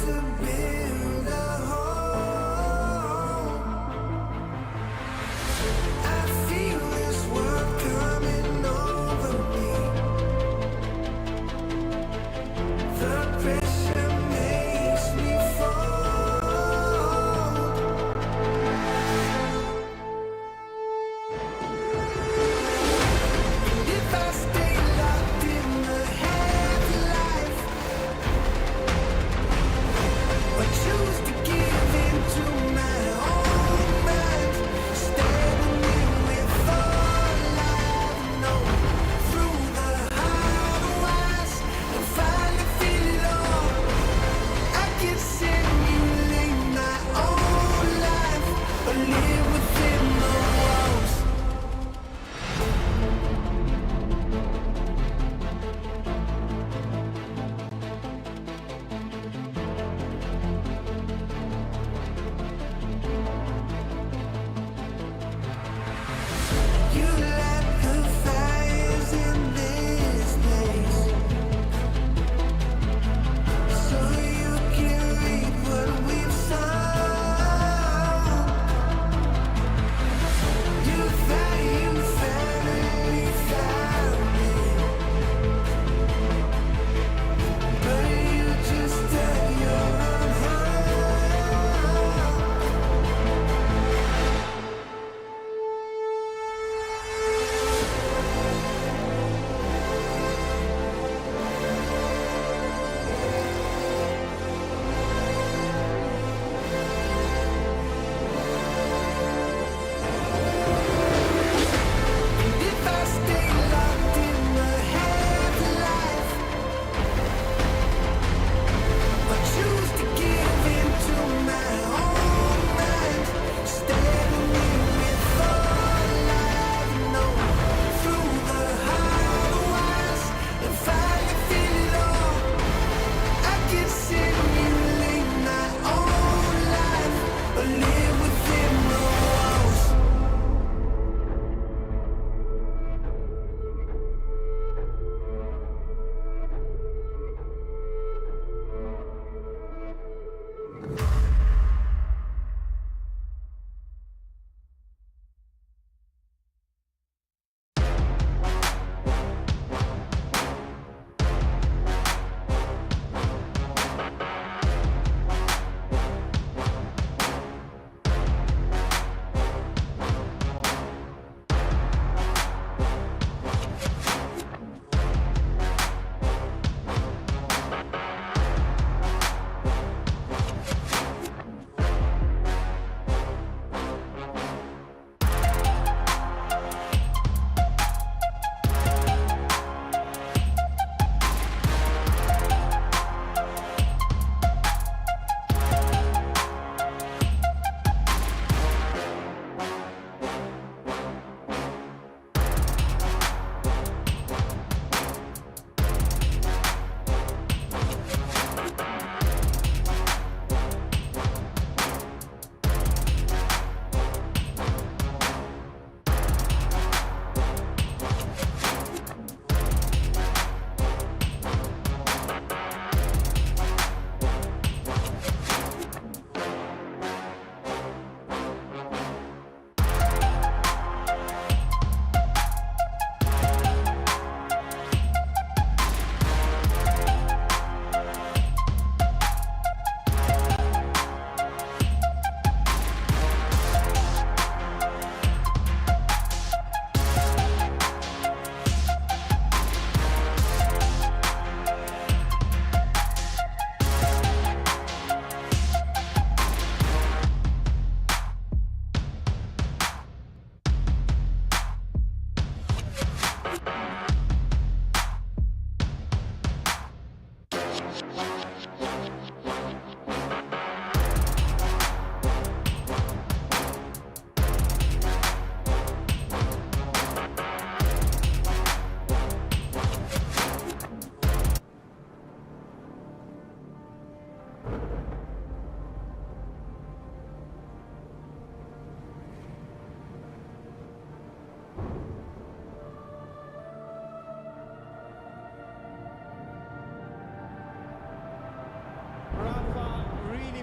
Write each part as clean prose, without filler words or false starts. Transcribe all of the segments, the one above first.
to build a home. I feel this world coming over me. The pressure makes me fold. And if I stay locked in the half-life, or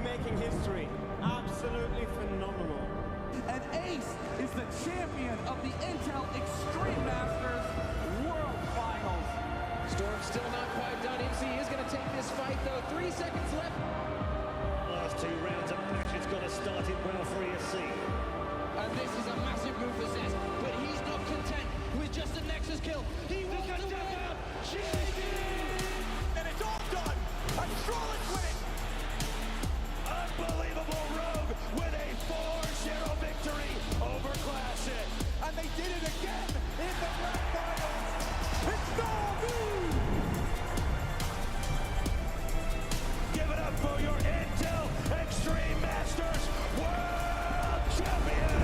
making history. Absolutely phenomenal. And Ace is the champion of the Intel Extreme Masters World Finals. Storm's still not quite done. MC is going to take this fight, though. 3 seconds left. Last 2 rounds of match, it's got to start it well for ESC. And this is a massive move for Zez, but he's not content with just a Nexus kill. He wants to jump out. And it's all done. And Strollin's winning. Unbelievable Rogue with a 4-0 victory over Classic. And they did it again in the grand finals. It's Storm! Give it up for your Intel Extreme Masters World Champion!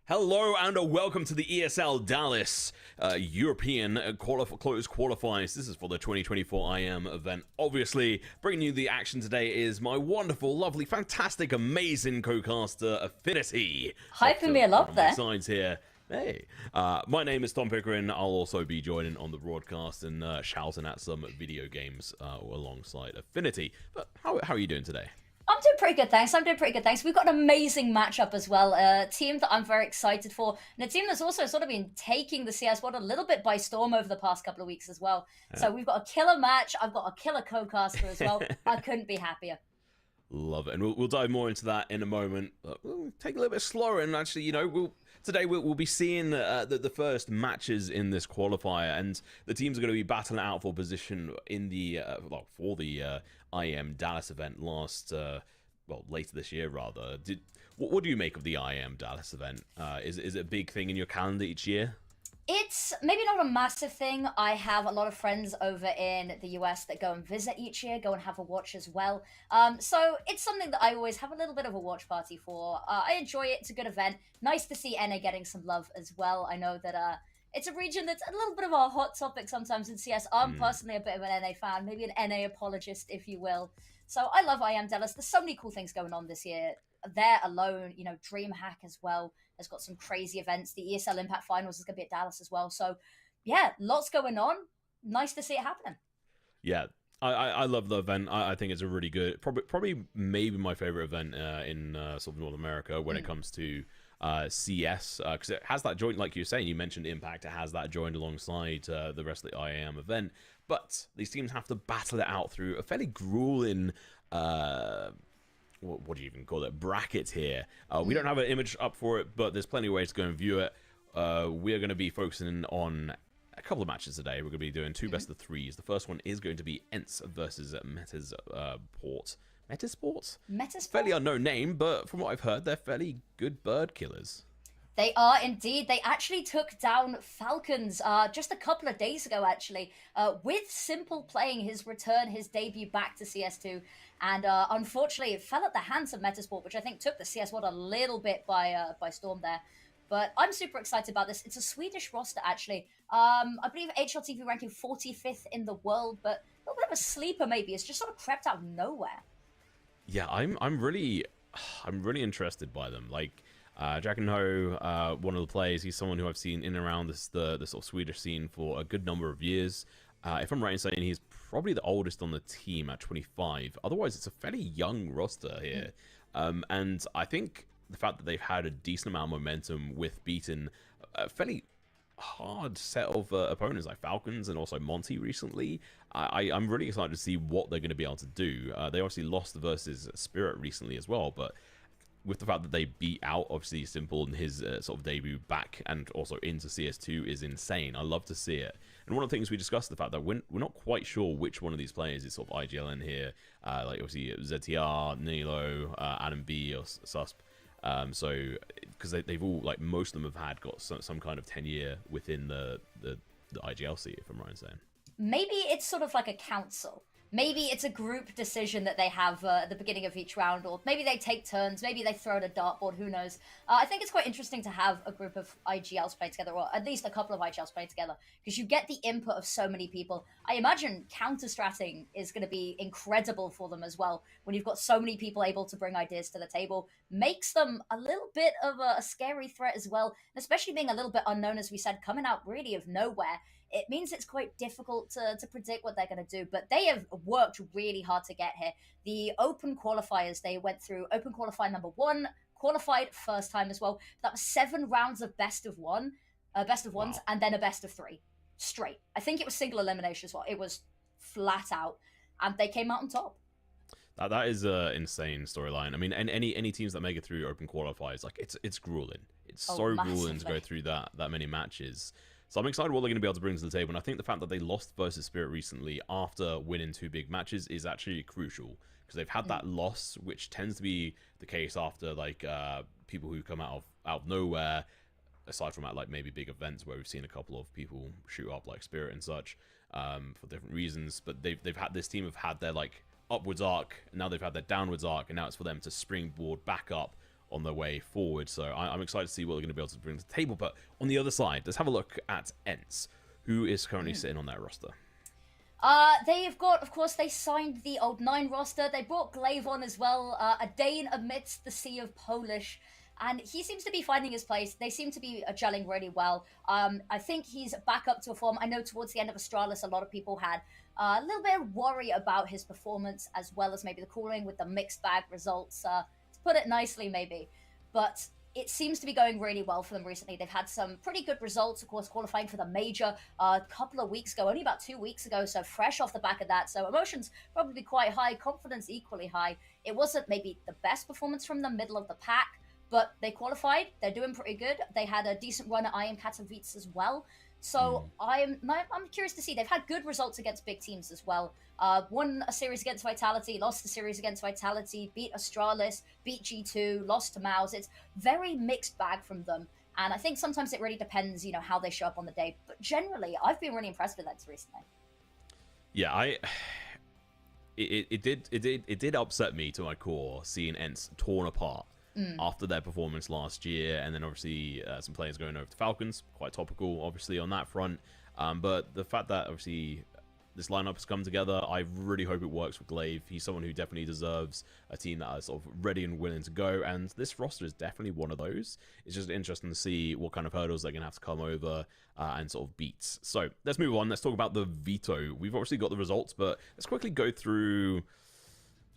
Hello and welcome to the ESL Dallas European Closed Qualifiers. This is for the 2024 IEM event. Obviously, bringing you the action today is my wonderful, lovely, fantastic, amazing co-caster, Affinity. Hyping me a lot there. Sides here. Hey, my name is Tom Pickering. I'll also be joining on the broadcast and shouting at some video games alongside Affinity. But how are you doing today? I'm doing pretty good, thanks. We've got an amazing matchup as well. A team that I'm very excited for, and a team that's also sort of been taking the CS world a little bit by storm over the past couple of weeks as well. Yeah. So we've got a killer match. I've got a killer co-caster as well. I couldn't be happier. Love it, and we'll dive more into that in a moment. But we'll take a little bit slower, and actually, you know, today we'll be seeing the first matches in this qualifier, and the teams are going to be battling out for position in the for the IEM Dallas event later this year rather. What do you make of the IEM Dallas event? Is it a big thing in your calendar each year? It's maybe not a massive thing. I have a lot of friends over in the US that go and visit each year, go and have a watch as well. So it's something that I always have a little bit of a watch party for. I enjoy it. It's a good event. Nice to see NA getting some love as well. I know that it's a region that's a little bit of a hot topic sometimes in CS. I'm personally a bit of an NA fan, maybe an NA apologist, if you will. So I love IEM Dallas. There's so many cool things going on this year. There alone, you know, DreamHack as well has got some crazy events. The ESL Impact Finals is going to be at Dallas as well. So, yeah, lots going on. Nice to see it happening. Yeah, I love the event. I think it's a really good, probably maybe my favorite event in sort of North America when it comes to CS, because it has that joint, like you were saying, you mentioned Impact, it has that joined alongside the rest of the IAM event, but these teams have to battle it out through a fairly grueling what do you even call it, bracket here. We don't have an image up for it, but there's plenty of ways to go and view it. We're going to be focusing on a couple of matches today. We're going to be doing two best of threes. The first one is going to be ENCE versus Metasport. Metasport? Fairly unknown name, but from what I've heard, they're fairly good bird killers. They are indeed. They actually took down Falcons just a couple of days ago, actually, with Simple playing his return, his debut back to CS2. And unfortunately, it fell at the hands of Metasport, which I think took the CS world a little bit by storm there. But I'm super excited about this. It's a Swedish roster, actually. I believe HLTV ranking 45th in the world, but a little bit of a sleeper, maybe. It's just sort of crept out of nowhere. Yeah, I'm really interested by them. Like, Jack and Ho, one of the players, he's someone who I've seen in and around the sort of Swedish scene for a good number of years. If I'm right in saying he's probably the oldest on the team at 25. Otherwise, it's a fairly young roster here. And I think the fact that they've had a decent amount of momentum with beating a fairly hard set of opponents like Falcons and also Monty recently, I'm really excited to see what they're going to be able to do. They obviously lost versus Spirit recently as well, but with the fact that they beat out, obviously, Simple in his sort of debut back and also into CS2 is insane. I love to see it. And one of the things we discussed, the fact that we're not quite sure which one of these players is sort of IGLN here. Like, obviously, ZTR, Nilo, Adam B, or Susp. So, because they've all, like, most of them have got some kind of tenure within the IGLC, if I'm right in saying. Maybe it's sort of like a council. maybe it's a group decision that they have at the beginning of each round, or maybe they take turns, maybe they throw at a dartboard, who knows. I think it's quite interesting to have a group of IGLs playing together, or at least a couple of IGLs playing together, because you get the input of so many people. I imagine counter-stratting is going to be incredible for them as well, when you've got so many people able to bring ideas to the table. Makes them a little bit of a scary threat as well, and especially being a little bit unknown, as we said, coming out really of nowhere. It means it's quite difficult to predict what they're going to do, but they have worked really hard to get here. The open qualifiers, they went through open qualifier number 1, qualified first time as well. That was 7 rounds of best of ones, wow. And then a best of 3 straight. I think it was single elimination as well. It was flat out, and they came out on top. That is an insane storyline. I mean, any teams that make it through open qualifiers, like it's grueling. It's so grueling to go through that many matches. So I'm excited what they're going to be able to bring to the table, and I think the fact that they lost versus Spirit recently after winning 2 big matches is actually crucial, because they've had that loss, which tends to be the case after like people who come out of nowhere, aside from at like maybe big events where we've seen a couple of people shoot up like Spirit and such for different reasons. But they've had this team have had their like upwards arc, and now they've had their downwards arc, and now it's for them to springboard back up on their way forward. So I'm excited to see what they're going to be able to bring to the table. But on the other side, let's have a look at ENCE, who is currently sitting on their roster. They've got, of course, they signed the old 9 roster. They brought Glaive on as well, a Dane amidst the sea of Polish. And he seems to be finding his place. They seem to be gelling really well. I think he's back up to a form. I know towards the end of Astralis, a lot of people had a little bit of worry about his performance, as well as maybe the calling with the mixed bag results. Put it nicely, maybe, but it seems to be going really well for them recently. They've had some pretty good results, of course, qualifying for the major a couple of weeks ago, only about 2 weeks ago, so fresh off the back of that. So emotions probably quite high, confidence equally high. It wasn't maybe the best performance from the middle of the pack, but they qualified. They're doing pretty good. They had a decent run at IEM Katowice as well. So I'm curious to see. They've had good results against big teams as well. Won a series against Vitality, lost a series against Vitality, beat Astralis, beat G2, lost to Mouse. It's very mixed bag from them. And I think sometimes it really depends, you know, how they show up on the day. But generally, I've been really impressed with ENCE recently. Yeah, it did upset me to my core seeing ENCE torn apart after their performance last year, and then obviously some players going over to Falcons, quite topical obviously on that front. But the fact that obviously this lineup has come together, I really hope it works with Glaive. He's someone who definitely deserves a team that is sort of ready and willing to go, and this roster is definitely one of those. It's just interesting to see what kind of hurdles they're going to have to come over and sort of beat. So let's move on. Let's talk about the veto. We've obviously got the results, but let's quickly go through.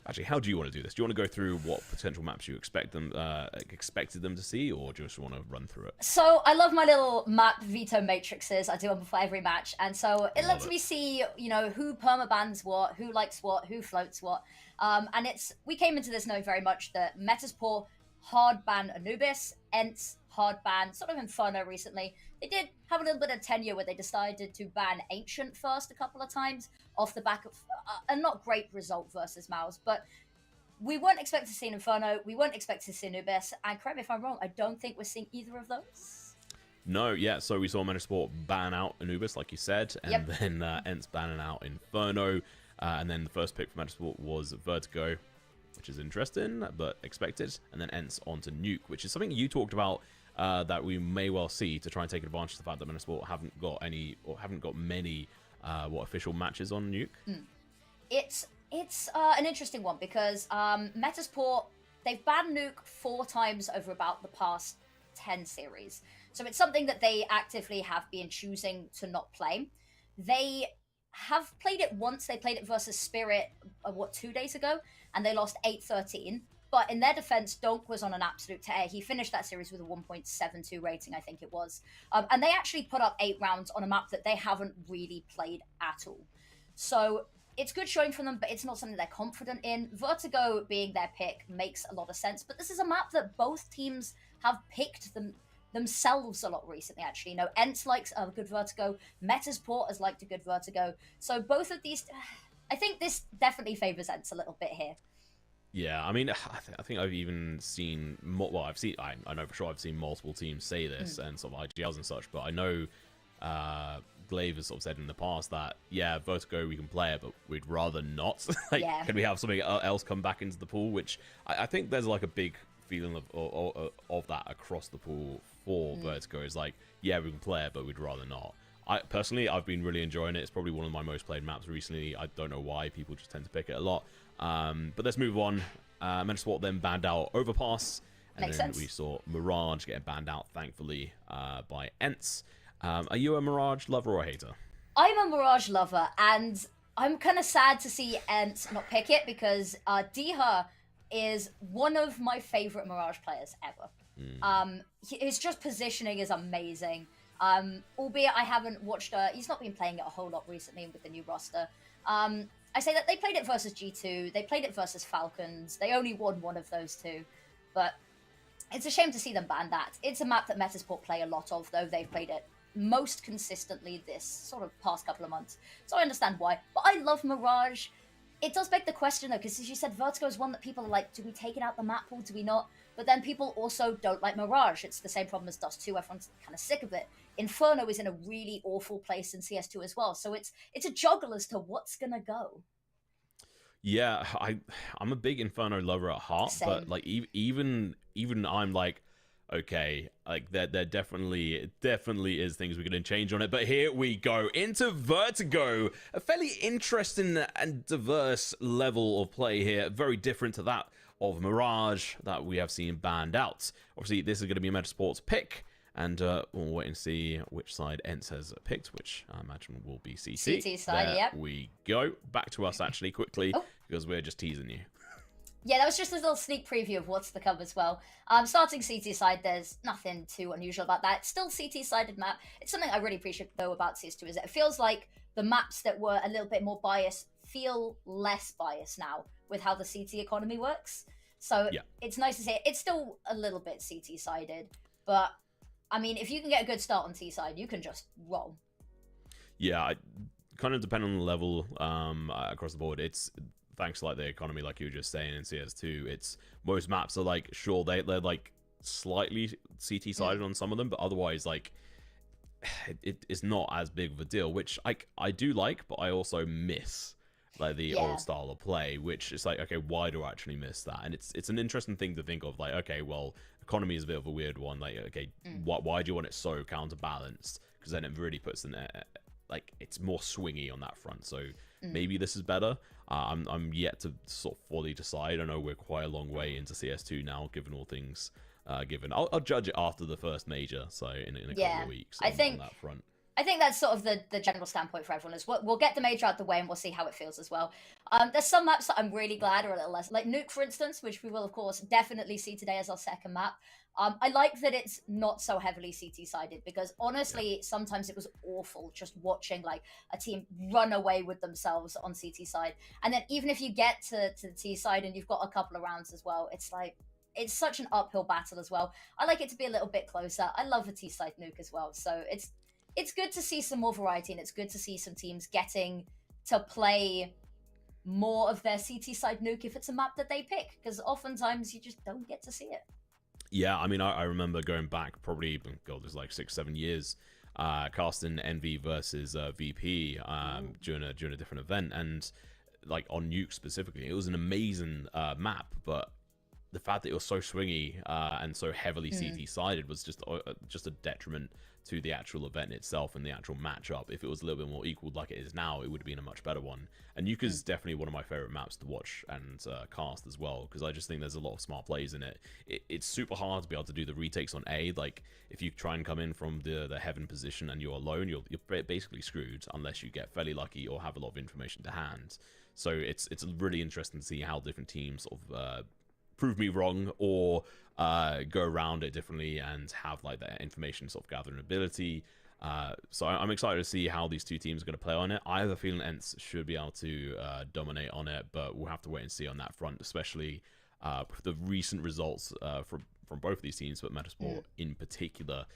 Actually, how do you want to do this? Do you want to go through what potential maps you expected them to see, or do you just want to run through it? So I love my little map veto matrices. I do them before every match, and so it lets me see, you know, who permabans what, who likes what, who floats what. And we came into this knowing very much that Metasport hard ban Anubis, ENCE hard ban sort of Inferno recently. They did have a little bit of tenure where they decided to ban Ancient first a couple of times off the back of a not great result versus Mouse, but we weren't expecting to see an Inferno, we weren't expecting to see Anubis, and correct me if I'm wrong, I don't think we're seeing either of those. No, yeah, so we saw Metasport ban out Anubis, like you said, and then ENCE banning out Inferno, and then the first pick for Metasport was Vertigo, which is interesting, but expected, and then ENCE onto Nuke, which is something you talked about that we may well see to try and take advantage of the fact that Metasport haven't got many official matches on Nuke. It's an interesting one because Metasport, they've banned Nuke 4 times over about the past 10 series. So it's something that they actively have been choosing to not play. They have played it once. They played it versus Spirit, 2 days ago, and they lost 8-13. But in their defense, Donk was on an absolute tear. He finished that series with a 1.72 rating, I think it was. And they actually put up 8 rounds on a map that they haven't really played at all. So it's good showing from them, but it's not something they're confident in. Vertigo being their pick makes a lot of sense. But this is a map that both teams have picked themselves a lot recently, actually. You know, ENCE likes a good Vertigo. Metasport has liked a good Vertigo. So both of these, I think this definitely favors ENCE a little bit here. Yeah, I mean, I think I've even seen I know for sure I've seen multiple teams say this and sort of IGLs and such, but I know Glaive has sort of said in the past that, yeah, Vertigo, we can play it, but we'd rather not. Like, Yeah. can we have something else come back into the pool? Which I think there's like a big feeling of that across the pool for Vertigo. Is like, yeah, we can play it, but we'd rather not. Personally, I've been really enjoying it. It's probably one of my most played maps recently. I don't know why. People just tend to pick it a lot. But let's move on. Metasport then banned out Overpass. And Makes then sense. we saw Mirage getting banned out, thankfully, by Ents. Are you a Mirage lover or a hater? I'm a Mirage lover, and I'm kind of sad to see Ent not pick it because Diha is one of my favorite Mirage players ever. His just positioning is amazing. Albeit I haven't watched. He's not been playing it a whole lot recently with the new roster. I say that they played it versus G2. They played it versus Falcons. They only won one of those two, but it's a shame to see them ban that. It's a map that Metasport play a lot of, though they've played it most consistently this sort of past couple of months. So I understand why. But I love Mirage. It does beg the question, though, because as you said, Vertigo is one that people are like, do we take it out the map pool? Do we not? But then people also don't like Mirage. It's the same problem as Dust 2. Everyone's kind of sick of it. Inferno is in a really awful place in CS2 as well. So it's a juggle as to what's going to go. Yeah, I'm a big Inferno lover at heart, Same. but like even I'm like, okay, like there definitely is things we're gonna change on it. But here we go into Vertigo, a fairly interesting and diverse level of play here, very different to that of Mirage that we have seen banned out. Obviously, this is going to be Metasport's pick, and we'll wait and see which side Ents has picked, which I imagine will be CT. CT side, there yep. we go. Back to us, actually, quickly, Oh. because we're just teasing you. Yeah, that was just a little sneak preview of what's to come as well. Starting CT side, there's nothing too unusual about that. It's still CT-sided map. It's something I really appreciate, though, about CS2, is that it feels like the maps that were a little bit more biased feel less biased now with how the CT economy works. So Yeah. it's nice to see it. It's still a little bit CT-sided, but, I mean, if you can get a good start on T-side, you can just roll. Yeah, kind of depending on the level across the board. It's thanks to like the economy, like you were just saying in CS2. It's most maps are like sure they're like slightly CT sided on some of them, but otherwise like it's not as big of a deal. Which I do like, but I also miss like the old style of play. Which is like, okay, why do I actually miss that? And it's an interesting thing to think of. Like, okay, well, economy is a bit of a weird one. Like, okay, why do you want it so counterbalanced? Because then it really puts in like it's more swingy on that front. So maybe this is better. I'm yet to sort of fully decide. I know we're quite a long way into CS2 now, given all things given. I'll judge it after the first major, so in a couple of weeks. I think on that front. I think that's sort of the general standpoint for everyone. Is we'll get the major out the way and we'll see how it feels as well. There's some maps that I'm really glad are a little less, like Nuke, for instance, which we will of course definitely see today as our second map. I like that it's not so heavily CT-sided because honestly, sometimes it was awful just watching like a team run away with themselves on CT side. And then even if you get to the T side and you've got a couple of rounds as well, it's like, it's such an uphill battle as well. I like it to be a little bit closer. I love a T-side Nuke as well. So it's good to see some more variety and it's good to see some teams getting to play more of their CT side Nuke if it's a map that they pick, because oftentimes you just don't get to see it. Yeah, I mean, I remember going back probably, God, there's like 6-7 years, casting NV versus VP during a different event, and like on Nuke specifically, it was an amazing map, but the fact that it was so swingy and so heavily CT-sided was just a detriment to the actual event itself and the actual matchup. If it was a little bit more equal like it is now, it would have been a much better one. And Nuke is definitely one of my favorite maps to watch and cast as well, because I just think there's a lot of smart plays in it. It's super hard to be able to do the retakes on A. Like, if you try and come in from the heaven position and you're alone, you're basically screwed unless you get fairly lucky or have a lot of information to hand. So it's really interesting to see how different teams sort of prove me wrong or go around it differently and have like that information sort of gathering ability. So I'm excited to see how these two teams are going to play on it. I have a feeling Ents should be able to dominate on it, but we'll have to wait and see on that front, especially the recent results from both of these teams, but Metasport in particular.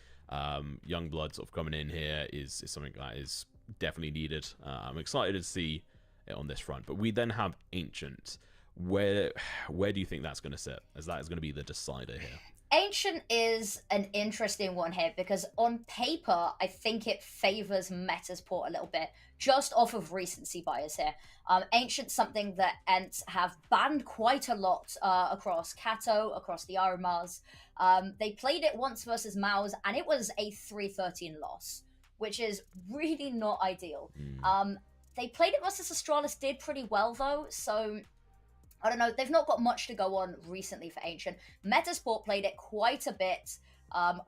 Young blood sort of coming in here is something that is definitely needed. I'm excited to see it on this front. But we then have Ancient. Where do you think that's going to sit? As that is going to be the decider here. Ancient is an interesting one here because on paper, I think it favors Metasport a little bit, just off of recency bias here. Ancient's something that Ents have banned quite a lot across Kato, across the Arumas. They played it once versus Maus, and it was a 3-13 loss, which is really not ideal. They played it versus Astralis, did pretty well though, so I don't know, they've not got much to go on recently for Ancient. Metasport played it quite a bit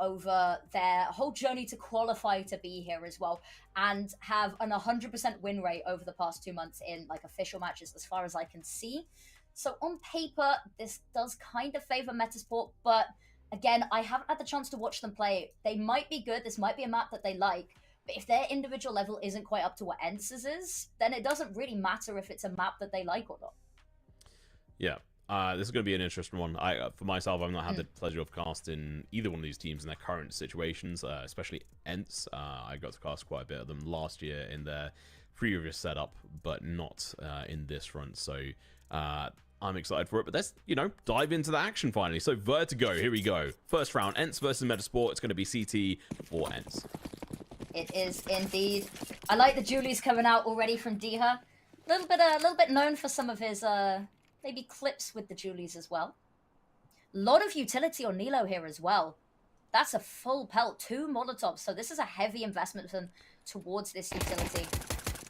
over their whole journey to qualify to be here as well, and have an 100% win rate over the past 2 months in like official matches as far as I can see. So on paper, this does kind of favor Metasport, but again, I haven't had the chance to watch them play. They might be good, this might be a map that they like, but if their individual level isn't quite up to what Ence's is, then it doesn't really matter if it's a map that they like or not. Yeah, this is going to be an interesting one. For myself, I've not had the pleasure of casting either one of these teams in their current situations, especially Ents. I got to cast quite a bit of them last year in their previous setup, but not in this run. So I'm excited for it. But let's, dive into the action finally. So Vertigo, here we go. First round, Ents versus Metasport. It's going to be CT for Ents. It is indeed. I like the Julie's coming out already from Diha. A little bit known for some of his maybe clips with the Julies as well. A lot of utility on Nilo here as well. That's a full pelt, 2 Molotovs, so this is a heavy investment from towards this utility.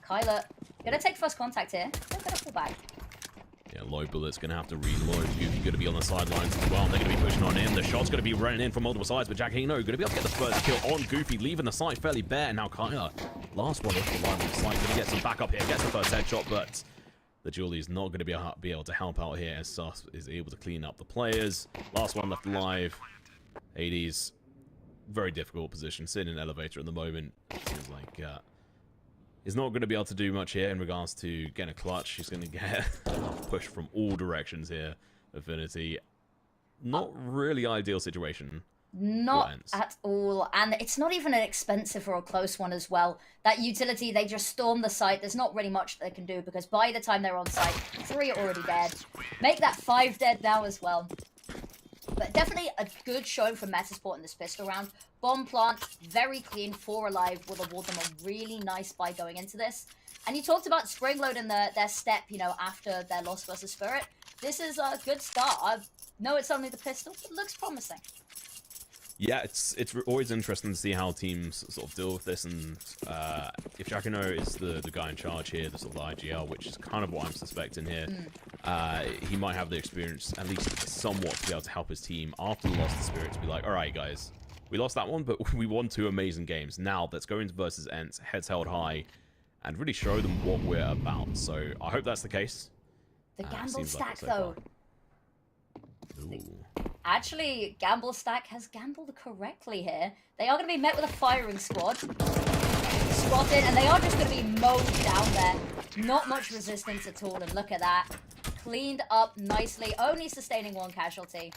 Kyler, gonna take first contact here. Don't get a pull back. Yeah, low bullet's gonna have to reload. Goofy gonna be on the sidelines as well. They're gonna be pushing on him. The shot's gonna be running in from multiple sides, but Jackino gonna be able to get the first kill on Goofy, leaving the site fairly bare. Now Kyler, last one off the line of the site, gonna get some backup here, gets the first headshot, but the Julie's not going to be able to help out here as Sus is able to clean up the players. Last one left alive. Hades, very difficult position, sitting in an elevator at the moment. Seems like he's not going to be able to do much here in regards to getting a clutch. He's going to get pushed from all directions here. Affinity, not really ideal situation. Not at all, and it's not even an expensive or a close one as well. That utility, they just storm the site. There's not really much they can do because by the time they're on site, 3 are already dead. Make that 5 dead now as well. But definitely a good showing from Metasport in this pistol round. Bomb plant, very clean, 4 alive, will award them a really nice buy going into this. And you talked about spring loading their step, after their loss versus Spirit. This is a good start. I know it's only the pistol, but it looks promising. Yeah, it's always interesting to see how teams sort of deal with this, and if Jackino is the guy in charge here, the sort of IGL, which is kind of what I'm suspecting here, he might have the experience, at least somewhat, to be able to help his team after the loss of the Spirit to be like, all right, guys, we lost that one, but we won 2 amazing games. Now let's go into versus Ents, heads held high, and really show them what we're about. So I hope that's the case. The gamble stack, so though. Ooh. Actually, Gamble Stack has gambled correctly here. They are going to be met with a firing squad. Spotted, and they are just going to be mowed down there. Not much resistance at all, and look at that. Cleaned up nicely, only sustaining 1 casualty.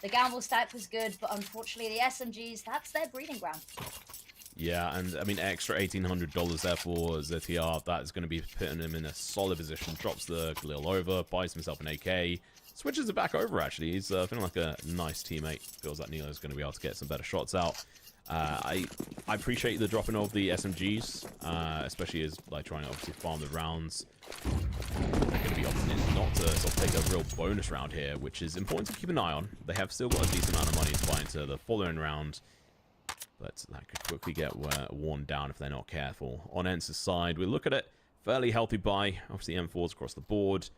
The Gamble Stack was good, but unfortunately the SMGs, that's their breeding ground. Yeah, and I mean, extra $1,800 there for ZTR. That is going to be putting him in a solid position. Drops the Galil over, buys himself an AK. Switches it back over, actually. He's feeling like a nice teammate. Feels like Nilo's going to be able to get some better shots out. I appreciate the dropping of the SMGs, especially as like trying to obviously farm the rounds. They're going to be opting in not to sort of take a real bonus round here, which is important to keep an eye on. They have still got a decent amount of money to buy into the following round, but that could quickly get worn down if they're not careful. On Ence's side, we look at it. Fairly healthy buy. Obviously, M4s across the board.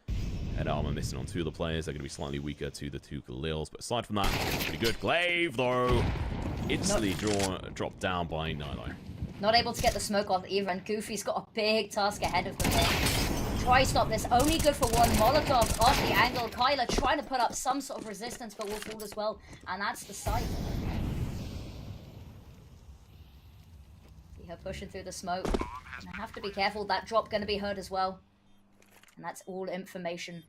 Head armor missing on 2 of the players. They're going to be slightly weaker to the 2 Galils. But aside from that, pretty good. Glaive, though, instantly dropped down by Nilo. Not able to get the smoke off either, and Goofy's got a big task ahead of them here. Try stop this. Only good for 1. Molotov off the angle. Kyler trying to put up some sort of resistance, but will fall as well. And that's the site. See her pushing through the smoke. And I have to be careful. That drop going to be heard as well. And that's all information.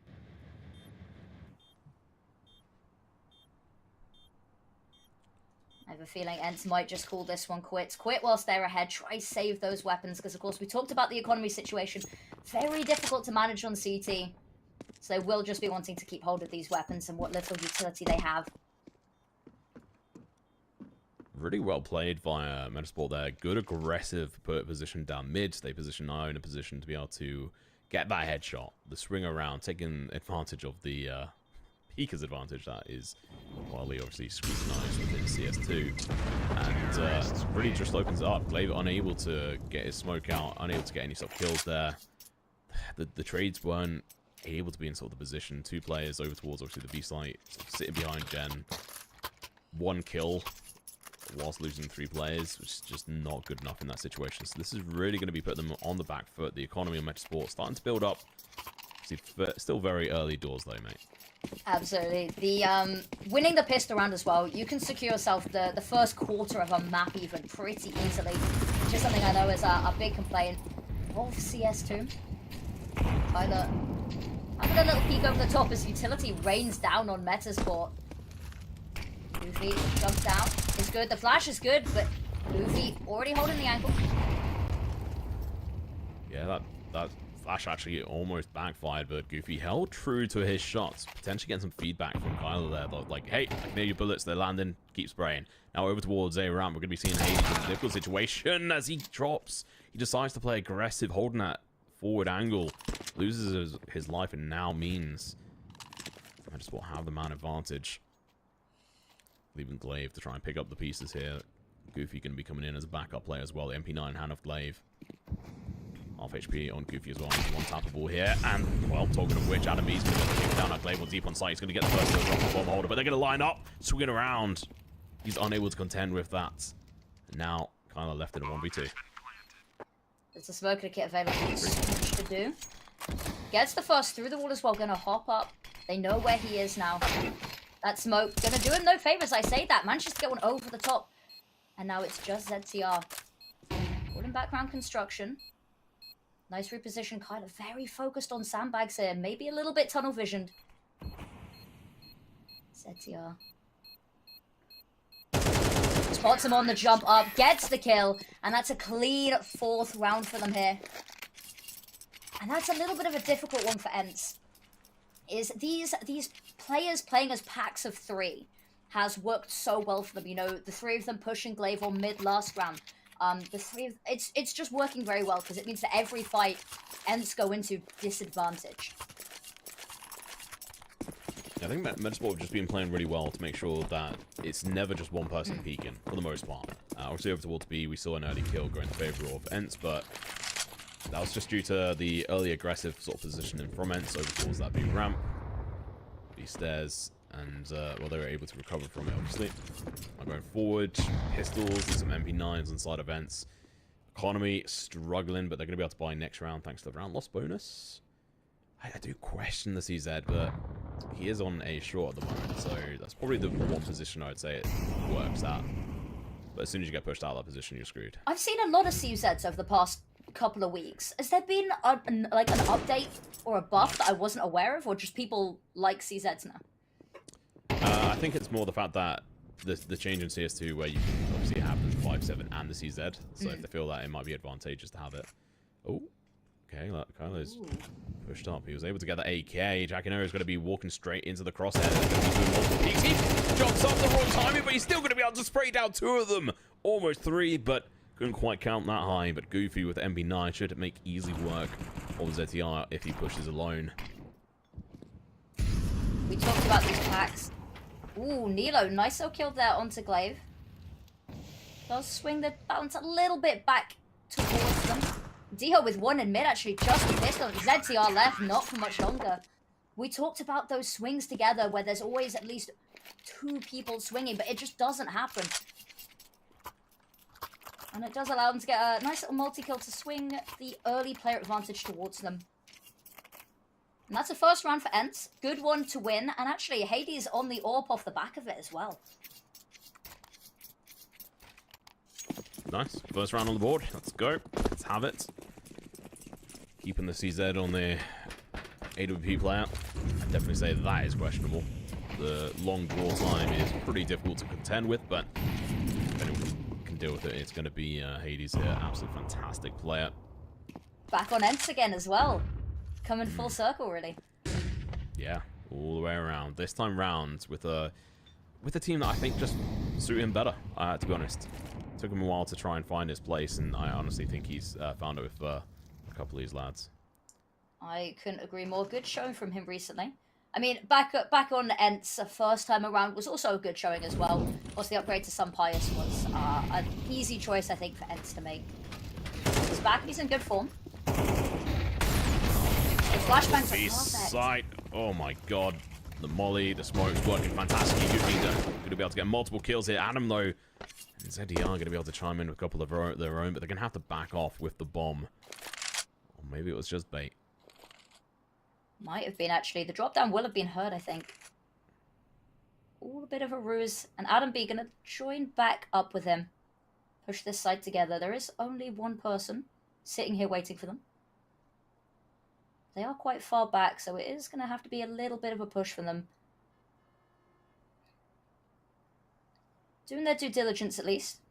I have a feeling Ents might just call this one quits. Quit whilst they're ahead. Try save those weapons, because of course we talked about the economy situation. Very difficult to manage on CT. So they will just be wanting to keep hold of these weapons and what little utility they have. really well played via Metasport there. Good aggressive position down mid. They position now in a position to be able to get that headshot. The swing around, taking advantage of the Pika's advantage that is wildly obviously scrutinized within CS2. And really just opens it up. Glaive unable to get his smoke out, unable to get any sort of kills there. The trades weren't able to be in sort of the position. Two players over towards obviously the B site, sort of sitting behind Gen. One kill whilst losing 3 players, which is just not good enough in that situation. So this is really going to be putting them on the back foot. The economy of Metasport starting to build up. Still very early doors though, mate. Absolutely. The winning the pistol round as well, you can secure yourself the first quarter of a map even pretty easily. Which is something I know is a big complaint of CS2. Tyler having a little peek over the top as utility rains down on Metasport. Goofy jumps down. Is good. The flash is good, but Goofy already holding the ankle. Yeah, that flash actually almost backfired, but Goofy held true to his shots. Potentially getting some feedback from Kyler there. But like, hey, I can hear your bullets. They're landing. Keep spraying. Now over towards A ramp. We're going to be seeing Hades in a difficult situation as he drops. He decides to play aggressive, holding that forward angle. Loses his life and now means Metasport have the man advantage. Leaving Glaive to try and pick up the pieces here. Goofy going to be coming in as a backup player as well. The MP9 hand of Glaive. Half HP on Goofy as well. One tappable here. And, well, talking of which, Adam East going to kick down at Glaive on deep on site. He's going to get the first kill from the bomb holder, but they're going to line up, swinging around. He's unable to contend with that. And now, kind of left in a 1v2. There's a smoker kit available. Much to do. Gets the first through the wall as well. Going to hop up. They know where he is now. That smoke gonna do him no favors. I say that. Manages to get one over the top. And now it's just ZTR. Holding background construction. Nice reposition. Kind of very focused on sandbags here. Maybe a little bit tunnel visioned. ZTR. Spots him on the jump up. Gets the kill. And that's a clean 4th round for them here. And that's a little bit of a difficult one for Ents. Is these players playing as packs of 3 has worked so well for them. You know, the 3 of them pushing Glaive on mid last round. The 3 of it's just working very well because it means that every fight Ents go into disadvantage. I think Metasport have just been playing really well to make sure that it's never just one person peeking for the most part. Obviously over towards B, we saw an early kill go in favor of Ents, but that was just due to the early aggressive sort of positioning from Ents over towards that B ramp, B stairs, and well, they were able to recover from it, obviously. Going forward, pistols and some MP9s inside of Ents. Economy struggling, but they're going to be able to buy next round thanks to the round loss bonus. I do question the CZ, but he is on a short at the moment, so that's probably the one position I would say it works at. But as soon as you get pushed out of that position, you're screwed. I've seen a lot of CZs over the past couple of weeks. Has there been like an update or a buff that I wasn't aware of, or just people like CZs now? I think it's more the fact that the change in CS2 where you can obviously have the 5.7 and the CZ, so if they feel that it might be advantageous to have it. Oh, okay, that Kylo's pushed up. He was able to get the AK. Jackinero is going to be walking straight into the crosshair. He jumps off the wrong timing, but he's still going to be able to spray down 2 of them. Almost 3, but couldn't quite count that high. But Goofy with MB9 should make easy work of ZTR if he pushes alone. We talked about these packs. Ooh, Nilo, nice little kill there onto Glaive. Does swing the balance a little bit back towards them. Diho with 1 in mid actually just missed on ZTR left, not for much longer. We talked about those swings together where there's always at least 2 people swinging, but it just doesn't happen. And it does allow them to get a nice little multi-kill to swing the early player advantage towards them. And that's a first round for Ents. Good one to win. And actually, Hades on the AWP off the back of it as well. Nice. First round on the board. Let's go. Let's have it. Keeping the CZ on the AWP player. I'd definitely say that is questionable. The long draw time is pretty difficult to contend with, but if anyone can deal with it, it's going to be Hades here. Absolutely fantastic player. Back on Ents again as well. Coming full circle, really. Yeah, all the way around. This time round with a with a team that I think just suit him better, to be honest. Took him a while to try and find his place, and I honestly think he's found it with a couple of these lads. I couldn't agree more. Good showing from him recently. I mean, back on Ent's first time around was also a good showing as well. Of course, the upgrade to Sun Pious was an easy choice, I think, for Ents to make. He's back and he's in good form. The flashbangs are perfect. Sight. Oh my god. The molly, the smoke's working fantastically. Going to be able to get multiple kills here. Adam, though, and ZDR are going to be able to chime in with a couple of their own, but they're going to have to back off with the bomb. Or maybe it was just bait. Might have been, actually. The drop down will have been heard, I think. All a bit of a ruse. And Adam B going to join back up with him. Push this side together. There is only one person sitting here waiting for them. They are quite far back, so it is going to have to be a little bit of a push for them. Doing their due diligence, at least.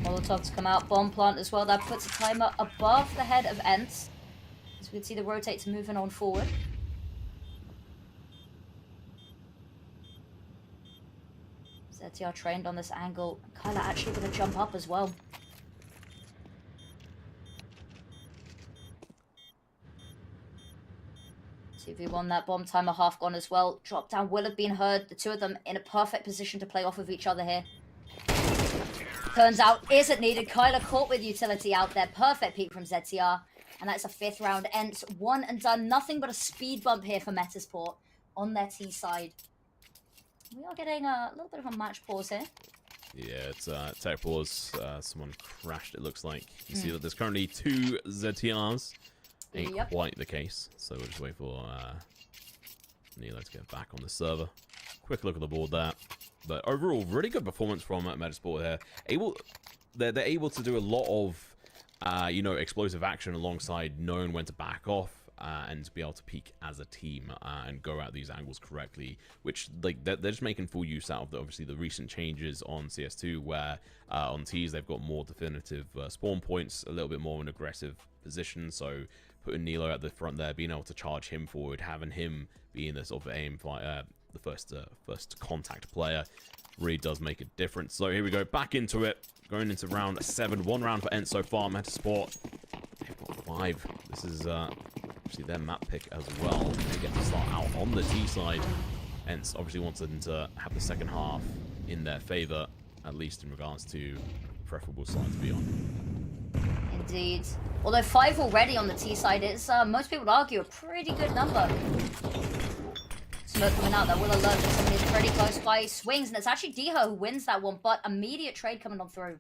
Molotovs come out, bomb plant as well. That puts a timer above the head of Ents. As we can see the rotates moving on forward. ZTR trained on this angle. Kyla actually going to jump up as well. 2v1, that bomb timer half gone as well. Drop down will have been heard. The two of them in a perfect position to play off of each other here. Turns out isn't needed. Kyla caught with utility out there. Perfect peek from ZTR. And that's a 5th round. Ents one and done. Nothing but a speed bump here for Metasport on their T side. We are getting a little bit of a match pause here. Yeah, it's tech pause. Someone crashed, it looks like. You see that there's currently 2 ZTRs. Ain't quite the case, so we'll just wait for Nilo to get back on the server. Quick look at the board there. But overall, really good performance from Metasport here. They're able to do a lot of, you know, explosive action alongside knowing when to back off. And to be able to peak as a team and go at these angles correctly, which like they're just making full use out of obviously the recent changes on CS2, where on T's they've got more definitive spawn points, a little bit more of an aggressive position. So putting Nilo at the front there, being able to charge him forward, having him being the sort of aim for the first contact player, really does make a difference. So here we go, back into it, going into round 7. 1 round for Ent so far. Metasport, they've got 5. This is obviously their map pick as well. They get to start out on the T side. Ents obviously wanted to have the second half in their favor, at least in regards to preferable side to be on. Indeed. Although 5 already on the T side is, most people would argue, a pretty good number. Smoke coming out, that will alert that somebody is pretty close by. Swings, and it's actually Diho who wins that one, but immediate trade coming on through.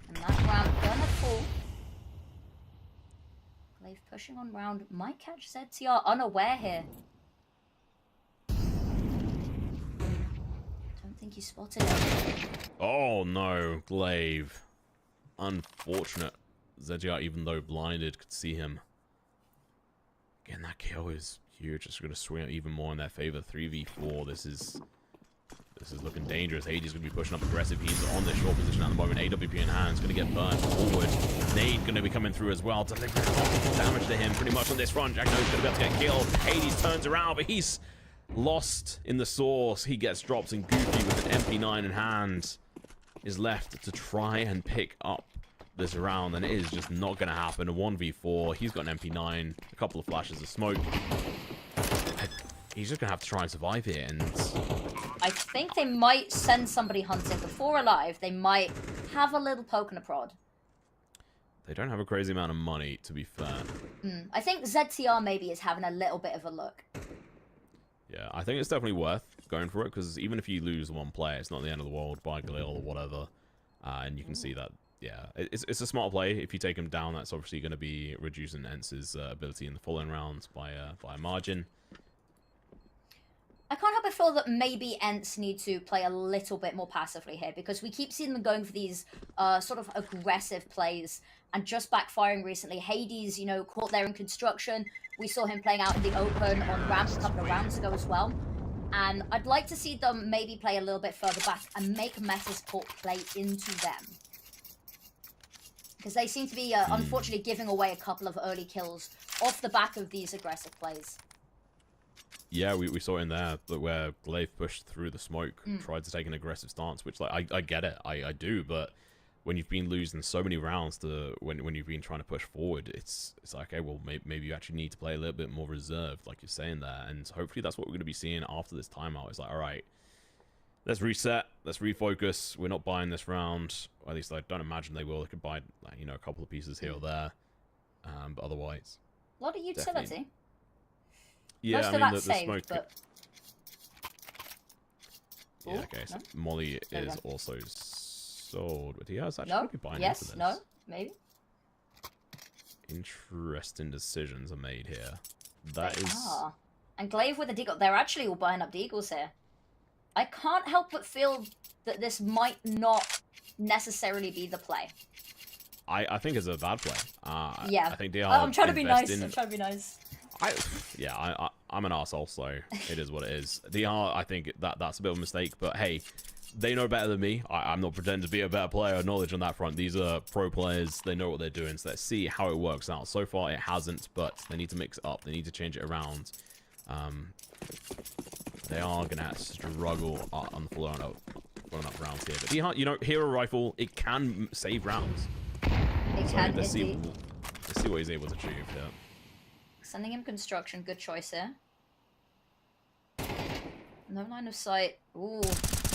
And that round gonna fall. Glaive pushing on round, might catch ZTR unaware here. Don't think he spotted it. Oh no, Glaive. Unfortunate. ZGR, even though blinded, could see him. Again, that kill is huge. It's going to swing out even more in their favor. 3v4. This is looking dangerous. Hades going to be pushing up aggressive. He's on this short position at the moment. AWP in hand. He's going to get burned forward. Nade going to be coming through as well. Delivering damage to him pretty much on this front. Jack knows he's going to be able to get killed. Hades turns around, but he's lost in the source. He gets dropped, and Goofy with an MP9 in hand is left to try and pick up this round, and it is just not going to happen. A 1v4. He's got an MP9, a couple of flashes of smoke. He's just going to have to try and survive here, and I think they might send somebody hunting. Before alive, they might have a little poke and a prod. they don't have a crazy amount of money, to be fair. I think ZTR maybe is having a little bit of a look. Yeah, I think it's definitely worth going for it, because even if you lose one player, it's not the end of the world by Galil or whatever. And you can see that, yeah, it's a smart play. If you take him down, that's obviously going to be reducing Ence's ability in the following rounds by a margin. I can't help but feel that maybe Ents need to play a little bit more passively here, because we keep seeing them going for these sort of aggressive plays and just backfiring recently. Hades, you know, caught there in construction. We saw him playing out in the open on ramps a couple of rounds ago as well. And I'd like to see them maybe play a little bit further back and make Metasport play into them. Because they seem to be, unfortunately, giving away a couple of early kills off the back of these aggressive plays. Yeah, we saw in there where Glaive pushed through the smoke, tried to take an aggressive stance, which, like, I get it, I do, but when you've been losing so many rounds to when you've been trying to push forward, it's like, okay, well, maybe you actually need to play a little bit more reserved, like you're saying there, and hopefully that's what we're going to be seeing after this timeout. It's like, all right, let's reset, let's refocus, we're not buying this round, or at least I don't imagine they will. They could buy, like, you know, a couple of pieces here or there, but otherwise... A lot of utility. Definitely. Yeah, Most I of mean, that's the saved, smoke... but... Yeah, okay, so no? Molly There we is go. also sold, but he has actually No? gonna be buying Yes? into this. No? Maybe? Interesting decisions are made here. That is... Ah. And Glaive with the deagle. They're actually all buying up deagles here. I can't help but feel that this might not necessarily be the play. I think it's a bad play. Yeah. I think they are I'm trying to be nice. investing- I'm trying to be nice. I'm an arsehole, so it is what it is. They are, I think that's a bit of a mistake, but hey, they know better than me. I'm not pretending to be a better player or knowledge on that front. These are pro players. They know what they're doing, so let's see how it works out. So far, it hasn't, but they need to mix it up. They need to change it around. They are going to struggle on the floor up rounds here. But you know, hero rifle, it can save rounds. It So can let's see indeed. what he's able to achieve here. Sending him construction. Good choice here. No line of sight. Ooh.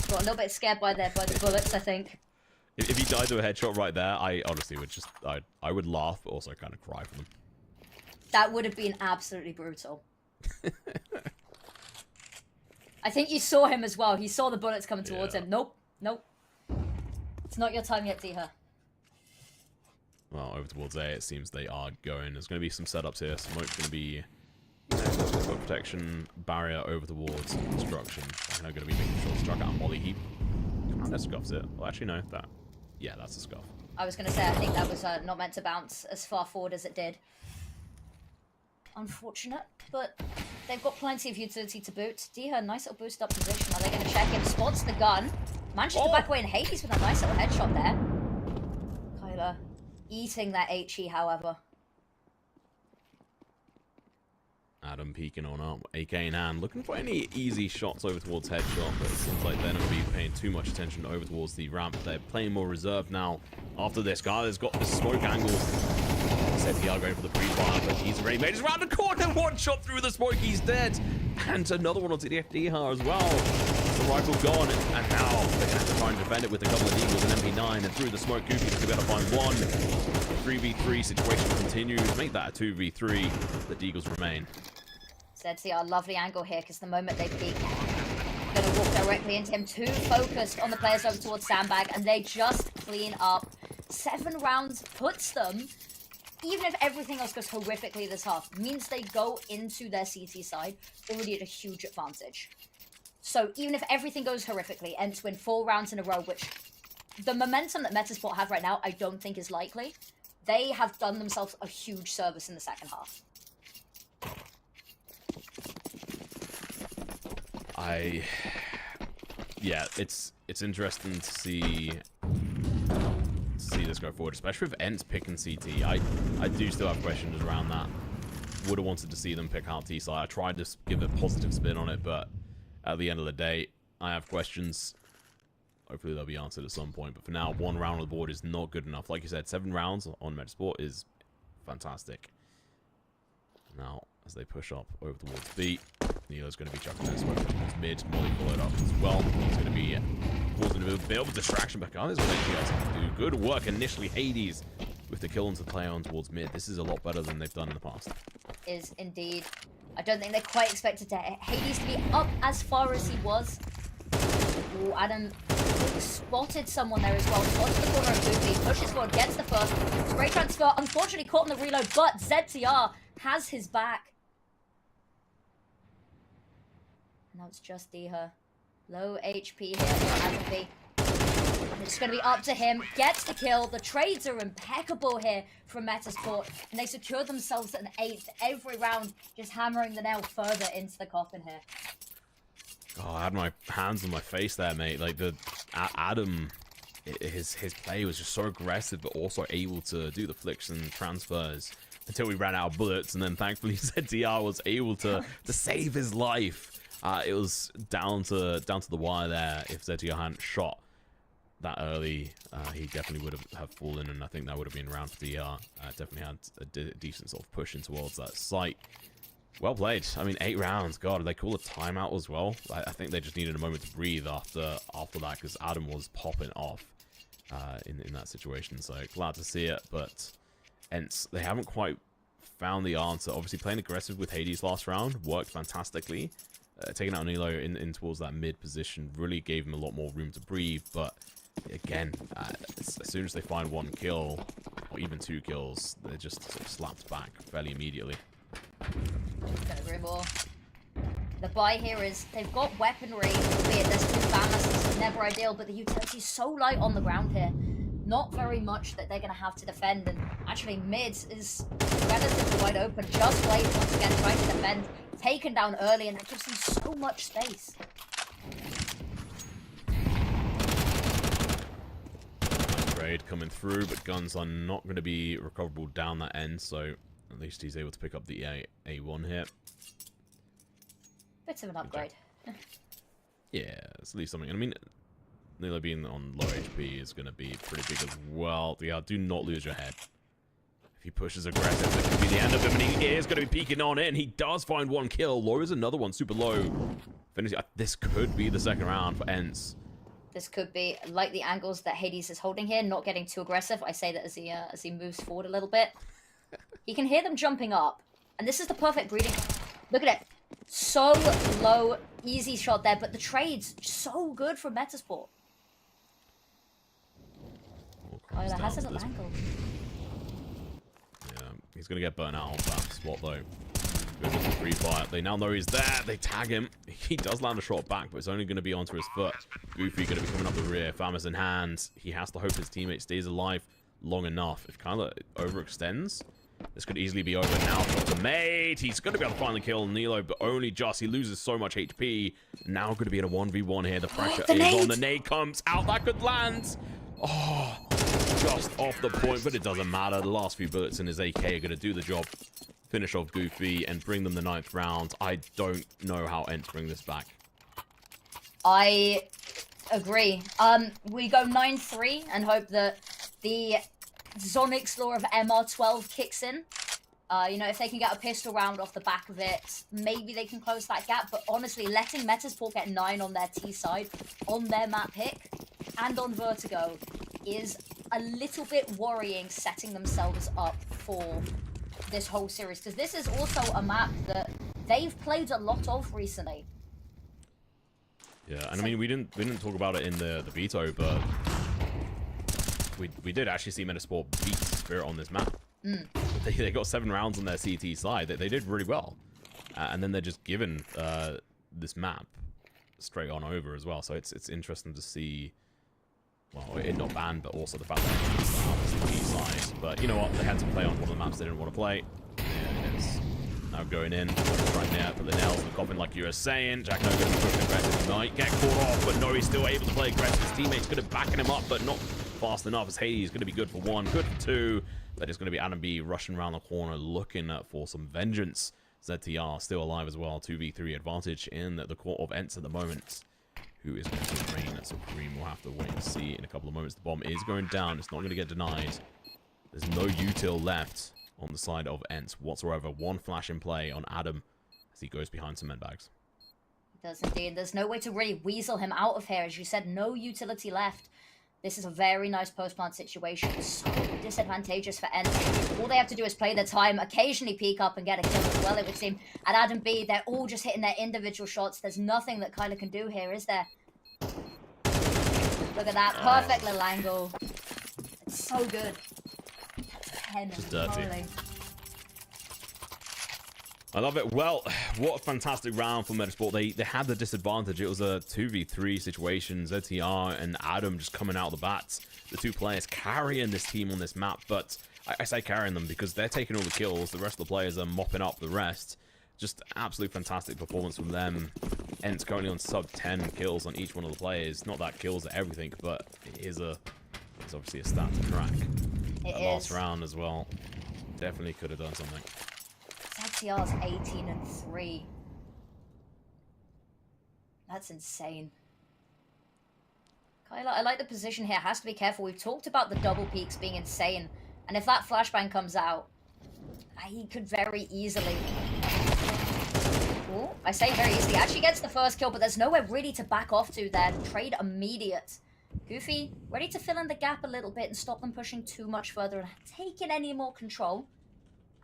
Got a little bit scared by the bullets, I think. If he died to a headshot right there, I honestly would just... I would laugh, but also kind of cry for them. That would have been absolutely brutal. I think you saw him as well. He saw the bullets coming towards Yeah. him. Nope. Nope. It's not your time yet, Diha. Well, over towards A, it seems they are going. There's going to be some setups here. Smoke's going to be... foot protection, barrier over towards construction. I'm going to be making sure to struck out Molly. He kind of scuffs it. Well, actually, no. Yeah, that's a scuff. I was going to say, I think that was not meant to bounce as far forward as it did. Unfortunate, but they've got plenty of utility to boot. Diha, nice little boost up position. Are they going to check him? Spots the gun. Manages to back away in Hades with a nice little headshot there. Kyler eating that HE, however. Adam peeking on up, AK in hand, looking for any easy shots over towards headshot, but it seems like they're not going to be paying too much attention over towards the ramp. They're playing more reserved now after this. Kyler's got the smoke angle. Said they are going for the pre-fire, but he's already made his round the corner. One shot through the smoke, he's dead. And another one onto the FDR as well. The rifle gone, and now they're going to have to try and defend it with a couple of Eagles and MP9, and through the smoke, Goofy's going to be able to find one. 3v3 situation continues. Make that a 2v3. The Deagles remain. ZCR, lovely angle here, because the moment they peek, gonna walk directly into him. Too focused on the players over towards Sandbag, and they just clean up. 7 rounds puts them, even if everything else goes horrifically this half, means they go into their CT side already at a huge advantage. So even if everything goes horrifically, and to win 4 rounds in a row, which the momentum that Metasport have right now, I don't think is likely, they have done themselves a huge service in the second half. Yeah, it's interesting to see this go forward, especially with Ents picking CT. I do still have questions around that. Would have wanted to see them pick out T-side. I tried to give a positive spin on it, but at the end of the day, I have questions. Hopefully they'll be answered at some point. But for now, 1 round on the board is not good enough. Like you said, 7 rounds on Metasport is fantastic. Now, as they push up over towards B, Nelo's going to be chucking that smoke towards mid. Molly followed up as well. He's going to be causing a bit of a distraction back on. This is what HGLs can do. Good work initially. Hades with the kill into the play on towards mid. This is a lot better than they've done in the past. Is indeed. I don't think they quite expected Hades to be up as far as he was. Ooh, Adam spotted someone there as well. Spotted the corner of Goofy. Pushes forward, gets the first. Spray transfer. Unfortunately caught in the reload, but ZTR has his back. Now it's just Diha. Low HP here for Adam B. And it's going to be up to him. Gets the kill. The trades are impeccable here from Metasport. And they secure themselves an 8th every round, just hammering the nail further into the coffin here. Oh, I had my hands on my face there, mate. Like, Adam his play was just so aggressive, but also able to do the flicks and transfers until we ran out of bullets, and then thankfully ZTR was able to save his life. It was down to the wire there. If ZTR hadn't shot that early, he definitely would have fallen, and I think that would have been around for DR. Definitely had a decent sort of push in towards that site. Well played. I mean, 8 rounds. God, they call a timeout as well. I think they just needed a moment to breathe after that, because Adam was popping off in that situation. So glad to see it, but hence they haven't quite found the answer. Obviously, playing aggressive with Hades last round worked fantastically. Taking out Nilo in towards that mid position really gave him a lot more room to breathe, but again, as soon as they find 1 kill, or even 2 kills, they're just sort of slapped back fairly immediately. Couldn't agree more. The buy here is they've got weaponry, albeit there's 2 Bamas, is never ideal, but the utility's so light on the ground here. Not very much that they're going to have to defend, and actually mid is relatively wide open. Just Blade once again trying to defend, taken down early, and that gives them so much space. Trade coming through, but guns are not going to be recoverable down that end, so at least he's able to pick up the A1 here. Bit of an upgrade. Yeah, it's at least something. I mean, Nilo being on low HP is going to be pretty big as well. Yeah, do not lose your head. If he pushes aggressive, that could be the end of him, and he is going to be peeking on it, and he does find 1 kill. Low is another one, super low. Finishing. This could be the second round for Ents. This could be like the angles that Hades is holding here, not getting too aggressive. I say that as he moves forward a little bit. You can hear them jumping up, and this is the perfect breeding. Look at it. So low, easy shot there, but the trade's so good from Metasport. Oh, that has a little angle. Yeah, he's going to get burnt out on that spot, though. Goes into free fire. They now know he's there. They tag him. He does land a shot back, but it's only going to be onto his foot. Goofy going to be coming up the rear. Famas in hand. He has to hope his teammate stays alive long enough. If Kyler overextends, this could easily be over now. Shot to mate. He's going to be able to finally kill Nilo, but only just. He loses so much HP. Now going to be in a 1v1 here. The pressure is on. The nade comes out. That could land. Oh, just off the point, but it doesn't matter. The last few bullets in his AK are going to do the job. Finish off Goofy and bring them the 9th round. I don't know how Ents bring this back. I agree. We go 9-3 and hope that the Zonic's law of MR12 kicks in. You know, if they can get a pistol round off the back of it, maybe they can close that gap. But honestly, letting Metasport get 9 on their T side, on their map pick, and on Vertigo is a little bit worrying, setting themselves up for this whole series, because this is also a map that they've played a lot of recently. Yeah, and I mean, we didn't talk about it in the veto, but we did actually see Metasport beat Spirit on this map. They got 7 rounds on their CT side. They did really well, and then they're just given this map straight on over as well. So it's interesting to see. Well, it not banned, but also the fact that it's the CT side. But you know what? They had to play on one of the maps they didn't want to play. There it is. Now going in, right there, put the nails in the coffin like you were saying. Jack No going to be pushing aggressive. He might get caught off, but no, he's still able to play aggressive. His teammates going to backing him up, but not fast enough. As Hades is going to be good for 1, good for 2. That is going to be Adam B rushing around the corner, looking for some vengeance. ZTR still alive as well. 2v3 advantage in the court of Ents at the moment. Who is going to reign at Supreme? We'll have to wait and see in a couple of moments. The bomb is going down. It's not going to get denied. There's no util left on the side of Ents whatsoever. 1 flash in play on Adam as he goes behind some bags. He does indeed. There's no way to really weasel him out of here. As you said, no utility left. This is a very nice post-plant situation. So disadvantageous for Ents. All they have to do is play their time, occasionally peek up and get a kill as well, it would seem. At Adam B, they're all just hitting their individual shots. There's nothing that Kyler can do here, is there? Look at that. Perfect little angle. It's so good. 10. Just dirty. Holy. I love it. Well, what a fantastic round for Metasport. They had the disadvantage. It was a 2v3 situation. ZTR and Adam just coming out of the bats. The 2 players carrying this team on this map. But I say carrying them because they're taking all the kills. The rest of the players are mopping up the rest. Just absolute fantastic performance from them. Ents currently on sub 10 kills on each one of the players. Not that kills are everything, but it is a It's obviously a stat to track. It That last is. round as well. Definitely could have done something. ZTR's 18-3. That's insane. Kyla, I like the position here. Has to be careful. We've talked about the double peaks being insane. And if that flashbang comes out, he could very easily... Ooh, I say very easily. Actually gets the first kill, but there's nowhere really to back off to there. Trade immediate. Goofy, ready to fill in the gap a little bit and stop them pushing too much further and taking any more control.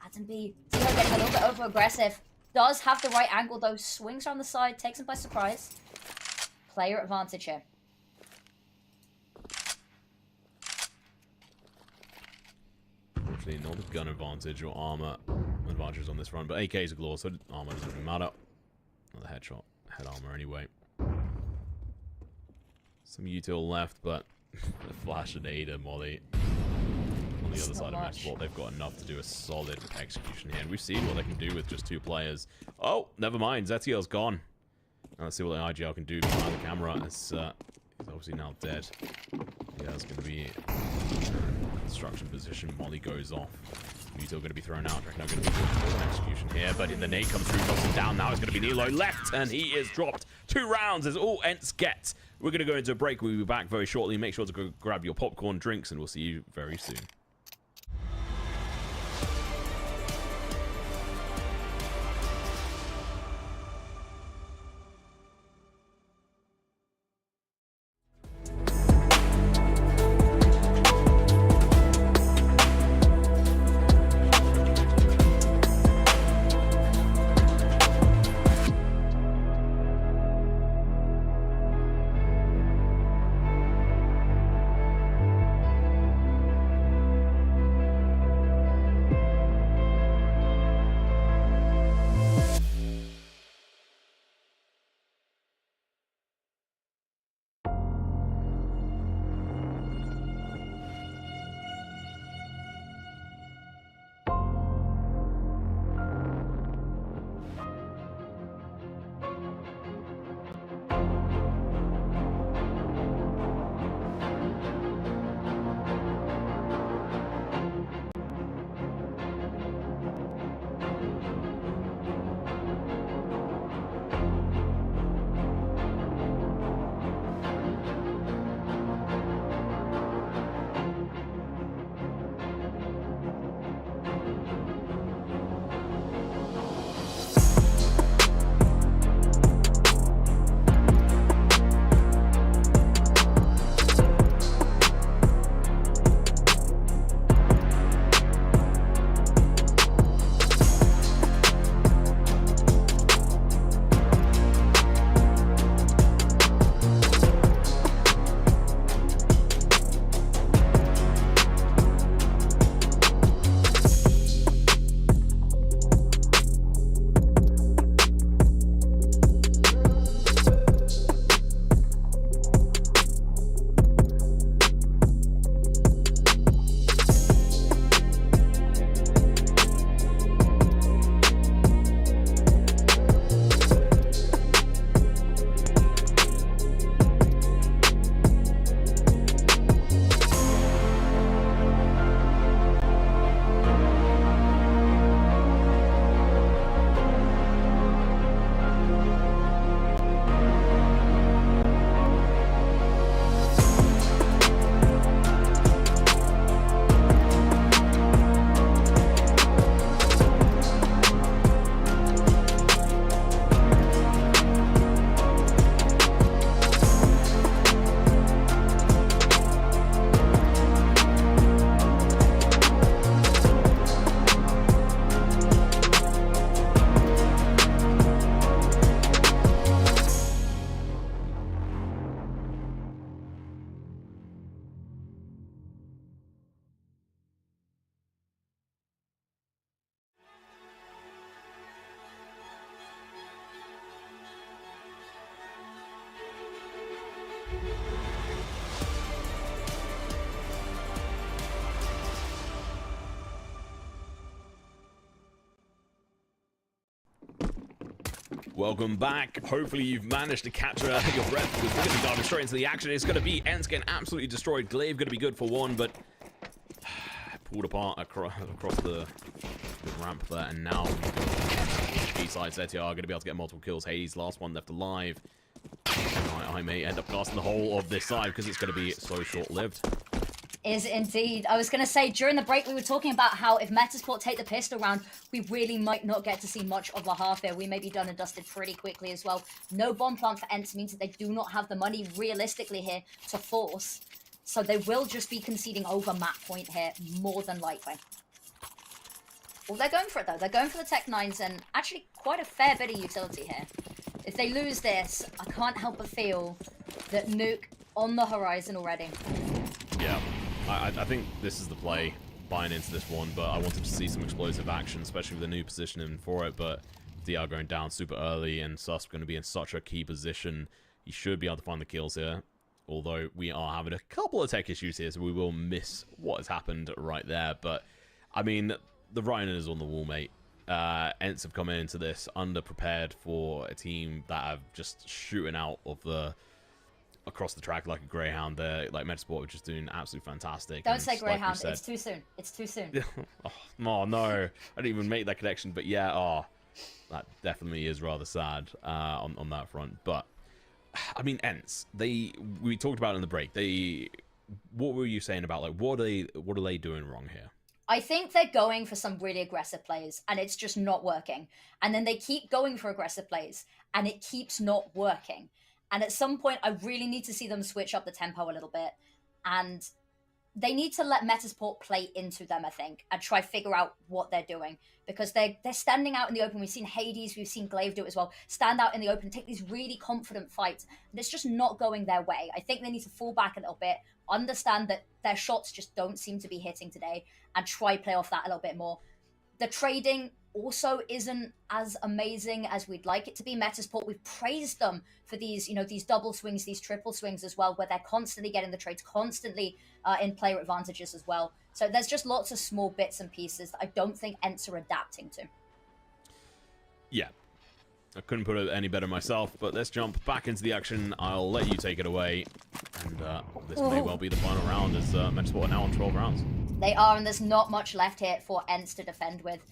Adam B, Zero getting a little bit over-aggressive. Does have the right angle, though. Swings around the side, takes him by surprise. Player advantage here. Unfortunately, not the gun advantage or armor advantage on this run, but AK's a glow, so armor doesn't really matter. Another headshot. Head armor anyway. Some util left, but the flash and Ada Molly on the other side of matchball, they've got enough to do a solid execution here, and we've seen what they can do with just 2 players. Oh, never mind, ZTL's gone. Now let's see what the IGL can do behind the camera. He's obviously now dead. Yeah, it's going to be construction position. Molly goes off. Muto going to be thrown out. Draken going to be doing an execution here, but the nade comes through, knocks him down. Now it's going to be Nilo left, and he is dropped. 2 rounds is all Ents get. We're going to go into a break. We'll be back very shortly. Make sure to go grab your popcorn, drinks, and we'll see you very soon. Welcome back. Hopefully you've managed to catch your breath, because we're going to be diving straight into the action. It's going to be Ents getting absolutely destroyed. Glaive going to be good for one, but pulled apart across the ramp there, and now B-side Zetiar are going to be able to get multiple kills. Hades, last one left alive. I may end up casting the whole of this side because it's going to be so short-lived. Is indeed. I was going to say, during the break, we were talking about how if Metasport take the pistol round, we really might not get to see much of the half here. We may be done and dusted pretty quickly as well. No bomb plant for Ents means that they do not have the money realistically here to force. So they will just be conceding over map point here, more than likely. Well, they're going for it, though. They're going for the Tech 9s, and actually quite a fair bit of utility here. If they lose this, I can't help but feel that Nuke on the horizon already. Yeah. I think this is the play, buying into this one, but I wanted to see some explosive action, especially with the new positioning for it, but DR going down super early, and Sus going to be in such a key position. He should be able to find the kills here, although we are having a couple of tech issues here, so we will miss what has happened right there, but, I mean, the writing is on the wall, mate. Ents have come into this underprepared for a team that have just shooting out of the... across the track like a greyhound there. Like Metasport were just doing absolutely fantastic. Don't say greyhound, it's too soon. It's too soon. Oh no, I didn't even make that connection, but yeah, that definitely is rather sad on that front. But I mean, Ents, we talked about it in the break. What were you saying about, like, what are they doing wrong here? I think they're going for some really aggressive plays, and it's just not working. And then they keep going for aggressive plays, and it keeps not working. And at some point, I really need to see them switch up the tempo a little bit. And they need to let Metasport play into them, I think, and try figure out what they're doing. Because they're standing out in the open. We've seen Hades, we've seen Glaive do it as well. Stand out in the open, take these really confident fights. And it's just not going their way. I think they need to fall back a little bit, understand that their shots just don't seem to be hitting today, and try play off that a little bit more. The trading also isn't as amazing as we'd like it to be. Metasport, we've praised them for these, these double swings, these triple swings as well, where they're constantly getting the trades, constantly in player advantages as well. So there's just lots of small bits and pieces that I don't think Ents are adapting to. Yeah. I couldn't put it any better myself, but let's jump back into the action. I'll let you take it away. And this may well be the final round, as Metasport are now on 12 rounds. They are, and there's not much left here for Ents to defend with.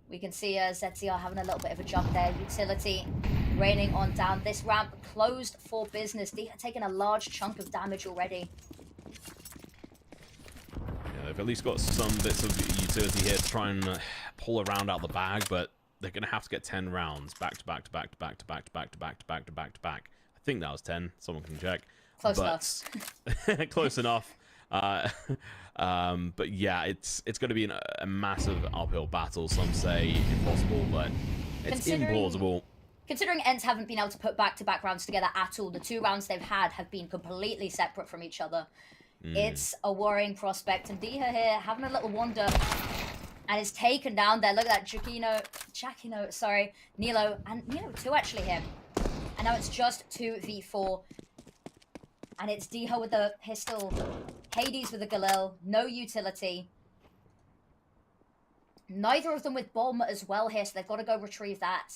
We can see ZTR having a little bit of a jump there. Utility raining on down. This ramp closed for business. They are taking a large chunk of damage already. Yeah, they've at least got some bits of utility here to try and pull a round out the bag, but they're going to have to get 10 rounds back to back to back to back to back to back to back to back to back to back. I think that was 10. Someone can check. Close enough. Close enough. But yeah, it's going to be a massive uphill battle. Some say impossible, but it's implausible. Considering Ents haven't been able to put back-to-back rounds together at all, the 2 rounds they've had have been completely separate from each other. It's a worrying prospect, and Diha here having a little wander, and is taken down there. Look at that, Giacchino, sorry, Nilo, and Nilo too actually here. And now it's just 2v4. And it's Diha with the pistol, Hades with the Galil, no utility. Neither of them with bomb as well here, so they've got to go retrieve that.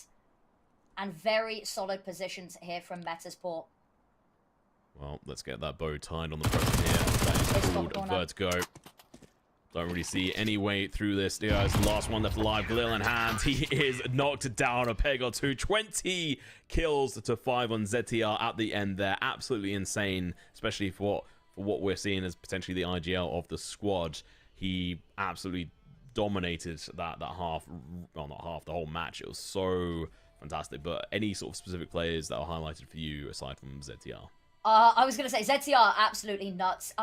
And very solid positions here from Metasport. Well, let's get that bow tied on the present here. That is called Vertigo. Don't really see any way through this. Dio is the last one left alive. Galil in hand. He is knocked down a peg or two. 20 kills to 5 on ZTR at the end there. Absolutely insane, especially for what we're seeing as potentially the IGL of the squad. He absolutely dominated that half. Well, not half, the whole match. It was so fantastic. But any sort of specific players that are highlighted for you aside from ZTR? I was going to say ZTR, absolutely nuts.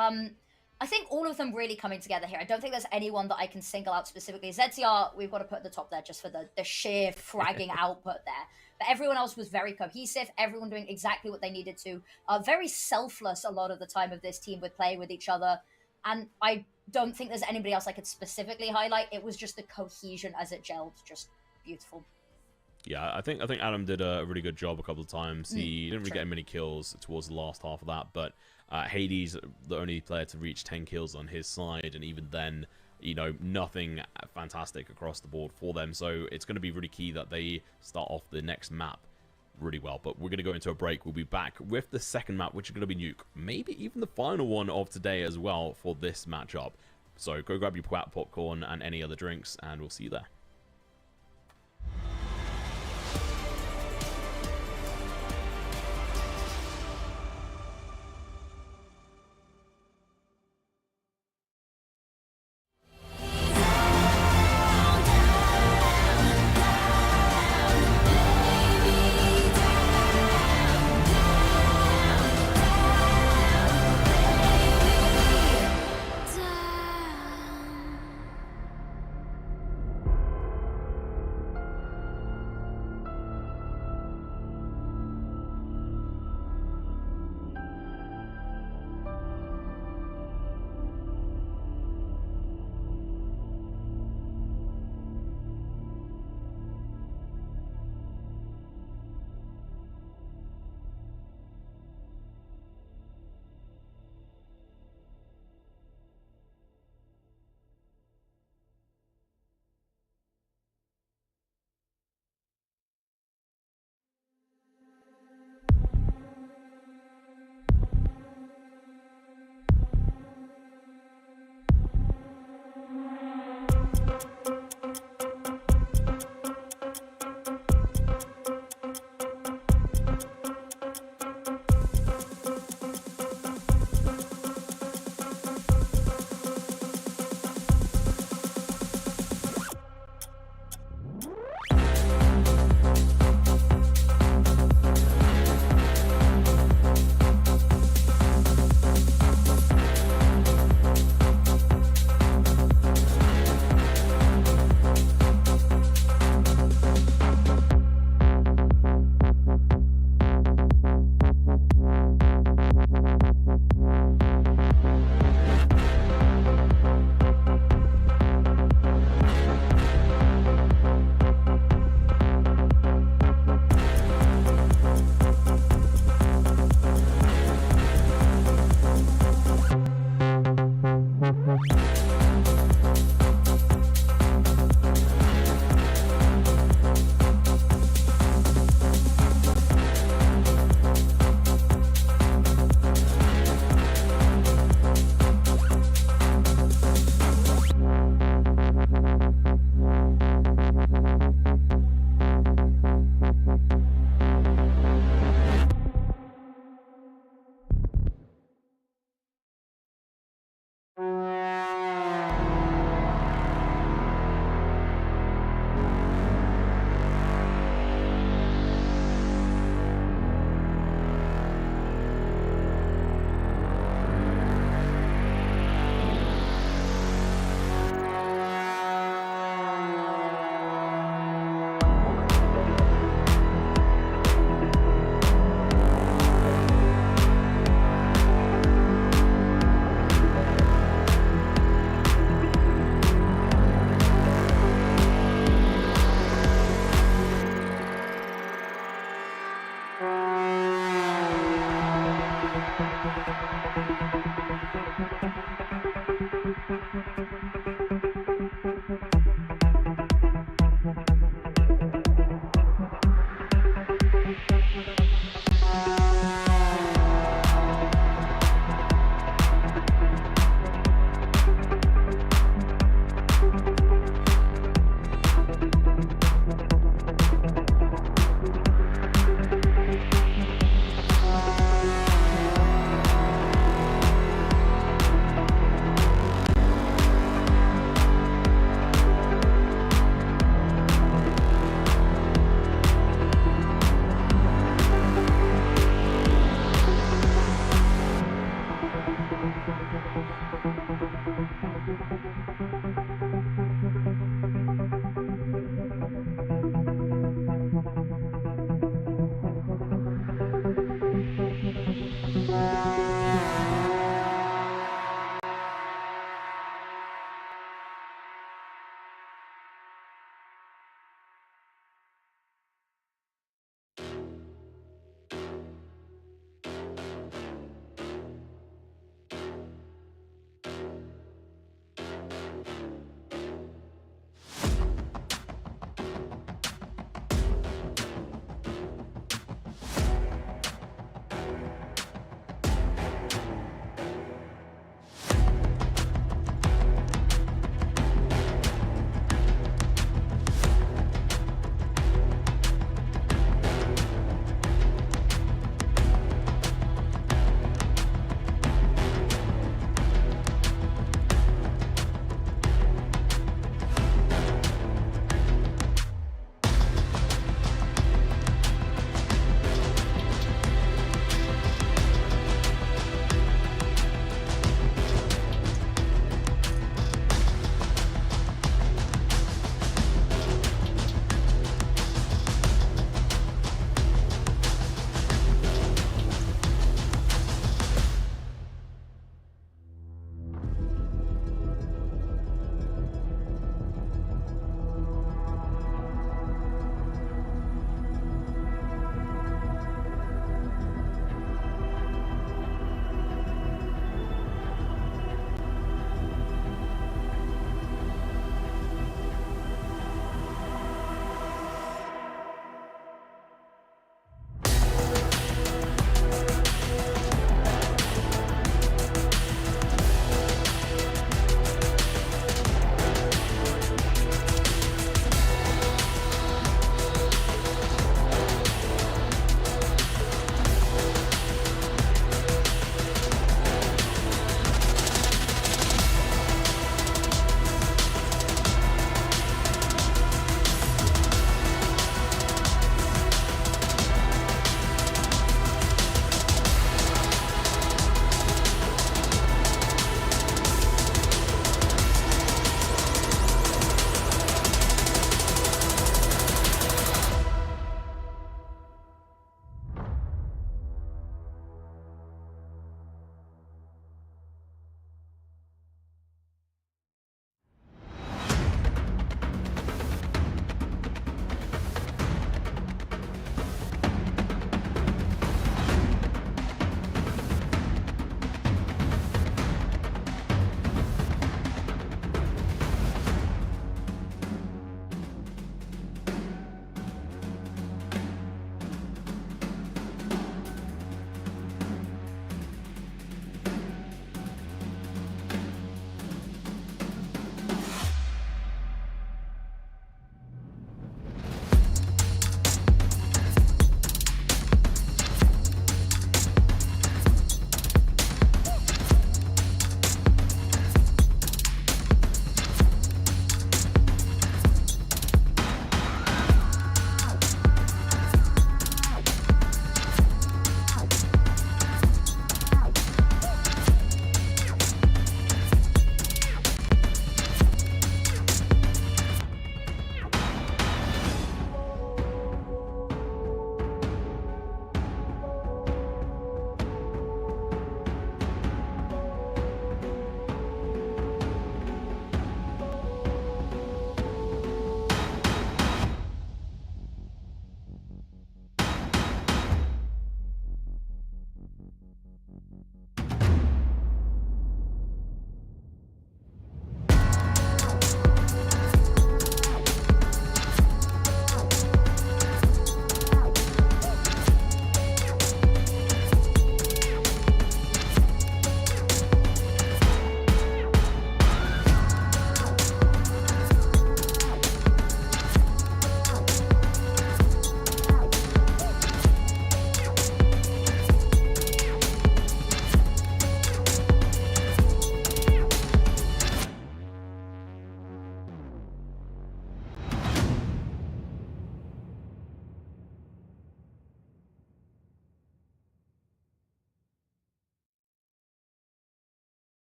I think all of them really coming together here. I don't think there's anyone that I can single out specifically. ZTR, we've got to put at the top there just for the sheer fragging output there. But everyone else was very cohesive. Everyone doing exactly what they needed to. Very selfless a lot of the time of this team with playing with each other. And I don't think there's anybody else I could specifically highlight. It was just the cohesion as it gelled. Just beautiful. Yeah, I think Adam did a really good job a couple of times. He didn't really get many kills towards the last half of that, but Hades, the only player to reach 10 kills on his side, and even then, nothing fantastic across the board for them. So it's going to be really key that they start off the next map really well. But we're going to go into a break. We'll be back with the second map, which is going to be Nuke. Maybe even the final one of today as well for this matchup. So go grab your popcorn and any other drinks, and we'll see you there.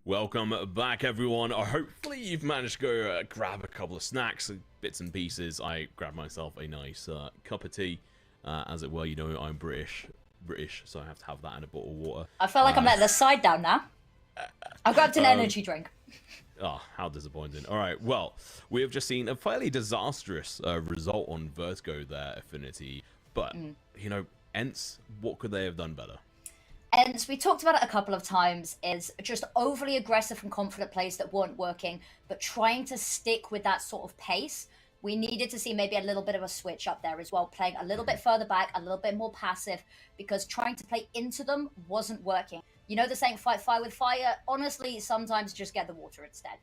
Welcome back, everyone. Hopefully you've managed to go grab a couple of snacks, bits and pieces. I grabbed myself a nice cup of tea, as it were. You know, I'm British, so I have to have that and a bottle of water. I feel like I'm letting the side down now. I grabbed an energy drink. Oh, how disappointing. All right, well, we have just seen a fairly disastrous result on Vertigo there, Affinity. But, you know, ENCE, what could they have done better? And we talked about it a couple of times, is just overly aggressive and confident plays that weren't working, but trying to stick with that sort of pace. We needed to see maybe a little bit of a switch up there as well, playing a little bit further back, a little bit more passive, because trying to play into them wasn't working. You know the saying, fight fire with fire? Honestly, sometimes just get the water instead.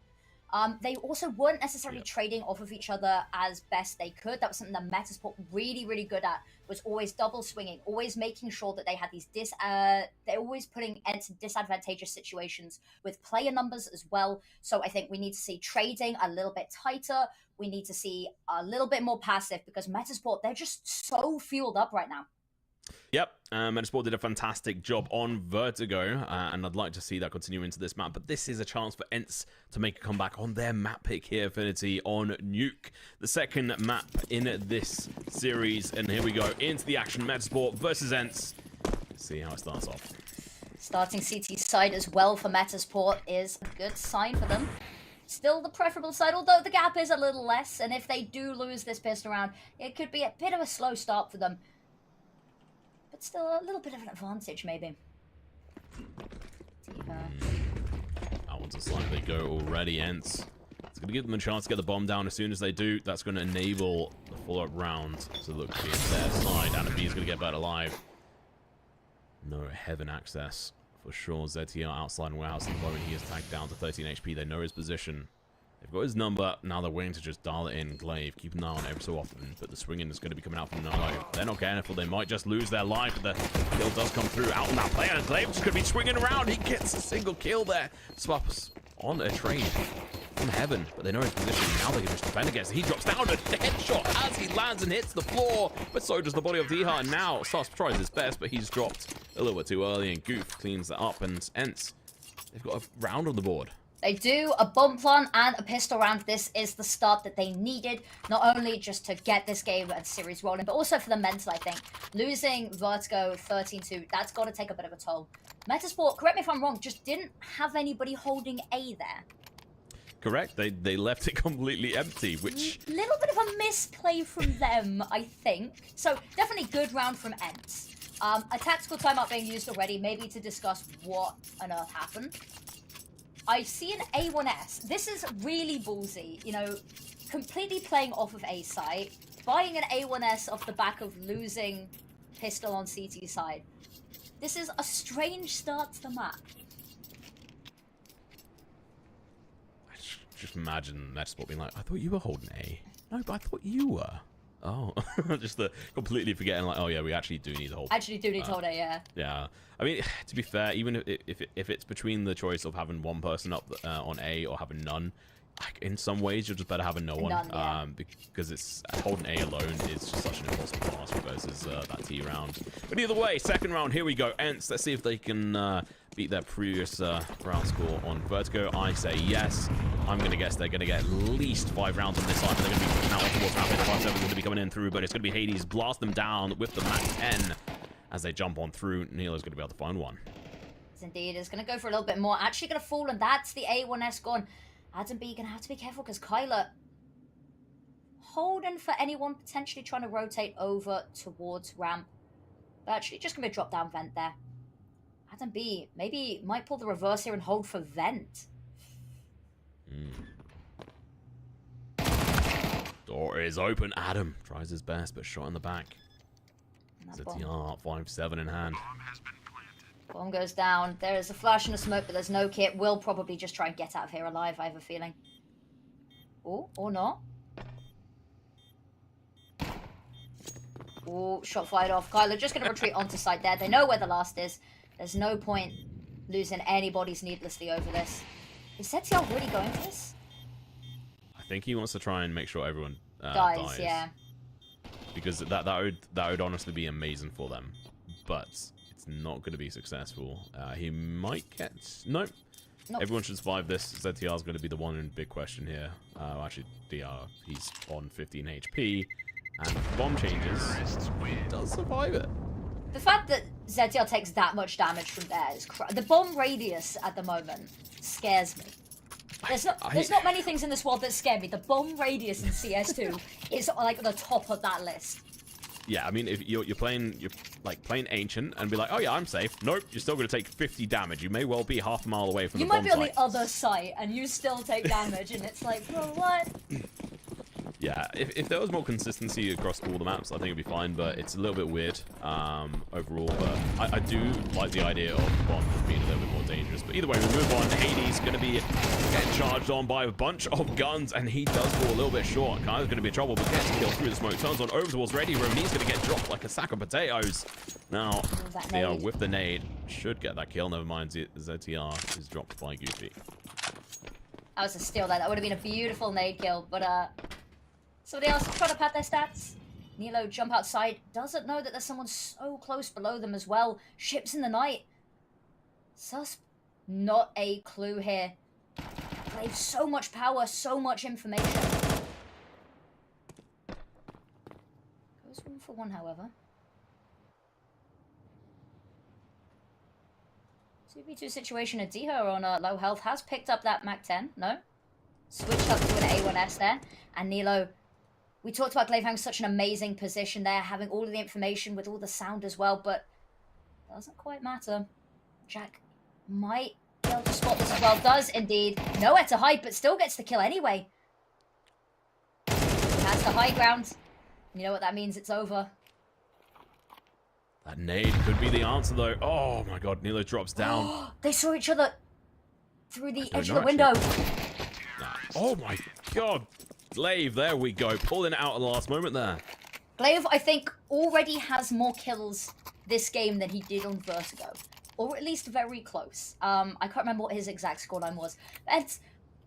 They also weren't necessarily trading off of each other as best they could. That was something that Metasport really, really good at, was always double swinging, always making sure that they had these they're always putting ENCE in disadvantageous situations with player numbers as well. So I think we need to see trading a little bit tighter. We need to see a little bit more passive, because Metasport, they're just so fueled up right now. Yep, Metasport did a fantastic job on Vertigo, and I'd like to see that continue into this map, but this is a chance for ENCE to make a comeback on their map pick here, Affinity, on Nuke, the second map in this series, and here we go, into the action, Metasport versus ENCE. Let's see how it starts off. Starting CT side as well for Metasport is a good sign for them. Still the preferable side, although the gap is a little less, and if they do lose this pistol round, it could be a bit of a slow start for them. But still a little bit of an advantage, maybe. That one's a slightly go already, ENCE. It's going to give them a chance to get the bomb down. As soon as they do, that's going to enable the follow-up round to look to be in their side. And B is going to get back alive. No heaven access for sure. ZTR outside warehouse at the moment. He is tagged down to 13 HP. They know his position. They've got his number. Now they're waiting to just dial it in. Glaive, keep an eye on it every so often. But the swinging is going to be coming out from Nolo. They're not careful. They might just lose their life. But the kill does come through. Out on that player. And Glaive just going to be swinging around. He gets a single kill there. Swaps on a trade from heaven. But they know his position. Now they can just defend against it. He drops down a headshot as he lands and hits the floor. But so does the body of Diha. And now Sus tries his best. But he's dropped a little bit too early. And Goof cleans that up. And ENCE, they've got a round on the board. They do, a bomb plant and a pistol round. This is the start that they needed, not only just to get this game and series rolling, but also for the mental, I think. Losing Vertigo 13-2, that's got to take a bit of a toll. Metasport, correct me if I'm wrong, just didn't have anybody holding A there. Correct. They left it completely empty, which... Little bit of a misplay from them, I think. So, definitely good round from ENCE. A tactical timeout being used already, maybe to discuss what on earth happened. I see an A1S. This is really ballsy, you know, completely playing off of A side, buying an A1S off the back of losing pistol on CT side. This is a strange start to the map. I just imagine Metasport being like, I thought you were holding A. No, but I thought you were. Oh, just completely forgetting, like, oh yeah, we actually do need to hold. Actually do need to hold A, yeah. Yeah, I mean, to be fair, even if it's between the choice of having one person up on A or having none, in some ways you're just better having no one. None, yeah. Because it's holding A alone is just such an impossible task versus that T round. But either way, second round, here we go. ENCE, let's see if they can beat their previous round score on Vertigo. I say yes. I'm going to guess they're going to get at least 5 rounds on this side. They're going to be pushing out towards round 5-7. Going to be coming in through, but it's going to be Hades blast them down with the Mac 10 as they jump on through. Neela's going to be able to find one. Yes, indeed, is going to go for a little bit more. Actually going to fall, and that's the A1S gone. Adam B going to have to be careful because Kyler holding for anyone potentially trying to rotate over towards ramp. But actually just going to be a drop down vent there. Adam B maybe might pull the reverse here and hold for vent. Door is open. Adam tries his best, but shot in the back. ZTR 5-7 in hand. Bomb goes down. There is a flash and a smoke, but there's no kit. Will probably just try and get out of here alive, I have a feeling. Oh, or not. Oh, shot fired off. Kyler just going to retreat onto site there. They know where the last is. There's no point losing anybody's needlessly over this. Is ZTR really going for this? I think he wants to try and make sure everyone dies, yeah. Because that would honestly be amazing for them. But it's not going to be successful. He might get... Nope. Nope. Everyone should survive this. ZTR is going to be the one in big question here. Actually, DR, he's on 15 HP. And bomb changes. He does survive it. The fact that ZTR takes that much damage from there is the bomb radius at the moment scares me. There's not many things in this world that scare me. The bomb radius in CS2 is like the top of that list. Yeah, I mean, if you're playing ancient and be like, oh yeah, I'm safe. Nope, you're still going to take 50 damage. You may well be half a mile away from the bomb You might be on site. the other site and you still take damage, and it's like, well, what? Yeah, if there was more consistency across all the maps, I think it'd be fine, but it's a little bit weird overall. But I do like the idea of the bomb being a little bit more dangerous. But either way, we move on. Hades going to be getting charged on by a bunch of guns, and he does fall a little bit short. Kyle's going to be in trouble, but gets killed through the smoke. Turns on over towards Ready Room, and he's going to get dropped like a sack of potatoes. Now, they are with the nade. Should get that kill. Never mind, ZTR is dropped by Goofy. That was a steal there. That would have been a beautiful nade kill, but somebody else trying to pad their stats. Nilo jump outside. Doesn't know that there's someone so close below them as well. Ships in the night. Susp. Not a clue here. They've so much power, so much information. Goes 1 for 1, however. 2v2 situation. Adiha on low health has picked up that Mac 10. No. Switched up to an A1S there. And Nilo, we talked about Glaive having such an amazing position there, having all of the information with all the sound as well, but doesn't quite matter. Jack might be able to spot this as well. Does indeed. Nowhere to hide, but still gets the kill anyway. He has the high ground. You know what that means? It's over. That nade could be the answer, though. Oh my god, Nilo drops down. They saw each other through the edge of the window. Nah. Oh my god. Glaive, there we go. Pulling it out at the last moment there. Glaive, I think, already has more kills this game than he did on Vertigo. Or at least very close. I can't remember what his exact scoreline was. But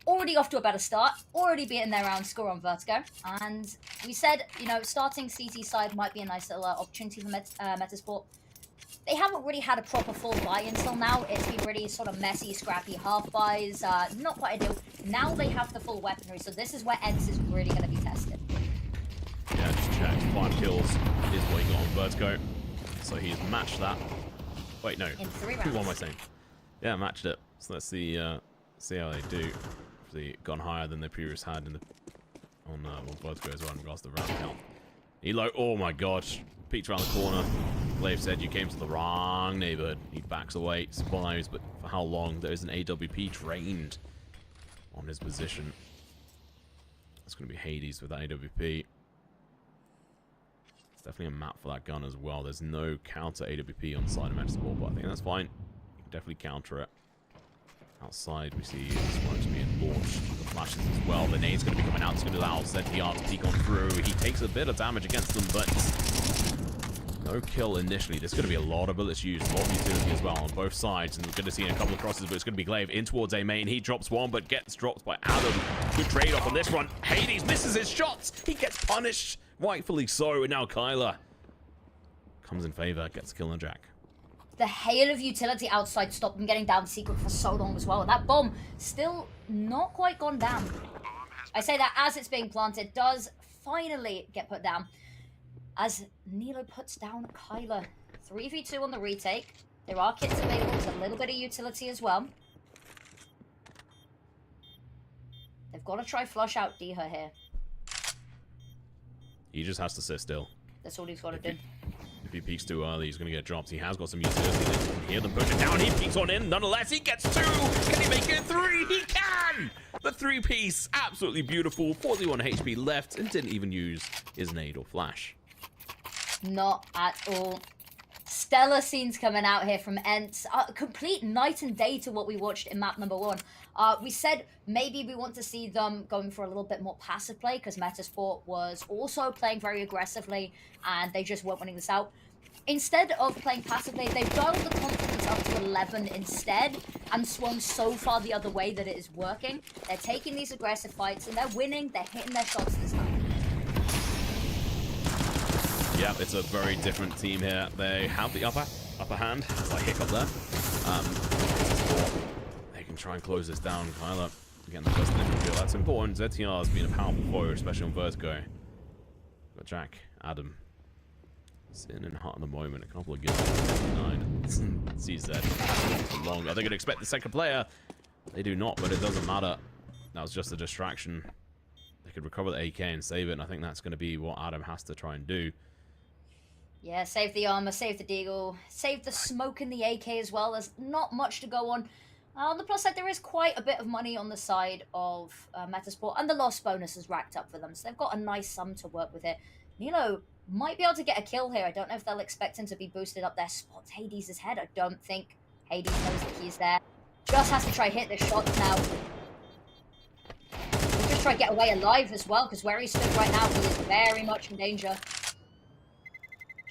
already off to a better start. Already beaten their round score on Vertigo. And we said, you know, starting CT side might be a nice little opportunity for Metasport. They haven't really had a proper full buy until now. It's been really sort of messy, scrappy half buys. Not quite ideal. Now they have the full weaponry, so this is where ENCE is really going to be tested. Yeah, just checked. 5 kills is what he got on Vertigo. So he's matched that. Wait, no. In 3 rounds. What am I saying? Yeah, matched it. So let's see how they do. If they gone higher than the previous had in the on Vertigo as well in regards to the round count. Elo, oh my gosh. Peeked around the corner. Glaive said you came to the wrong neighborhood. He backs away, supplies, but for how long? There is an AWP trained on his position. It's going to be Hades with that AWP. It's definitely a map for that gun as well. There's no counter AWP on the side of Metasport, but I think that's fine. You can definitely counter it. Outside, we see smokes being launched. The flashes as well. The nade's going to be coming out. It's going to allow ZTR to peek on through. He takes a bit of damage against them, but no kill initially. There's going to be a lot of bullets used, a lot of utility as well on both sides. And we're going to see a couple of crosses, but it's going to be Glaive in towards A main. He drops one, but gets dropped by Adam. Good trade-off on this one. Hades misses his shots. He gets punished, rightfully so. And now Kyler comes in favor, gets a kill on Jack. The hail of utility outside stopped them getting down the secret for so long as well. And that bomb still not quite gone down. I say that as it's being planted, does finally get put down. As Nilo puts down Kyler. 3v2 on the retake. There are kits available. There's a little bit of utility as well. They've got to try flush out Diha here. He just has to sit still. That's all he's got to do. If he peeks too early, he's going to get dropped. He has got some utility. They can hear them pushing down. He peeks on in. Nonetheless, he gets 2. Can he make it 3? He can! The 3-piece. Absolutely beautiful. 41 HP left and didn't even use his nade or flash. Not at all. Stellar scenes coming out here from ENCE. Complete night and day to what we watched in map number 1. We said maybe we want to see them going for a little bit more passive play because Metasport was also playing very aggressively and they just weren't winning this out. Instead of playing passively, they've dialed the confidence up to 11 instead and swung so far the other way that it is working. They're taking these aggressive fights and they're winning. They're hitting their shots this time. Yeah, it's a very different team here. They have the upper hand. It's like hiccup there. They can try and close this down. Kyler getting the first initial kill. That's important. ZTR has been a powerful foe, especially on Vertigo. Got Jack, Adam. Sitting in hot at the moment. A couple of kills. 9. CZ. Too long. Are they going to expect the second player? They do not, but it doesn't matter. That was just a distraction. They could recover the AK and save it, and I think that's going to be what Adam has to try and do. Yeah, save the armor, save the deagle, save the smoke in the AK as well. There's not much to go on. On the plus side, there is quite a bit of money on the side of Metasport, and the loss bonus is racked up for them, so they've got a nice sum to work with here. Nilo might be able to get a kill here. I don't know if they'll expect him to be boosted up there. Spots Hades' head. I don't think Hades knows that he's there. Just has to try hit the shot now. He'll just try to get away alive as well, because where he stood right now, he is very much in danger.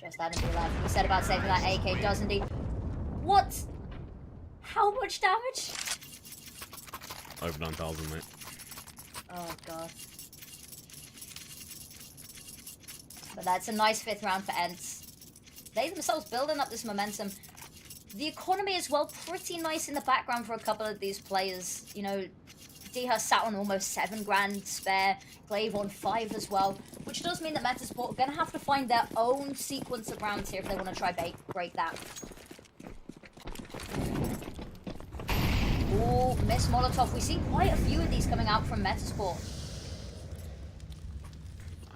Just Adam be left. He said about saving that AK, doesn't he? What? How much damage? Over 9,000, mate. Oh, God. But that's a nice 5th round for Ents. They themselves building up this momentum. The economy as well, pretty nice in the background for a couple of these players. You know, Deha sat on almost 7 grand spare, Glaive on 5 as well, which does mean that Metasport are going to have to find their own sequence of rounds here if they want to try break that. Ooh, miss Molotov. We see quite a few of these coming out from Metasport.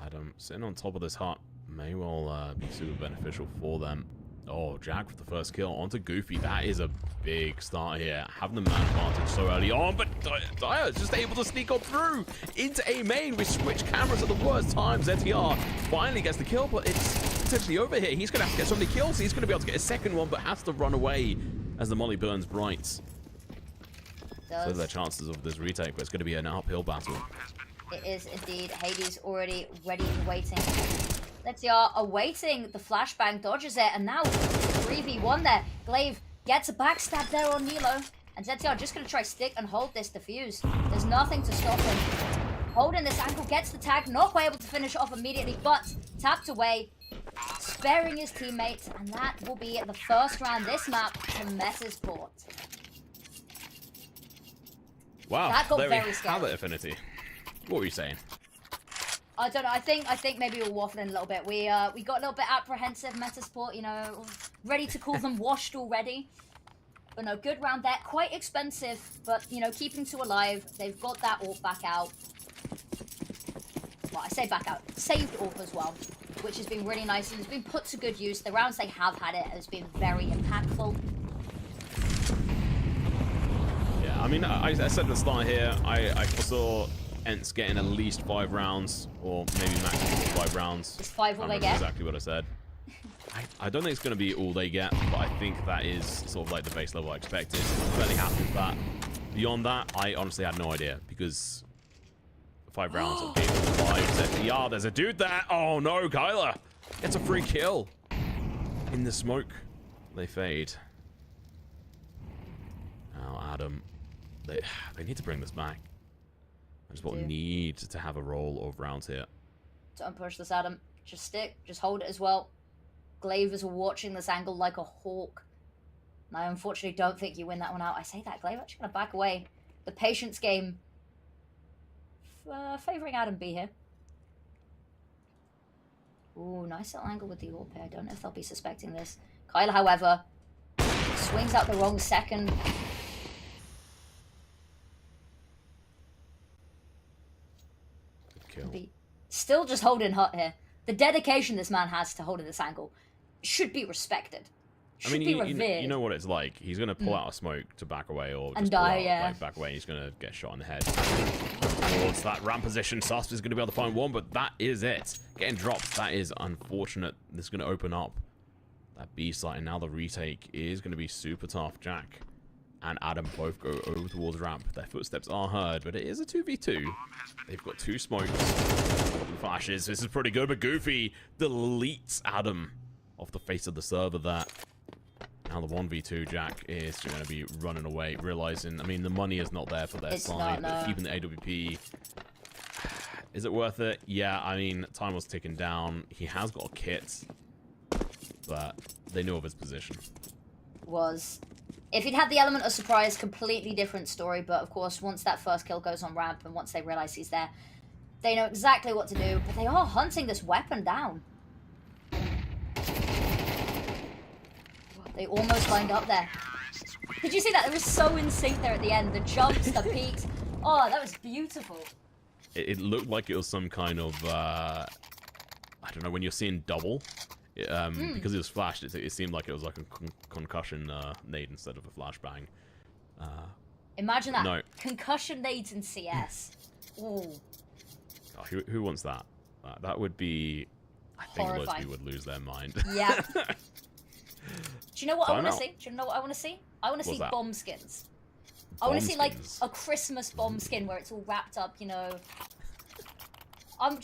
Adam sitting on top of this hut may well be super beneficial for them. Oh, Jack with the first kill onto Goofy. That is a big start here. Having the man advantage so early on, but Dyer is just able to sneak on through into A main. We switch cameras at the worst time. ZTR finally gets the kill, but it's potentially over here. He's going to have to get so many kills. He's going to be able to get a second one, but has to run away as the molly burns bright. So their chances of this retake, but it's going to be an uphill battle. It is indeed. Hades already ready and waiting. ZTR awaiting the flashbang, dodges it, and now 3v1 there. Glaive gets a backstab there on Nilo, and ZTR just going to try stick and hold this defuse. There's nothing to stop him. Holding this angle, gets the tag, not quite able to finish off immediately, but tapped away, sparing his teammates, and that will be the first round this map to Metasport. Wow, that got there very we scary. have it, Affinity. What were you saying? I don't know. I think maybe we're waffling a little bit. We got a little bit apprehensive, Metasport. You know, ready to call them washed already. But no, good round there. Quite expensive, but you know, keeping 2 alive. They've got that AWP back out. Well, I say back out. Saved AWP as well, which has been really nice and has been put to good use. The rounds they have had it has been very impactful. Yeah, I mean, I said at the start here, I foresaw Ents getting at least 5 rounds, or maybe maximum 5 rounds. Is 5 all they get? Exactly what I said. I don't think it's going to be all they get, but I think that is sort of like the base level I expected. I'm fairly happy with that. Beyond that, I honestly had no idea, because 5 rounds of game 5 said, yeah, there's a dude there. Oh no, Kyler gets a free kill. In the smoke, they fade. Now, Adam, they need to bring this back. Metasport need to have a roll of rounds here. Don't push this, Adam. Just stick. Just hold it as well. Glaive is watching this angle like a hawk. And I unfortunately don't think you win that one out. I say that, Glaive actually going to back away. The patience game favouring Adam B here. Ooh, nice little angle with the AWP here. I don't know if they'll be suspecting this. Kyle, however, swings out the wrong second. Still just holding hot here. The dedication this man has to holding this angle should be respected. Should be revered. You know what it's like. He's going to pull out a smoke to back away, or just and die, like, back away. He's going to get shot in the head. Towards that ramp position, Susp is going to be able to find one, but that is it. Getting dropped, that is unfortunate. This is going to open up that B site, and now the retake is going to be super tough. Jack and Adam both go over towards ramp. Their footsteps are heard, but it is a 2v2. They've got 2 smokes, couple flashes. This is pretty good, but Goofy deletes Adam off the face of the server there. Now the 1v2, Jack is going to be running away, realizing, I mean, the money is not there for their side, but keeping the AWP, is it worth it? Yeah, I mean, time was ticking down. He has got a kit, but they knew of his position. If he'd had the element of surprise, completely different story. But of course, once that first kill goes on ramp and once they realize he's there, they know exactly what to do. But they are hunting this weapon down. They almost lined up there. Did you see that? It was so in sync there at the end. The jumps, the peaks. Oh, that was beautiful. It looked like it was some kind of, I don't know, when you're seeing double, because it was flashed, it seemed like it was like a concussion nade instead of a flashbang. Imagine that. No. Concussion nades in CS. Ooh. Oh, who wants that? That would be, I think most Horrifying. people would lose their mind. Yeah. Do you know what I want to Time out. see? Do you know what I want to see? I want to see that? bomb skins. I want to Bomb see like skins? a Christmas bomb skin where it's all wrapped up, you know. I'm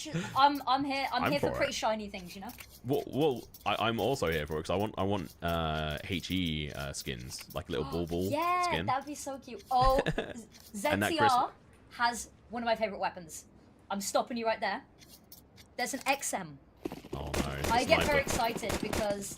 here I'm here for for pretty it. shiny things, you know. Well, I'm also here for it because I want HE skins, like little ball Yeah, skin. that'd be so cute. Oh, And that ZTR has one of my favorite weapons. I'm stopping you right there. There's an XM. Oh no! I get sniper. very excited because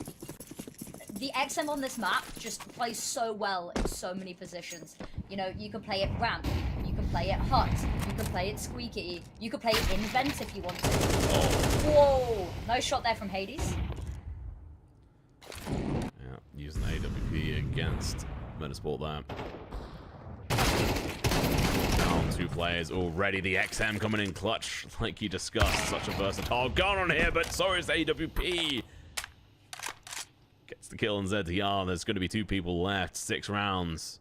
the XM on this map just plays so well in so many positions. You know, you can play it ramp, you can play it hut, you can play it squeaky, you can play it in vent if you want to. Oh. Whoa! Nice shot there from Hades. Yeah, using AWP against Motorsport there. Down 2 players already. The XM coming in clutch, like you discussed. Such a versatile gun on here, but so is AWP. Gets the kill on ZTR. There's going to be 2 people left. 6 rounds.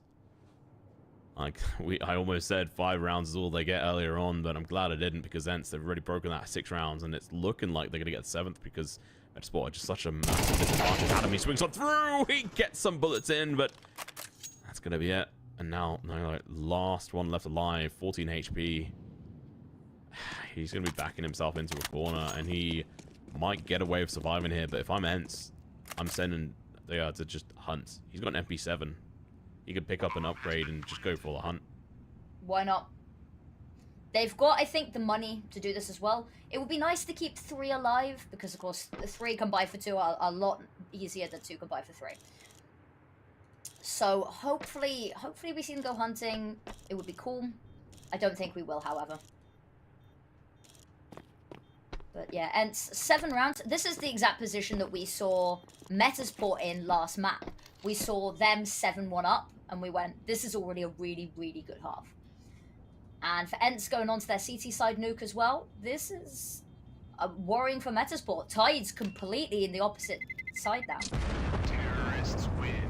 Like I almost said 5 rounds is all they get earlier on, but I'm glad I didn't because they've already broken that 6 rounds, and it's looking like they're going to get 7th because Motorsport are just such a massive disadvantage. Adam, he swings on through. He gets some bullets in, but that's going to be it. And now, no, like, last one left alive, 14 HP. He's going to be backing himself into a corner, and he might get away with surviving here. But if I'm Ents, I'm sending the to just hunt. He's got an MP7. He could pick up an upgrade and just go for the hunt. Why not? They've got, I think, the money to do this as well. It would be nice to keep 3 alive, because, of course, the 3 can buy for 2 are a lot easier than 2 can buy for 3. So, hopefully we see them go hunting. It would be cool. I don't think we will, however. But yeah, and 7 rounds. This is the exact position that we saw Metasport in last map. We saw them 7-1 up, and we went, this is already a really, really good half. And for Ents going on to their CT side nuke as well, this is worrying for Metasport. Tide's completely in the opposite side now. Terrorists win.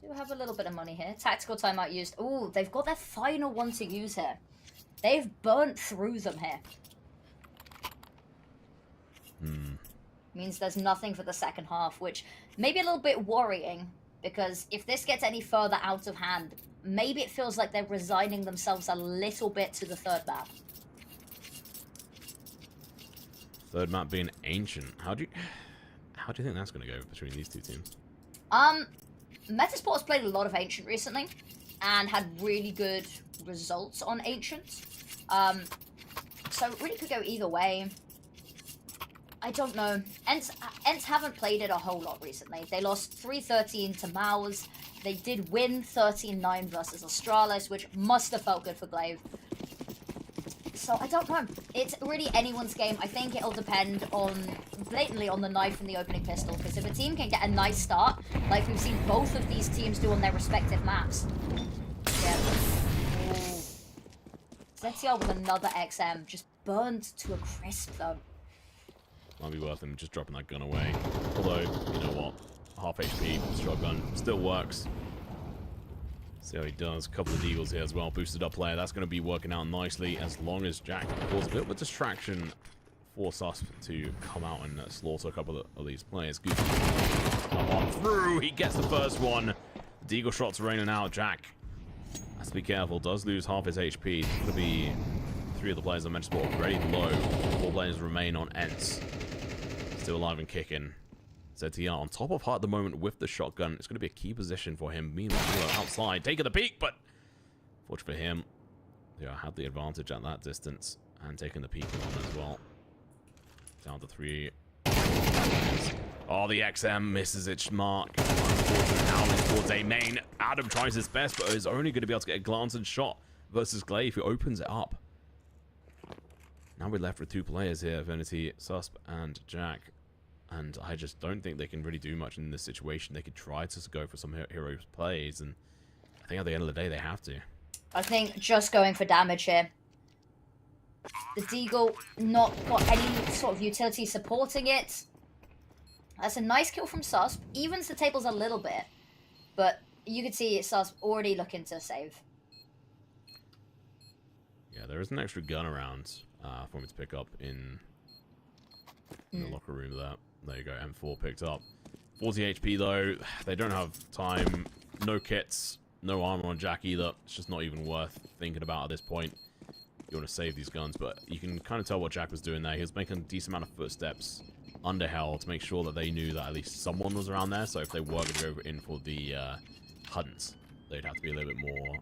Do have a little bit of money here. Tactical timeout used. Ooh, they've got their final one to use here. They've burnt through them here. Means there's nothing for the second half, which may be a little bit worrying, because if this gets any further out of hand, maybe it feels like they're resigning themselves a little bit to the third map. Third map being ancient. How do you think that's going to go between these 2 teams? Metasport has played a lot of Ancient recently, and had really good results on Ancient. So it really could go either way. I don't know. Ents haven't played it a whole lot recently. They lost 3-13 to Maus. They did win 13-9 versus Astralis, which must have felt good for Glaive. So I don't know. It's really anyone's game. I think it'll depend on, blatantly, on the knife and the opening pistol. Because if a team can get a nice start, like we've seen both of these teams do on their respective maps. Yeah. Ooh. ZTR with another XM. Just burned to a crisp, though. Might be worth him just dropping that gun away. Although, you know what? Half HP, shotgun, still works. See how he does. A couple of eagles here as well. Boosted up player. That's going to be working out nicely as long as Jack causes a bit of a distraction. Force us to come out and slaughter a couple of these players. Good. On through. He gets the first one. The eagle shots raining out. Jack has to be careful. Does lose half his HP. It's going to be 3 of the players on Metasport very low. 4 players remain on Ents. Still alive and kicking. ZTR on top of Hart at the moment with the shotgun. It's going to be a key position for him. Meanwhile, outside, taking the peek, but fortunate for him, yeah, had the advantage at that distance. And taking the peak on as well. Down to 3. Oh, the XM misses its mark. Now towards A main. Adam tries his best, but is only going to be able to get a glance and shot versus Glaive, who opens it up. Now we're left with 2 players here, Venity, Susp, and Jack. And I just don't think they can really do much in this situation. They could try to go for some hero plays, and I think at the end of the day, they have to. I think just going for damage here. The Deagle not got any sort of utility supporting it. That's a nice kill from Susp. Evens the tables a little bit, but you could see Susp already looking to save. Yeah, there is an extra gun around for me to pick up in the locker room there. There you go, M4 picked up. 40 HP though, they don't have time. No kits, no armor on Jack either. It's just not even worth thinking about at this point. You want to save these guns, but you can kind of tell what Jack was doing there. He was making a decent amount of footsteps under hell to make sure that they knew that at least someone was around there. So if they were going to go in for the hunt, they'd have to be a little bit more.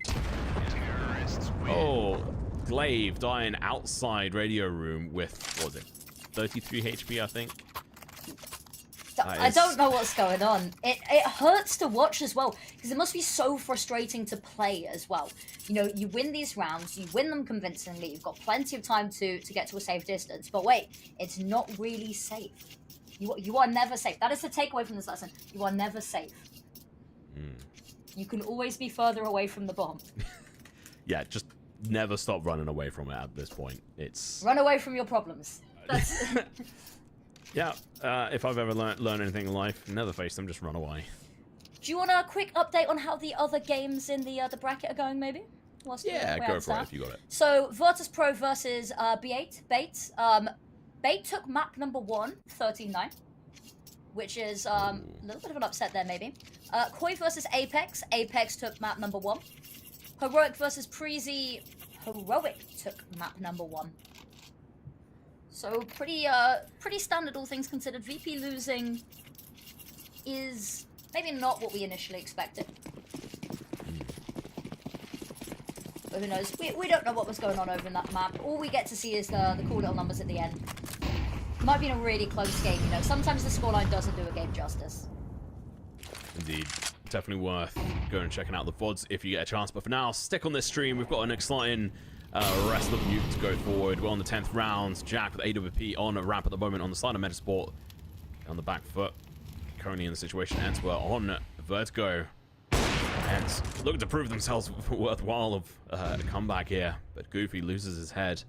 Oh, Glaive dying outside radio room with, what was it, 33 HP, I think. I don't know what's going on. It hurts to watch as well, because it must be so frustrating to play as well. You know, you win these rounds, you win them convincingly, you've got plenty of time to get to a safe distance, but wait, it's not really safe. You are never safe. That is the takeaway from this lesson. You are never safe. You can always be further away from the bomb. Yeah, just never stop running away from it at this point. It's... Run away from your problems. That's... Yeah, if I've ever learned anything in life, never face them, just run away. Do you want a quick update on how the other games in the bracket are going, maybe? Yeah, go for it if you got it. So, Virtus Pro versus B8, Bait. Bait took map number 1, 13-9, which is a little bit of an upset there, maybe. Koi versus Apex. Apex took map number 1. Heroic versus Preezy. Heroic took map number 1. So pretty standard, all things considered. VP losing is maybe not what we initially expected. But who knows? We don't know what was going on over in that map. All we get to see is the cool little numbers at the end. Might be in a really close game, you know. Sometimes the scoreline doesn't do a game justice. Indeed. Definitely worth going and checking out the VODs if you get a chance. But for now, stick on this stream. We've got an exciting rest of Nuke to go forward. We're on the 10th round. Jack with AWP on a ramp at the moment on the side of Metasport. On the back foot. Currently in the situation. Enswer on Vertigo. And looking to prove themselves worthwhile of a comeback here. But Goofy loses his head.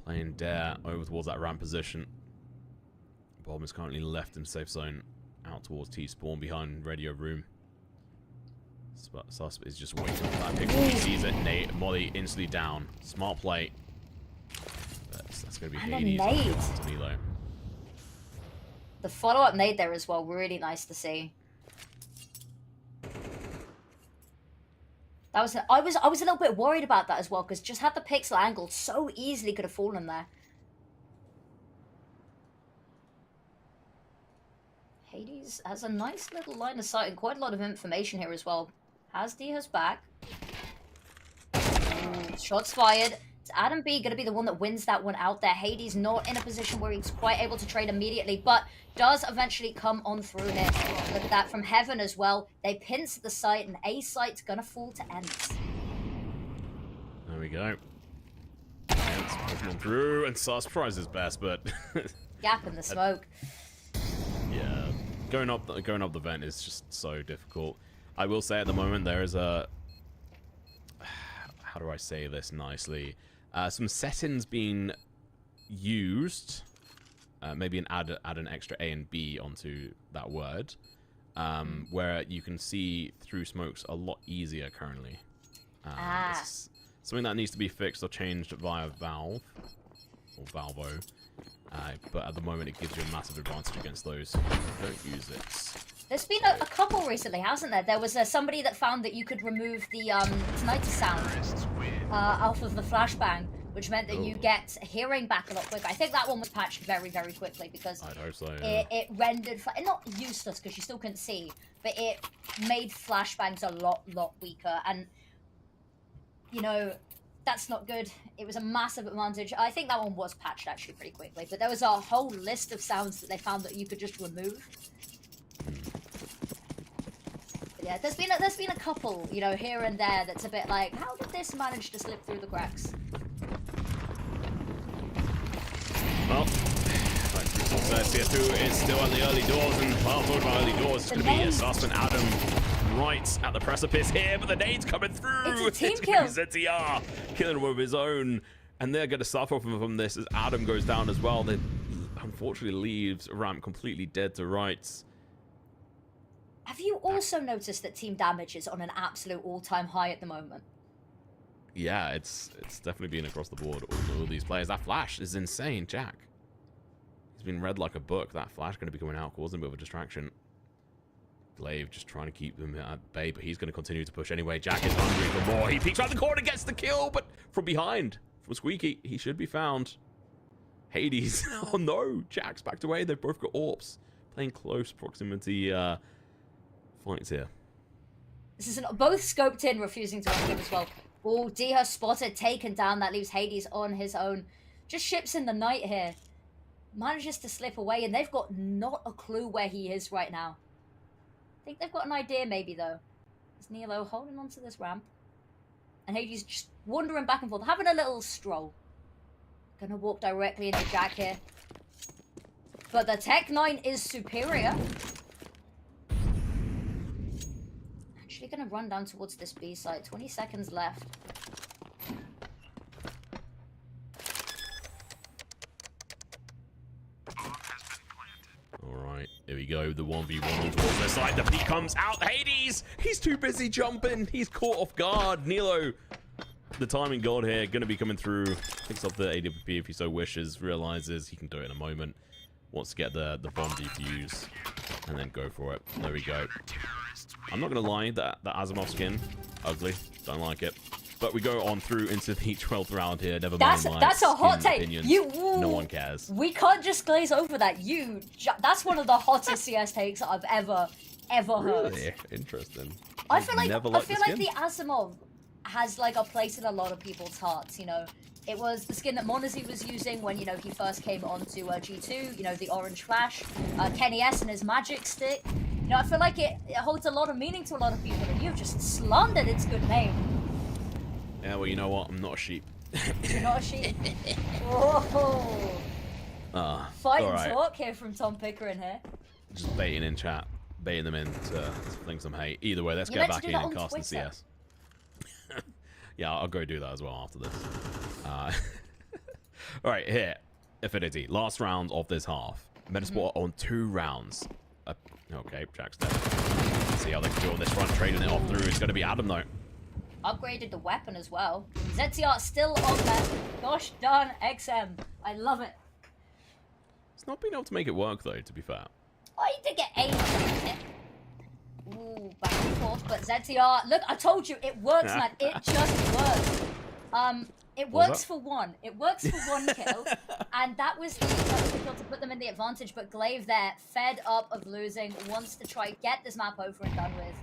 Playing Dare over towards that ramp position. Bomb is currently left in safe zone. Out towards T-spawn behind radio room. Susp is just waiting for that picture. He sees it. Nate, Molly instantly down. Smart play. That's going to be Hades. To me, though. The follow-up nade there as well. Really nice to see. That was. I was a little bit worried about that as well, because just had the pixel angle, so easily could have fallen there. Hades has a nice little line of sight and quite a lot of information here as well. Hasdi has back. Ooh, shots fired. It's Adam B going to be the one that wins that one out there. Hades not in a position where he's quite able to trade immediately, but does eventually come on through here. Look at that from Heaven as well. They pinch the site, and A site's going to fall to ends. There we go. It's pushing on through, and Susp tries his best, but... Gap in the smoke. Yeah, going up the vent is just so difficult. I will say at the moment there is a... How do I say this nicely? Some settings being used. Maybe add an extra A and B onto that word. Where you can see through smokes a lot easier currently. It's something that needs to be fixed or changed via Valve. Or Valvo. But at the moment it gives you a massive advantage against those who don't use it. There's been a couple recently, hasn't there? There was somebody that found that you could remove the tinnitus sound off of the flashbang, which meant that you get hearing back a lot quicker. I think that one was patched very, very quickly because I'd hope so, yeah. it rendered, not useless because you still couldn't see, but it made flashbangs a lot weaker. And, you know, That's not good. It was a massive advantage. I think that one was patched actually pretty quickly, but there was a whole list of sounds that they found that you could just remove. But yeah, there's been a couple, you know, here and there that's a bit like, how did this manage to slip through the cracks? Well, like Crystal said, CS2 is still at the early doors, and well, talking about early doors, it's going to be a Sussman Adam right at the precipice here, but the nade's coming through. It's a team gonna kill. be ZTR killing him with his own, and they're going to suffer from this as Adam goes down as well. They unfortunately leaves Ramp completely dead to rights. Have you also noticed that team damage is on an absolute all-time high at the moment? Yeah, it's definitely been across the board, all these players. That flash is insane, Jack. He's been read like a book. That flash going to be coming out, causing a bit of a distraction. Glaive just trying to keep them at bay, but he's going to continue to push anyway. Jack is hungry for more. He peeks around the corner, gets the kill, but from behind, from Squeaky, he should be found. Hades, oh no, Jack's backed away. They've both got AWPs. Playing close proximity fights here. This is both scoped in, refusing to enter as well. Oh, Diha spotted, taken down. That leaves Hades on his own. Just ships in the night here. Manages to slip away, and they've got not a clue where he is right now. I think they've got an idea, maybe, though. Is Nilo holding onto this ramp? And Hades just wandering back and forth, having a little stroll. Gonna walk directly into Jack here. But the Tech 9 is superior. Actually gonna run down towards this B site. 20 seconds left. Alright, here we go. The 1v1 towards their side. The peak comes out. Hades! He's too busy jumping. He's caught off guard. Nilo, the timing god here, going to be coming through. Picks up the AWP if he so wishes. Realizes he can do it in a moment. Wants to get the bomb defuse. And then go for it. There we go. I'm not going to lie. That Asimov skin, ugly. Don't like it. But we go on through into the 12th round here. Never mind my That's a hot skin take. opinions. No one cares. We can't just glaze over that. That's one of the hottest CS takes I've ever heard. Really? Interesting. I feel like the the Asimov has like a place in a lot of people's hearts, you know. It was the skin that Monazy was using when, you know, he first came onto G2, you know, the orange flash, Kenny S and his magic stick. You know, I feel like it holds a lot of meaning to a lot of people, and you've just slandered its good name. Yeah, well, you know what? I'm not a sheep. You're not a sheep. Whoa. Fight and alright. talk here from Tom Pickering here. Just baiting in chat. Baiting them in to fling some hate. Either way, let's You get meant to back do in that and on cast some Twitter. CS. Yeah, I'll go do that as well after this. Alright, here. Affinity. Last round of this half. Metasport on 2 rounds. Okay, Jack's dead. See how they can do on this run. Trading it off through. It's going to be Adam, though. Upgraded the weapon as well. ZTR still on that. Gosh darn XM. I love it. It's not been able to make it work, though, to be fair. Oh, you did get aim. Ooh, back and forth, but ZTR. Look, I told you, it works, man. It just works. It What was works that? for one. It works for one kill, and that was the kill to put them in the advantage. But Glaive there, fed up of losing, wants to try get this map over and done with.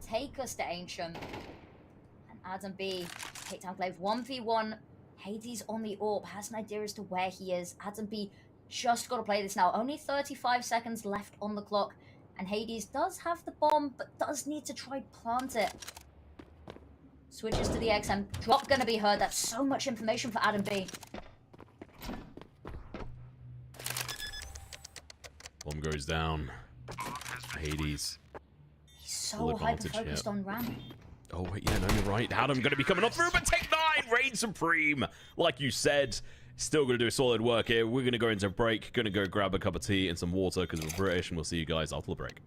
Take us to Ancient. And Adam B take down Glaive 1v1. Hades on the AWP has an idea as to where he is. Adam B just got to play this now. Only 35 seconds left on the clock. And Hades does have the bomb, but does need to try plant it. Switches to the XM. Drop gonna be heard. That's so much information for Adam B. Bomb goes down. Hades. He's so Full advantage, hyper-focused yeah. on Ram. Oh, wait, yeah, no, you're right. Adam going to be coming up through, but take 9! Reign Supreme! Like you said, still going to do solid work here. We're going to go into a break. Going to go grab a cup of tea and some water because we're British, and we'll see you guys after the break.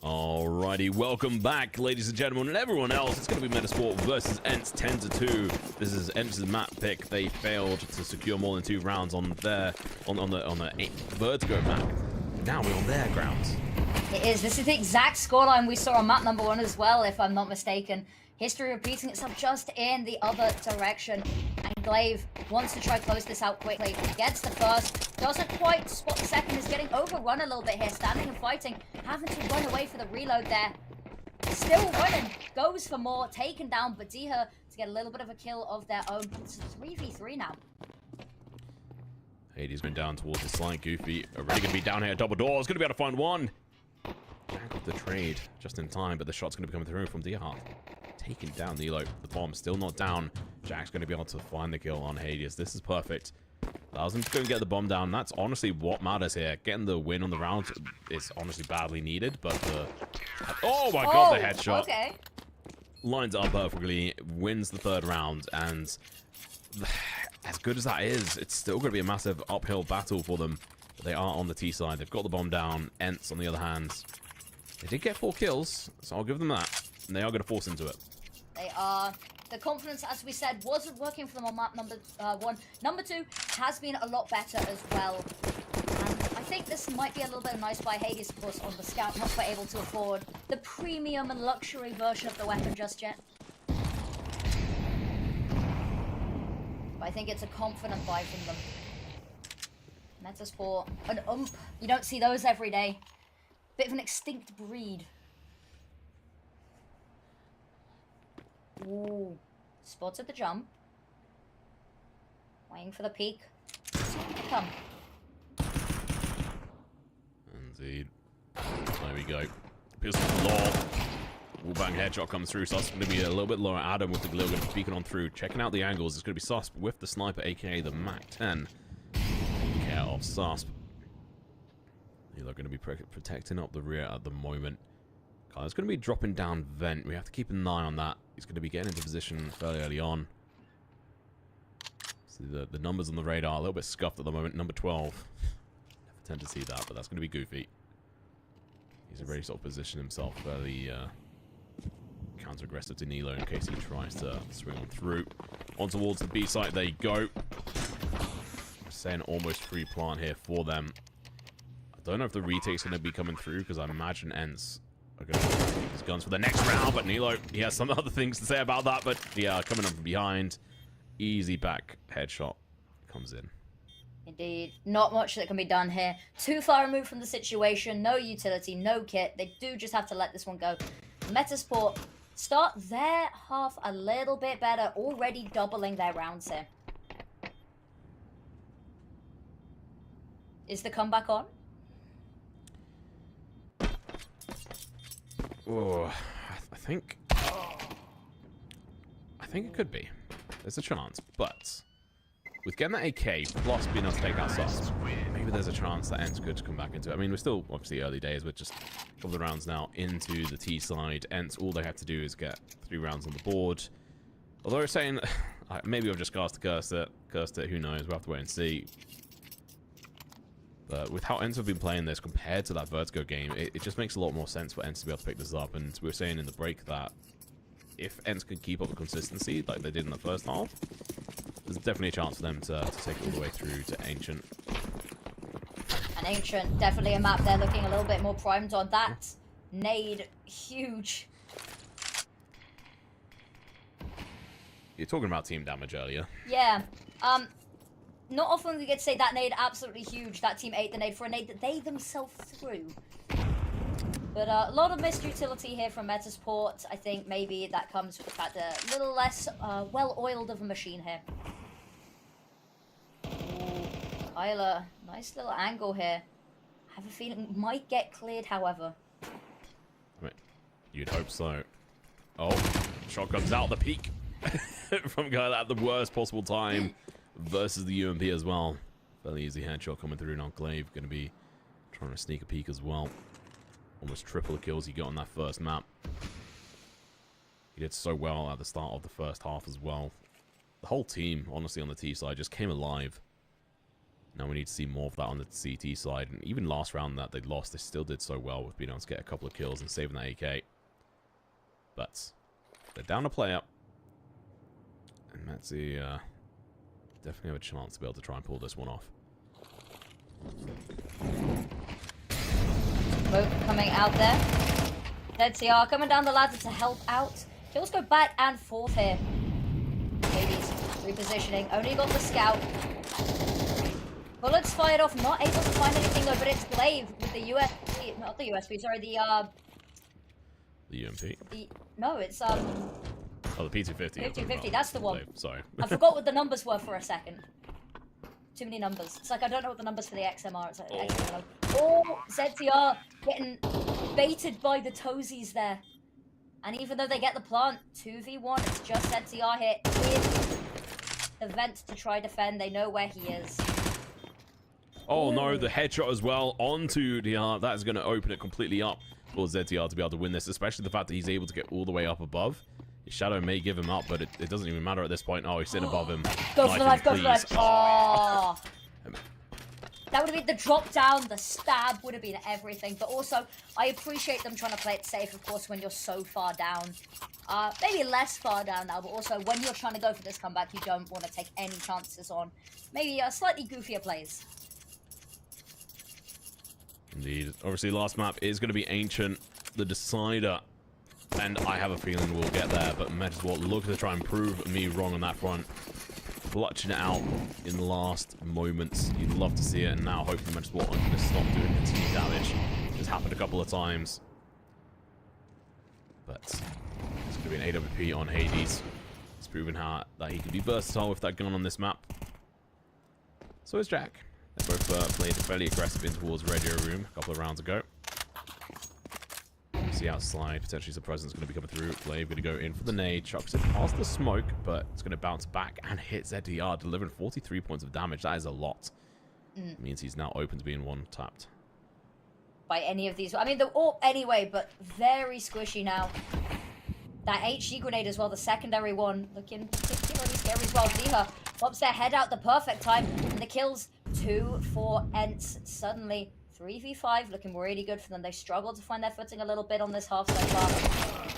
Alrighty, welcome back, ladies and gentlemen, and everyone else. It's going to be Metasport versus Ents 10-2. This is Ents' map pick. They failed to secure more than 2 rounds on their on the Vertigo map. Now we're on their grounds. It is. This is the exact scoreline we saw on map number 1 as well, if I'm not mistaken. History repeating itself just in the other direction. And Glaive wants to try to close this out quickly. Gets the first. Doesn't quite spot the second. Is getting overrun a little bit here. Standing and fighting. Having to run away for the reload there. Still running. Goes for more. Taken down. But Diha to get a little bit of a kill of their own. It's 3v3 now. Hades going down towards the slide. Goofy already going to be down here at double doors. Going to be able to find one. Jack with the trade just in time. But the shot's going to be coming through from Diha. Taking down Nilo. The bomb still not down. Jack's going to be able to find the kill on Hades. This is perfect. Allows him to go and get the bomb down. That's honestly what matters here. Getting the win on the round is honestly badly needed, but the... Oh my god, the headshot. Okay. Lines up perfectly, wins the 3rd round, and as good as that is, it's still going to be a massive uphill battle for them. But they are on the T side. They've got the bomb down. Ents, on the other hand, they did get 4 kills, so I'll give them that. And they are going to force into it. They are. The confidence, as we said, wasn't working for them on map number 1. Number 2 has been a lot better as well. And I think this might be a little bit nice by Hades, of course, on the scout, not quite able to afford the premium and luxury version of the weapon just yet. But I think it's a confident buy from them. Metasport, an you don't see those every day. Bit of an extinct breed. Ooh, spotted the jump. Waiting for the peak. Come. Indeed. There we go. Pistol law. Wallbang headshot comes through. Sus going to be a little bit lower. Adam with the glue going to be peeking on through. Checking out the angles. It's going to be Susp with the sniper, aka the Mac 10. Taking care of Susp. They're going to be protecting up the rear at the moment. Kyle's going to be dropping down vent. We have to keep an eye on that. He's going to be getting into position fairly early on. See the numbers on the radar a little bit scuffed at the moment. Number 12. Never tend to see that, but that's going to be Goofy. He's already sort of positioned himself fairly counter-aggressive to Nilo in case he tries to swing on through. On towards the B site they go. Saying almost free plant here for them. I don't know if the retake's going to be coming through because I imagine Ents are going to take his guns for the next round, but Nilo, he has some other things to say about that, but yeah, coming up from behind. Easy back headshot comes in. Indeed. Not much that can be done here. Too far removed from the situation. No utility, no kit. They do just have to let this one go. Metasport start their half a little bit better. Already doubling their rounds here. Is the comeback on? Oh, I think it could be. There's a chance, but with getting that AK plus being able to take out Sus, maybe there's a chance that Ents could come back into it. I mean, we're still obviously early days. We're just a couple of rounds now into the T side. Ents, all they have to do is get 3 rounds on the board. Although we're saying maybe I've just cursed it. Who knows? We'll have to wait and see. But with how Ents have been playing this compared to that Vertigo game, it just makes a lot more sense for Ents to be able to pick this up. And we were saying in the break that if Ents could keep up the consistency like they did in the first half, there's definitely a chance for them to take it all the way through to Ancient. An Ancient, definitely a map they're looking a little bit more primed on. That nade, huge. You're talking about team damage earlier. Yeah. Not often we get to say that nade absolutely huge. That team ate the nade for a nade that they themselves threw. But a lot of missed utility here from Metasport. I think maybe that comes with the fact that a little less well-oiled of a machine here. Ooh, Kyler, nice little angle here. I have a feeling it might get cleared, however. I mean, you'd hope so. Oh, shot comes out the peak from Kyler at the worst possible time versus the UMP as well. Fairly easy headshot coming through. Now Glaive going to be trying to sneak a peek as well. Almost triple the kills he got on that first map. He did so well at the start of the first half as well. The whole team, honestly, on the T side just came alive. Now we need to see more of that on the CT side. And even last round that they lost, they still did so well with being able to get a couple of kills and saving that AK. But they're down a player. And Metzi definitely have a chance to be able to try and pull this one off. Smoke coming out there. ZTR coming down the ladder to help out. Kills go back and forth here. Hades repositioning. Only got the scout. Bullets fired off. Not able to find anything though, but it's Glaive with the USP. Not the USP, sorry, the UMP? no, it's Oh, the P250. P250, that's the one. Glaive, sorry. I forgot what the numbers were for a second. Too many numbers. It's like I don't know what the numbers for the XM are. It's like, oh, ZTR getting baited by the toesies there. And even though they get the plant, 2v1, it's just ZTR here with the vent to try defend. They know where he is. Oh no, the headshot as well onto DR. That is going to open it completely up for ZTR to be able to win this, especially the fact that he's able to get all the way up above. His shadow may give him up, but it doesn't even matter at this point. Oh, he's sitting above him. Go for the knife, go for the knife. Please. Oh. That would have been the drop down, the stab would have been everything. But also, I appreciate them trying to play it safe, of course, when you're so far down. Maybe less far down now, but also when you're trying to go for this comeback, you don't want to take any chances on maybe slightly goofier plays. Indeed. Obviously, last map is going to be Ancient, the decider. And I have a feeling we'll get there, but Motorsport look to try and prove me wrong on that front. Clutching it out in the last moments. You'd love to see it, and now hopefully Motorsport are going to stop doing continued damage. It's happened a couple of times. But it's going to be an AWP on Hades. It's proven that he can be versatile with that gun on this map. So is Jack. They both played fairly aggressive in towards Radio Room a couple of rounds ago. See outside, potentially some presence going to be coming through. Glaive going to go in for the nade, chucks it past the smoke, but it's going to bounce back and hit ZDR, delivering 43 points of damage. That is a lot. It means he's now open to being one tapped. By any of these, I mean, they're all anyway, but very squishy now. That HG grenade as well, the secondary one, looking particularly scary as well. Ziha pops their head out the perfect time, and the kills 2 for Ents. Suddenly 3v5, looking really good for them. They struggled to find their footing a little bit on this half so far.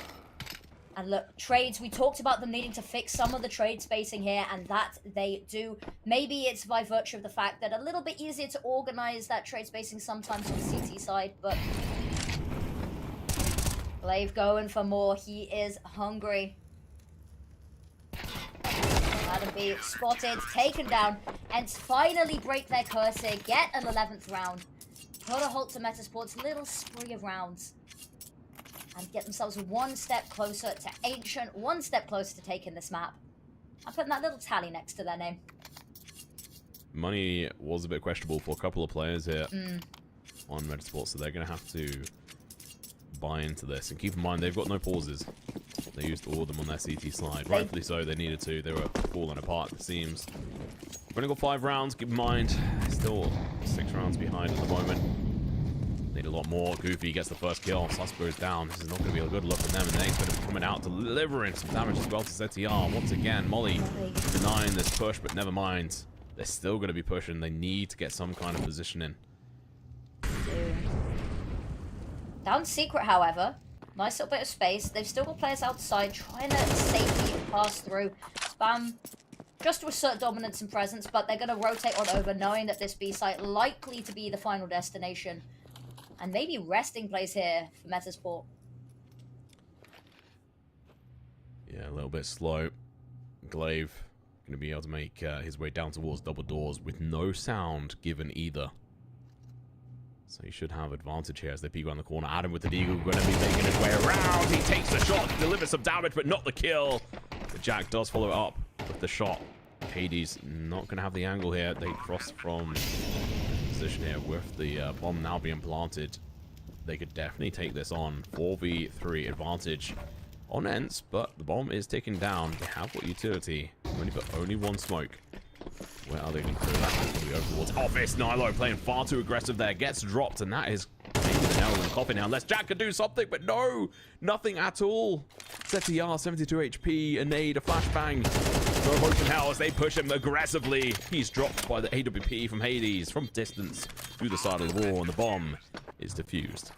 And look, trades, we talked about them needing to fix some of the trade spacing here, and that they do. Maybe it's by virtue of the fact that a little bit easier to organize that trade spacing sometimes on the CT side, but Glaive going for more. He is hungry. Adam B spotted, taken down, and finally break their curse here, get an 11th round. Put a halt to Metasport's little spree of rounds. And get themselves one step closer to Ancient, one step closer to taking this map. I'm putting that little tally next to their name. Money was a bit questionable for a couple of players here on Metasport, so they're going to have to buy into this. And keep in mind, they've got no pauses. They used all of them on their CT slide. Rightfully so, they needed to. They were falling apart, it seems. We've only got 5 rounds, keep in mind. Still 6 rounds behind at the moment. Need a lot more. Goofy gets the first kill. Sus goes down. This is not going to be a good look for them. And then he's going to be coming out, delivering some damage as well to ZTR. Once again, Molly denying this push, but never mind. They're still going to be pushing. They need to get some kind of position in. Down secret, however. Nice little bit of space. They've still got players outside trying to safely pass through. Spam just to assert dominance and presence, but they're going to rotate on over, knowing that this B site likely to be the final destination. And maybe resting place here for Metasport. Yeah, a little bit slow. Glaive going to be able to make his way down towards double doors with no sound given either. So he should have advantage here as they peek around the corner. Adam with the deagle going to be making his way around. He takes the shot, delivers some damage, but not the kill. But Jack does follow it up with the shot. Hades not going to have the angle here. They cross from position here with the bomb now being planted. They could definitely take this on. 4v3 advantage on Ents, but the bomb is ticking down. They have got utility. Only one smoke. Where are they going to throw that? Going to be over towards office. Nilo playing far too aggressive there. Gets dropped, and that is maybe the nail in the coffin now. Unless Jack could do something, but no! Nothing at all. ZTR, 72 HP, a nade, a flashbang. No hopes in hell as they push him aggressively. He's dropped by the AWP from Hades from distance through the side of the wall, and the bomb is defused.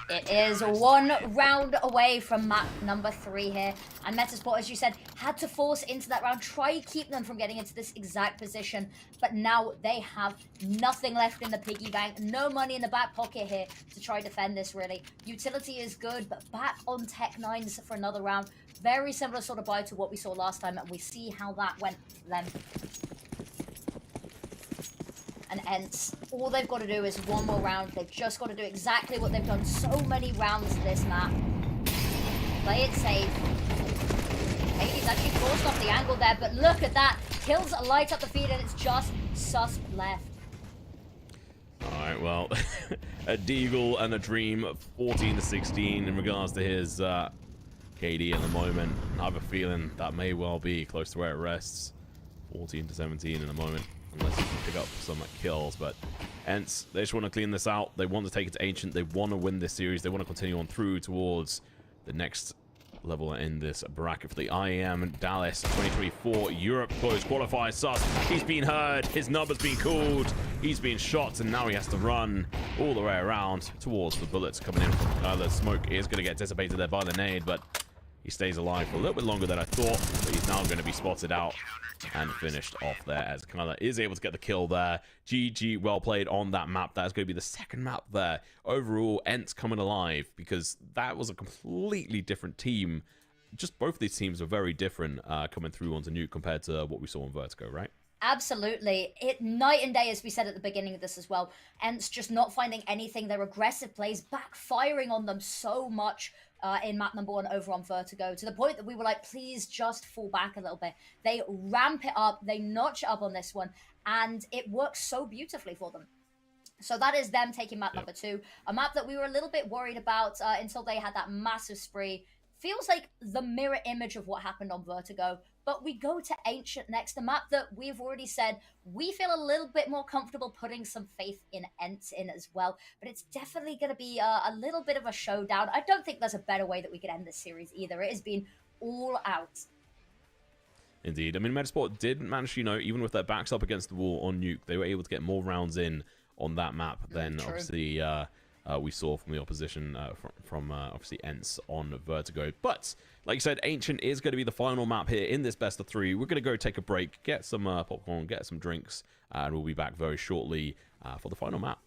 It is 1 round away from map number 3 here. And Metasport, as you said, had to force into that round, try to keep them from getting into this exact position. But now they have nothing left in the piggy bank, no money in the back pocket here to try to defend this, really. Utility is good, but back on Tech 9s for another round. Very similar sort of buy to what we saw last time, and we see how that went for them. And hence, all they've got to do is 1 more round. They've just got to do exactly what they've done so many rounds this map. Play it safe. Hades actually forced off the angle there, but look at that. Kills light up the feed, and it's just Sus left. Alright, well, a Deagle and a Dream, 14-16 in regards to his KD at the moment. I have a feeling that may well be close to where it rests. 14-17 in the moment, unless he can pick up some kills. But hence, they just want to clean this out. They want to take it to Ancient. They want to win this series. They want to continue on through towards the next level in this bracket for the IEM Dallas 2024 Europe close qualifiers. Sus, he's been heard, his number's been called, he's been shot, and now he has to run all the way around towards the bullets coming in from the smoke. Is going to get dissipated there by the nade, but he stays alive for a little bit longer than I thought. But he's now going to be spotted out and finished off there as Kyler is able to get the kill there. GG, well played on that map. That's going to be the second map there. Overall, Ents coming alive, because that was a completely different team. Just both of these teams are very different coming through onto Nuke compared to what we saw on Vertigo, right? Absolutely. It night and day, as we said at the beginning of this as well. Ents just not finding anything. Their aggressive plays backfiring on them so much in map number 1 over on Vertigo, to the point that we were like, please just fall back a little bit. They ramp it up, they notch it up on this one, and it works so beautifully for them. So that is them taking map number 2, a map that we were a little bit worried about until they had that massive spree. Feels like the mirror image of what happened on Vertigo, but we go to Ancient next, a map that we've already said we feel a little bit more comfortable putting some faith in Ents in as well, but it's definitely going to be a little bit of a showdown. I don't think there's a better way that we could end this series either. It has been all out. Indeed. I mean, Metasport did manage, you know, even with their backs up against the wall on Nuke, they were able to get more rounds in on that map than obviously we saw from the opposition from obviously Ents on Vertigo. But like you said, Ancient is going to be the final map here in this best of 3. We're going to go take a break, get some popcorn, get some drinks, and we'll be back very shortly for the final map.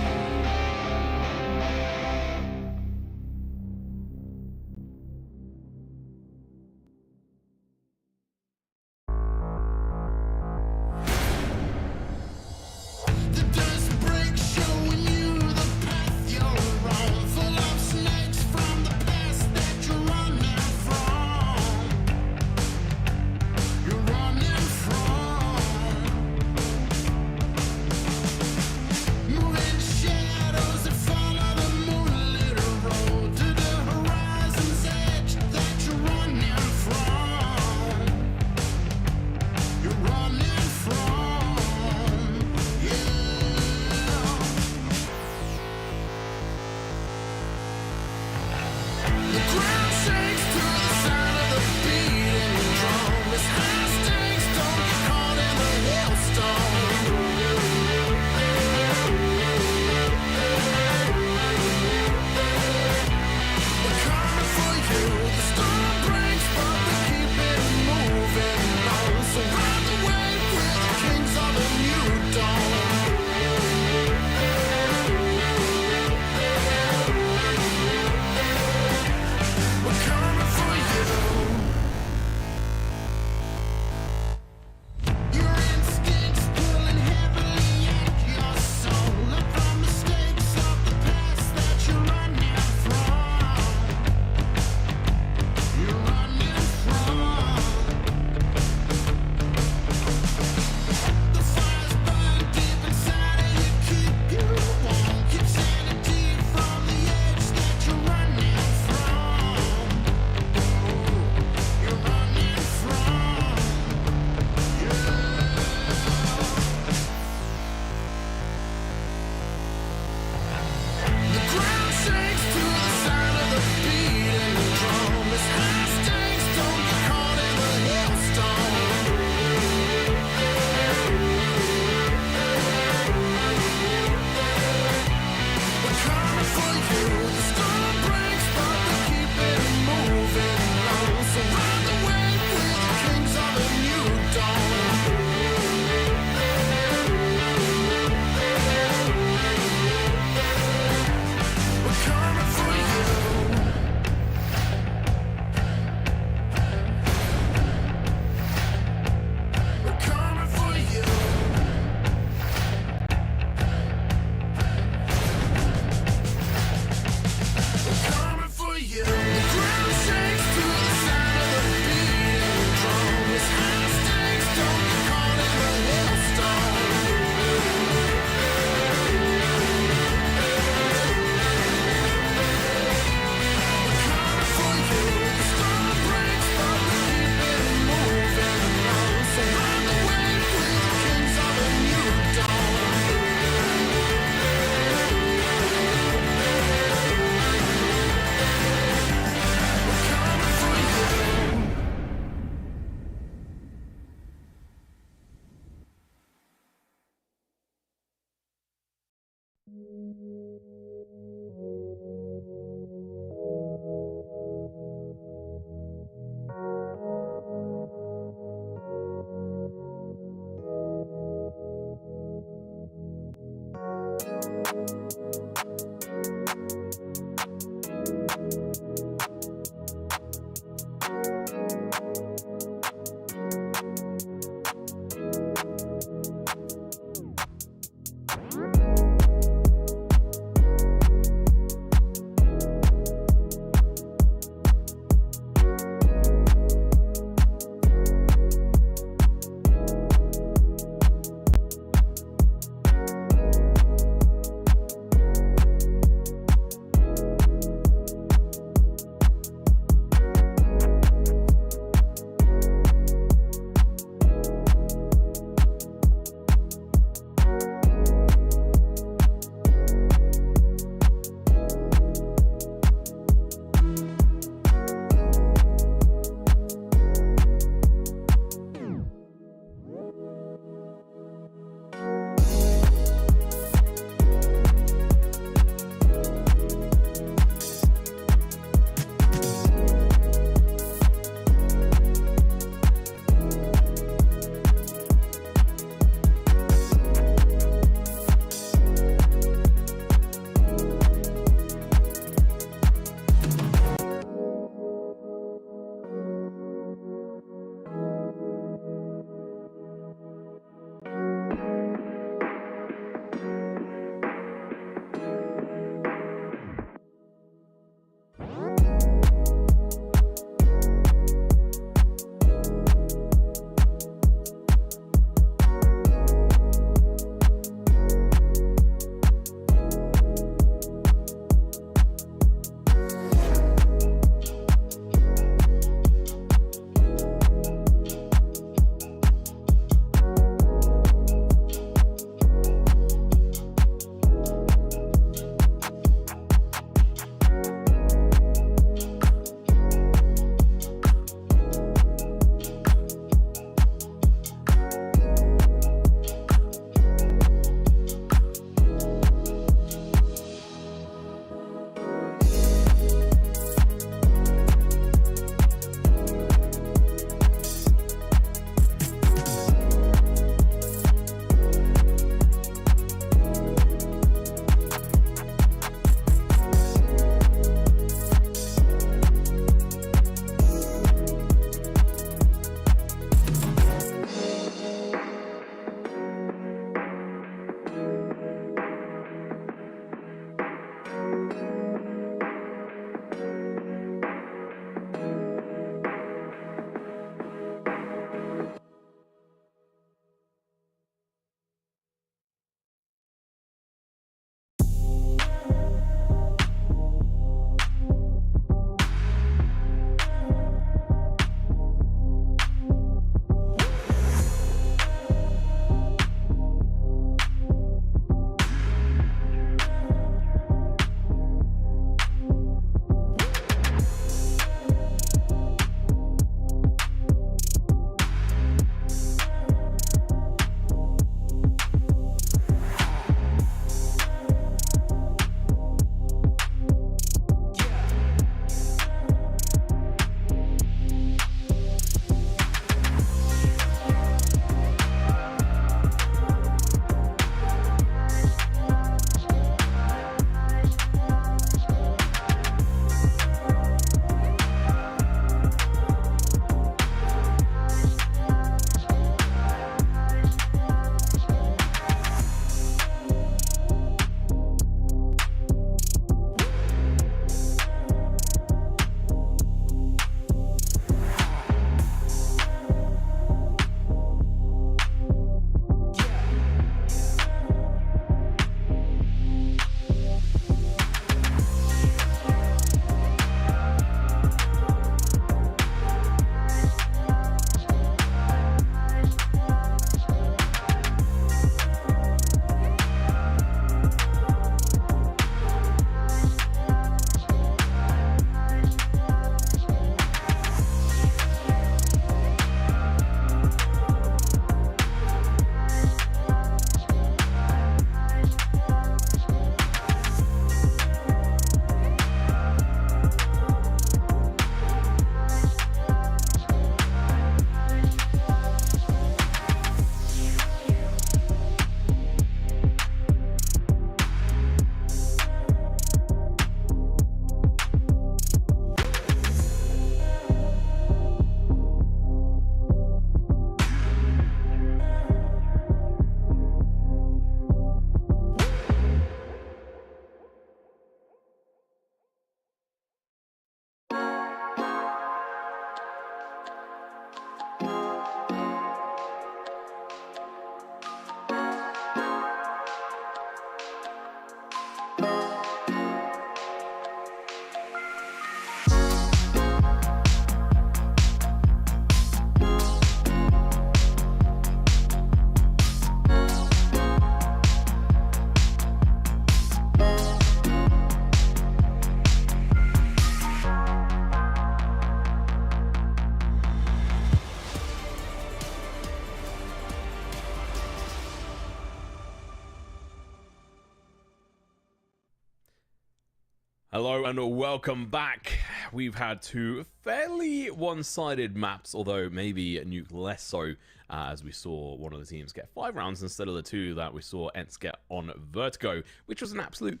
Hello and welcome back. We've had two fairly one-sided maps, although maybe Nuke less so, as we saw one of the teams get 5 rounds instead of the 2 that we saw Ents get on Vertigo, which was an absolute,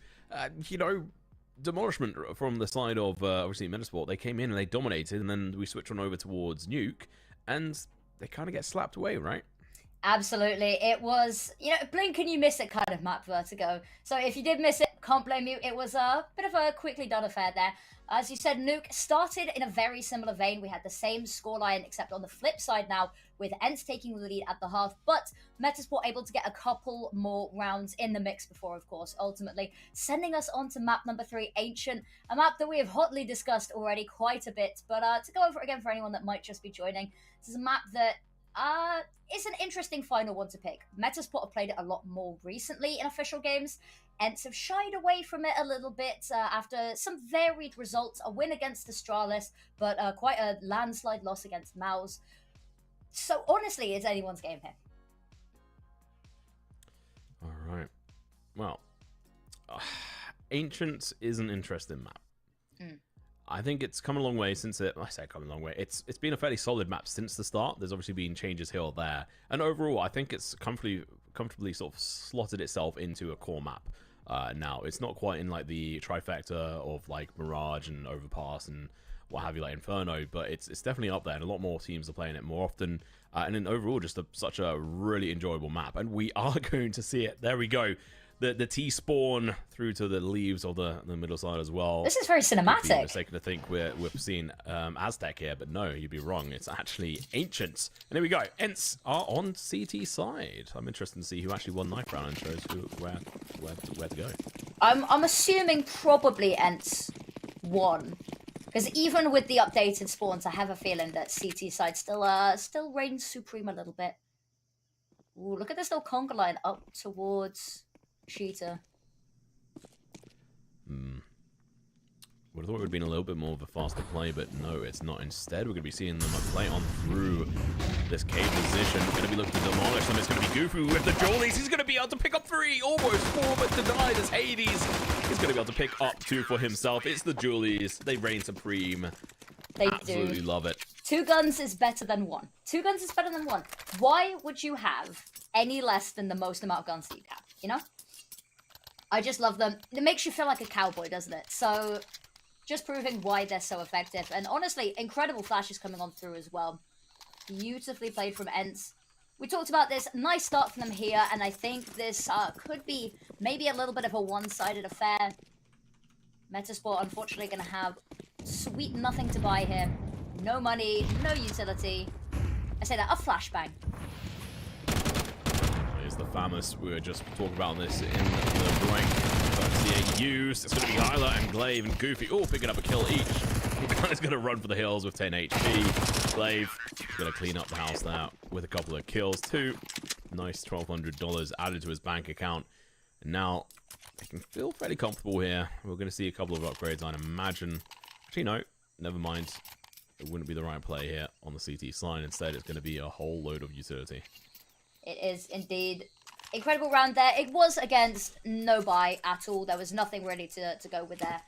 demolishment from the side of, obviously, Metasport. They came in and they dominated, and then we switched on over towards Nuke, and they kind of get slapped away, right? Absolutely. It was, blink and you miss it kind of map, Vertigo. So if you did miss it, can't blame you. It was a bit of a quickly done affair there. As you said, Nuke started in a very similar vein. We had the same scoreline, except on the flip side now, with Ents taking the lead at the half, but Metasport able to get a couple more rounds in the mix before, of course, ultimately sending us on to map number 3, Ancient, a map that we have hotly discussed already quite a bit. But to go over it again for anyone that might just be joining, this is a map that it's an interesting final one to pick. Metasport have played it a lot more recently in official games. Ents have shied away from it a little bit after some varied results. A win against Astralis, but quite a landslide loss against Mouse. So honestly, it's anyone's game here. All right. Well, Ancient is an interesting map. I think it's come a long way since I say come a long way. It's been a fairly solid map since the start. There's obviously been changes here or there, and overall, I think it's comfortably sort of slotted itself into a core map. Now it's not quite in like the trifecta of like Mirage and Overpass and what have you, like Inferno, but it's definitely up there, and a lot more teams are playing it more often. And then overall, just such a really enjoyable map, and we are going to see it. There we go. The T spawn through to the leaves of the middle side as well. This is very cinematic. You're mistaken to think we're seeing Aztec here, but no, you'd be wrong. It's actually Ancient. And there we go. Ents are on CT side. I'm interested to see who actually won knife round and shows where to go. I'm assuming probably Ents won, because even with the updated spawns, I have a feeling that CT side still reigns supreme a little bit. Ooh, look at this little conga line up towards Cheetah. Would have thought it would have been a little bit more of a faster play, but no, it's not. Instead, we're going to be seeing them play on through this cave position. Going to be looking to demolish them. It's going to be Goofy with the Jollies. He's going to be able to pick up 3, almost 4, but denied as Hades. He's going to be able to pick up 2 for himself. It's the Jollies. They reign supreme. They absolutely do. Love it. 2 guns is better than 1. 2 guns is better than 1. Why would you have any less than the most amount of guns that you have? You know? I just love them. It makes you feel like a cowboy, doesn't it? So, just proving why they're so effective. And honestly, incredible flashes coming on through as well. Beautifully played from Ents. We talked about this. Nice start from them here. And I think this could be maybe a little bit of a one-sided affair. Metasport, unfortunately, going to have sweet nothing to buy here. No money, no utility. I say that, a flashbang. Here's the famous, we were just talking about this in the break. But use. It's going to be Hyla and Glaive and Goofy all picking up a kill each. He's going to run for the hills with 10 HP. Glaive going to clean up the house now with a couple of kills too. Nice $1,200 added to his bank account. And now they can feel fairly comfortable here. We're going to see a couple of upgrades, I'd imagine. Actually, no, never mind. It wouldn't be the right play here on the CT side. Instead, it's going to be a whole load of utility. It is indeed. Incredible round there. It was against no buy at all. There was nothing really to go with there.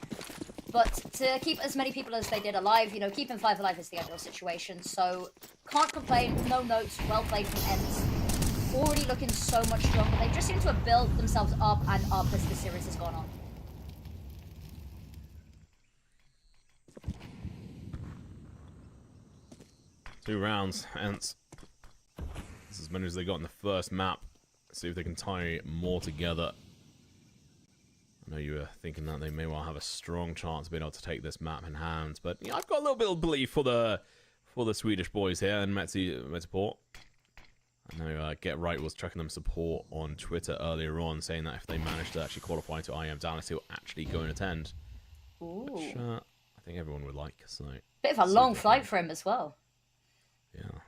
But to keep as many people as they did alive, keeping 5 alive is the ideal situation. So, can't complain. No notes. Well played from Ents. Already looking so much stronger. They just seem to have built themselves up and up as the series has gone on. Two rounds, Ents. This is as many as they got in the first map. See if they can tie more together. I know you were thinking that they may well have a strong chance of being able to take this map in hand, but I've got a little bit of belief for the Swedish boys here in Metaport. I know Get Right was checking them support on Twitter earlier on, saying that if they manage to actually qualify to IEM Dallas, he'll actually go and attend. Ooh. Which I think everyone would like. So bit of a long flight for him as well. Yeah.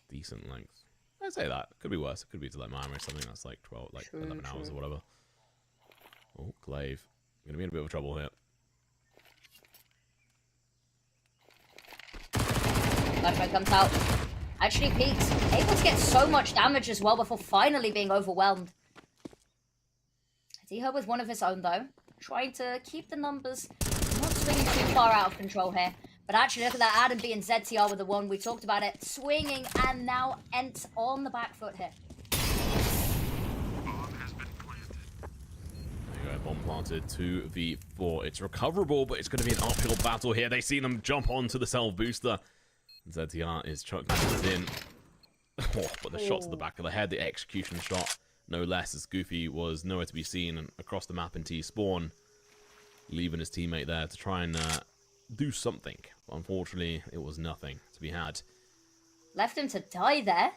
Decent length. I'd say that. Could be worse. It could be to like Miami or something that's like 12, like 11 hours or whatever. Oh, Glaive. Gonna be in a bit of trouble here. Flashbang comes out. Actually peaks. Able to get so much damage as well before finally being overwhelmed. D-Hub with one of his own though. trying to keep the numbers not swinging too far out of control here. But actually, look at that, Adam being ZTR with the 1. We talked about it, swinging, and now Ent on the back foot here. Bomb planted 2v4. It's recoverable, but it's going to be an uphill battle here. They see them jump onto the self booster. ZTR is chucking it in. Oh, but the shot to the back of the head, the execution shot, no less, as Goofy was nowhere to be seen and across the map in T-spawn, leaving his teammate there to try and do something. But unfortunately, it was nothing to be had. Left him to die there.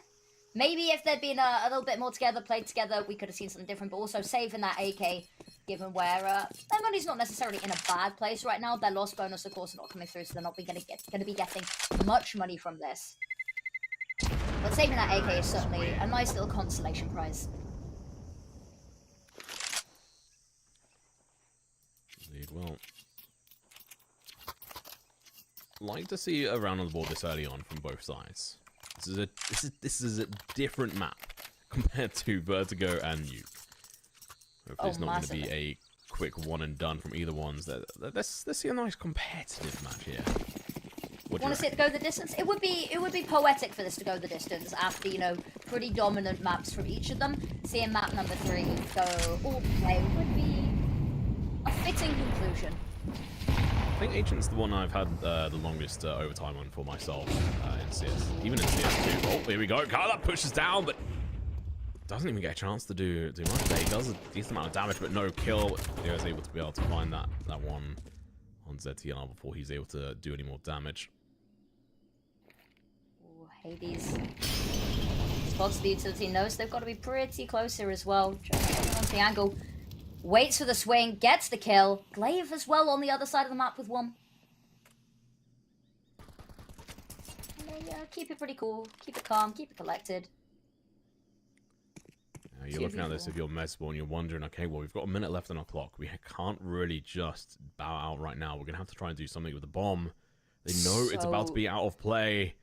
Maybe if there'd been a little bit more together, played together, we could have seen something different. But also saving that AK, given where their money's not necessarily in a bad place right now. Their loss bonus, of course, not coming through, so they're not going to be getting much money from this. But saving that AK is certainly a nice little consolation prize. Indeed, well, like to see a round on the board this early on from both sides. This is a different map compared to Vertigo and Nuke. Hopefully it's not going to be a quick one and done from either ones. Let's see a nice competitive match here. Want to see it go the distance? It would be poetic for this to go the distance after, you know, pretty dominant maps from each of them. Seeing map number 3 go all the way would be a fitting conclusion. I think Ancient's the one I've had the longest overtime on for myself in CS. Even in CS2. Oh, here we go. Carla pushes down, but doesn't even get a chance to do much there. He does a decent amount of damage, but no kill. He was able to find that one on ZTR before he's able to do any more damage. Ooh, Hades. Spots the utility, knows they've got to be pretty close here as well. Just onto the angle. Waits for the swing, gets the kill. Glaive as well on the other side of the map with 1. Yeah, keep it pretty cool. Keep it calm, keep it collected. You're looking at this if you're Mezball and you're wondering, okay, well, we've got a minute left on our clock. We can't really just bow out right now. We're going to have to try and do something with the bomb. They know it's about to be out of play.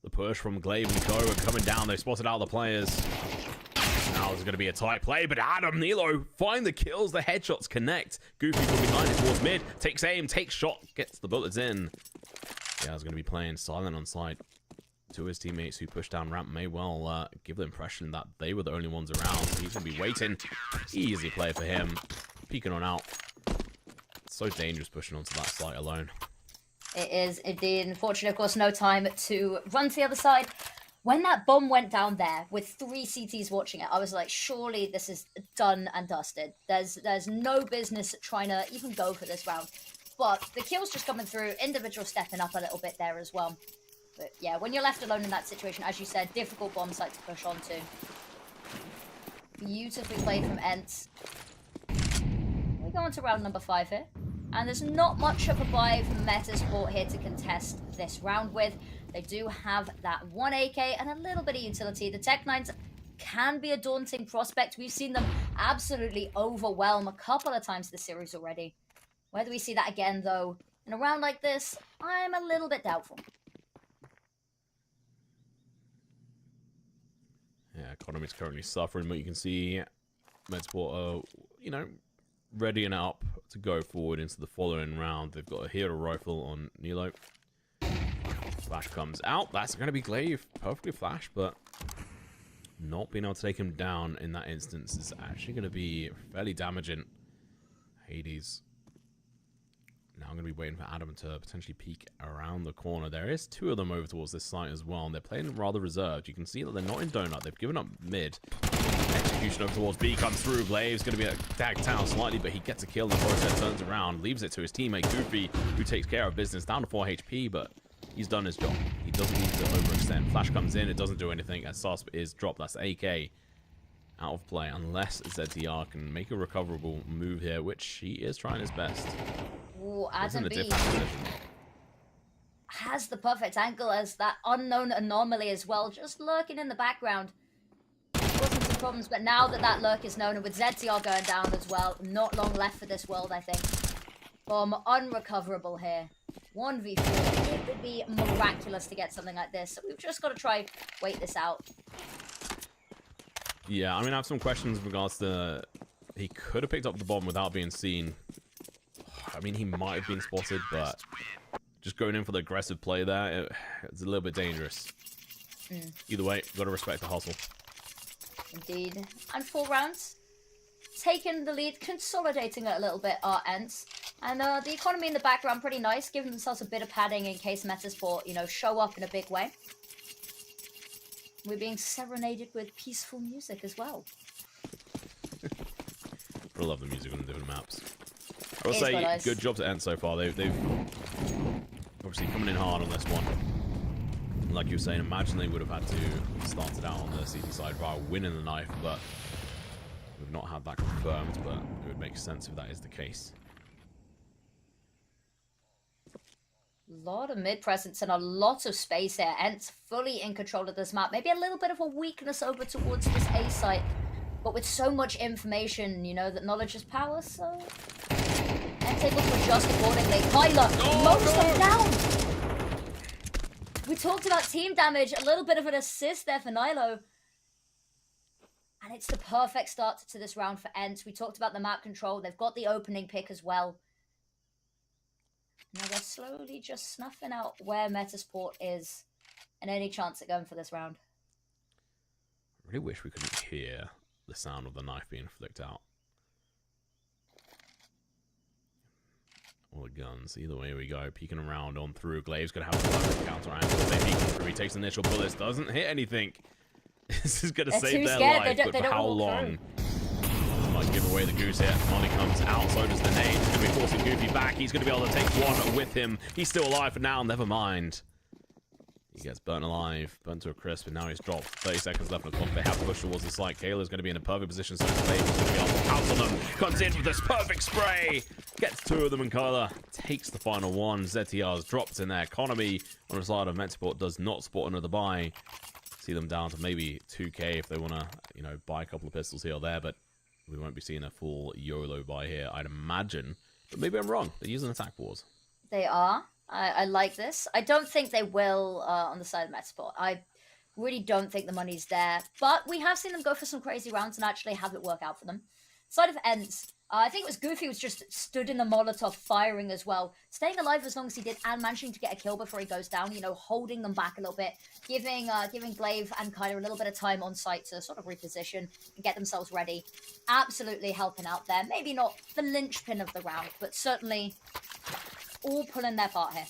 The push from Glaive and Co are coming down. They've spotted out the players. Now there's going to be a tight play, but Adam, Nilo find the kills. The headshots connect. Goofy from behind it towards mid. Takes aim, takes shot, gets the bullets in. Yeah, he's going to be playing silent on site. Two of his teammates who pushed down ramp may well give the impression that they were the only ones around. So he's going to be waiting. Easy play for him. Peeking on out. It's so dangerous pushing onto that site alone. It is indeed. Unfortunately, of course, no time to run to the other side. When that bomb went down there with 3 CTs watching it, I was like, surely this is done and dusted. There's no business trying to even go for this round. But the kills just coming through, individual stepping up a little bit there as well. But yeah, when you're left alone in that situation, as you said, difficult bomb site to push onto. Beautifully played from Ent. We go on to round number 5 here. And there's not much of a buy from Meta support here to contest this round with. They do have that 1 AK and a little bit of utility. The Tech-9s can be a daunting prospect. We've seen them absolutely overwhelm a couple of times this series already. Whether we see that again, though, in a round like this, I'm a little bit doubtful. Yeah, economy's currently suffering, but you can see Medsport, you know, readying up to go forward into the following round. They've got a hero rifle on Nilo. Flash comes out. That's going to be Glaive. Perfectly flash, but not being able to take him down in that instance is actually going to be fairly damaging. Hades. Now I'm going to be waiting for Adam to potentially peek around the corner. There is 2 of them over towards this site as well, and they're playing rather reserved. You can see that they're not in donut. They've given up mid. Execution over towards B comes through. Glaive's going to be tagged down slightly, but he gets a kill. The process turns around, leaves it to his teammate Goofy, who takes care of business. Down to 4 HP, but he's done his job. He doesn't need to overextend. Flash comes in. It doesn't do anything as Sasp is dropped. That's AK out of play, unless ZTR can make a recoverable move here, which he is trying his best. Ooh, Adam B has the perfect angle as that unknown anomaly as well, just lurking in the background. Causing some problems, but now that that lurk is known, and with ZTR going down as well, not long left for this world, I think. Bomb unrecoverable here. 1v4. It would be miraculous to get something like this, so we've just got to try wait this out. Yeah, I mean, I have some questions in regards to... He could have picked up the bomb without being seen. I mean, he might have been spotted, but just going in for the aggressive play there, it's a little bit dangerous. Either way, gotta respect the hustle. Indeed. And 4 rounds. Taking the lead, consolidating it a little bit, our Ents. And the economy in the background pretty nice, giving themselves a bit of padding in case Metasport, you know, show up in a big way. We're being serenaded with peaceful music as well. I love the music on the different maps. I will It's say, quite nice. good job to Ent so far. They've obviously coming in hard on this one. Like you were saying, imagine they would have had to start it out on the CT side via winning the knife, but we've not had that confirmed, but it would make sense if that is the case. Lot of mid presence and a lot of space here. Ents fully in control of this map. Maybe a little bit of a weakness over towards this A site, but with so much information, you know, that knowledge is power, so Ents able to adjust accordingly. Kyler, mows them down! We talked about team damage, a little bit of an assist there for Nilo. And it's the perfect start to this round for Ents. We talked about the map control. They've got the opening pick as well. Now they're slowly just snuffing out where Metasport is and any chance at going for this round. I really wish we couldn't hear the sound of the knife being flicked out. All the guns. Either way we go. Peeking around on through. Glaive's going to have a counter angle. They peeking through. He takes initial bullets. Doesn't hit anything. This is going to save their life. But for how long? Might give away the goose here. Molly comes out. So does the nade. He's going to be forcing Goofy back. He's going to be able to take one with him. He's still alive for now. Never mind. He gets burnt alive, burnt to a crisp, and now he's dropped. 30 seconds left on the clock. They have to push towards the site. Kayla's going to be in a perfect position, so Glaive is going to be able to pounce on them. Comes in with this perfect spray. Gets 2 of them, and Kyla takes the final one. ZTR's dropped in their economy on the side of Metaport. Does not spot another buy. See them down to maybe 2k if they want to, you know, buy a couple of pistols here or there, but we won't be seeing a full YOLO buy here, I'd imagine. But maybe I'm wrong. They're using attack wars. They are. I like this. I don't think they will on the side of Metasport. I really don't think the money's there. But we have seen them go for some crazy rounds and actually have it work out for them. Side of Ents, I think it was Goofy was just stood in the Molotov firing as well. Staying alive as long as he did and managing to get a kill before he goes down. You know, holding them back a little bit. Giving Glaive and Kyler a little bit of time on site to sort of reposition and get themselves ready. Absolutely helping out there. Maybe not the linchpin of the round, but certainly all pulling their part here.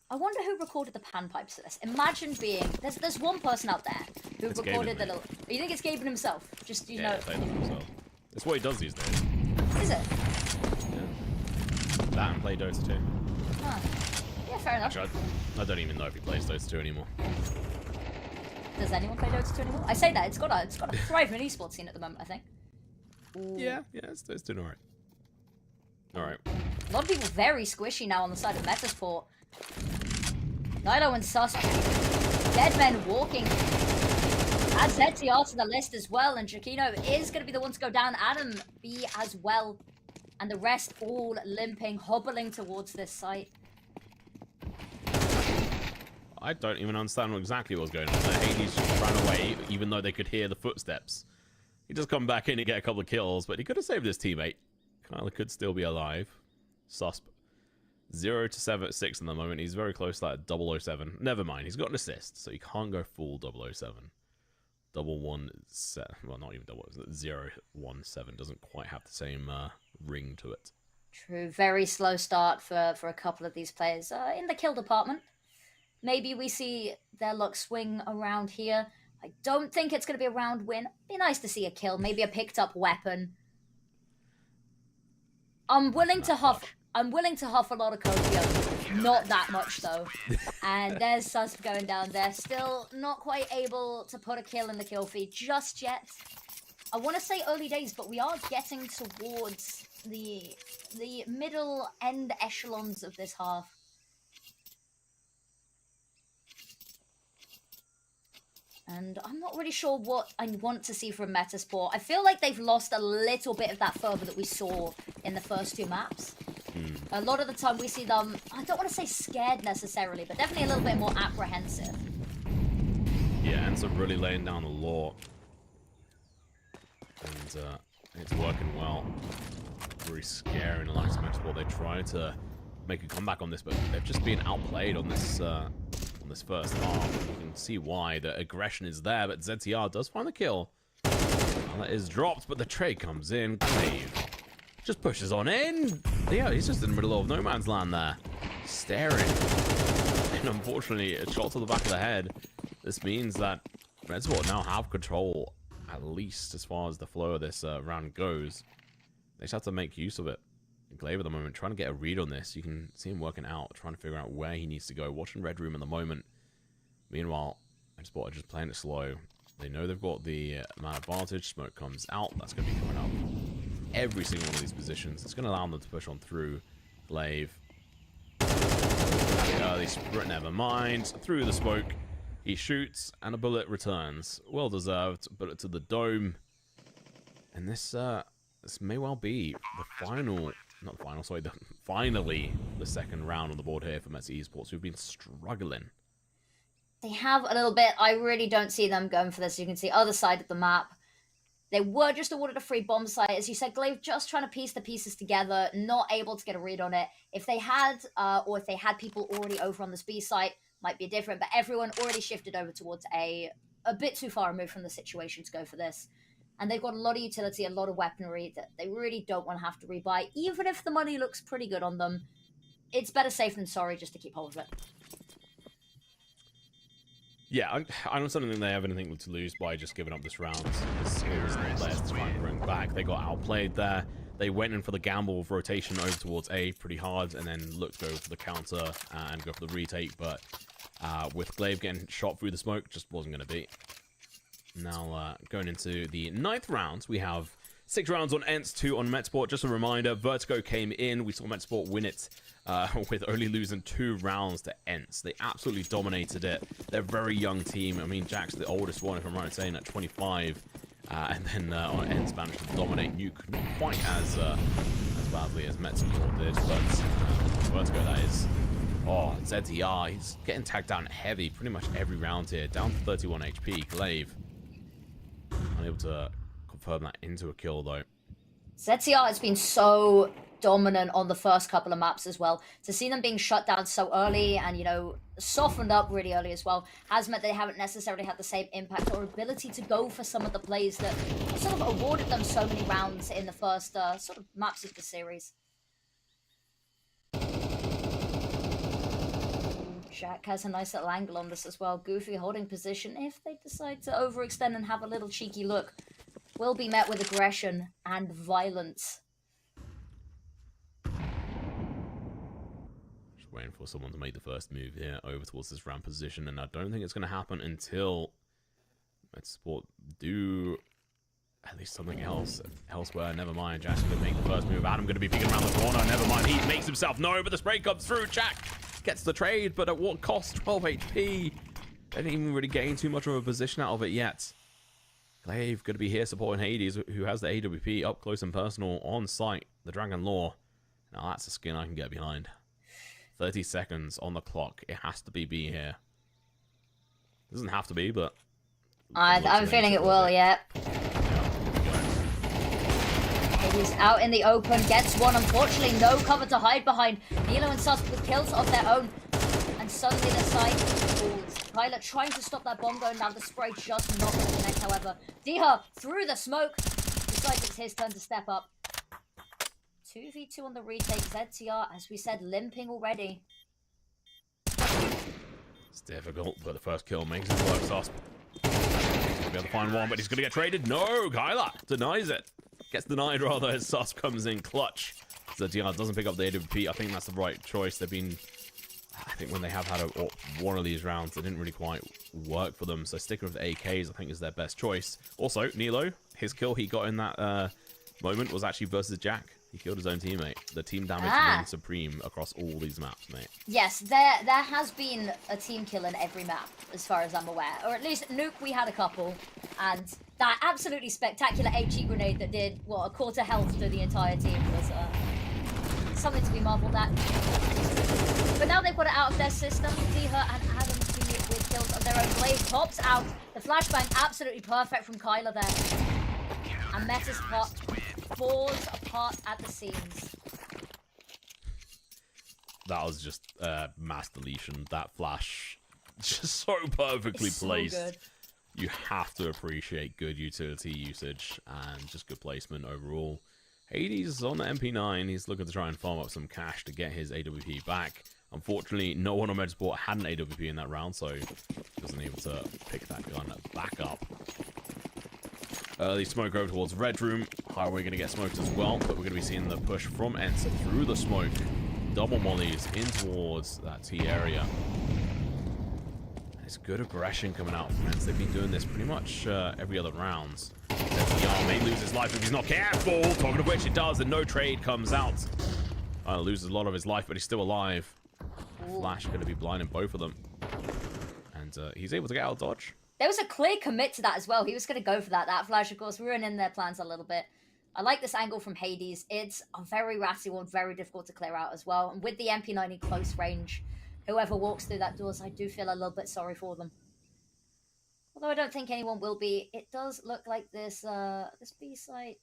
I wonder who recorded the panpipes for this. Imagine being... There's one person out there who recorded the little... You think it's Gaben himself? Just, you know... Yeah, play them himself. That's what he does these days. Is it? Yeah. That and play Dota 2. Huh. Yeah, fair enough. Actually, I don't even know if he plays Dota 2 anymore. Does anyone play Dota 2 anymore? I say that, it's got a thriving esports scene at the moment, I think. Ooh. Yeah, it's doing alright. Alright. A lot of people very squishy now on the side of Metasport. Nilo and Sus. Dead men walking. Add ZTR to the list as well, and Chiquino is going to be the one to go down. Adam B as well. And the rest all limping, hobbling towards this site. I don't even understand exactly what was going on there. Hades just ran away, even though they could hear the footsteps. He just come back in and get a couple of kills, but he could have saved his teammate. Kyler could still be alive. Susp. 0 to 6 in the moment. He's very close to that 007. Never mind. He's got an assist, so he can't go full 007. 117. Well, not even 017 doesn't quite have the same ring to it. True. Very slow start for a couple of these players in the kill department. Maybe we see their luck swing around here. I don't think it's going to be a round win. Be nice to see a kill. Maybe a picked up weapon. I'm willing to huff a lot of Kokio. Not that much, though. And there's Susp going down there. Still not quite able to put a kill in the kill feed just yet. I want to say early days, but we are getting towards the middle end echelons of this half. And I'm not really sure what I want to see from Metasport. I feel like they've lost a little bit of that fervor that we saw in the first 2 maps. A lot of the time we see them, I don't want to say scared necessarily, but definitely a little bit more apprehensive. Yeah, ends up really laying down the law. And it's working well. Very scary in the last match where they try to make a comeback on this, but they've just been outplayed on this first half. You can see why. The aggression is there, but ZTR does find the kill. Well, that is dropped, but the trade comes in. Glaive just pushes on in. Yeah, he's just in the middle of no man's land there. Staring. And unfortunately, a shot to the back of the head. This means that Redsport now have control, at least as far as the flow of this round goes. They just have to make use of it. Glaive at the moment, trying to get a read on this. You can see him working out, trying to figure out where he needs to go. Watching Red Room at the moment. Meanwhile, Redsport are just playing it slow. They know they've got the man advantage. Smoke comes out. That's going to be coming up every single one of these positions. It's going to allow them to push on through. Glaive. Early sprint, never mind. Through the smoke. He shoots, and a bullet returns. Well deserved. Bullet to the dome. And this may well be the final... Not the final, sorry. Finally, the second round on the board here for Mets Esports, who've been struggling. They have a little bit. I really don't see them going for this. You can see other side of the map. They were just awarded a free bomb site. As you said, Glaive just trying to piece the pieces together, not able to get a read on it. If they had, or if they had people already over on this B site, might be different. But everyone already shifted over towards A bit too far removed from the situation to go for this. And they've got a lot of utility, a lot of weaponry that they really don't want to have to rebuy. Even if the money looks pretty good on them, it's better safe than sorry just to keep hold of it. Yeah, I don't think they have anything to lose by just giving up this round. There's no players to try and bring back. They got outplayed there. They went in for the gamble of rotation over towards A pretty hard, and then looked to go for the counter and go for the retake. But with Glaive getting shot through the smoke, just wasn't going to be. Now, going into the 9th round, we have 6 rounds on Ents, 2 on Metsport. Just a reminder, Vertigo came in. We saw Metsport win it with only losing 2 rounds to Ents. They absolutely dominated it. They're a very young team. I mean, Jack's the oldest one, if I'm right in saying, at 25. And then on Ents managed to dominate Nuke, not quite as badly as Metsport did, but Vertigo, that is. Oh, ZTR, he's getting tagged down heavy pretty much every round here. Down to 31 HP. Glaive unable to confirm that into a kill, though. ZTR has been so dominant on the first couple of maps as well. To see them being shut down so early and, you know, softened up really early as well has meant they haven't necessarily had the same impact or ability to go for some of the plays that sort of awarded them so many rounds in the first sort of maps of the series. Jack has a nice little angle on this as well. Goofy holding position. If they decide to overextend and have a little cheeky look, will be met with aggression and violence. Just waiting for someone to make the first move here over towards this ramp position, and I don't think it's going to happen until Metsport do at least something else elsewhere. Never mind. Jack's going to make the first move. Adam going to be peeking around the corner. Never mind. He makes himself known, but the spray comes through. Jack gets the trade, but at what cost? 12 HP. They didn't even really gain too much of a position out of it yet. Glaive going to be here supporting Hades, who has the AWP up close and personal on site. The Dragon Lore. Now that's a skin I can get behind. 30 seconds on the clock. It has to be B here. Doesn't have to be, but I'm feeling it will, yeah. He's out in the open, gets one. Unfortunately, no cover to hide behind. Nilo and Sus with kills of their own. And suddenly the side falls. Pilot trying to stop that bomb going down. The spray just not going to connect, however. Diha through the smoke. Decides it's his turn to step up. 2v2 on the retake. ZTR, as we said, limping already. It's difficult, but the first kill makes it work. Sus. He's going to be able to find one, but he's going to get traded. No, Kyla denies it. Gets denied rather as Sus comes in clutch. ZTR doesn't pick up the AWP. I think that's the right choice. They've been, I think when they have had one of these rounds, it didn't really quite work for them. So sticking with the AKs, I think, is their best choice. Also, Nilo, his kill he got in that moment was actually versus Jack. He killed his own teammate. The team damage reigns supreme across all these maps, mate. Yes, there has been a team kill in every map, as far as I'm aware. Or at least Nuke, we had a couple. And that absolutely spectacular HE grenade that did, what, a quarter health to the entire team was something to be marveled at. But now they've got it out of their system. Diha and Adam with kills of their own. Glaive pops out. The flashbang absolutely perfect from Kyla there. and Meta's falls apart at the seams. That was just mass deletion. That flash, just so perfectly It's so placed. good. You have to appreciate good utility usage and just good placement overall. Hades on the MP9. He's looking to try and farm up some cash to get his AWP back. Unfortunately, no one on Medsport had an AWP in that round, so he wasn't able to pick that gun back up. Early smoke over towards Red Room. Highway going to get smoked as well, but we're going to be seeing the push from Ents through the smoke. Double mollies in towards that T area. It's good aggression coming out from Ents. They've been doing this pretty much every other round. ZTR may lose his life if he's not careful. Talking of which, it does, and no trade comes out. Loses a lot of his life, but he's still alive. Flash going to be blinding both of them. And he's able to get out of dodge. There was a clear commit to that as well. He was going to go for that. That flash, of course, ruining their plans a little bit. I like this angle from Hades. It's a very ratty one, very difficult to clear out as well. And with the MP9 in close range, whoever walks through that doors, I do feel a little bit sorry for them. Although I don't think anyone will be. It does look like this this B site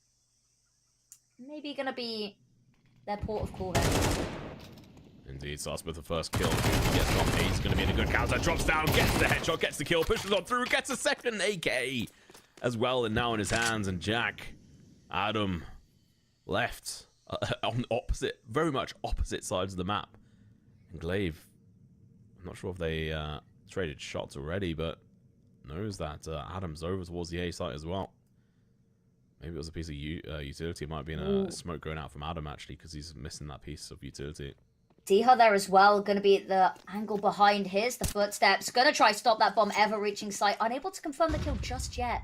maybe going to be their port of call here. Indeed, starts with the first kill. He gets knocked. He's going to be in a good counter. Drops down, gets the headshot, gets the kill, pushes on through, gets a second AK as well, and now in his hands. And Jack, Adam, left on the opposite, very much opposite sides of the map. And Glaive, I'm not sure if they traded shots already, but knows that Adam's over towards the A site as well. Maybe it was a piece of utility. It might have been a smoke going out from Adam, actually, because he's missing that piece of utility. Diha there as well, going to be at the angle behind his, the footsteps. Going to try stop that bomb ever reaching site. Unable to confirm the kill just yet.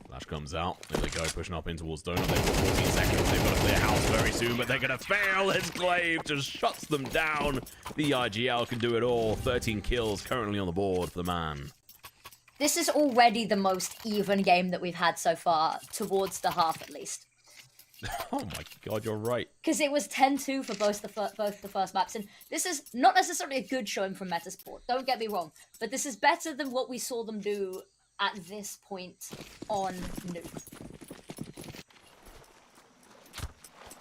Flash comes out. There they go, pushing up in towards Donut. They've got 14 seconds. They've got to clear house very soon, but they're going to fail as Glaive just shuts them down. The IGL can do it all. 13 kills currently on the board for the man. This is already the most even game that we've had so far, towards the half at least. Oh my god, you're right. Because it was 10-2 for both the first maps, and this is not necessarily a good showing from Metasport, don't get me wrong, but this is better than what we saw them do at this point on Nuke.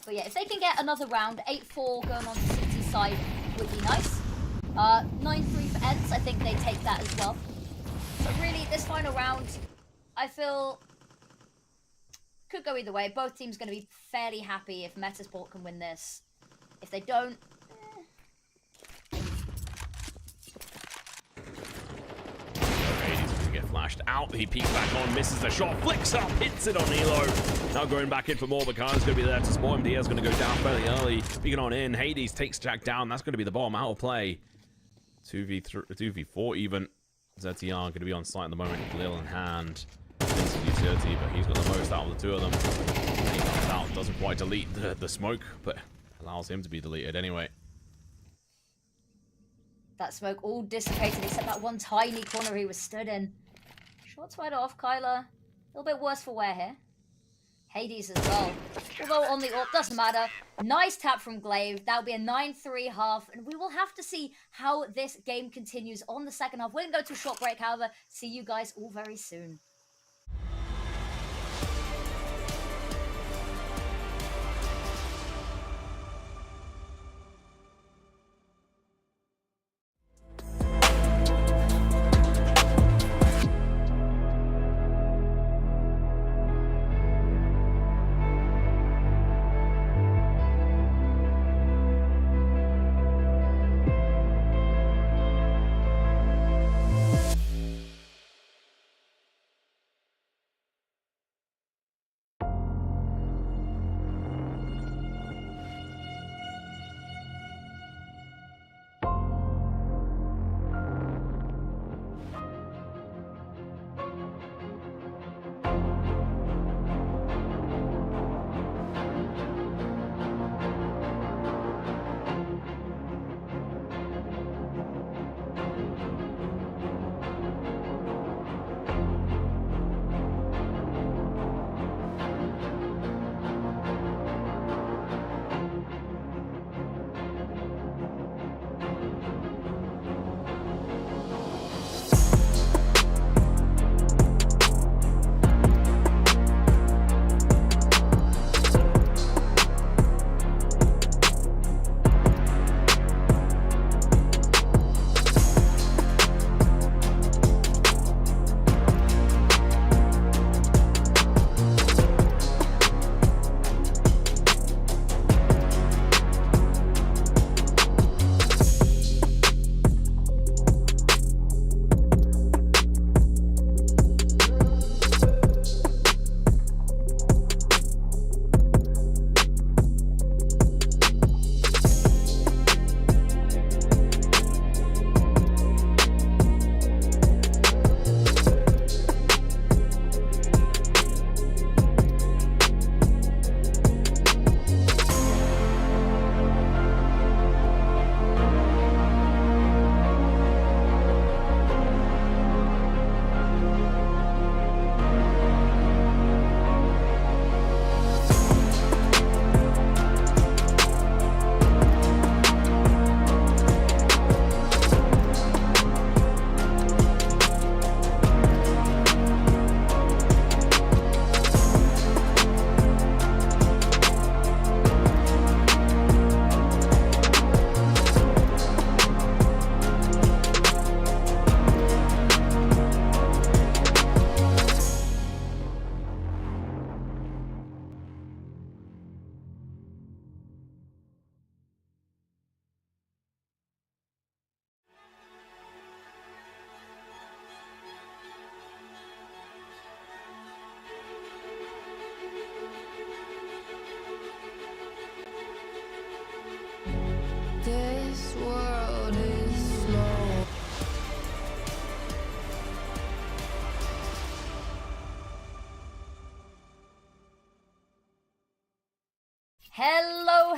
But yeah, if they can get another round, 8-4 going on to City side would be nice. 9-3 for Ents, I think they take that as well. So really, this final round, I feel, could go either way. Both teams going to be fairly happy if Metasport can win this. If they don't, Hades is going to get flashed out. He peeks back on, misses the shot, flicks up, hits it on Elo. Now going back in for more. Bakana's going to be there to support him. Diaz going to go down fairly early. Peeking on in. Hades takes Jack down. That's going to be the bomb. Out of play. 2v4 even. ZTR going to be on site at the moment. Lil in hand. Utility, but he's got the most out of the two of them. He comes out, doesn't quite delete the smoke, but allows him to be deleted anyway. that smoke all dissipated except that one tiny corner he was stood in. Shots wide off, Kyler. A little bit worse for wear here. Hades as well. Although on the AWP, doesn't matter. Nice tap from Glaive. That'll be a 9-3 half. And we will have to see how this game continues on the second half. We're going to go to a short break, however. See you guys all very soon.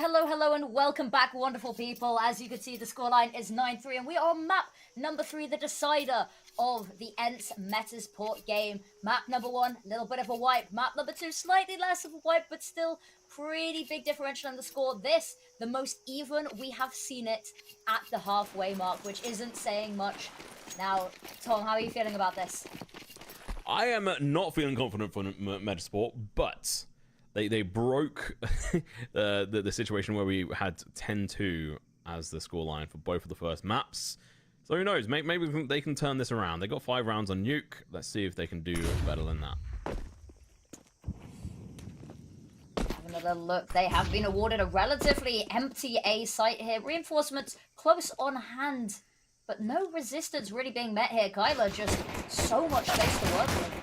hello, and welcome back, wonderful people. As you can see, the scoreline is 9-3, and we are on map number 3, the decider of the ENT's Metasport game. Map number 1, a little bit of a wipe. Map number 2, slightly less of a wipe, but still pretty big differential in the score. This, the most even we have seen it at the halfway mark, which isn't saying much. Now, Tom, how are you feeling about this? I am not feeling confident for Metasport, but they broke the situation where we had 10-2 as the scoreline for both of the first maps. So who knows? Maybe they can turn this around. They got 5 rounds on Nuke. Let's see if they can do better than that. Have another look. They have been awarded a relatively empty A site here. Reinforcements close on hand, but no resistance really being met here. Kyler just so much space to work with.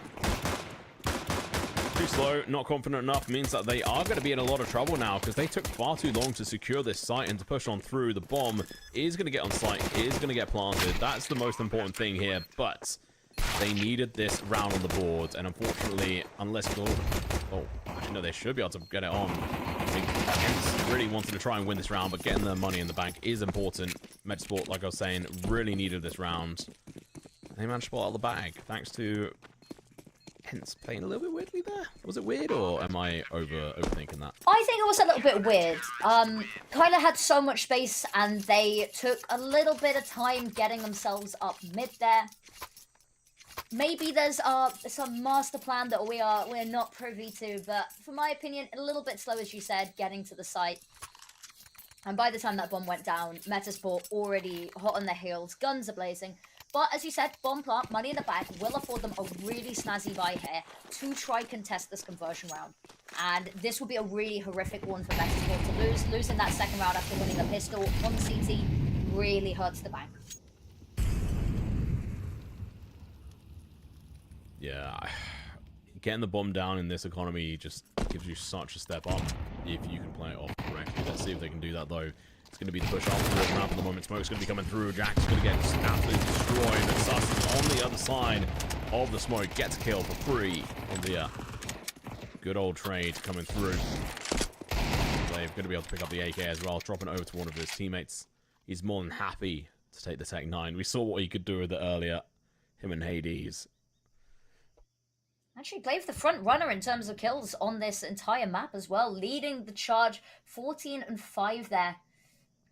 Too slow, not confident enough, means that they are going to be in a lot of trouble now because they took far too long to secure this site and to push on through. The bomb is going to get on site, is going to get planted. That's the most important thing here, but they needed this round on the board, and unfortunately, unless actually no, they should be able to get it on. I think Hens really wanted to try and win this round, but getting the money in the bank is important. Metasport, like I was saying, really needed this round. They managed to pull out of the bag, thanks to Hens playing a little bit weirdly there. Was it weird, or am I overthinking that? I think it was a little bit weird. Kyler had so much space, and they took a little bit of time getting themselves up mid there. Maybe there's some master plan that we're not privy to, but for my opinion, a little bit slow, as you said, getting to the site. And by the time that bomb went down, Metasport already hot on their heels, guns are blazing. But as you said, bomb plant, money in the bag, will afford them a really snazzy buy here to try contest this conversion round. And this will be a really horrific one for Metasport to lose. Losing that second round after winning the pistol on CT really hurts the bank. Yeah, getting the bomb down in this economy just gives you such a step up if you can play it off correctly. Let's see if they can do that, though. It's going to be the push off towards map at the moment. Smoke's going to be coming through. Jack's going to get absolutely destroyed. But Sus is on the other side of the smoke. Gets a kill for free on the good old trade coming through. They're going to be able to pick up the AK as well, dropping over to one of his teammates. He's more than happy to take the Tech 9. We saw what he could do with it earlier. Him and Hades. Actually, Glaive the front runner in terms of kills on this entire map as well, leading the charge 14-5 there,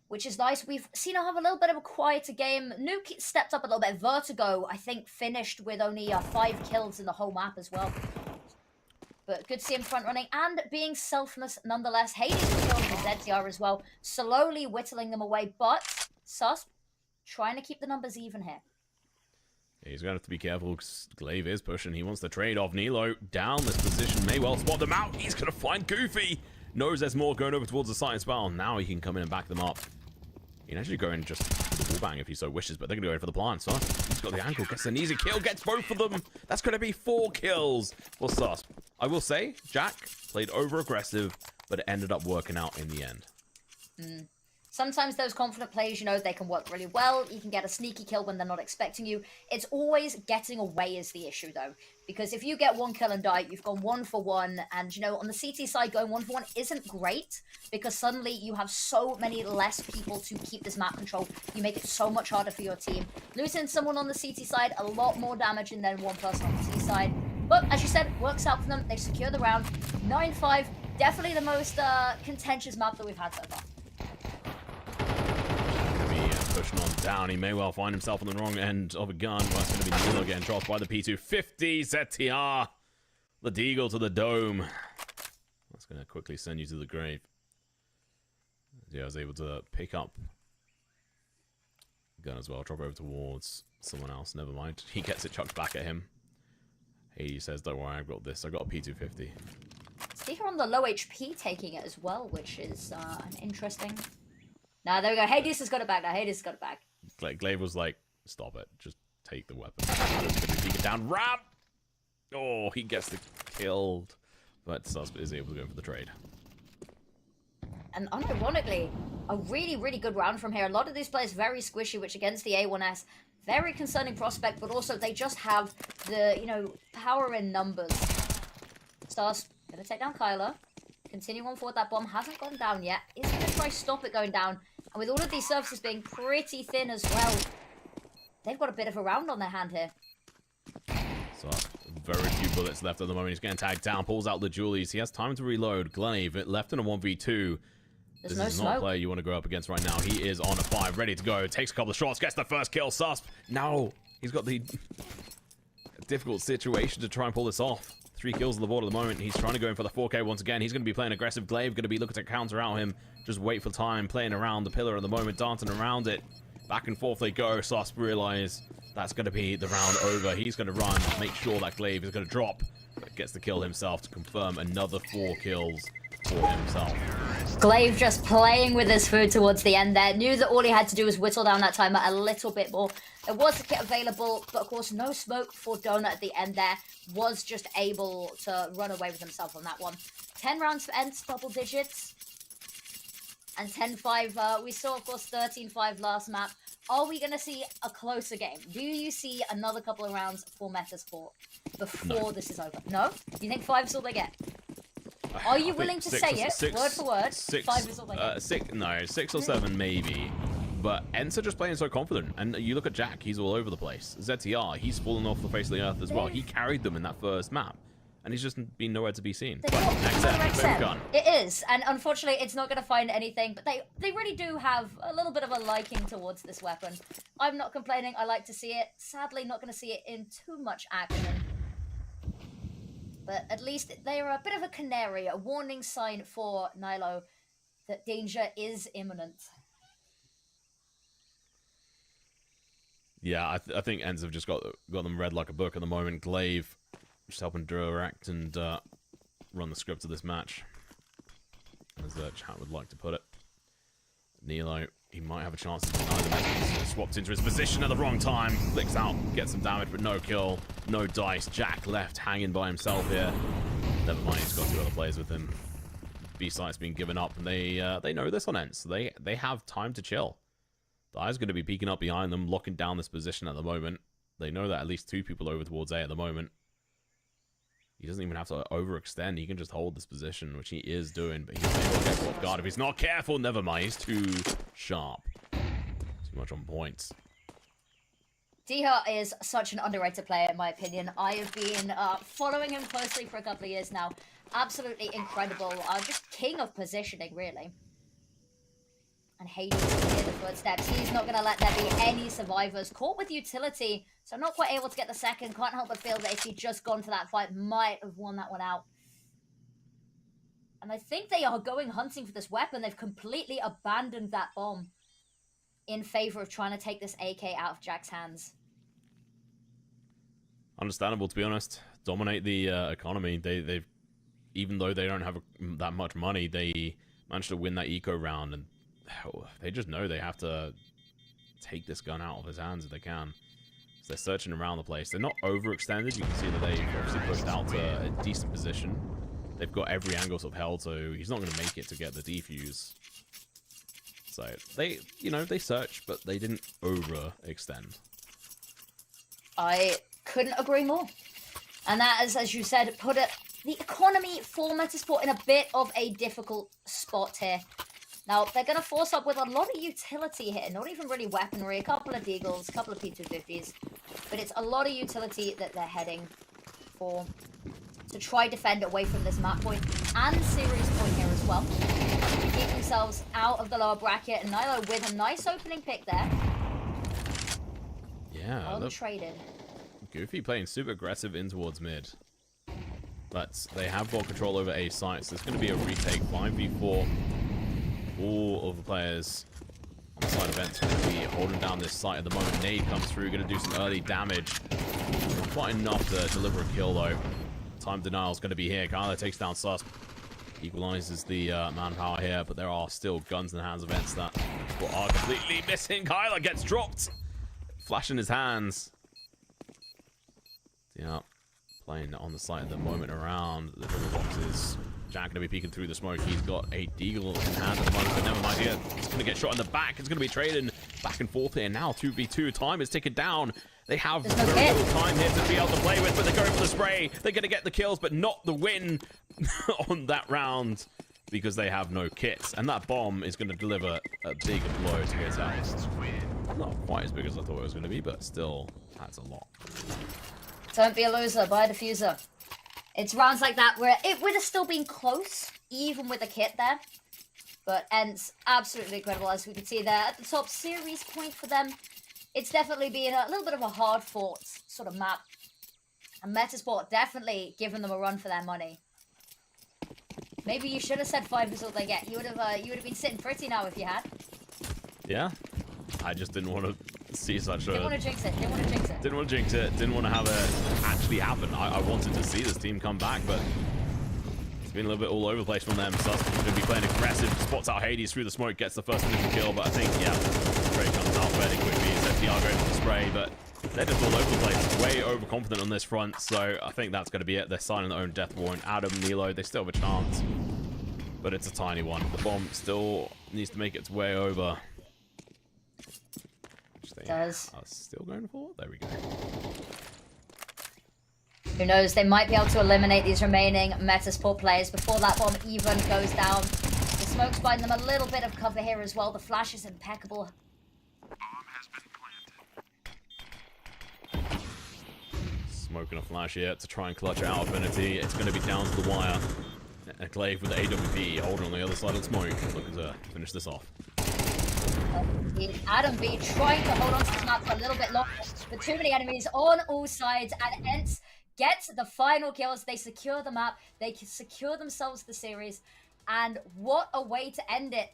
which is nice. We've seen him have a little bit of a quieter game. Nuke stepped up a little bit. Vertigo, I think, finished with only 5 kills in the whole map as well. But good to see him front running and being selfless nonetheless. Hades killed with ZTR as well, slowly whittling them away, but Sus trying to keep the numbers even here. He's going to have to be careful because Glaive is pushing. He wants to trade off Nilo down this position. May well spot them out. He's going to find Goofy. Knows there's more going over towards the site as well. Now he can come in and back them up. He can actually go in just the wall bang if he so wishes, but they're going to go in for the plant. Sus, he's got the ankle, gets an easy kill, gets both of them. That's going to be 4 kills for Sus. I will say, Jack played over-aggressive, but it ended up working out in the end. Sometimes those confident players, you know, they can work really well. You can get a sneaky kill when they're not expecting you. It's always getting away is the issue, though. Because if you get 1 kill and die, you've gone 1 for 1. And, you know, on the CT side, going 1 for 1 isn't great. Because suddenly you have so many less people to keep this map control. You make it so much harder for your team. Losing someone on the CT side, a lot more damaging than 1 person on the C side. But, as you said, works out for them. They secure the round. 9-5. Definitely the most contentious map that we've had so far. Pushing on down, he may well find himself on the wrong end of a gun. Well, that's going to be Nilo getting dropped by the P250. ZTR. The Deagle to the dome. That's going to quickly send you to the grave. Yeah, I was able to pick up gun as well. Drop over towards someone else. Never mind. He gets it chucked back at him. He says, don't worry, I've got this. I've got a P250. Speaker on the low HP taking it as well, which is interesting. Now, there we go. Hades has got it back now. Hades has got it back. Glaive was like, stop it. Just take the weapon. Take it down. Ram! Oh, he gets the killed. But Sus is able to go for the trade. And unironically, a really, really good round from here. A lot of these players very squishy, which against the A1S, very concerning prospect, but also they just have the, you know, power in numbers. Sus gonna take down Kyler. Continuing on forward, that bomb hasn't gone down yet. He's going to try stop it going down. And with all of these surfaces being pretty thin as well, they've got a bit of a round on their hand here. So, very few bullets left at the moment. He's getting tagged down, pulls out the Julies. He has time to reload. Glaive, left in a 1v2. There's This no is smoke. not a player you want to go up against right now. He is on a 5, ready to go. Takes a couple of shots, gets the first kill. Susp. No, he's got the difficult situation to try and pull this off. 3 kills on the board at the moment. He's trying to go in for the 4K once again. He's going to be playing aggressive. Glaive going to be looking to counter out him. Just wait for time, playing around the pillar at the moment, dancing around it. Back and forth they go. Susp realize that's going to be the round over. He's going to run, make sure that Glaive is going to drop, but gets the kill himself to confirm another 4 kills for himself. Glaive just playing with his food towards the end there. Knew that all he had to do was whittle down that timer a little bit more. There was a kit available, but of course no smoke for Donut at the end there. Was just able to run away with himself on that one. 10 rounds for Ents, double digits. And 10-5, we saw of course 13-5 last map. Are we going to see a closer game? Do you see another couple of rounds for Metasport before this is over? No? You think 5 is all they get? Are you willing to say it, word for word? 5 is all they get. 6 or 7 maybe. But Ents are just playing so confident. And you look at Jack, he's all over the place. ZTR, he's fallen off the face of the earth as well. He carried them in that first map. And he's just been nowhere to be seen. But next gun. It is, and unfortunately it's not going to find anything, but they really do have a little bit of a liking towards this weapon. I'm not complaining, I like to see it. Sadly, not going to see it in too much action. But at least they are a bit of a canary, a warning sign for Nilo that danger is imminent. Yeah, I think Ents have just got them read like a book at the moment. Glaive just helping direct and run the script of this match, as the chat would like to put it. Nilo, he might have a chance to deny the message. Swapped into his position at the wrong time. Flicks out, gets some damage, but no kill, no dice. Jack left hanging by himself here. Never mind, he's got 2 other players with him. B-site's been given up, and they know this on Ents. So they have time to chill. The Eye's going to be peeking up behind them, locking down this position at the moment. They know that at least 2 people over towards A at the moment. He doesn't even have to overextend. He can just hold this position, which he is doing. But he's able to get off guard. If he's not careful, never mind. He's too sharp. Too much on points. Diha is such an underrated player, in my opinion. I have been following him closely for a couple of years now. Absolutely incredible. Just king of positioning, really. And Hades is near the footsteps. He's not going to let there be any survivors. Caught with utility, so not quite able to get the second. Can't help but feel that if he'd just gone for that fight, might have won that one out. And I think they are going hunting for this weapon. They've completely abandoned that bomb in favor of trying to take this AK out of Jack's hands. Understandable, to be honest. Dominate the economy. They've, even though they don't have that much money, they managed to win that eco round, and they just know they have to take this gun out of his hands if they can. So they're searching around the place. They're not overextended. You can see that they've obviously pushed out to a decent position. They've got every angle sort of held, so he's not going to make it to get the defuse. So they search, but they didn't overextend. I couldn't agree more. And that is, as you said, put the economy for Metasport in a bit of a difficult spot here. Now, they're going to force up with a lot of utility here. Not even really weaponry. A couple of Deagles, a couple of P250s. But it's a lot of utility that they're heading for to try defend away from this map point and series point here as well. Keep themselves out of the lower bracket. And Nilo with a nice opening pick there. Yeah. Untraded. Goofy playing super aggressive in towards mid. But they have ball control over A site, so it's going to be a retake 5v4. All of the players on the side of Ents going to be holding down this site at the moment. Nade comes through, going to do some early damage. Quite enough to deliver a kill, though. Time denial is going to be here. Kyler takes down Sus. Equalizes the manpower here, but there are still guns in the hands of Ents that are completely missing. Kyler gets dropped. Flash in his hands. Yeah, playing on the site at the moment around the double boxes. Jack going to be peeking through the smoke. He's got a Deagle in hand at the moment, but never mind here. He's going to get shot in the back. It's going to be trading back and forth here. Now 2v2. Time is ticking down. They have very little time here to be able to play with, but they're going for the spray. They're going to get the kills, but not the win. on that round because they have no kits. And that bomb is going to deliver a big blow to get out. Not quite as big as I thought it was going to be, but still, that's a lot. Don't be a loser, buy a diffuser. It's rounds like that where it would have still been close, even with a kit there. But Ents, absolutely incredible, as we can see there. At the top, series point for them. It's definitely been a little bit of a hard-fought sort of map. And Metasport definitely giving them a run for their money. Maybe you should have said 5 is all they get. You would have been sitting pretty now if you had. Yeah, I just didn't want to see such a... Didn't want to jinx it. Didn't want to jinx it. Didn't want to jinx it. Didn't want to have it actually happen. I wanted to see this team come back, but it's been a little bit all over the place from them. Sus is going to be playing aggressive. Spots out Hades through the smoke, gets the first initial kill, but I think, yeah, spray comes out fairly quickly. It's FTR going for the spray, but they're just all over the place. Way overconfident on this front, so I think that's going to be it. They're signing their own death warrant. Adam, Nilo, they still have a chance, but it's a tiny one. The bomb still needs to make its way over. Which they are still going for. There we go. Who knows, they might be able to eliminate these remaining Metasport players before that bomb even goes down. The smoke's buying them a little bit of cover here as well. The flash is impeccable. Smoking a flash here to try and clutch out Affinity. It's going to be down to the wire. And Clave with the AWP holding on the other side of the smoke. Looking to finish this off. Adam B trying to hold on to this map for a little bit longer, but too many enemies on all sides, and Ents get the final kills. They secure the map, they secure themselves the series, and what a way to end it.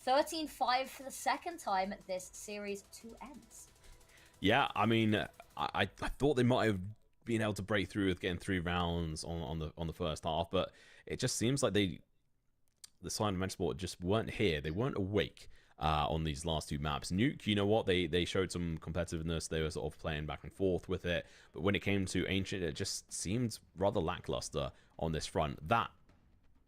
13-5 for the second time this series to Ents. Yeah, I mean, I thought they might have been able to break through with getting 3 rounds on the first half, but it just seems like the side of Metasport just weren't here. They weren't awake on these last 2 maps. Nuke, you know what? They showed some competitiveness. They were sort of playing back and forth with it. But when it came to Ancient, it just seemed rather lackluster on this front. That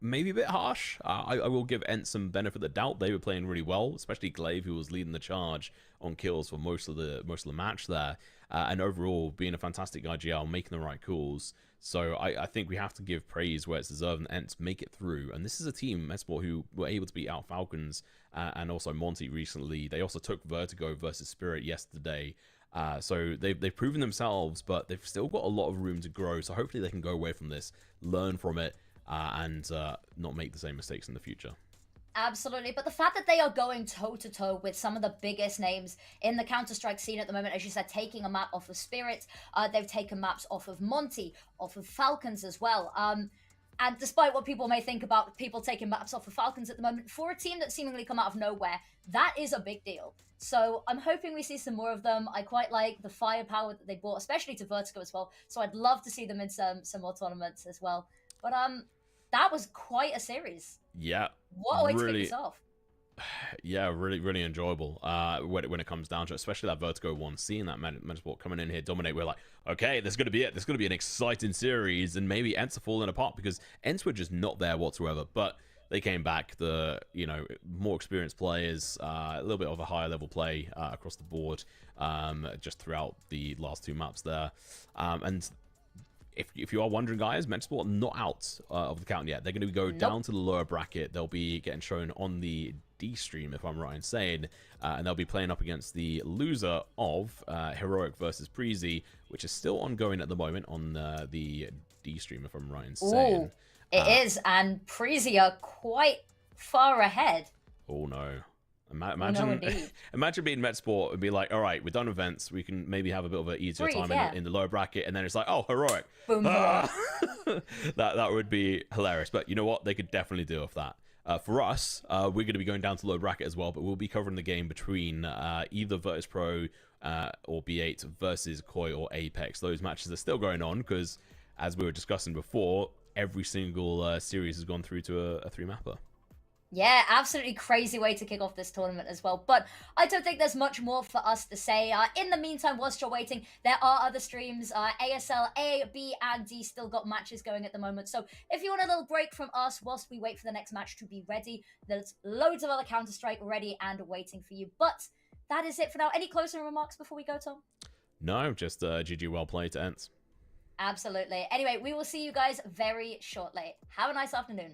maybe a bit harsh. I will give Ent some benefit of the doubt. They were playing really well, especially Glaive, who was leading the charge on kills for most of the match there. And overall, being a fantastic IGL, making the right calls. So I think we have to give praise where it's deserved, and Ents make it through. And this is a team, Metasport, who were able to beat out Falcons and also Monty recently. They also took Vertigo versus Spirit yesterday. So they've proven themselves, but they've still got a lot of room to grow. So hopefully they can go away from this, learn from it, and not make the same mistakes in the future. Absolutely, but the fact that they are going toe-to-toe with some of the biggest names in the Counter-Strike scene at the moment, as you said, taking a map off of Spirit, they've taken maps off of Monty, off of Falcons as well. And despite what people may think about people taking maps off of Falcons at the moment, for a team that seemingly come out of nowhere, that is a big deal. So I'm hoping we see some more of them. I quite like the firepower that they brought, especially to Vertigo as well. So I'd love to see them in some more tournaments as well. But that was quite a series. Yeah. What a way to kick this off. Yeah, really enjoyable when it comes down to it, especially that Vertigo one. Seeing that Metasport coming in here, dominate, we're like, okay, this is going to be it. This is going to be an exciting series, and maybe Ents are falling apart because Ents were just not there whatsoever. But they came back, the more experienced players, a little bit of a higher level play across the board, just throughout the last 2 maps there, and if you are wondering, guys, Metasport not out of the count yet. They're going to go down to the lower bracket. They'll be getting shown on the D stream, if I'm right in saying, and they'll be playing up against the loser of Heroic versus Preezy, which is still ongoing at the moment on the D stream, if I'm right in saying. It is, and Preezy are quite far ahead. Oh no. Imagine being Metasport and be like, all right, we're done events. We can maybe have a bit of an easier time in the lower bracket, and then it's like, oh, Heroic. Boom. That would be hilarious. But you know what? They could definitely deal with that. For us, we're going to be going down to lower bracket as well, but we'll be covering the game between either Virtus Pro or B8 versus Koi or Apex. Those matches are still going on because, as we were discussing before, every single series has gone through to a 3-mapper. Yeah, absolutely crazy way to kick off this tournament as well. But I don't think there's much more for us to say. In the meantime, whilst you're waiting, there are other streams. ASL A, B, and D still got matches going at the moment. So if you want a little break from us whilst we wait for the next match to be ready, there's loads of other Counter-Strike ready and waiting for you. But that is it for now. Any closing remarks before we go, Tom? No, just GG well played to Ents. Absolutely. Anyway, we will see you guys very shortly. Have a nice afternoon.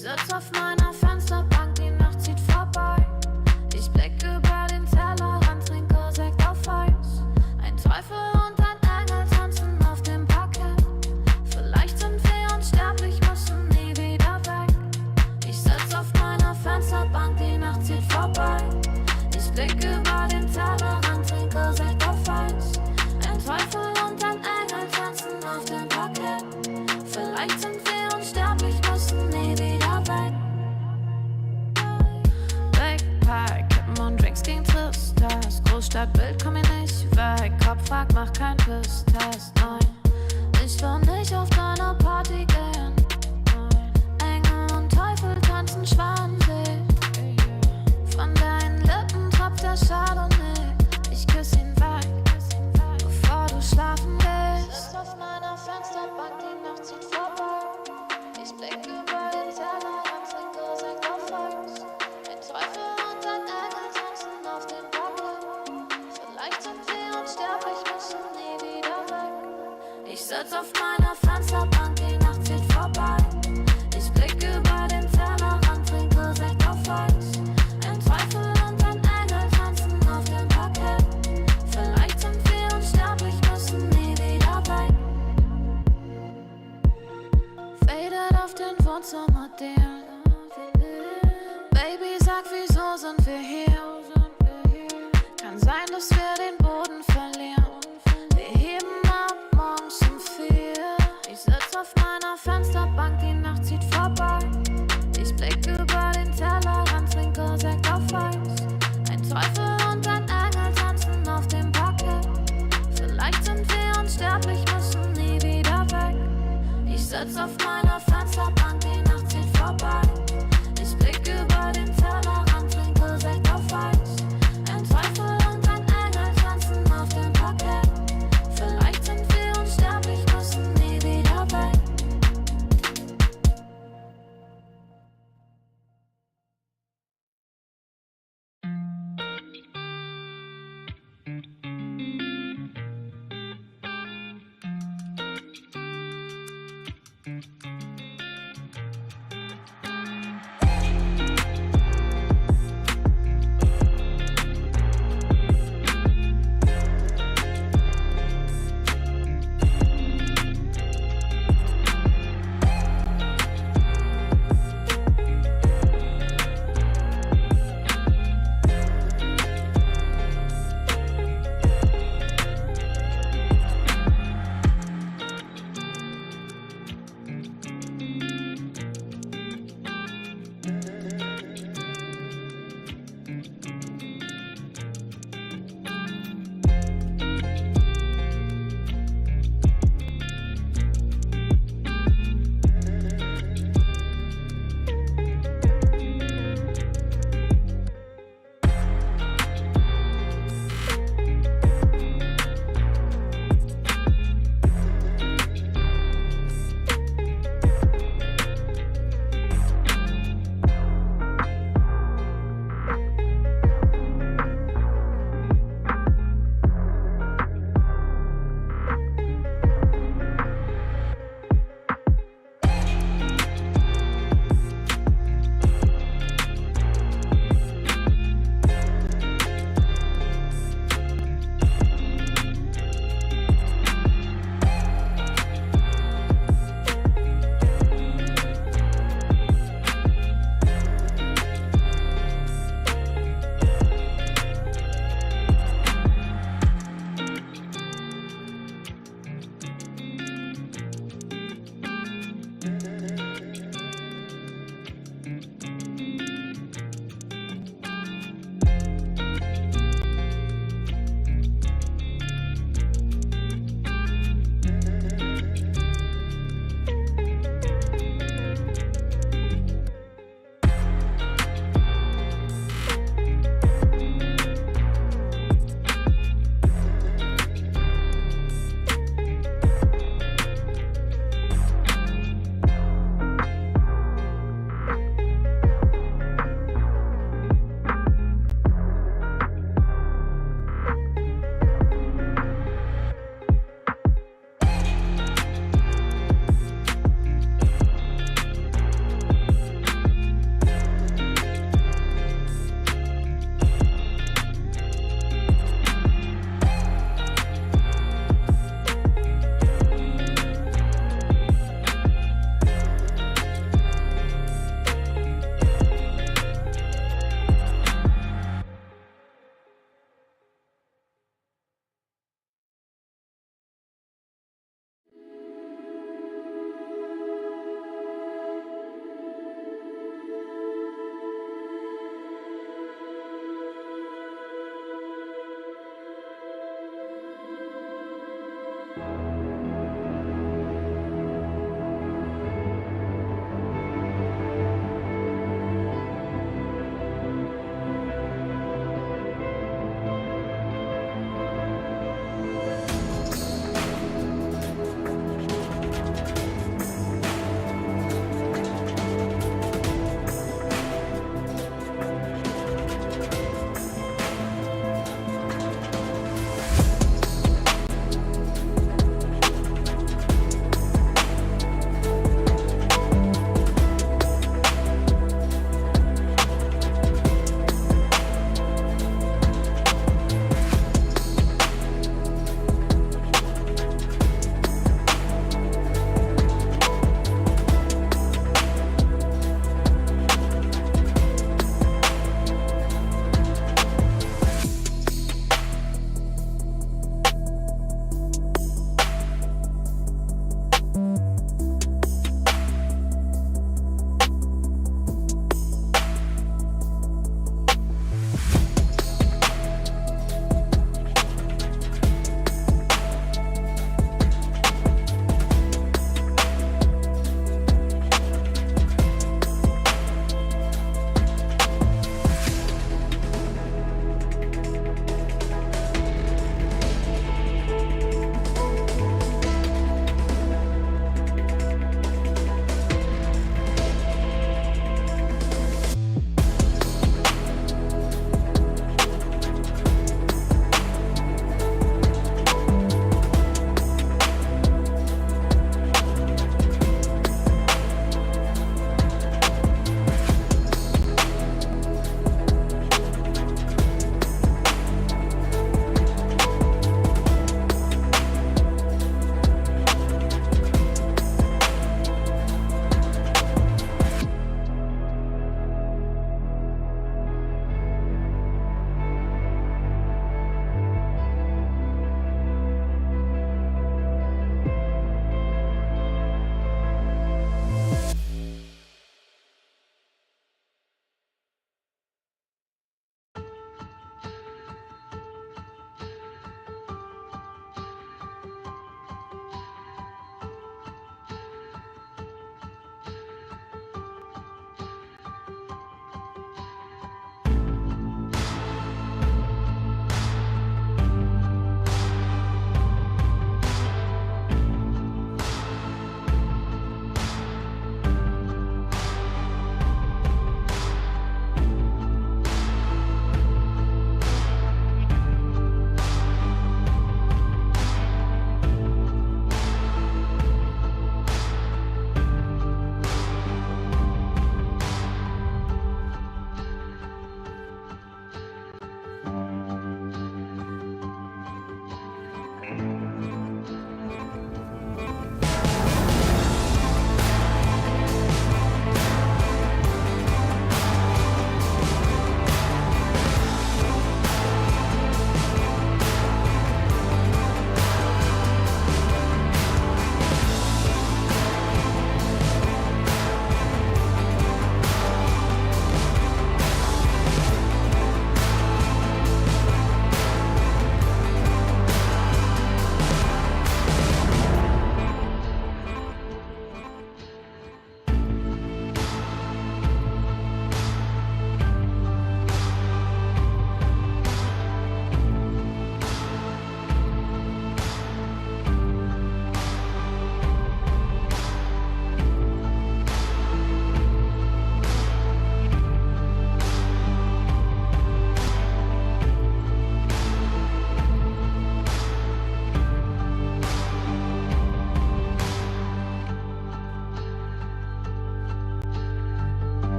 sitz auf meiner Fensterbank, die Nacht zieht vorbei. Ich blick über den Tellerrand, trinke Sekt auf Eis. Ein Teufel und ein Engel tanzen auf dem Parkett. Vielleicht sind wir unsterblich, müssen nie wieder weg. Ich sitz auf meiner Fensterbank, die Nacht zieht vorbei. Ich blick über den Tellerrand, trinke Sekt auf Eis. Ein Teufel und ein Engel tanzen auf dem Parkett. Vielleicht sind wir unsterblich, müssen nie wieder weg. Big Pie, Kippen und Drinks gegen Tristesse. Großstadtbild, komm mir nicht weg. Kopf fragt, mach kein Pisstest, nein. Ich will nicht auf deiner Party gehen. Engel und Teufel tanzen schwansee. Von deinen Lippen tropft der Chardonnay. Ich küss ihn weg, bevor du schlafen gehst. Sitz auf meiner Fensterbank, die Nacht zieht vorbei. Ich blick über den Tellerrand, trinke Sekt auf Eis. Ein Teufel und ein Engel tanzen auf dem Parkett. Vielleicht sind wir unsterblich, müssen nie wieder weg. Ich sitz auf meiner Fensterbank, die Nacht zieht vorbei. Ich blick über den Tellerrand, trinke Sekt auf Eis. Ein Teufel und ein Engel tanzen auf dem Parkett. Vielleicht sind wir unsterblich, müssen nie wieder weg. Fadet auf den Wohnzimmerdielen. Baby, sag, wieso sind wir hier? Kann sein, dass wir den Boden verlieren. Wir heben ab morgens um 4. Ich sitz auf meiner Fensterbank, die Nacht zieht vorbei. Ich blick über den Tellerrand, trinke Sekt auf Eis. Ein Teufel und ein Engel tanzen auf dem Parkett. Vielleicht sind wir unsterblich, müssen nie wieder weg. Ich sitz auf meiner Fensterbank, die Nacht zieht vorbei.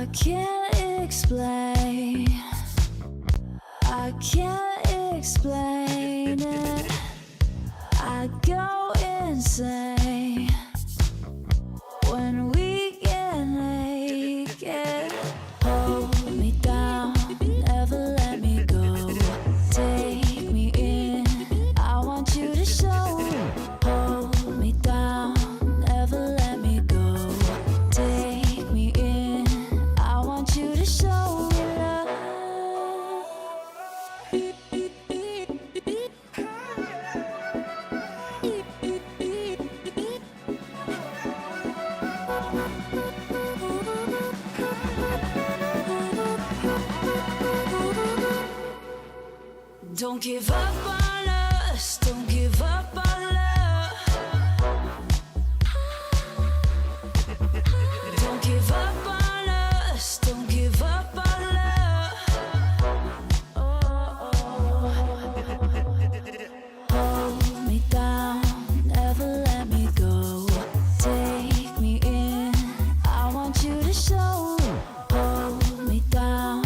I can't explain. I can't explain it. I go insane when we get naked. Hold me down, never let me go. Take me in, I want you to show. Hold me down, never let me go. Take me in, I want you to show me love. Don't give up on us, don't give up on love. Don't give up on us, don't give up on love. Hold me down, never let me go. Take me in, I want you to show. Hold me down,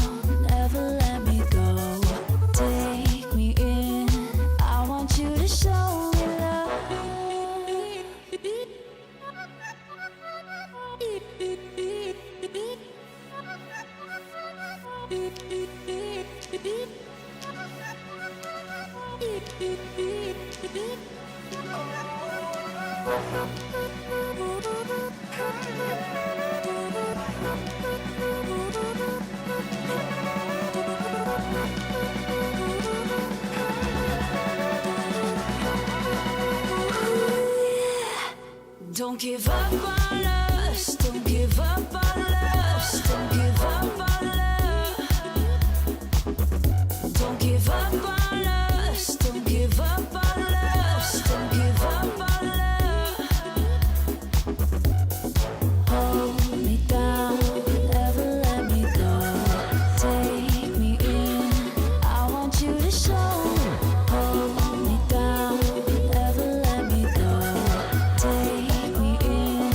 never let me go. Take me in, I want you to show me love. Don't give up on us, don't give up on us, don't give up on love. Don't give up on us, don't give up on us, don't give up on love. Hold me down, never let me go. Take me in, I want you to show. Hold me down, never let me go. Take me in,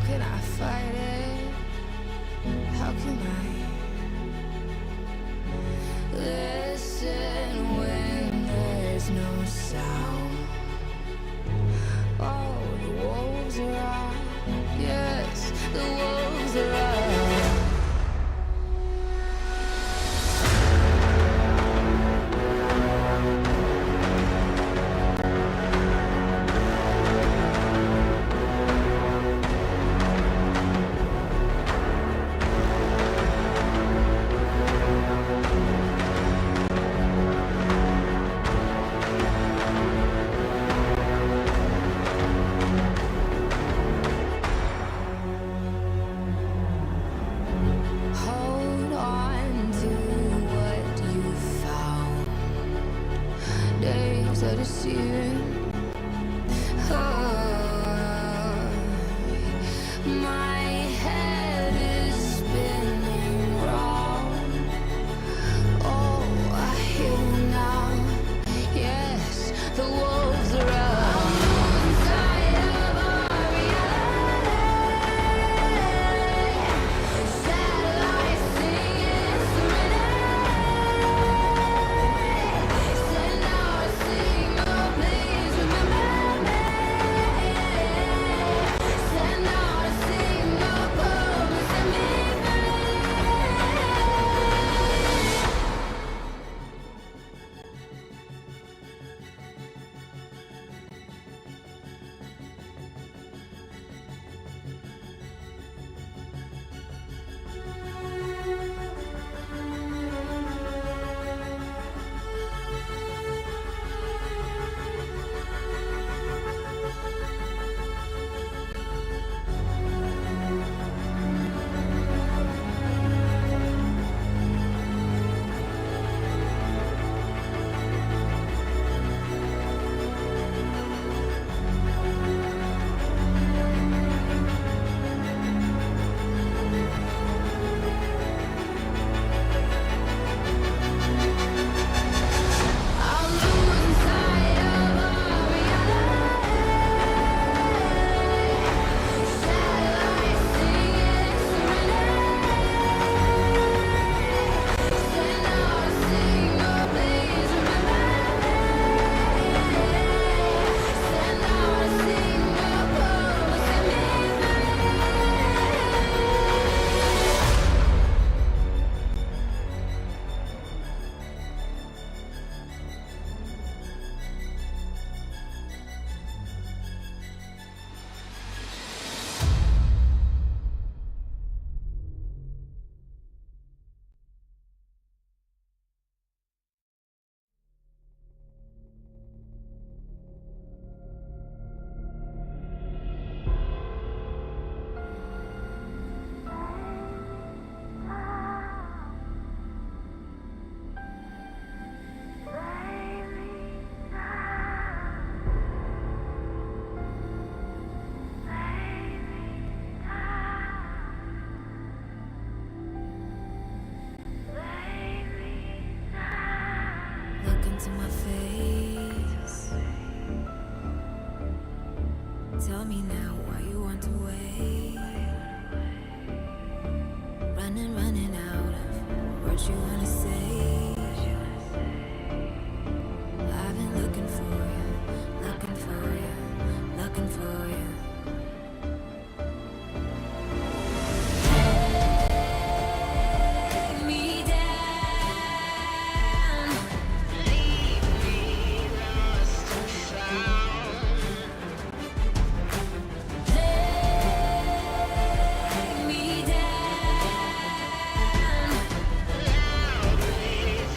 can I fight it? How can I listen when there's no sound? Oh, the wolves are out. Yes, the wolves are out. Hold on to what you found. Days are deceiving. My head is spinning round. Oh, I hear you now. Yes, the wolves are out. I'm inside of our reality. Satellites singing serenade. Send out a signal, please remember me. Send out a signal, promise me free. I'm losing sight of our reality. Satellites singing serenade. Send out a signal, please remember me. Send out a signal, promise me look into my face. Tell me now why you want to wait. Running out of words you wanna say. I've been looking for you, looking for you, looking for you. Take me down, leave me lost and found. Take me down, loudly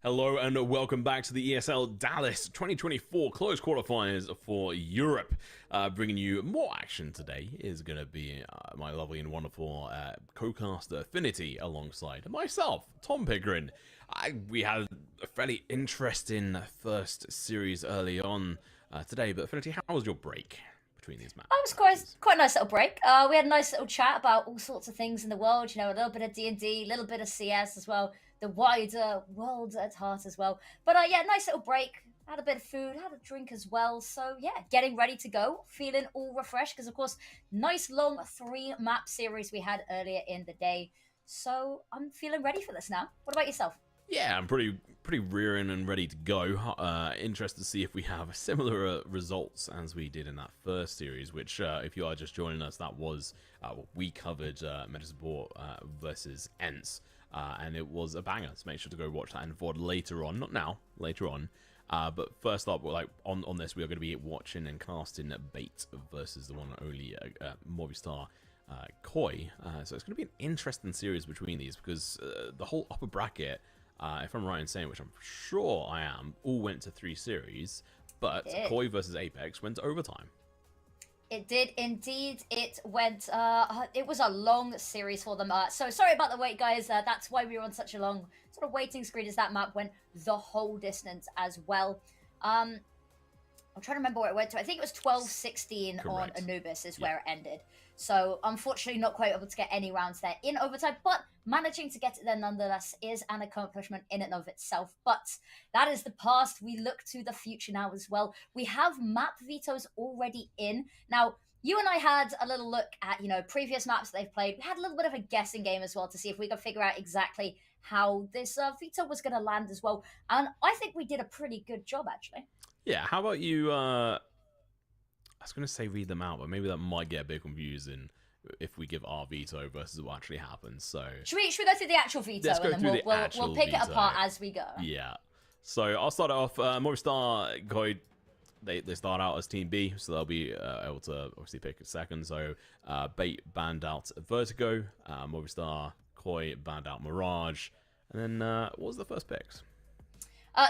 Hello and welcome back to the ESL Dallas 2024 close qualifiers for Europe. Bringing you more action today is going to be my lovely and wonderful co-caster Affinity alongside myself, Tom Pickering. We had a fairly interesting first series early on today, but Affinity, how was your break between these matches? It was quite a nice little break. We had a nice little chat about all sorts of things in the world, you know, a little bit of D&D, a little bit of CS as well, the wider world at heart as well. But yeah, nice little break. Had a bit of food, had a drink as well. So yeah, getting ready to go, feeling all refreshed because of course, nice long 3-map series we had earlier in the day. So I'm feeling ready for this now. What about yourself? Yeah, I'm pretty rearing and ready to go. Interested to see if we have similar results as we did in that first series, which if you are just joining us, that was we covered Metasport versus ENCE, and it was a banger. So make sure to go watch that in VOD later on, not now, later on. But first up, like on this, we are going to be watching and casting Bait versus the one and only Movistar Koi. So it's going to be an interesting series between these because the whole upper bracket, if I'm right in saying, which I'm sure I am, all went to 3 series, but Koi versus Apex went to overtime. It did indeed. It went. It was a long series for them. So sorry about the wait, guys. That's why we were on such a long sort of waiting screen. As that map went the whole distance as well. I'm trying to remember where it went to. I think it was 12-16 on Anubis is where it ended. So unfortunately, not quite able to get any rounds there in overtime, but managing to get it there nonetheless is an accomplishment in and of itself. But that is the past. We look to the future now as well. We have map vetoes already in. Now, you and I had a little look at, you know, previous maps they've played. We had a little bit of a guessing game as well to see if we could figure out exactly how this veto was going to land as well. And I think we did a pretty good job, actually. Yeah, how about you... I was going to say read them out, but maybe that might get a bit confusing if we give our veto versus what actually happens. So should we go through the actual veto and then we'll pick it apart as we go? Yeah. So I'll start off. Movistar Koi, they start out as Team B, so they'll be able to obviously pick a second. So Bait banned out Vertigo, Movistar Koi banned out Mirage, and then what was the first picks?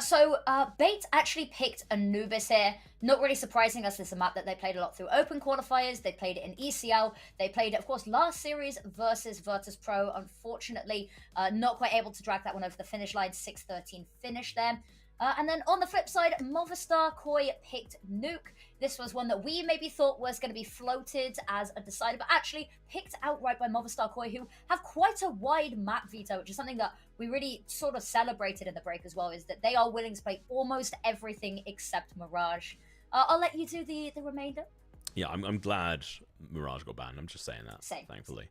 So Bait actually picked Anubis here. Not really surprising us. This is a map that they played a lot through open qualifiers. They played it in ECL. They played it, of course, last series versus Virtus Pro. Unfortunately, not quite able to drag that one over the finish line. 6-13 finish there. And then on the flip side, Movistar Koi picked Nuke. This was one that we maybe thought was going to be floated as a decider, but actually picked outright by Movistar Koi, who have quite a wide map veto, which is something that we really sort of celebrated in the break as well, is that they are willing to play almost everything except Mirage. I'll let you do the remainder. Yeah, I'm glad Mirage got banned. I'm just saying that, thankfully.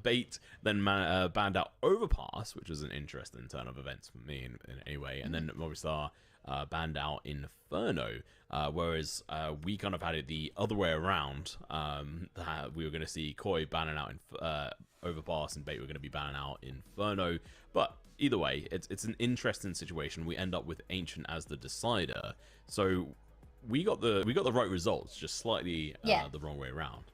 Bait then banned out Overpass, which was an interesting turn of events for me in any way. And then Movistar banned out Inferno, whereas we kind of had it the other way around. That we were going to see Koi banning out Overpass and Bait were going to be banning out Inferno. But either way, it's an interesting situation. We end up with Ancient as the decider. So we got the right results, just slightly the wrong way around.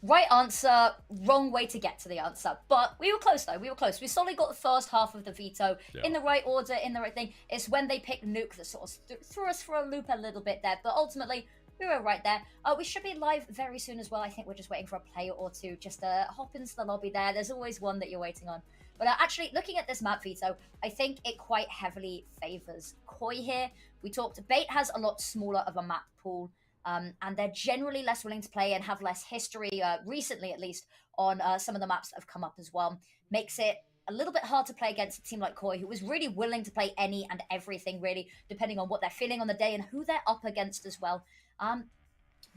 Right answer, wrong way to get to the answer. But we were close, though. We were close. We solely got the first half of the veto in the right order, in the right thing. It's when they picked Nuke that sort of threw us for a loop a little bit there. But ultimately, we were right there. We should be live very soon as well. I think we're just waiting for a player or two. Just hop into the lobby there. There's always one that you're waiting on. But actually, looking at this map veto, I think it quite heavily favors Koi here. We talked, Bait has a lot smaller of a map pool, and they're generally less willing to play and have less history, recently at least, on some of the maps that have come up as well. Makes it a little bit hard to play against a team like Koi, who was really willing to play any and everything, really, depending on what they're feeling on the day and who they're up against as well.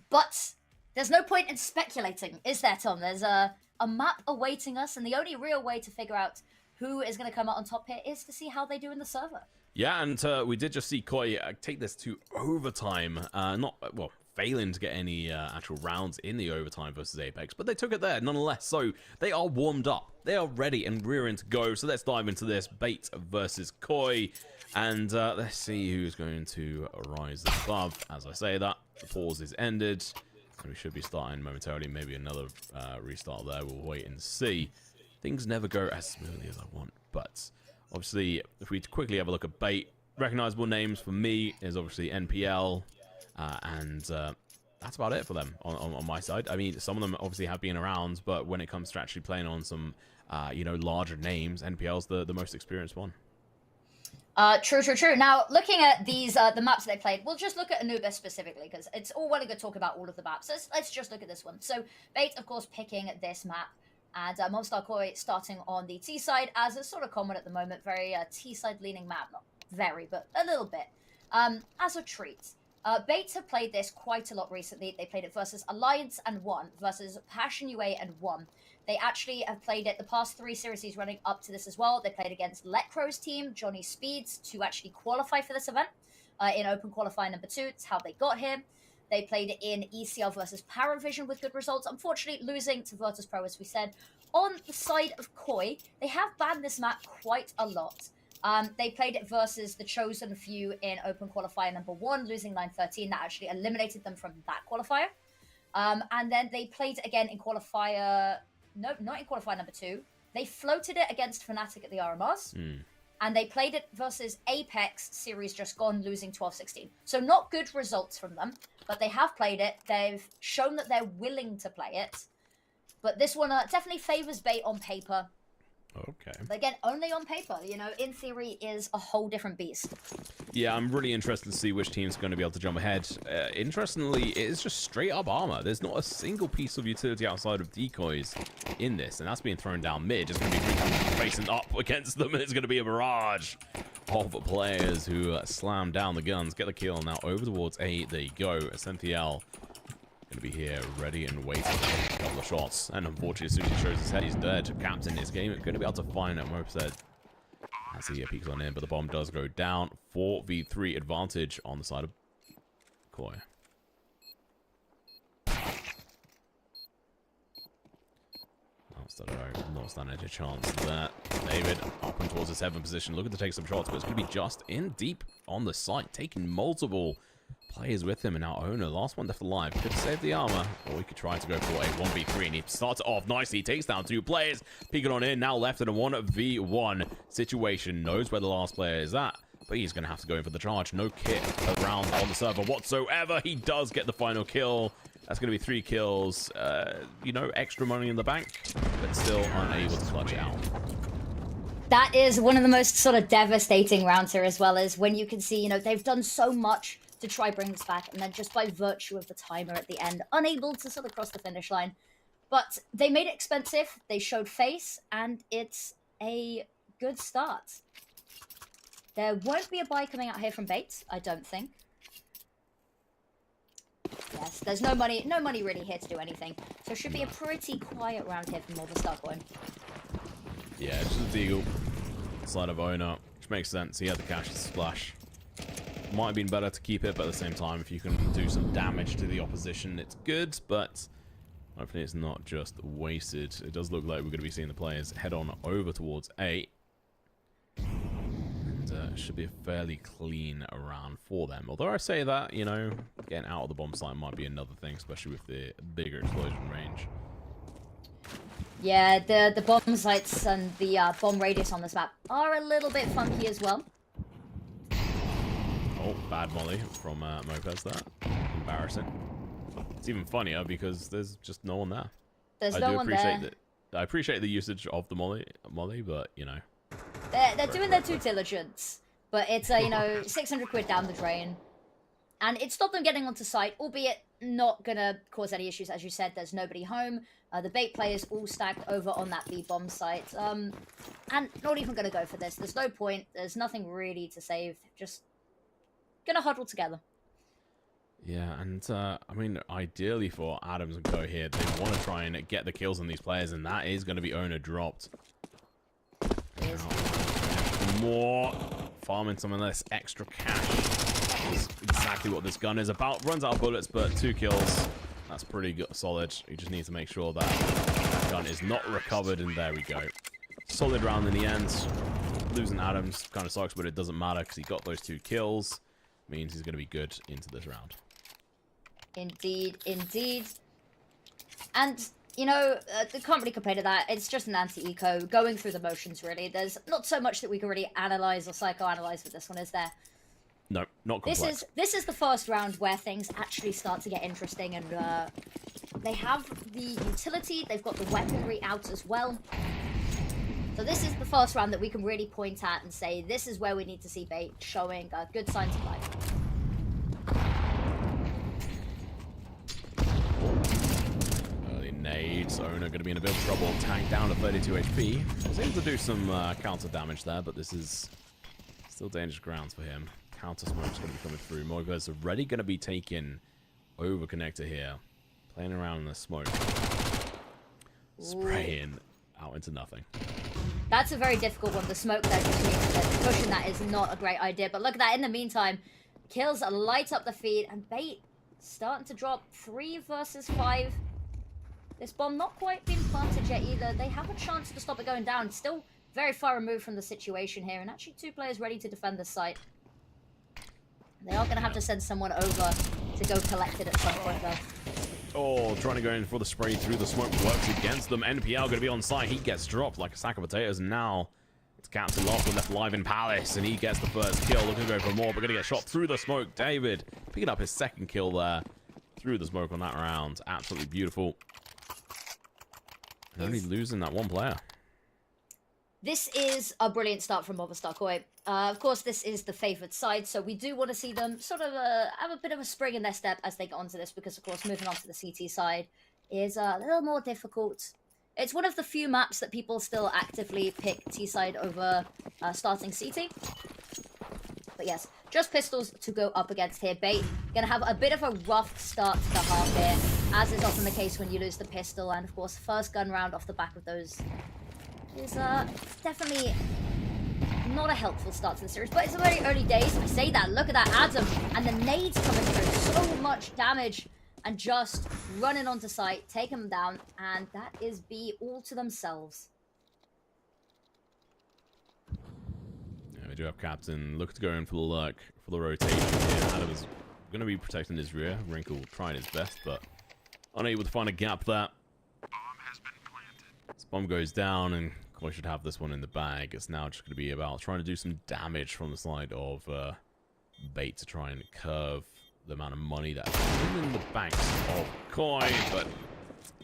But there's no point in speculating, is there, Tom? There's a map awaiting us, and the only real way to figure out who is going to come out on top here is to see how they do in the server. Yeah, and we did just see Koi take this to overtime. Failing to get any actual rounds in the overtime versus Apex, but they took it there nonetheless. So they are warmed up. They are ready and rearing to go. So let's dive into this Bait versus Koi. And let's see who's going to rise above. As I say that, the pause is ended. And we should be starting momentarily. Maybe another restart there. We'll wait and see. Things never go as smoothly as I want, but Obviously, if we quickly have a look at Bait, recognizable names for me is obviously NPL, and that's about it for them on my side. I mean, some of them obviously have been around, but when it comes to actually playing on some, you know, larger names, NPL's the most experienced one. True. Now, looking at these, the maps they played, we'll just look at Anubis specifically, because it's all well and good talk about all of the maps. Let's just look at this one. So, Bait, of course, picking this map, and MOVISTAR Koi starting on the T side, as is sort of common at the moment. Very T side leaning map. Not very, but a little bit. As a treat, Bait have played this quite a lot recently. They played it versus Alliance and won, versus Passion UA and won. They actually have played it the past 3 series running up to this as well. They played against Letcrow's team, Johnny Speeds, to actually qualify for this event in Open Qualifier number 2. It's how they got here. They played it in ECL versus Paravision with good results. Unfortunately, losing to Virtus Pro, as we said. On the side of Koi, they have banned this map quite a lot. They played it versus the Chosen Few in Open Qualifier number 1, losing 9-13. That actually eliminated them from that qualifier. And then they played it again in qualifier... No, not in qualifier number 2. They floated it against Fnatic at the RMRs. And they played it versus Apex series just gone, losing 12-16. So not good results from them, but they have played it. They've shown that they're willing to play it. But this one definitely favors Bait on paper. Okay. But again, only on paper, you know, in theory is a whole different beast. Yeah, I'm really interested to see which team's going to be able to jump ahead. Interestingly, it is just straight up armor. There's not a single piece of utility outside of decoys in this, and that's being thrown down mid. It's going to be facing up against them, and it's going to be a barrage of players who slam down the guns, get the kill. Now over towards A, there you go. Essential going to be here, ready and waiting for a couple of shots. And unfortunately, as soon as he shows his head, he's dead. Captain this game, going to be able to find it, Moped. As he peeks on in, but the bomb does go down. 4v3 advantage on the side of Koi. Not standing a chance there. David up and towards the 7th position, looking to take some shots, but it's going to be just in deep on the site, taking multiple players with him, and now Owner, last one left alive, could save the armor, or we could try to go for a 1v3, and he starts it off nicely, takes down 2 players, peeking on in, now left in a 1v1 situation, knows where the last player is at, but he's going to have to go in for the charge. No kit around on the server whatsoever. He does get the final kill. That's going to be 3 kills, you know, extra money in the bank, but still unable to clutch it out. That is one of the most sort of devastating rounds here, as well, as when you can see, you know, they've done so much to try bring this back, and then just by virtue of the timer at the end, unable to sort of cross the finish line. But they made it expensive, they showed face, and it's a good start. There won't be a buy coming out here from Bait, I don't think. Yes, there's no money really here to do anything. So it should be a pretty quiet round here from MOVISTAR Koi. Yeah, it's just a deagle. Side of Owner, which makes sense. He had the cash to splash. Might have been better to keep it, but at the same time, if you can do some damage to the opposition, it's good, but hopefully it's not just wasted. It does look like we're going to be seeing the players head on over towards A. And it should be a fairly clean round for them. Although I say that, you know, getting out of the bomb site might be another thing, especially with the bigger explosion range. Yeah, the bomb sites and the bomb radius on this map are a little bit funky as well. Oh, bad molly from Mopez there. Embarrassing. It's even funnier because there's just no one there. There's no one there. I appreciate the usage of the molly, but, you know. They're doing their due diligence, but it's, you know, 600 quid down the drain. And it stopped them getting onto site, albeit not going to cause any issues. As you said, there's nobody home. The Bait players all stacked over on that B bomb site. And not even going to go for this. There's no point. There's nothing really to save. Just going to huddle together. Yeah, and I mean, ideally for Adams and Co here, they want to try and get the kills on these players, and that is going to be Owner dropped. More farming some of this extra cash is exactly what this gun is about. Runs out of bullets, but 2 kills. That's pretty good, solid. You just need to make sure that that gun is not recovered, and there we go. Solid round in the end. Losing Adams kind of sucks, but it doesn't matter because he got those 2 kills. Means he's going to be good into this round. Indeed, indeed. And, you know, can't really complain to that. It's just an anti-eco, going through the motions, really. There's not so much that we can really analyze or psychoanalyze with this one, is there? No, not complex. This is the first round where things actually start to get interesting, and they have the utility, they've got the weaponry out as well. So this is the first round that we can really point at and say, this is where we need to see Bait showing good signs of life. Early nades. Owner going to be in a bit of trouble. Tank down to 32 HP. Was able to do some counter damage there, but this is still dangerous grounds for him. Counter smoke's going to be coming through. Movista's already going to be taking over connector here. Playing around in the smoke. Spraying out into nothing. That's a very difficult one. The smoke there just means that pushing that is not a great idea. But look at that. In the meantime, kills light up the feed, and Bait starting to drop 3 versus 5. This bomb not quite been planted yet either. They have a chance to stop it going down. Still very far removed from the situation here, and actually 2 players ready to defend this site. They are going to have to send someone over to go collect it at some point, though. Oh, trying to go in for the spray through the smoke works against them. NPL going to be on site. He gets dropped like a sack of potatoes. And now it's Captain Lawson left alive in Palace. And he gets the first kill. Looking to go for more, but going to get shot through the smoke. David picking up his second kill there through the smoke on that round. Absolutely beautiful. And only losing that 1 player. This is a brilliant start from MOVISTAR Koi. Of course, this is the favoured side, so we do want to see them sort of have a bit of a spring in their step as they get onto this, because, of course, moving on to the CT side is a little more difficult. It's one of the few maps that people still actively pick T-side over starting CT. But yes, just pistols to go up against here. Bait going to have a bit of a rough start to the half here, as is often the case when you lose the pistol, and, of course, first gun round off the back of those is definitely not a helpful start to the series, but it's very early days. I say that, look at that Adam, and the nades coming through, so much damage, and just running onto site, take them down, and that is B all to themselves. Yeah, we do have Captain look to go in for the luck for the rotation here. Adam is going to be protecting his rear. Wrinkle trying his best, but unable to find a gap there. This bomb goes down, and Koi should have this one in the bag. It's now just going to be about trying to do some damage from the side of Bait to try and curve the amount of money that's in the banks of Koi. But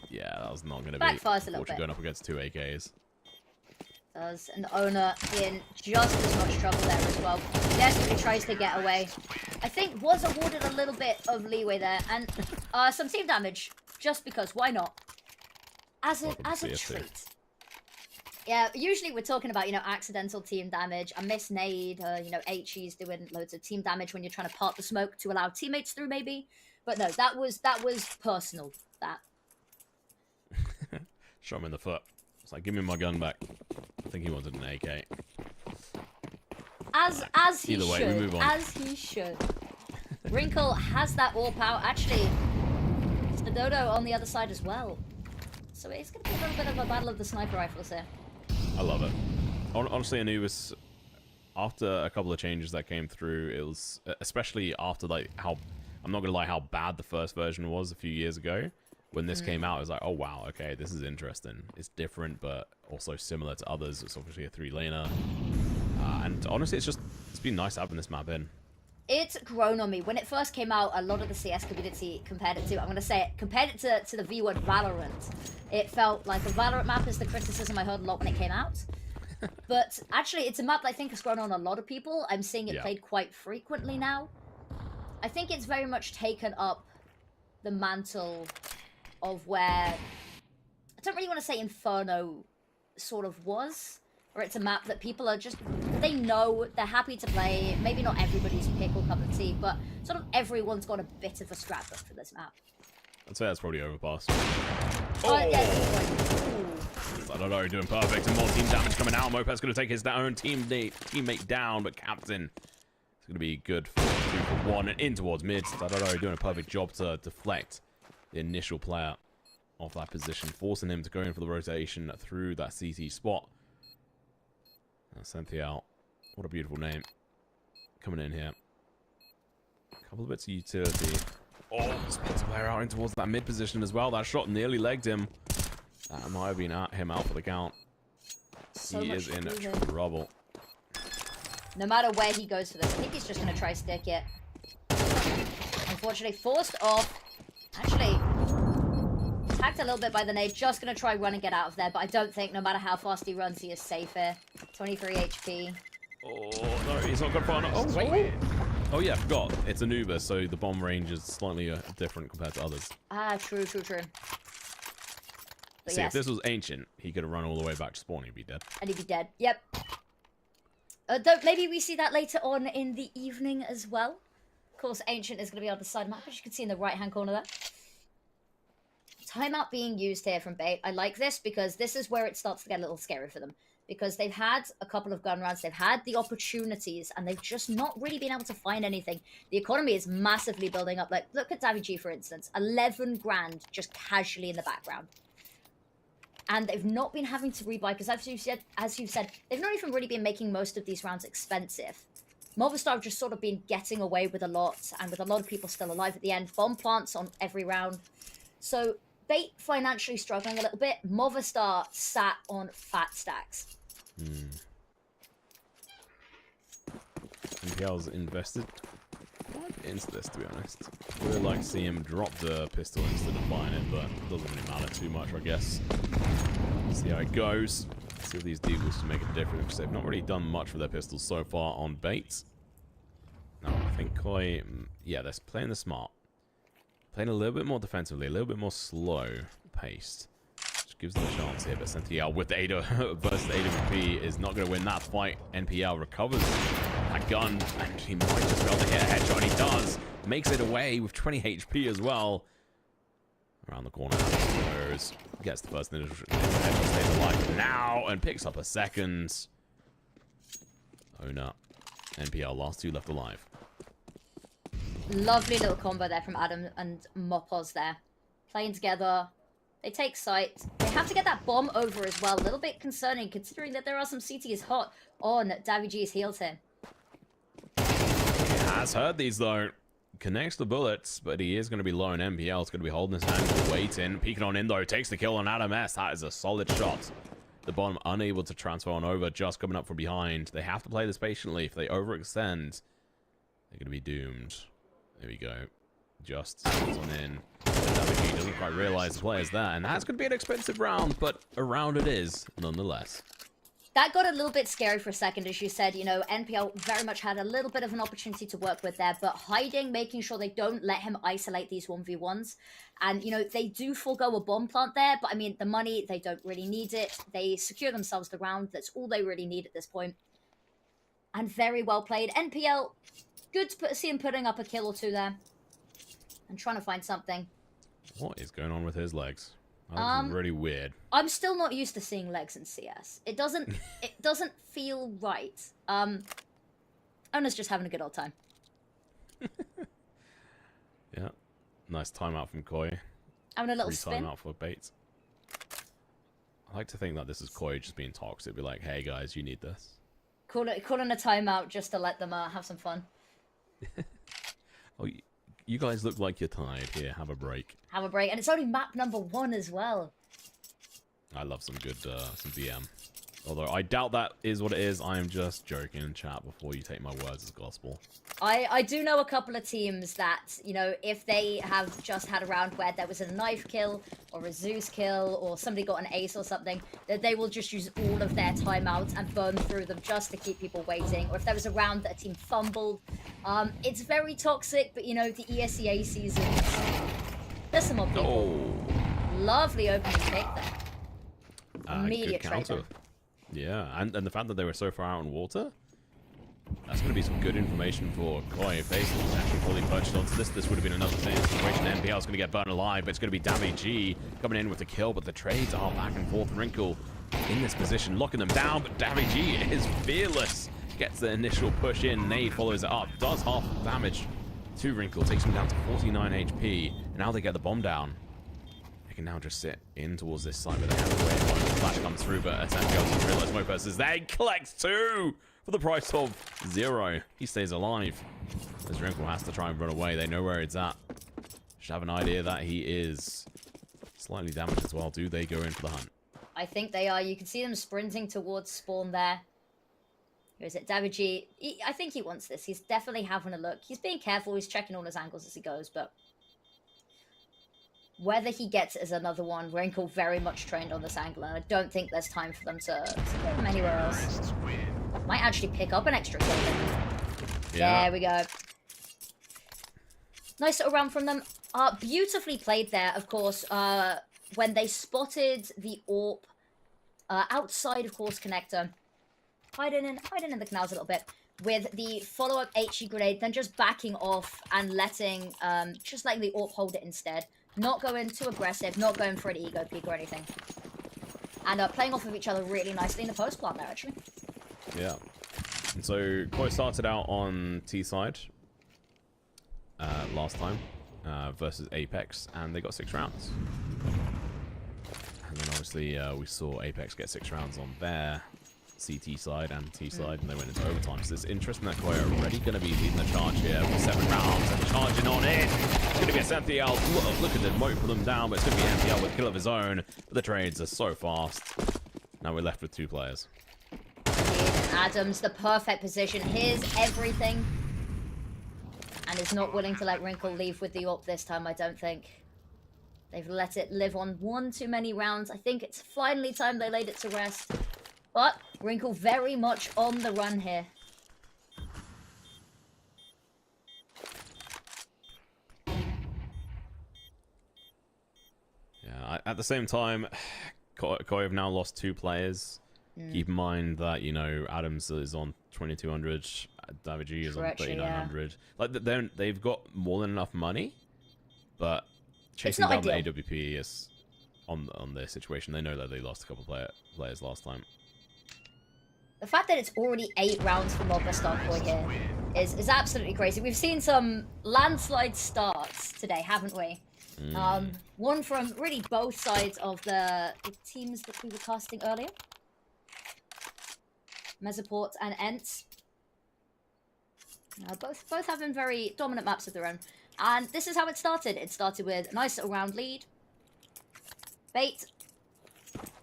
yeah, that was not going to be fortunate going up against 2 AKs. Does an owner in just as much trouble there as well. Desperately tries to get away. I think was awarded a little bit of leeway there, and some team damage, just because, why not? As a treat. Yeah, usually we're talking about, you know, accidental team damage, a missed nade, you know, HE's doing loads of team damage when you're trying to part the smoke to allow teammates through, maybe. But no, that was personal. That. Shot him in the foot. It's like, give me my gun back. I think he wanted an AK. As he Either way, should. we move on. As he should. Wrinkle has that all power. Actually, it's the Dodo on the other side as well. So it's going to be a little bit of a battle of the sniper rifles here. I love it. Honestly, Anubis, after a couple of changes that came through, it was, especially after, like, how, I'm not going to lie, how bad the first version was a few years ago. When this came out, it was like, oh, wow, okay, this is interesting. It's different, but also similar to others. It's obviously a 3-laner. And honestly, it's been nice having this map in. It's grown on me. When it first came out, a lot of the CS community compared it to, I'm going to say it, compared it to the V word Valorant. It felt like a Valorant map is the criticism I heard a lot when it came out. But actually, it's a map that I think has grown on a lot of people. I'm seeing it played quite frequently now. I think it's very much taken up the mantle of where, I don't really want to say Inferno sort of was. Or it's a map that people are just, they know, they're happy to play. Maybe not everybody's pick or cup of tea, but sort of everyone's got a bit of a scrapbook for this map. I'd say that's probably overpass. Oh! Yeah, I don't know, doing perfect. And more team damage coming out. Moped's going to take his own teammate down, but Captain is going to be good for 2-for-1 and in towards mid. I don't know, doing a perfect job to deflect the initial player off that position, forcing him to go in for the rotation through that CT spot. Cynthia out. What a beautiful name. Coming in here. A couple of bits of utility. Oh, spins the player out in towards that mid position as well. That shot nearly legged him. That might have been him out for the count. So He much is in to do here. trouble. No matter where he goes for this, I think he's just going to try stick it. Unfortunately, forced off. Actually, tagged a little bit by the nade. Just going to try run and get out of there, but I don't think, no matter how fast he runs, he is safe here. 23 HP. Oh, no, he's not got far enough. Oh, wait. Oh, yeah, I forgot. It's a Nuba, so the bomb range is slightly different compared to others. Ah, true. But See, yes, if this was ancient, he could have run all the way back to spawn. He'd be dead. and he'd be dead. Yep. Though maybe we see that later on in the evening as well. Of course, Ancient is going to be on the side map, as you can see in the right-hand corner there. Timeout being used here from Bait. I like this because this is where it starts to get a little scary for them. Because they've had a couple of gun rounds, they've had the opportunities, and they've just not really been able to find anything. The economy is massively building up. Like, look at Davy G, for instance. 11 grand just casually in the background. And they've not been having to rebuy, because as you've said, they've not even really been making most of these rounds expensive. MOVISTAR have just sort of been getting away with a lot, and with a lot of people still alive at the end. Bomb plants on every round. So, Bait financially struggling a little bit. MOVISTAR sat on fat stacks. MPL's invested quite into this, to be honest. I would like to see him drop the pistol instead of buying it, but it doesn't really matter too much, I guess. See how it goes. See if these deagles can make a difference. They've not really done much with their pistols so far on Bait. No, I think Koi... Yeah, they're playing the smart. Playing a little bit more defensively, a little bit more slow-paced. Which gives them a chance here, but Sentiel with the ADO versus AWP is not going to win that fight. NPL recovers that gun, and he might just be able to hit a headshot, and he does. Makes it away with 20 HP as well. Around the corner, goes, gets the first initial headshot, stays alive now, and picks up a second. Owner. NPL, last two left alive. Lovely little combo there from Adam and Mopos there. Playing together. They take sight. They have to get that bomb over as well. A little bit concerning considering that there are some CTs hot on Davy G's heels here. He has heard these though. Connects the bullets, but he is going to be low, and NPL is going to be holding his hand, waiting. Peeking on in though, takes the kill on Adam S. That is a solid shot. The bomb unable to transfer on over, just coming up from behind. They have to play this patiently. If they overextend, they're going to be doomed. There we go. Just sends on in. Davy G doesn't quite realize the player's there, and that's going to be an expensive round, but a round it is, nonetheless. That got a little bit scary for a second, as you said. You know, NPL very much had a little bit of an opportunity to work with there, but hiding, making sure they don't let him isolate these 1v1s. And, you know, they do forego a bomb plant there, but, I mean, the money, they don't really need it. They secure themselves the round. That's all they really need at this point. And very well played. NPL, good to see him putting up a kill or two there. And trying to find something. What is going on with his legs? That's really weird. I'm still not used to seeing legs in CS. It doesn't feel right. Owner's just having a good old time. Yeah. Nice timeout from Koi. Having a little Free spin. timeout for Bait. I like to think that this is Koi just being toxic. Be like, hey guys, you need this. Calling a timeout just to let them have some fun. Oh, you guys look like you're tired. Here, have a break. Have a break. And it's only map number 1 as well. I love some good some BM. Although I doubt that is what it is. I am just joking in chat before you take my words as gospel. I do know a couple of teams that, you know, if they have just had a round where there was a knife kill or a Zeus kill or somebody got an ace or something, that they will just use all of their timeouts and burn through them just to keep people waiting. Or if there was a round that a team fumbled. It's very toxic, but, you know, the ESEA season, there's some more people. Oh. Lovely opening take there. Immediate good trade counter. there. Yeah, and the fact that they were so far out in water, that's going to be some good information for Koi. If they actually fully purchased onto this, this would have been another situation. NPL is going to get burned alive, but it's going to be Davy G coming in with the kill, but the trades are back and forth. Wrinkle in this position, locking them down, but Davy G is fearless. Gets the initial push in, nade follows it up, does half damage to Wrinkle, takes him down to 49 HP, and now they get the bomb down. They can now just sit in towards this side, but they have to wait while the flash comes through, but SMG doesn't realize Mopus is there. He collects 2 for the price of 0. He stays alive. As Wrinkle has to try and run away. They know where it's at. Should have an idea that he is slightly damaged as well. Do they go in for the hunt? I think they are. You can see them sprinting towards spawn there. Who is it? David G. I think he wants this. He's definitely having a look. He's being careful. He's checking all his angles as he goes, but whether he gets it is another one. Wrinkle very much trained on this angle, and I don't think there's time for them to go him anywhere else. Might actually pick up an extra kill. Yeah. There we go. Nice little round from them. Beautifully played there, of course, when they spotted the AWP outside, of course, connector. Hiding in the canals a little bit. With the follow-up HE grenade, then just backing off and letting the AWP hold it instead. Not going too aggressive, not going for an ego peek or anything. And playing off of each other really nicely in the post plant there, actually. Yeah. And so Koi started out on T side last time versus Apex, and they got 6 rounds. And then obviously we saw Apex get 6 rounds on their CT side and T side, and they went into overtime. So it's interesting that Koi are already going to be leading the charge here with 7 rounds and charging on in. It's going to be a MTL. Look at the moat for them down, but it's going to be MTL with kill of his own. But the trades are so fast. Now we're left with 2 players. Adams, the perfect position. Here's everything. And is not willing to let Wrinkle leave with the AWP this time, I don't think. They've let it live on one too many rounds. I think it's finally time they laid it to rest. But Wrinkle very much on the run here. Yeah, at the same time, Koi have now lost 2 players. Keep in mind that, you know, Adams is on 2200, David G is on 3900. Yeah. Like, they've got more than enough money, but chasing down ideal. The AWP is on their situation. They know that they lost a couple players last time. The fact that it's already 8 rounds for MOVISTAR Koi here is absolutely crazy. We've seen some landslide starts today, haven't we? One from really both sides of the teams that we were casting earlier. Mesoport and Ents. Both having very dominant maps of their own. And this is how it started. It started with a nice little round lead. Bait.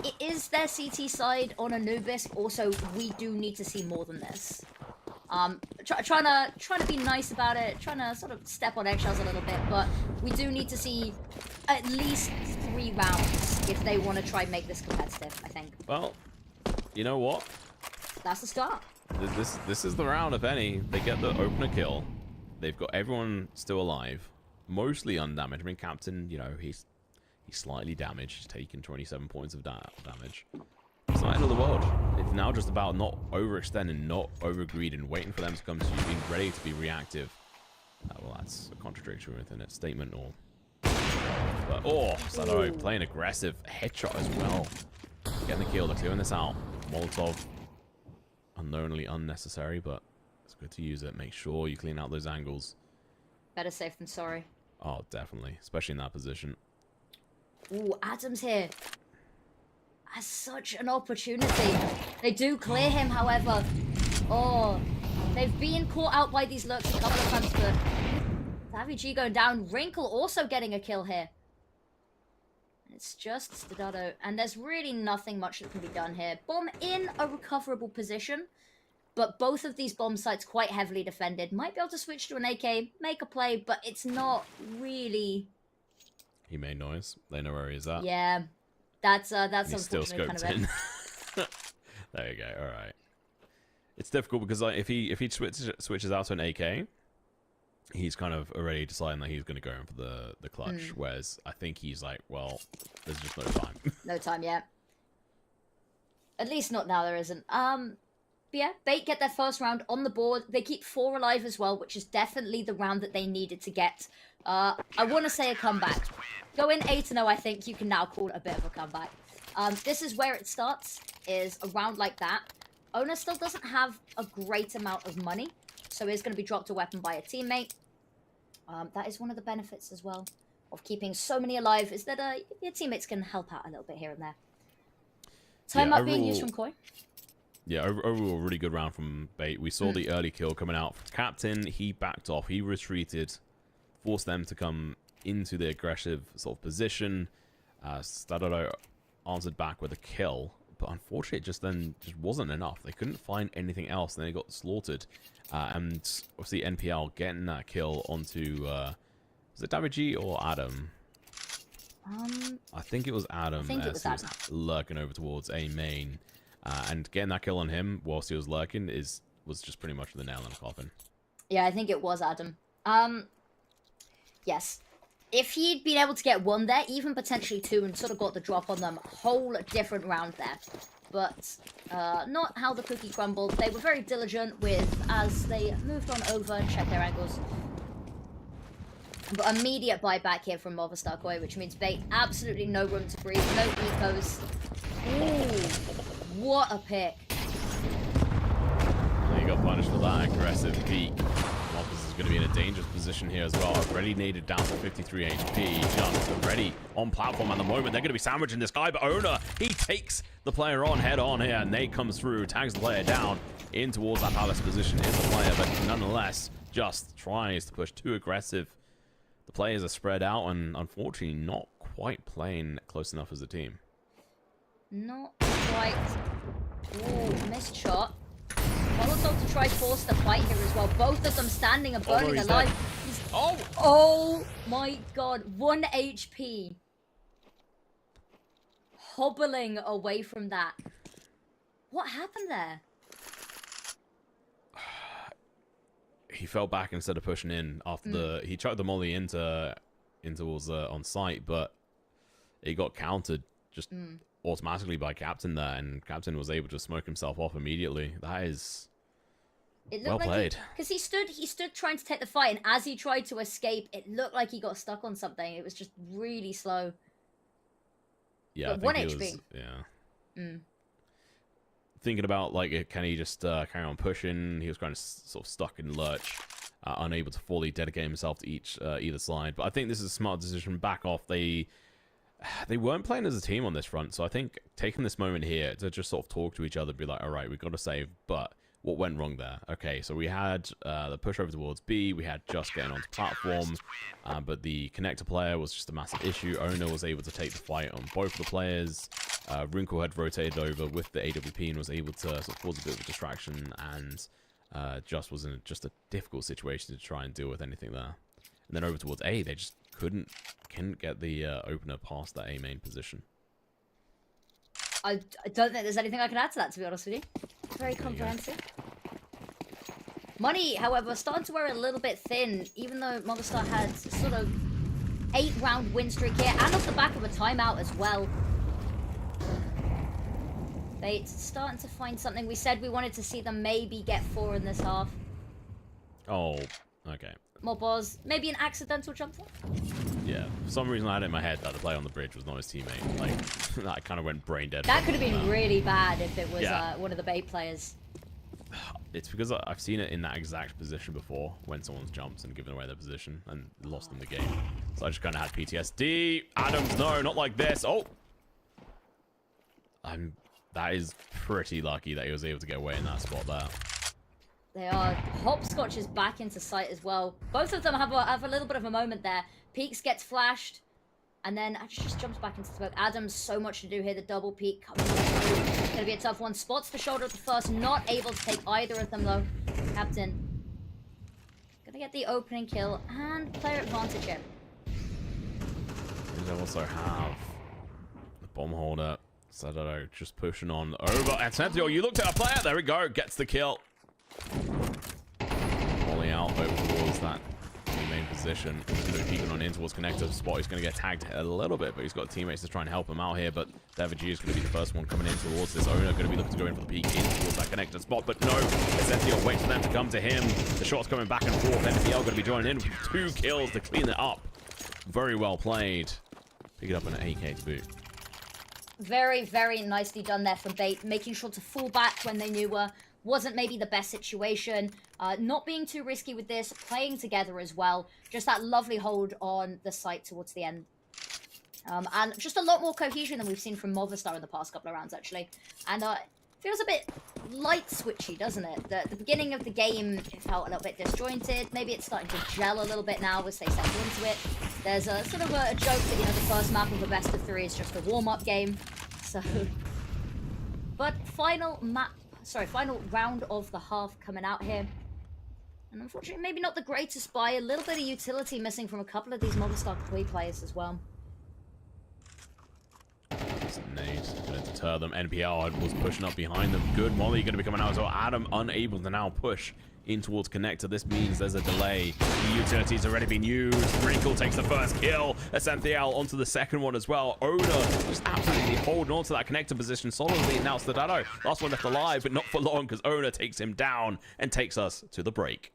It is their CT side on Anubis. Also, we do need to see more than this. Trying to be nice about it. Trying to sort of step on eggshells a little bit. But we do need to see at least 3 rounds if they want to try and make this competitive, I think. Well, you know what? That's the start. This is the round, if any. They get the opener kill. They've got everyone still alive, mostly undamaged. I mean, Captain, you know, he's slightly damaged. He's taken 27 points of damage. It's not the end of the world. It's now just about not overextending, not overgreeding, waiting for them to come to you, being ready to be reactive. Well, that's a contradiction within its statement, or... But, oh, Sado playing aggressive. Headshot as well. Getting the kill. They're clearing this out. Molotov. Unknowingly unnecessary, but it's good to use it. Make sure you clean out those angles. Better safe than sorry. Oh, definitely. Especially in that position. Ooh, Adams here has such an opportunity. They do clear him, however. Oh, they've been caught out by these lurks a couple of times, but Davi G going down. Wrinkle also getting a kill here. It's just Stadato, and there's really nothing much that can be done here. Bomb in a recoverable position, but both of these bomb sites quite heavily defended. Might be able to switch to an AK, make a play, but it's not really... He made noise. They know where he is at. Yeah, that's He's still unfortunately scoped kind in. There you go. All right. It's difficult because like, if he switches out to an AK, he's kind of already deciding that he's going to go in for the clutch. Whereas I think he's like, well, there's just no time. No time yet. At least not now. There isn't. But yeah, Bait get their first round on the board. They keep 4 alive as well, which is definitely the round that they needed to get. I want to say a comeback. Go in 8-0. I think you can now call it a bit of a comeback. This is where it starts. Is a round like that. Owner still doesn't have a great amount of money, so he's going to be dropped a weapon by a teammate. That is one of the benefits as well of keeping so many alive, is that your teammates can help out a little bit here and there. Timeout being used from Koi. Yeah, overall, really good round from Bait. We saw the early kill coming out. Captain, he backed off. He retreated, forced them to come into the aggressive sort of position. Stadolo answered back with a kill, but unfortunately it just wasn't enough. They couldn't find anything else, and then they got slaughtered. And obviously NPL getting that kill onto, was it Daviji or Adam? I think it was Adam, think it was as he was lurking over towards A main. And getting that kill on him whilst he was lurking was just pretty much the nail in the coffin. Yeah, I think it was Adam. Yes. If he'd been able to get one there, even potentially two, and sort of got the drop on them, whole different round there. But not how the cookie crumbled. They were very diligent as they moved on over and checked their angles. But immediate buyback here from MOVISTAR Koi, which means Bait absolutely no room to breathe, no ecos. Ooh, what a pick. He got punished for that aggressive peek. Marcus is going to be in a dangerous position here as well. Already needed down to 53 HP. Just already on platform at the moment. They're going to be sandwiching this guy, but Owner, he takes the player on head on here. Nate comes through, tags the player down in towards that palace position. Is the player, but nonetheless, just tries to push too aggressive. The players are spread out and unfortunately not quite playing close enough as a team. Not quite. Ooh, missed shot. Molotov to try force the fight here as well. Both of them standing and burning alive. Oh my god. 1 HP. Hobbling away from that. What happened there? He fell back instead of pushing in after he chucked the molly in towards on site, but he got countered just automatically by Captain there, and Captain was able to smoke himself off immediately. That is well played. Because he stood trying to take the fight, and as he tried to escape, it looked like he got stuck on something. It was just really slow. Yeah, but 1 HP. Yeah. Thinking about, like, can he just carry on pushing? He was kind of sort of stuck in lurch, unable to fully dedicate himself to either side. But I think this is a smart decision. Back off. They weren't playing as a team on this front, so I think taking this moment here to just sort of talk to each other, be like, all right, we've got to save, but what went wrong there? Okay, so we had the push over towards B, we had just getting onto platform, but the connector player was just a massive issue. Owner was able to take the fight on both of the players. Wrinkle had rotated over with the AWP and was able to sort of cause a bit of a distraction, and just was in just a difficult situation to try and deal with anything there. And then over towards A, they just couldn't get the opener past that A main position. I don't think there's anything I can add to that, to be honest with you. Very comprehensive. Money, however, starting to wear a little bit thin, even though MOVISTAR had sort of 8-round win streak here, and off the back of a timeout as well. They're starting to find something. We said we wanted to see them maybe get 4 in this half. Oh, okay. More balls. Maybe an accidental jump there? Yeah, for some reason I had it in my head that the player on the bridge was not his teammate. Like, that kind of went brain dead. That could have been really bad if it was one of the bait players. It's because I've seen it in that exact position before, when someone's jumped and given away their position and lost them the game. So I just kind of had PTSD. Adams, no, not like this. Oh! That is pretty lucky that he was able to get away in that spot there. They are. Hopscotch is back into sight as well. Both of them have a little bit of a moment there. Peaks gets flashed, and then just jumps back into smoke. Adams, so much to do here. The double peak coming through. It's going to be a tough one. Spots the shoulder at the first. Not able to take either of them, though. Captain. Going to get the opening kill and player advantage here. They also have the bomb holder. So I don't know, just pushing on over. And Sentinel, you looked at a player. There we go. Gets the kill. Falling out over towards that main position. He's going to be peeking on in towards connector spot. He's going to get tagged a little bit, but he's got teammates to try and help him out here. But Daviji is going to be the first one coming in towards this. Owner going to be looking to go in for the peek in towards that connector spot, but no. Sentinel waits for them to come to him. The shot's coming back and forth. NPL going to be joining in with 2 kills to clean it up. Very well played. Pick it up an AK to boot. Very, very nicely done there from Bait, making sure to fall back when they knew wasn't maybe the best situation. Not being too risky with this, playing together as well. Just that lovely hold on the site towards the end. And just a lot more cohesion than we've seen from MOVISTAR in the past couple of rounds, actually. And feels a bit light switchy, doesn't it? The beginning of the game, it felt a little bit disjointed. Maybe it's starting to gel a little bit now as they settle into it. There's a sort of a joke that, you know, the first map of the best of 3 is just a warm-up game. So, but final round of the half coming out here. And unfortunately, maybe not the greatest buy. A little bit of utility missing from a couple of these MOVISTAR Koi players as well. Nades going to deter them. NPL was pushing up behind them. Good Molly going to be coming out as well. Adam unable to now push in towards connector. This means there's a delay. The utility's already been used. Wrinkle takes the first kill. Ascenthiel onto the second one as well. Ona just absolutely holding on to that connector position solidly. And now Stadado, last one left alive, but not for long because Ona takes him down and takes us to the break.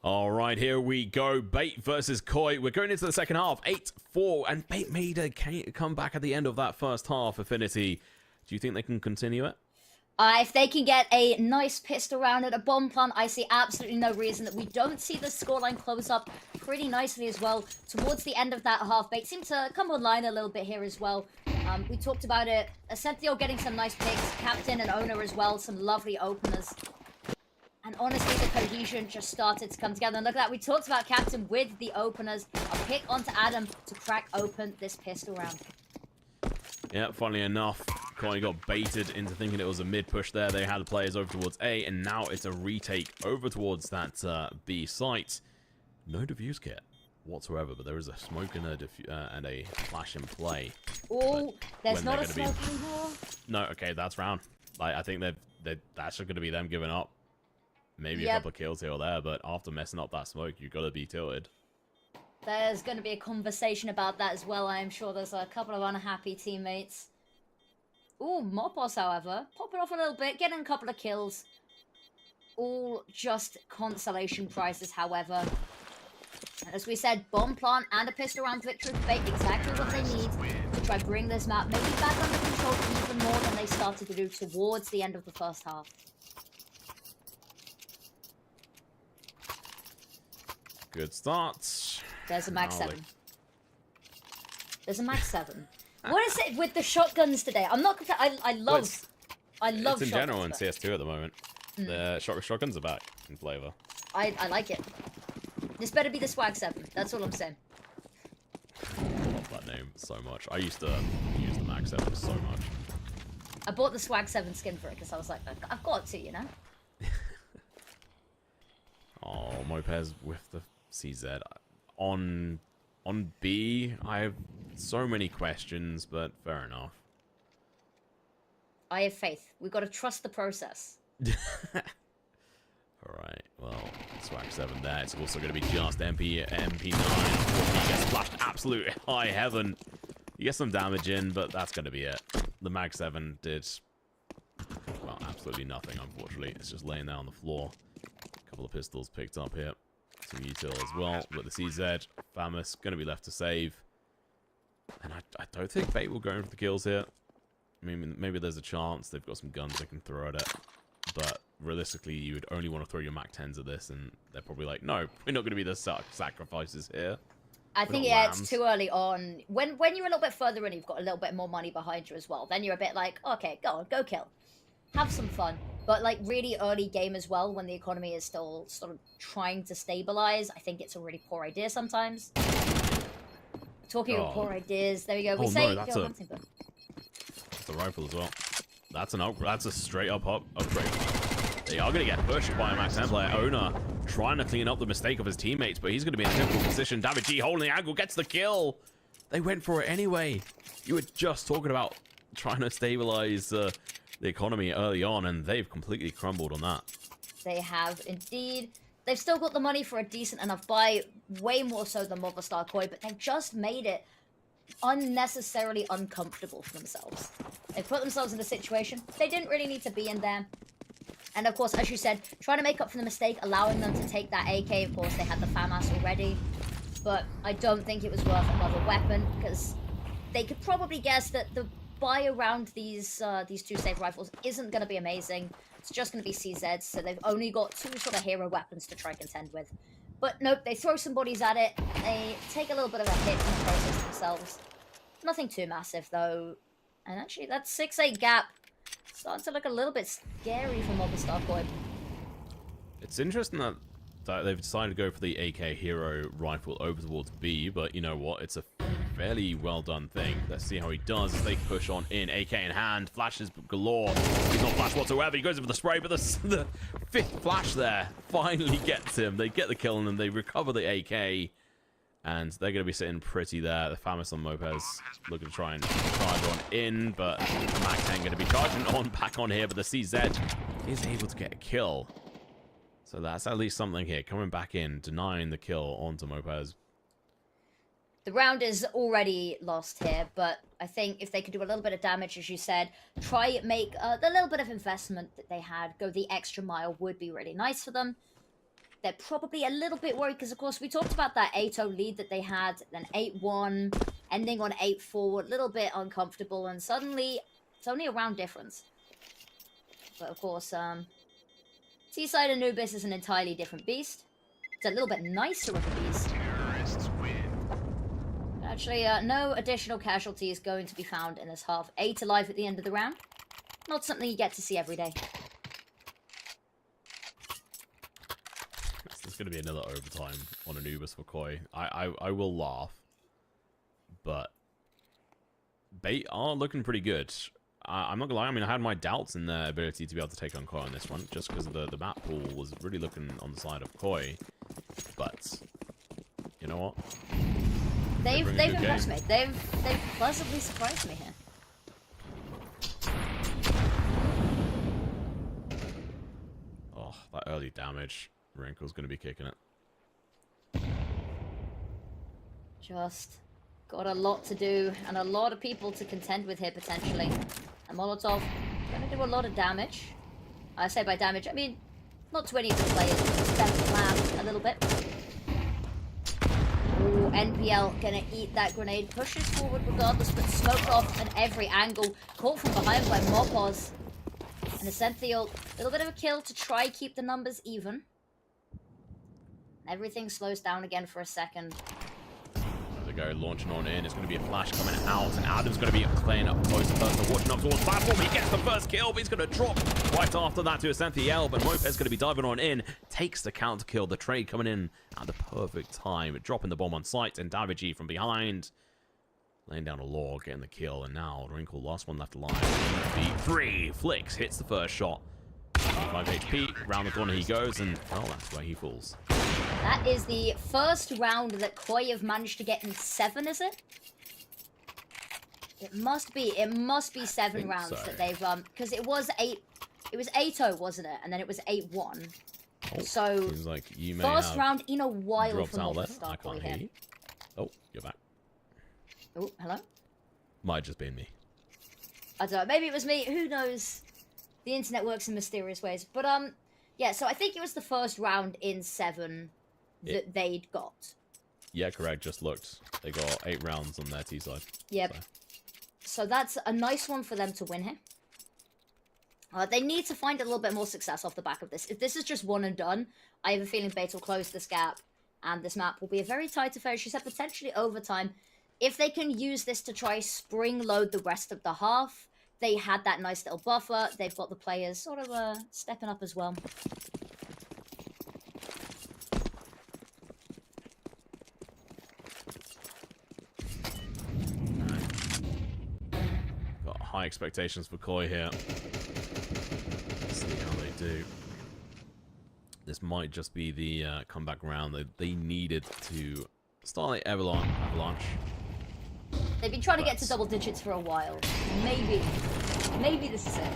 All right, here we go. Bait versus Koi. We're going into the second half. 8-4. And Bait made a comeback at the end of that first half, Affinity. Do you think they can continue it? If they can get a nice pistol round at a bomb plant, I see absolutely no reason that we don't see the scoreline close up pretty nicely as well. Towards the end of that half, Bait seemed to come online a little bit here as well. We talked about it. Ascenthiel getting some nice picks. Captain and Owner as well. Some lovely openers. And honestly, the cohesion just started to come together. And look at that. We talked about Captain with the openers. A pick onto Adam to crack open this pistol round. Yeah, funnily enough, Koi got baited into thinking it was a mid-push there. They had the players over towards A, and now it's a retake over towards that B site. No diffuse kit whatsoever, but there is a smoke and a flash in play. Oh, there's not a smoke anymore. No, okay, that's round. I think that's going to be them giving up. Maybe a couple of kills here or there, but after messing up that smoke, you've got to be tilted. There's going to be a conversation about that as well. I am sure there's a couple of unhappy teammates. Ooh, Mopos, however, popping off a little bit, getting a couple of kills. All just consolation prizes, however. And as we said, bomb plant and a pistol round victory for Bait, exactly what they need to try bring this map maybe back under control even more than they started to do towards the end of the first half. Good start. There's a Max Now 7. There's a Max 7. What is it with the shotguns today? I'm not gonna. I love It's in shotguns, general in but CS2 at the moment. The shotguns are back in flavor. I like it. This better be the Swag 7. That's all I'm saying. I love that name so much. I used to use the Max 7 so much. I bought the Swag 7 skin for it because I was like, I've got to, you know? Oh, Mopez with the CZ. On B, I have so many questions, but fair enough. I have faith. We've got to trust the process. Alright, well, Swag 7 there. It's also going to be just MP9. Unfortunately, he gets splashed absolute high heaven. He gets some damage in, but that's going to be it. The Mag 7 did, well, absolutely nothing, unfortunately. It's just laying there on the floor. A couple of pistols picked up here. Some util as well. But the CZ, Famous, going to be left to save. And I don't think Bait will go in for the kills here. I mean, maybe there's a chance. They've got some guns they can throw at it. But realistically, you would only want to throw your Mac 10s at this, and they're probably like, no, we're not going to be the sacrifices here. I think, not yeah, lambs. it's too early on. When you're a little bit further in, you've got a little bit more money behind you as well. Then you're a bit like, okay, go on, go kill. Have some fun. But, like, really early game as well, when the economy is still sort of trying to stabilize, I think it's a really poor idea sometimes. Talking of poor ideas, there we go. We say, no, that's a rifle as well. That's an upgrade. That's a straight up upgrade. They are going to get pushed by a Max 10 player. Owner trying to clean up the mistake of his teammates, but he's going to be in a difficult position. David G holding the angle, gets the kill. They went for it anyway. You were just talking about trying to stabilize the economy early on, and they've completely crumbled on that. They have indeed. They've still got the money for a decent enough buy, way more so than MOVISTAR Koi, but they've just made it unnecessarily uncomfortable for themselves. They've put themselves in a situation they didn't really need to be in there. And of course, as you said, trying to make up for the mistake, allowing them to take that AK. Of course, they had the FAMAS already, but I don't think it was worth another weapon, because they could probably guess that the buy around these two safe rifles isn't going to be amazing. It's just going to be CZs, so they've only got two sort of hero weapons to try and contend with. But nope, they throw some bodies at it. They take a little bit of a hit in the process themselves. Nothing too massive, though. And actually, that 6-8 gap starting to look a little bit scary for MOVISTAR Koi. It's interesting that they've decided to go for the AK hero rifle over towards B, but you know what? It's a fairly well done thing. Let's see how he does as they push on in. AK in hand, flashes galore. He's not flashed whatsoever. He goes in for the spray, but the fifth flash there finally gets him. They get the kill, and then they recover the AK, and they're going to be sitting pretty there. The Famous on Mopez looking to try and charge on in, but Mac 10 going to be charging on back on here, but the CZ is able to get a kill. So that's at least something here. Coming back in, denying the kill onto Mopez. The round is already lost here, but I think if they could do a little bit of damage, as you said, try make the little bit of investment that they had, go the extra mile, would be really nice for them. They're probably a little bit worried because, of course, we talked about that 8-0 lead that they had, then 8-1, ending on 8-4, a little bit uncomfortable, and suddenly it's only a round difference. But, of course, T-side Anubis is an entirely different beast. It's a little bit nicer of a beast. Actually, no additional casualties going to be found in this half. 8 alive at the end of the round. Not something you get to see every day. There's going to be another overtime on Anubis for Koi. I will laugh, but Bait are looking pretty good. I'm not gonna lie. I mean, I had my doubts in their ability to be able to take on Koi on this one, just because the map pool was really looking on the side of Koi. But you know what? They've impressed me. They've pleasantly surprised me here. Oh, that early damage. Wrinkle's going to be kicking it. Just got a lot to do and a lot of people to contend with here potentially. And Molotov gonna do a lot of damage. I say by damage, I mean not to any of the players, but just them to land a little bit. Ooh, NPL gonna eat that grenade, pushes forward regardless, but smoked off at every angle. Caught from behind by Mopoz. And Essential, a little bit of a kill to try keep the numbers even. Everything slows down again for a second. There they go, launching on in. It's going to be a flash coming out, and Adam's going to be playing up close first, watching up towards the platform. He gets the first kill, but he's going to drop right after that to Essential. But Mopez going to be diving on in, takes the counter kill. The trade coming in at the perfect time, dropping the bomb on site, and Davigi from behind, laying down a log, getting the kill. And now Wrinkle, last one left alive. Beat 3, Flicks hits the first shot. 5 HP, round the corner he goes, and well, that's where he falls. That is the first round that Koi have managed to get in 7, is it? It must be 7 rounds so. that they've because it was 8-0, wasn't it? And then it was 8-1. Oh, so seems like you may first have round in a while dropped from out there. MOVISTAR I Koi can't hear here. you. Oh, you're back. Oh, hello? Might have just been me. I don't know, maybe it was me, who knows? The internet works in mysterious ways. But yeah, so I think it was the first round in 7 that they'd got. Yeah, correct. Just looked. They got 8 rounds on their T side. Yep. So that's a nice one for them to win here. They need to find a little bit more success off the back of this. If this is just one and done, I have a feeling Bait will close this gap, and this map will be a very tight affair. She said potentially overtime. If they can use this to try spring load the rest of the half, they had that nice little buffer. They've got the players sort of stepping up as well. Got high expectations for Koi here. Let's see how they do. This might just be the comeback round that they needed to start the Avalanche. They've been trying to get to double digits for a while. Maybe this is it.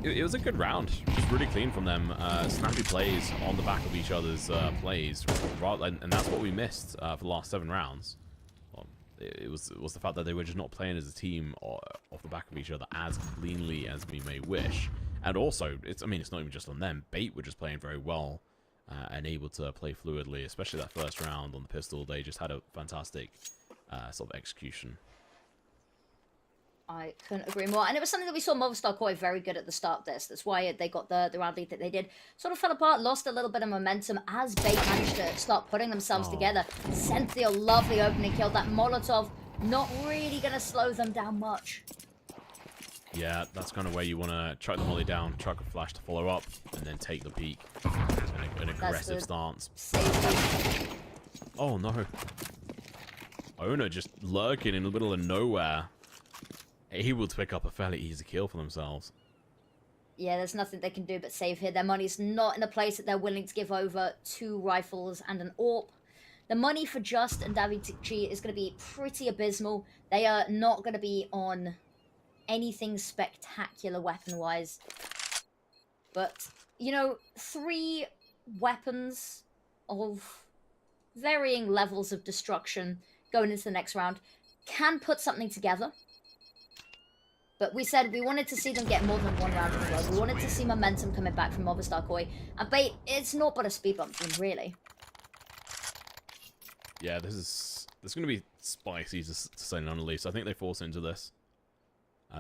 It was a good round. Just really clean from them. Snappy plays on the back of each other's plays, and that's what we missed for the last 7 rounds. Well, it was the fact that they were just not playing as a team off the back of each other as cleanly as we may wish. And also, it's not even just on them. Bait were just playing very well and able to play fluidly, especially that first round on the pistol. They just had a fantastic sort of execution. I couldn't agree more. And it was something that we saw MOVISTAR Koi very good at the start of this. That's why they got the round lead that they did. Sort of fell apart, lost a little bit of momentum as Bait managed to start putting themselves together. Cynthia, lovely opening kill. That Molotov not really going to slow them down much. Yeah, that's kind of where you want to chuck the molly down, chuck a flash to follow up, and then take the peak. An aggressive stance. Oh no. Owner just lurking in the middle of nowhere. Able to pick up a fairly easy kill for themselves. Yeah, there's nothing they can do but save here. Their money's not in a place that they're willing to give over 2 rifles and an AWP. The money for Just and Davigi is going to be pretty abysmal. They are not going to be on anything spectacular weapon-wise. But, you know, 3 weapons of varying levels of destruction going into the next round can put something together. But we said we wanted to see them get more than 1 round in a row. We wanted to see momentum coming back from MOVISTAR Koi. And Bait, it's not but a speed bump for them, really. Yeah, this is going to be spicy to say none the least. I think they force into this.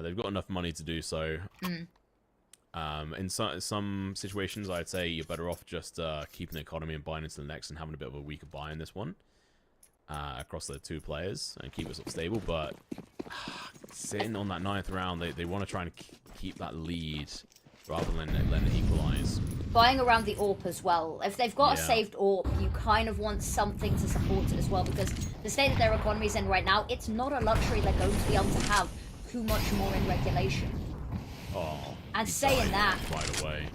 They've got enough money to do so. In some situations, I'd say you're better off just keeping the economy and buying into the next and having a bit of a weaker buy in this one. Across the 2 players and keep it sort of stable, but sitting on that 9th round, they want to try and keep that lead rather than letting it equalize. Buying around the AWP as well. If they've got a saved AWP, you kind of want something to support it as well, because the state that their economy's in right now, it's not a luxury they're going to be able to have too much more in regulation. Oh, and saying that, right away.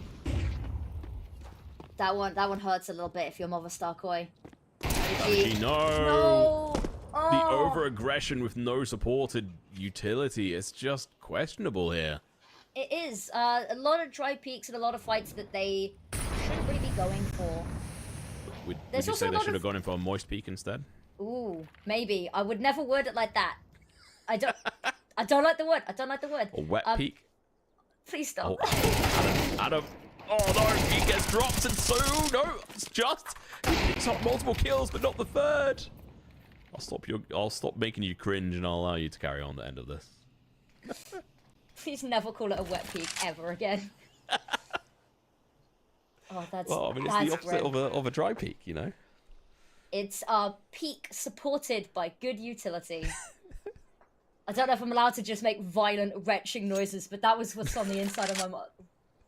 that one hurts a little bit if you're MOVISTAR Koi. No! Oh. The over-aggression with no supported utility is just questionable here. It is. A lot of dry peaks and a lot of fights that they shouldn't really be going for. Would you say they should have gone in for a moist peak instead? Ooh, maybe. I would never word it like that. I I don't like the word. I don't like the word. A wet peek. Please stop. Oh, Adam. Oh no, he gets dropped and so no, it's just he picks up multiple kills, but not the third. I'll stop making you cringe and I'll allow you to carry on the end of this. Please never call it a wet peek ever again. Oh, that's Well, I mean, it's the opposite of a dry peek, you know. It's a peak supported by good utility. I don't know if I'm allowed to just make violent retching noises, but that was what's on the inside of my mouth.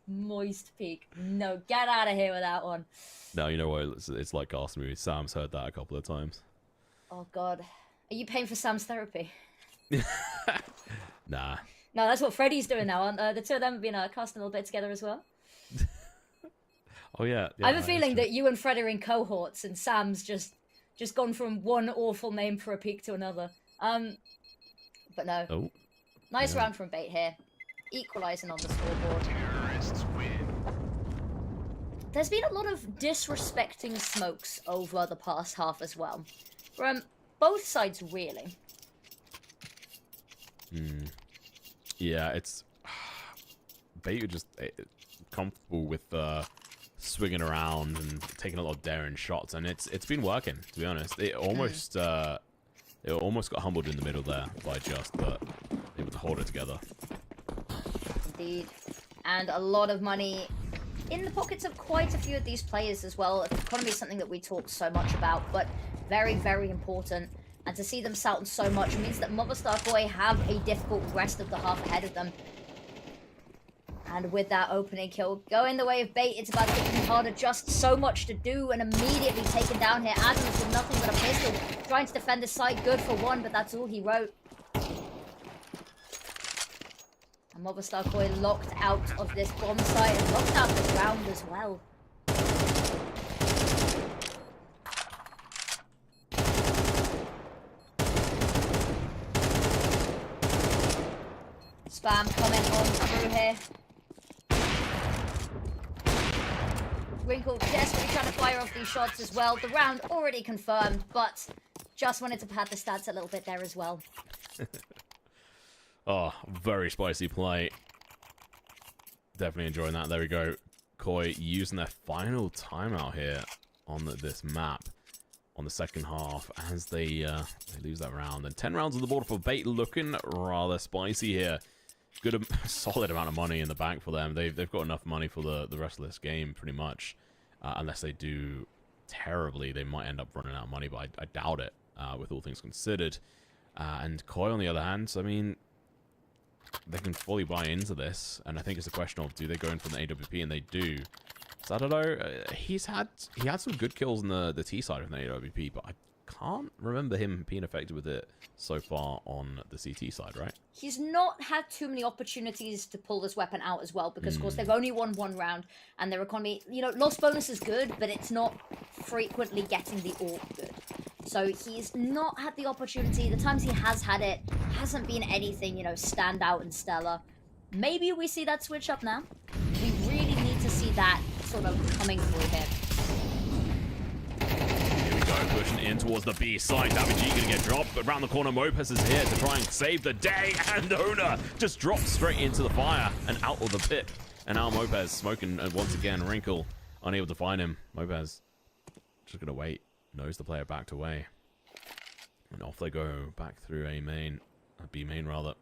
Moist peak. No, get out of here with that one. No, you know what? It's like Arsenal movie. Sam's heard that a couple of times. Oh God, are you paying for Sam's therapy? Nah. No, that's what Freddy's doing now. Aren't the two of them have been casting a little bit together as well. Oh yeah. I have a feeling that you and Fred are in cohorts, and Sam's just gone from one awful name for a peak to another. But no. Oh. Nice round from Bait here, equalising on the scoreboard. There's been a lot of disrespecting smokes over the past half as well, from both sides really. Yeah, it's Bait are just comfortable with swinging around and taking a lot of daring shots, and it's been working, to be honest. It almost got humbled in the middle there by Just, but able to hold it together. Indeed, and a lot of money in the pockets of quite a few of these players as well. Economy is something that we talk so much about, but very, very important. And to see them Salton so much means that MOVISTAR Boy have a difficult rest of the half ahead of them. And with that opening kill going the way of Bait, it's about to get even harder. Just so much to do, and immediately taken down here. Adams with nothing but a pistol, trying to defend his side. Good for one, but that's all he wrote. And MOVISTAR Boy locked out of this bomb site and locked out this round as well. Spam coming on through here. Wrinkle desperately trying to fire off these shots as well. The round already confirmed, but just wanted to pad the stats a little bit there as well. Oh, very spicy play. Definitely enjoying that. There we go. Koi using their final timeout here on this map on the second half as they lose that round. And 10 rounds on the board for Bait, looking rather spicy here. Good, solid amount of money in the bank for them. They've got enough money for the rest of this game, pretty much. Unless they do terribly, they might end up running out of money, but I doubt it, with all things considered. And Koi, on the other hand, I mean, they can fully buy into this, and I think it's a question of, do they go in from the AWP, and they do. So I don't know. He had some good kills on the T side of the AWP, but I can't remember him being effective with it so far on the CT side, right? He's not had too many opportunities to pull this weapon out as well, because of course they've only won one round, and their economy, you know, loss bonus is good, but it's not frequently getting the AWP good. So he's not had the opportunity. The times he has had it hasn't been anything, you know, stand out and stellar. Maybe we see that switch up now. We really need to see that sort of coming through here. Here we go, pushing in towards the B side. Davigi gonna get dropped, but around the corner, Mopez is here to try and save the day, and Owner just drops straight into the fire and out of the pit. And now Mopez smoking once again. Wrinkle unable to find him. Mopez just gonna wait. Knows the player backed away. And off they go, back through A main. B main, rather.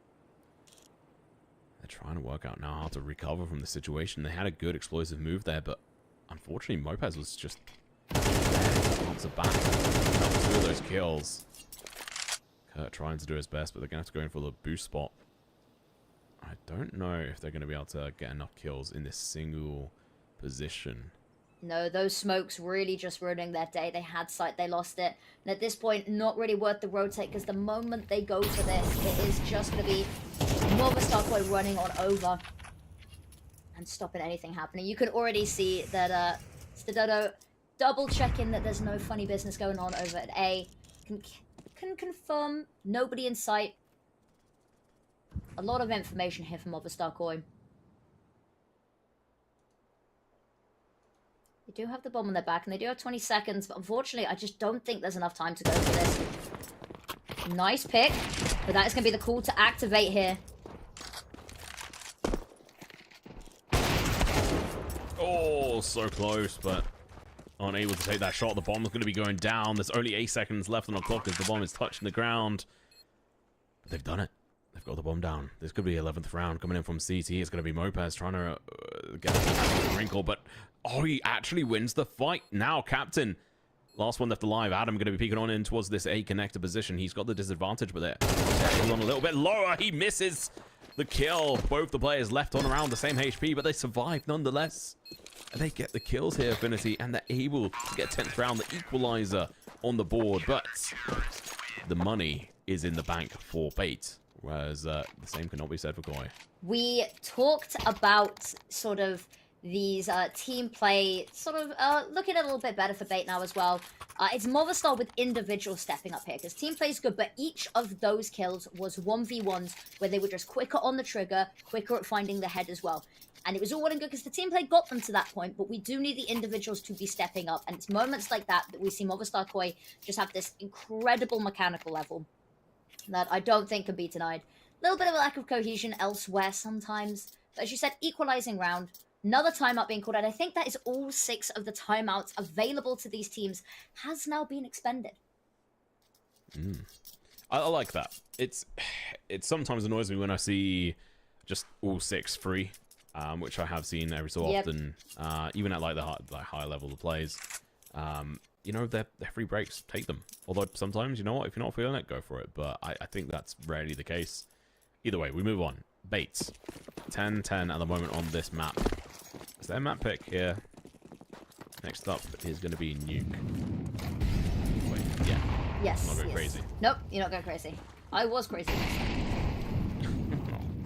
They're trying to work out now how to recover from the situation. They had a good explosive move there, but unfortunately Mopez was just answer back. Up two of those kills. Kurt trying to do his best, but they're going to have to go in for the boost spot. I don't know if they're going to be able to get enough kills in this single position. No, those smokes really just ruining their day. They had sight, they lost it. And at this point, not really worth the rotate, because the moment they go for this, it is just going to be MOVISTAR Boy running on over and stopping anything happening. You can already see that Stadodo double checking that there's no funny business going on over at A. Can confirm nobody in sight. A lot of information here from MOVISTAR Boy. They do have the bomb on their back, and they do have 20 seconds, but unfortunately, I just don't think there's enough time to go for this. Nice pick. But that is going to be the call to activate here. Oh, so close, but unable to take that shot. The bomb's going to be going down. There's only 8 seconds left on the clock as the bomb is touching the ground. But they've done it. They've got the bomb down. This could be 11th round coming in from CT. It's going to be Mopez trying to get a wrinkle, but oh, he actually wins the fight now, Captain. Last one left alive. Adam going to be peeking on in towards this A connector position. He's got the disadvantage, but there. He's on a little bit lower. He misses the kill. Both the players left on around the same HP, but they survive nonetheless. And they get the kills here, Affinity, and they're able to get 10th round, the equalizer on the board. But the money is in the bank for Bait, whereas the same cannot be said for Koi. We talked about sort of these team play, sort of looking a little bit better for Bait now as well. It's MOVISTAR with individuals stepping up here, because team play is good, but each of those kills was 1v1s, where they were just quicker on the trigger, quicker at finding the head as well. And it was all well and good because the team play got them to that point, but we do need the individuals to be stepping up. And it's moments like that that we see MOVISTAR Koi just have this incredible mechanical level that I don't think can be denied. A little bit of a lack of cohesion elsewhere sometimes. But as you said, equalizing round. Another timeout being called, and I think that is all 6 of the timeouts available to these teams has now been expended. I like that. It sometimes annoys me when I see just all 6 free. Which I have seen every so often, even at like the higher level of plays. You know, they're free breaks. Take them. Although sometimes, you know what, if you're not feeling it, go for it. But I think that's rarely the case. Either way, we move on. Baits. 10-10 at the moment on this map. Is there a map pick here? Next up is going to be Nuke. Wait, yeah. Yes. I'm not going crazy. Nope, you're not going crazy. I was crazy.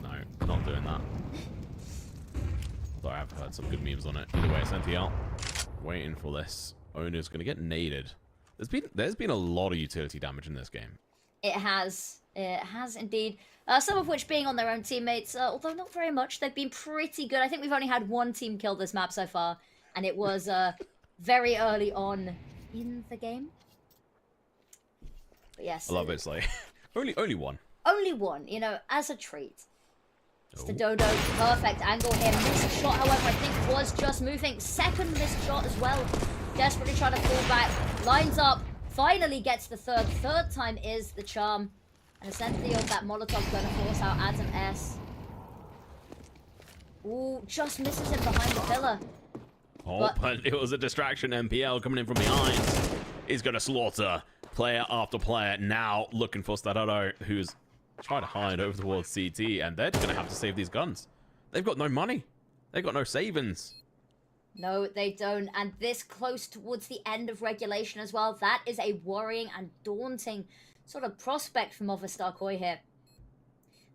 No, not doing that. Although I have heard some good memes on it. Either way, it's NTL. Waiting for this. Owner's going to get naded. There's been a lot of utility damage in this game. It has. It has indeed. Some of which being on their own teammates, although not very much. They've been pretty good. I think we've only had 1 team kill this map so far. And it was very early on in the game. But yes. I love it. It's like, only one. Only 1, you know, as a treat. It's the Dodo, perfect angle here. Missed shot, however, I think was just moving. Second missed shot as well. Desperately trying to fall back. Lines up. Finally gets the third. Third time is the charm. And essentially that Molotov going to force out Adam S. Ooh, just misses him behind the pillar. Oh, but it was a distraction. MPL coming in from behind. He's going to slaughter player after player. Now looking for Stadado, who's trying to hide over towards CT, and they're going to have to save these guns. They've got no money. They've got no savings. No, they don't. And this close towards the end of regulation as well. That is a worrying and daunting sort of prospect for MOVISTAR Koi here.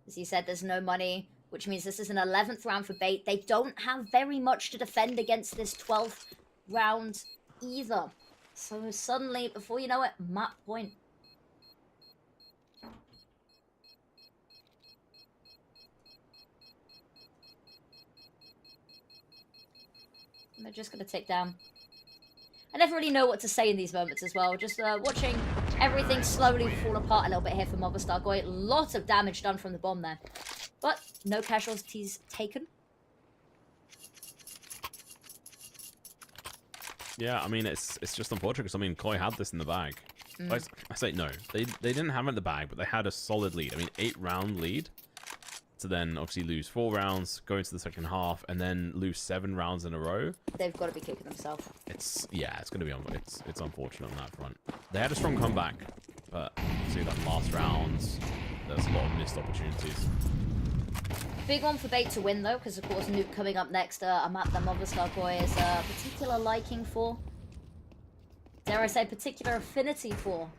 As you said, there's no money, which means this is an 11th round for Bait. They don't have very much to defend against this 12th round either. So suddenly, before you know it, map point. They're just going to take down. I never really know what to say in these moments as well. Just watching everything slowly fall apart a little bit here for MOVISTAR Koi. Lots of damage done from the bomb there. But no casualties taken. Yeah, I mean, it's just unfortunate because, I mean, Koi had this in the bag. I say no. They didn't have it in the bag, but they had a solid lead. I mean, 8-round lead. To then obviously lose 4 rounds, go into the second half, and then lose 7 rounds in a row. They've got to be kicking themselves. It's going to be it's unfortunate on that front. They had a strong comeback, but see that last round, there's a lot of missed opportunities. Big one for Bait to win though, because of course Nuke coming up next, a map that MOVISTAR Koi is a particular liking for. Dare I say, particular affinity for.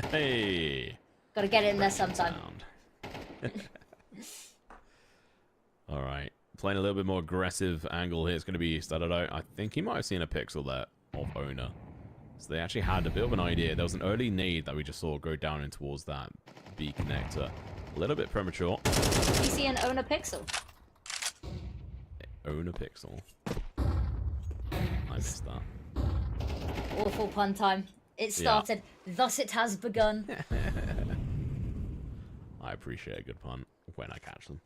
Hey. Got to get it in there sometime. All right, playing a little bit more aggressive angle here. It's going to be started out. I think he might have seen a pixel there of Owner. So they actually had a bit of an idea. There was an early nade that we just saw go down in towards that B connector. A little bit premature. You see an Owner pixel? Owner pixel. I missed that. Awful pun time. It started, thus it has begun. I appreciate a good pun when I catch them.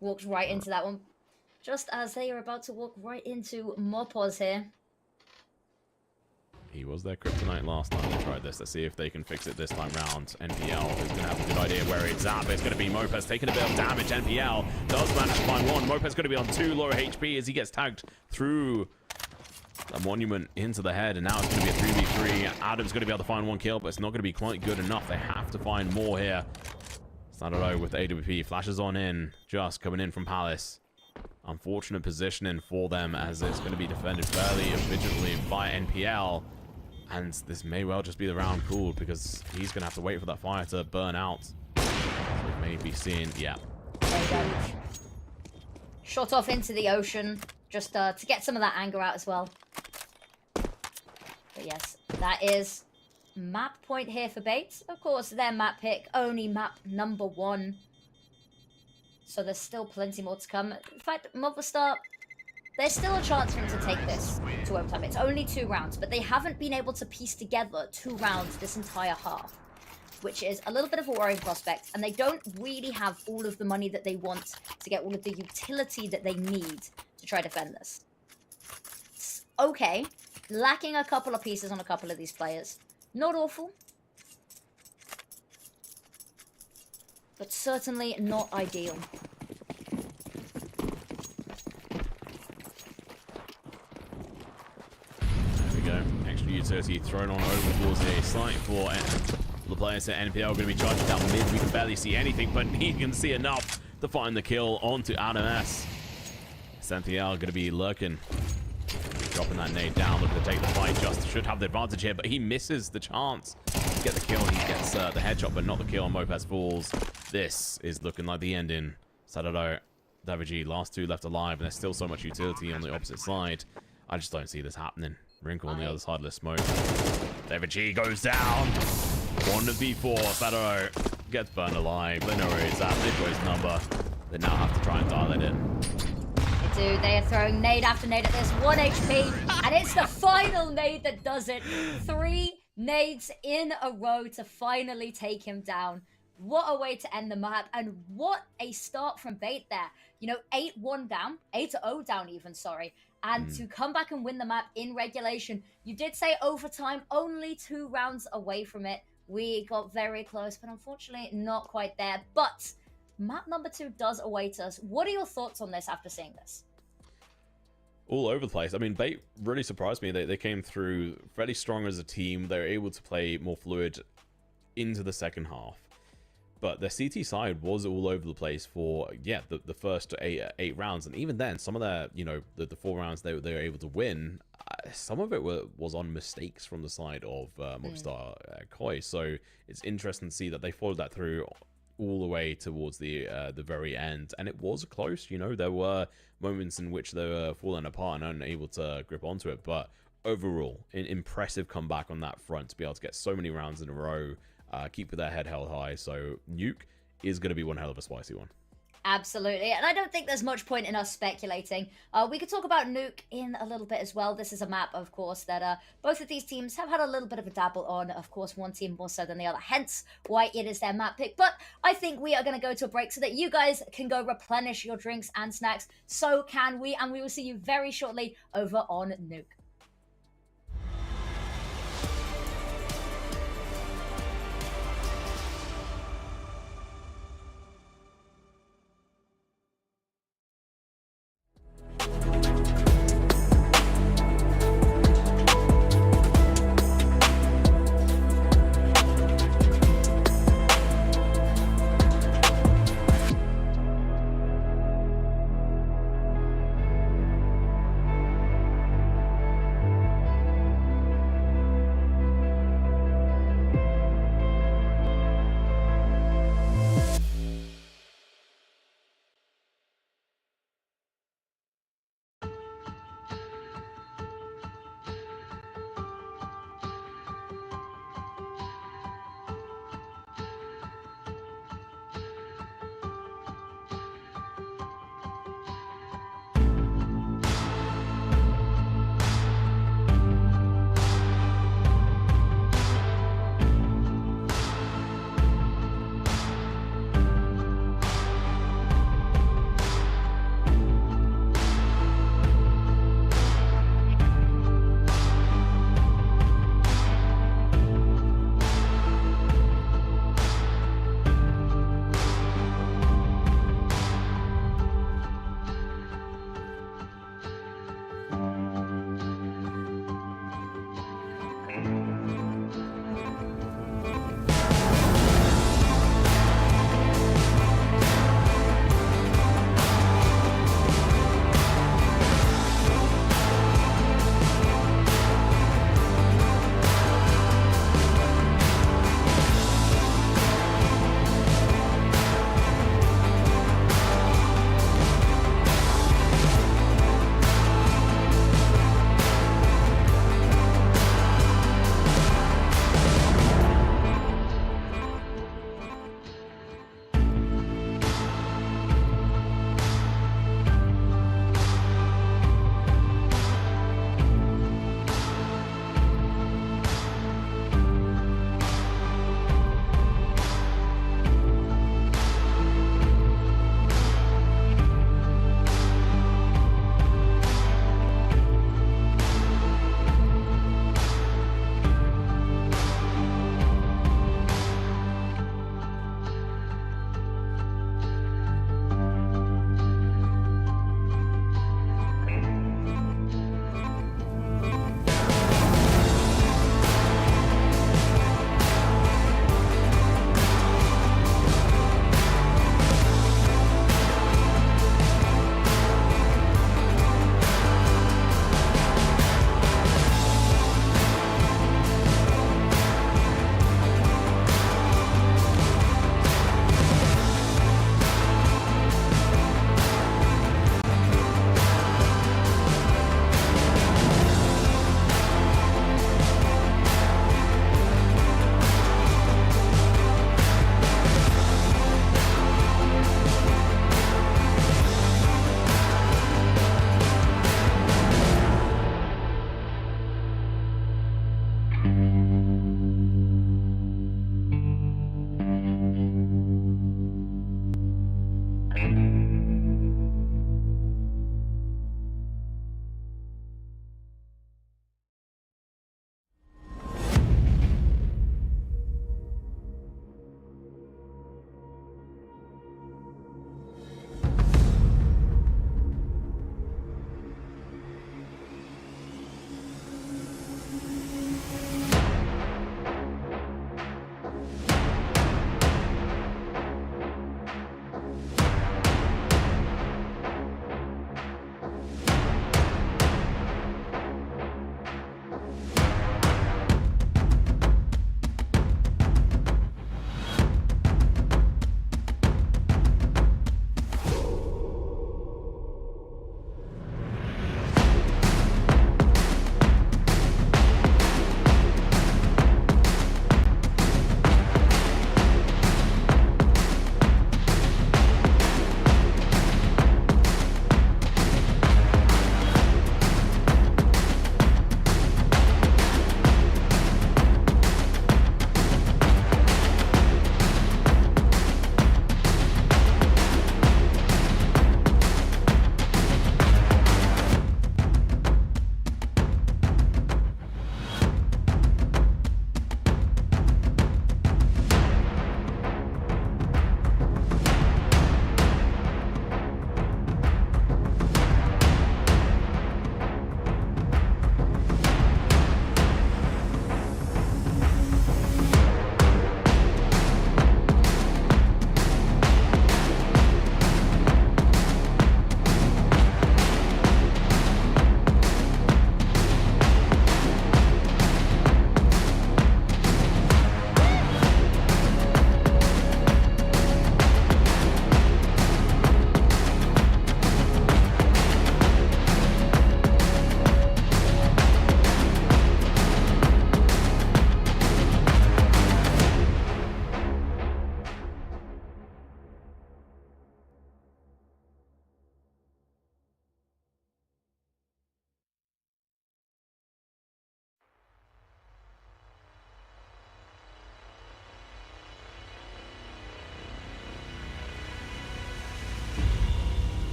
Walked right into that one. Just as they are about to walk right into Mopos here. He was their kryptonite last time they tried this. Let's see if they can fix it this time round. NPL is going to have a good idea where it's at, but it's going to be Mopes taking a bit of damage. NPL does manage to find one. Mopes going to be on 2 lower HP as he gets tagged through the monument into the head, and now it's going to be a 3v3. Adam's going to be able to find 1 kill, but it's not going to be quite good enough. They have to find more here. Sadaro with AWP. Flashes on in, just coming in from Palace. Unfortunate positioning for them as it's going to be defended fairly efficiently by NPL. And this may well just be the round called because he's going to have to wait for that fire to burn out. So we may be seeing, yeah. There you go. Shot off into the ocean just to get some of that anger out as well. But yes, that is map point here for Bait. Of course, their map pick, only map number 1. So there's still plenty more to come. In fact, MOVISTAR, there's still a chance for him to take this to overtime. It's only 2 rounds, but they haven't been able to piece together 2 rounds this entire half, which is a little bit of a worrying prospect. And they don't really have all of the money that they want to get all of the utility that they need to try to defend this. It's okay. Lacking a couple of pieces on a couple of these players. Not awful. But certainly not ideal. There we go. Extra utility thrown on over towards the site for the players at NPL. Going to be charging down mid. We can barely see anything, but he can see enough to find the kill onto Adam S. Santiago going to be lurking. Dropping that nade down, looking to take the fight. Just should have the advantage here, but he misses the chance to get the kill. He gets the headshot, but not the kill. Mopes falls. This is looking like the ending. Sadado, Daviji, last 2 left alive, and there's still so much utility on the opposite side. I just don't see this happening. Wrinkle on the other side of the smoke. Daviji goes down. 1v4. Sadado gets burned alive. They know where he's at. They've got his number. They now have to try and dial it in. They do. They are throwing nade after nade at this. 1 HP, and it's the final nade that does it. 3 nades in a row to finally take him down. What a way to end the map, and what a start from Bait there. You know, 8-1 down, 8-0 down even, sorry. And to come back and win the map in regulation. You did say overtime, only 2 rounds away from it. We got very close, but unfortunately not quite there. But map number 2 does await us. What are your thoughts on this after seeing this? All over the place. I mean, Bait really surprised me. They came through fairly strong as a team. They were able to play more fluid into the second half. But their CT side was all over the place for, yeah, the first 8 rounds. And even then, some of their, you know, the 4 rounds they were able to win, some of it was on mistakes from the side of MOVISTAR Koi. So it's interesting to see that they followed that through all the way towards the very end. And it was close, you know. There were moments in which they were falling apart and unable to grip onto it. But overall, an impressive comeback on that front to be able to get so many rounds in a row. Keep their head held high. So Nuke is going to be one hell of a spicy one. Absolutely, and I don't think there's much point in us speculating. We could talk about Nuke in a little bit as well. This is a map, of course, that both of these teams have had a little bit of a dabble on. Of course, one team more so than the other, hence why it is their map pick. But I think we are going to go to a break so that you guys can go replenish your drinks and snacks. So can we, and we will see you very shortly over on Nuke.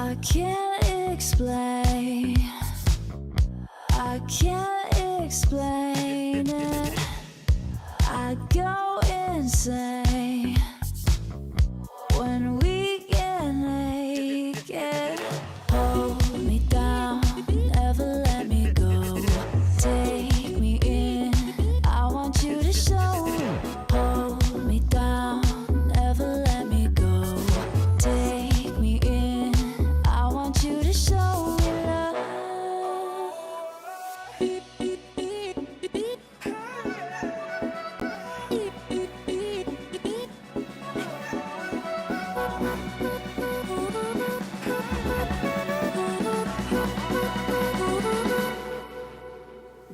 I can't explain. I can't explain it. I go insane when we get naked. Hold me down, never let me go. Take me in, I want you to show. Hold me down, never let me go. Take me in, I want you to show me love.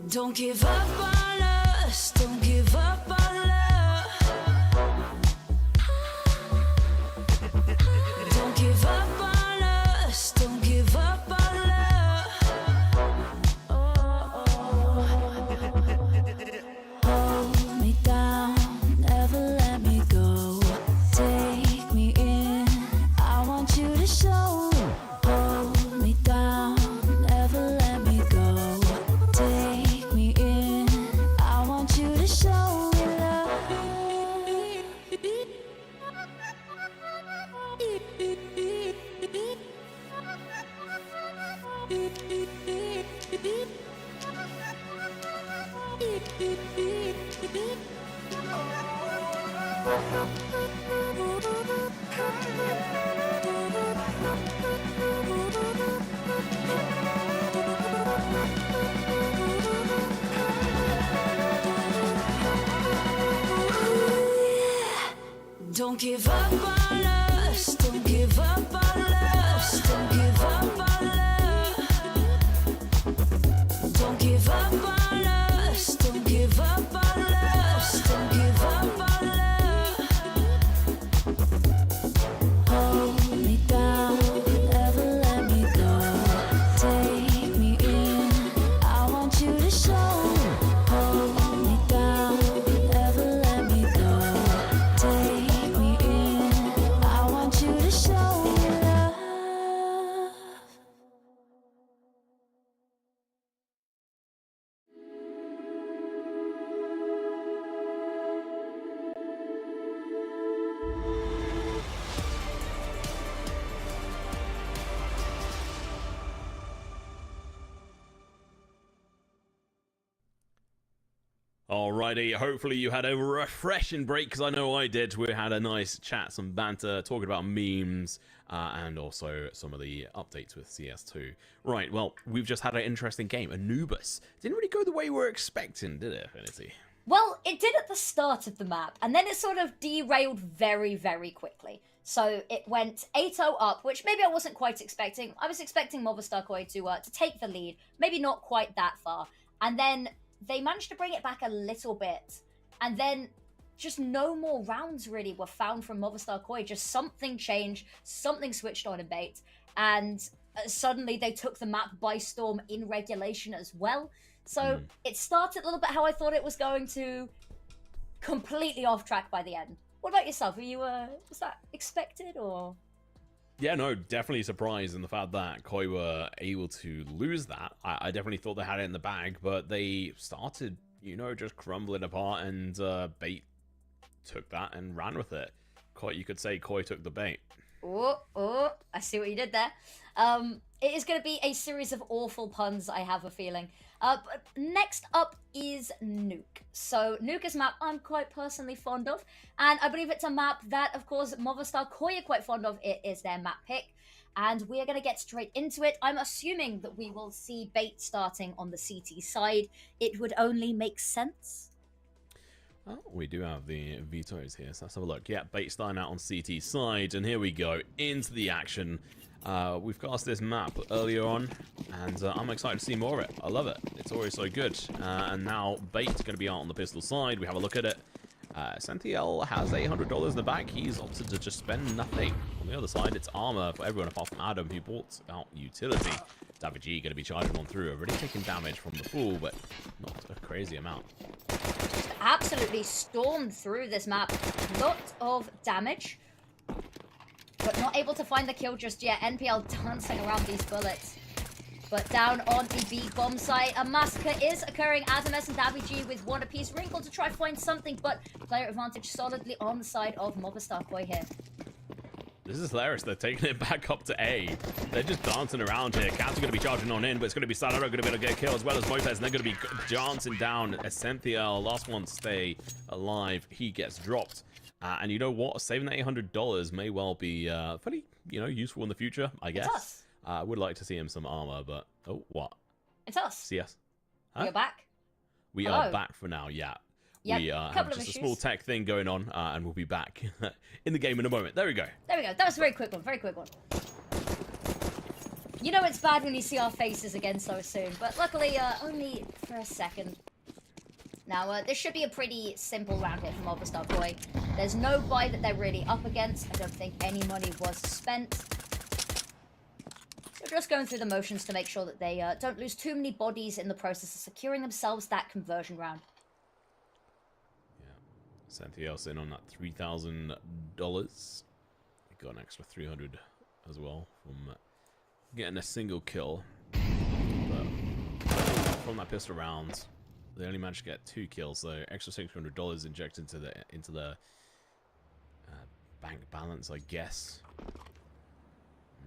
Don't give up on us, don't give up on love. Don't give up on us, don't give up on love. Hold me down, never let me go. Take me in, I want you to show. Hold me down, never let me go. Take me in, I want you to show me love. Don't give up on us, don't give up on us, don't give up on love. Don't give up on us, don't give up on us, don't give up on love. Hold me down, never let me go. Take me in, I want you to show. Hold me down, never let me go. Take me in, I want you to show me love. Alrighty, hopefully you had a refreshing break, because I know I did. We had a nice chat, some banter, talking about memes, and also some of the updates with CS2. Right, well, we've just had an interesting game, Anubis. Didn't really go the way we were expecting, did it, Affinity? Well, it did at the start of the map, and then it sort of derailed very, very quickly. So it went 8-0 up, which maybe I wasn't quite expecting. I was expecting MOVISTAR Koi to take the lead, maybe not quite that far. And then they managed to bring it back a little bit, and then just no more rounds really were found from MOVISTAR Koi. Just something changed, something switched on in bait, and suddenly they took the map by storm in regulation as well. So it started a little bit how I thought it was going to, completely off track by the end. What about yourself? Were you, was that expected, or? Yeah, no, definitely surprised in the fact that Koi were able to lose that. I definitely thought they had it in the bag, but they started, you know, just crumbling apart, and bait took that and ran with it. Koi, you could say Koi took the bait. Oh, I see what you did there. It is going to be a series of awful puns, I have a feeling. But next up is Nuke. So Nuke is a map I'm quite personally fond of, and I believe it's a map that, of course, MOVISTAR Koi are quite fond of. It is their map pick, and we are going to get straight into it. I'm assuming that we will see bait starting on the CT side. It would only make sense. Oh, we do have the vetoes here, so let's have a look. Yeah, bait starting out on CT side, and here we go, into the action. We've cast this map earlier on, and I'm excited to see more of it. I love it. It's always so good. And now bait's going to be out on the pistol side. We have a look at it. Sentiel has $800 in the bag. He's opted to just spend nothing. On the other side, it's armor for everyone apart from Adam, who bought out utility. David G going to be charging on through. Already taking damage from the pool, but not a crazy amount. Just absolutely stormed through this map. Lot of damage. but not able to find the kill just yet. NPL dancing around these bullets. But down on the B bomb site, a massacre is occurring. Adames and Davy G with one apiece. Wrinkle to try to find something, but player advantage solidly on the side of MOVISTAR Boy here. This is hilarious. They're taking it back up to A. They're just dancing around here. Cats are going to be charging on in, but it's going to be Salero going to be able to get a kill as well as Mopez, and they're going to be dancing down. Essential, last one to stay alive. He gets dropped. And you know what? Saving that $800 may well be pretty, useful in the future, I guess. It's us. I would like to see him some armor, but... Oh, what? It's us. CS. Huh? We're back. We Hello. are back for now, yeah. Yep, We have couple of just a issues. small tech thing going on, and we'll be back in the game in a moment. There we go. There we go. That was a very quick one. Very quick one. You know it's bad when you see our faces again so soon, but luckily only for a second. Now, this should be a pretty simple round here for MOVISTAR Boy. There's no buy that they're really up against. I don't think any money was spent. They're just going through the motions to make sure that they don't lose too many bodies in the process of securing themselves that conversion round. Santiago's in on that $3,000. Got an extra 300 as well from getting a single kill. But from that pistol round, they only managed to get 2 kills, so extra $600 injected into the bank balance, I guess.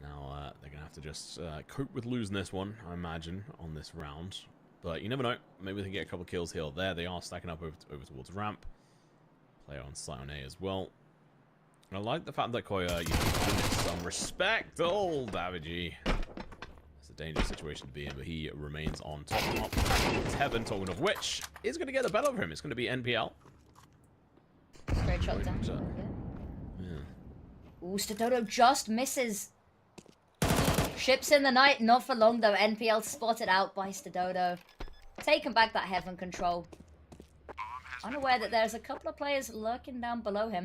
Now they're gonna have to just cope with losing this one, I imagine, on this round. But you never know. Maybe they can get a couple kills here or there. They are stacking up over towards ramp. Player on site on A as well. I like the fact that Koya, gives some respect. Oh, Davy. It's a dangerous situation to be in, but he remains on top. It's Heaven, talking of which, is going to get the better of him. It's going to be NPL. Straight shot down. Yeah. Ooh, Stadodo just misses. Ships in the night, not for long though. NPL spotted out by Stadodo. Taking back that Heaven control. Unaware that there's a couple of players lurking down below him.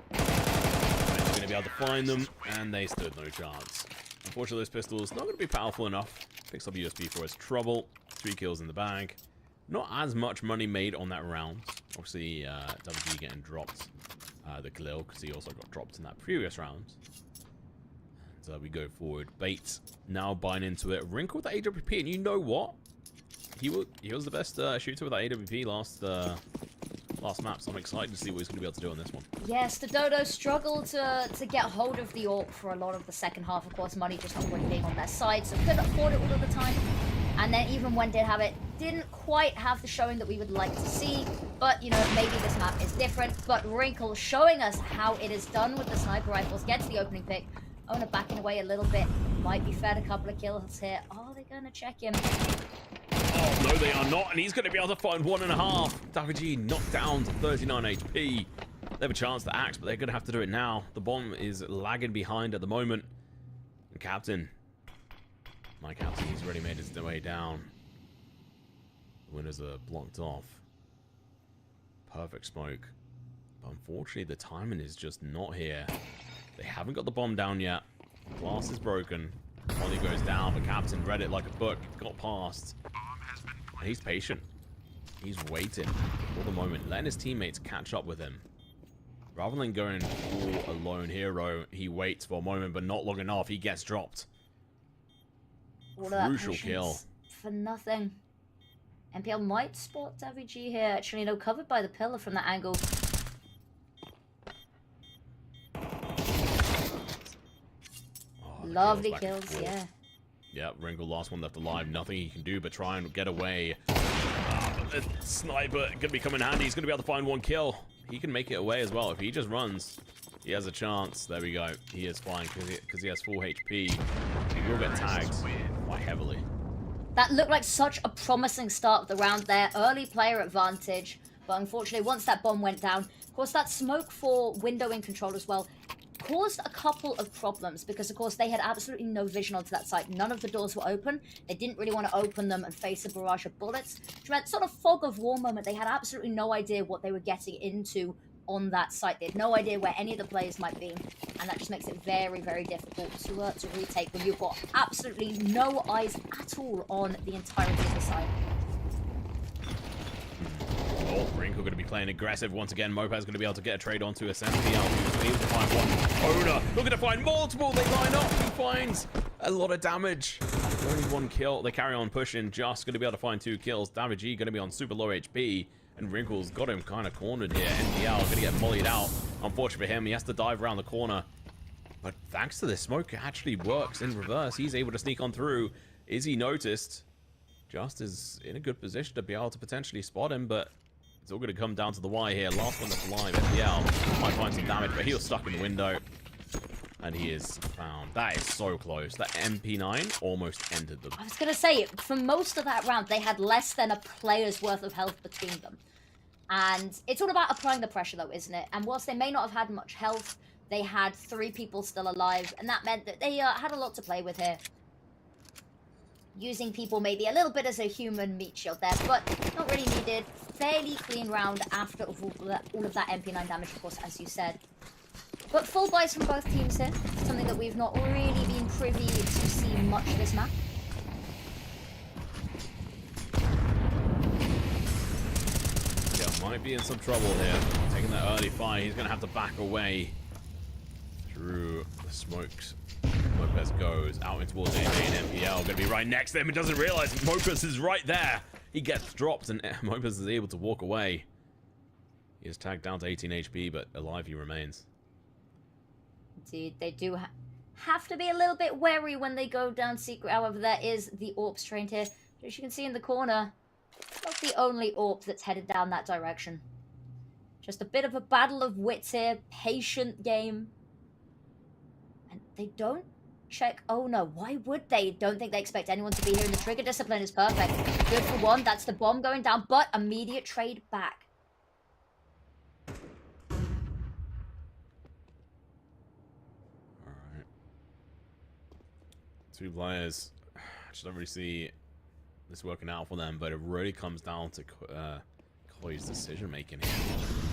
Going to be able to find them, and they stood no chance. Unfortunately, this pistol is not going to be powerful enough. Picks up USB for his trouble. 3 kills in the bag. Not as much money made on that round. Obviously, WG getting dropped the kill, because he also got dropped in that previous round. And we go forward. Bait now buying into it. Wrinkle with the AWP, and you know what? He was the best shooter with that AWP last map, so I'm excited to see what he's going to be able to do on this one. Yes, Stadodo struggled to get hold of the AWP for a lot of the second half. Of course, money just not really being on their side, so couldn't afford it all of the time. And then even when did have it, didn't quite have the showing that we would like to see. But, maybe this map is different. But Wrinkle showing us how it is done with the sniper rifles. Gets the opening pick. Owner backing away a little bit. Might be fed a couple of kills here. Are they going to check him? Oh, no, they are not, and he's going to be able to find 1.5. Davy G knocked down to 39 HP. They have a chance to axe, but they're going to have to do it now. The bomb is lagging behind at the moment. And Captain. My Captain, he's already made his way down. The windows are blocked off. Perfect smoke. But unfortunately, the timing is just not here. They haven't got the bomb down yet. Glass is broken. Molly goes down, but Captain read it like a book. Got past. And he's patient. He's waiting for the moment, letting his teammates catch up with him. Rather than going full alone hero, he waits for a moment, but not long enough. He gets dropped. All of that Crucial patience kill. for nothing. NPL might spot Davy G here. Actually, no, covered by the pillar from that angle. Lovely kills, yeah. Yeah, Wrinkle, last one left alive. Nothing he can do but try and get away. But the sniper going to be coming handy. He's going to be able to find 1 kill. He can make it away as well. If he just runs, he has a chance. There we go. He is fine because he has full HP. He will get tagged quite heavily. That looked like such a promising start of the round there. Early player advantage. But unfortunately, once that bomb went down, of course, that smoke for windowing control as well caused a couple of problems because, of course, they had absolutely no vision onto that site. None of the doors were open. They didn't really want to open them and face a barrage of bullets. Which meant sort of fog of war moment. They had absolutely no idea what they were getting into on that site. They had no idea where any of the players might be. And that just makes it very, very difficult to retake when you've got absolutely no eyes at all on the entirety of the site. Oh, Wrinkle going to be playing aggressive once again. Mopaz going to be able to get a trade onto Essential, who's able to find one. Owner looking to find multiple. They line up. He finds a lot of damage. Only one kill. They carry on pushing. Just going to be able to find 2 kills. Damage E going to be on super low HP. And Wrinkles got him kind of cornered here. NPL going to get volleyed out. Unfortunate for him, he has to dive around the corner. But thanks to this smoke, it actually works in reverse. He's able to sneak on through. Is he noticed? Just is in a good position to be able to potentially spot him, but it's all going to come down to the wire here. Last one that's alive, NPL might find some damage, but he was stuck in the window. And he is found. That is so close. That MP9 almost entered them. I was going to say, for most of that round, they had less than a player's worth of health between them. And it's all about applying the pressure, though, isn't it? And whilst they may not have had much health, they had 3 people still alive, and that meant that they had a lot to play with here. Using people maybe a little bit as a human meat shield there, but not really needed. Fairly clean round after all of that MP9 damage, of course, as you said. But full buys from both teams here, something that we've not really been privy to see much this map. Yeah, might be in some trouble here. Taking that early fire, he's going to have to back away through the smokes. Lopez goes out in towards A and MPL, going to be right next to him and doesn't realize Mopus is right there. He gets dropped and Mopus is able to walk away. He is tagged down to 18 HP, but alive he remains. Indeed, they do have to be a little bit wary when they go down secret. However, there is the AWP trained here. As you can see in the corner, not the only AWP that's headed down that direction. Just a bit of a battle of wits here. Patient game. And they don't check. Oh no, why would they? Don't think they expect anyone to be here. And the trigger discipline is perfect. Good for one. That's the bomb going down, but immediate trade back. Two players, just don't really see this working out for them, but it really comes down to Koi's decision making here.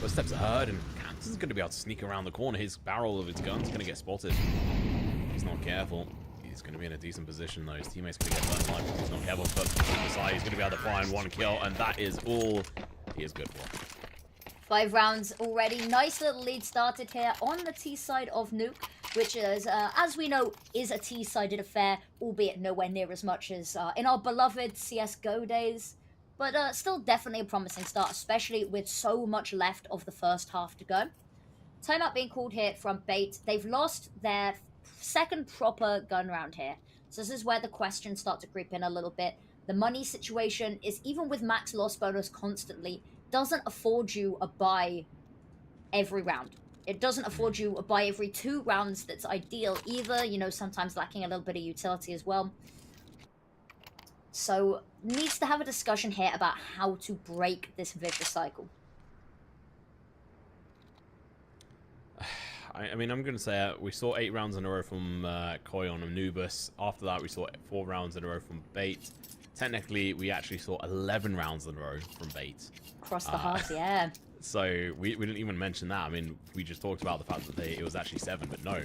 First steps ahead, and Cantus is going to be able to sneak around the corner. His barrel of his gun is going to get spotted. He's not careful. He's going to be in a decent position though. His teammate's going to get burned alive. He's not careful, but on the side, he's going to be able to find 1 kill, and that is all he is good for. 5 rounds already. Nice little lead started here on the T side of Nuke, which is, as we know, is a T-sided affair, albeit nowhere near as much as in our beloved CSGO days. But still definitely a promising start, especially with so much left of the first half to go. Timeout being called here from Bait. They've lost their second proper gun round here. So this is where the questions start to creep in a little bit. The money situation is, even with max loss bonus constantly, doesn't afford you a buy every round. It doesn't afford you a buy every 2 rounds that's ideal either, you know, sometimes lacking a little bit of utility as well. So, needs to have a discussion here about how to break this vicious cycle. I mean, I'm going to say we saw 8 rounds in a row from Koi on Anubis. After that, we saw 4 rounds in a row from Bait. Technically, we actually saw 11 rounds in a row from Bait. Across the heart, yeah. So we didn't even mention that. I mean, we just talked about the fact that it was actually 7, but no,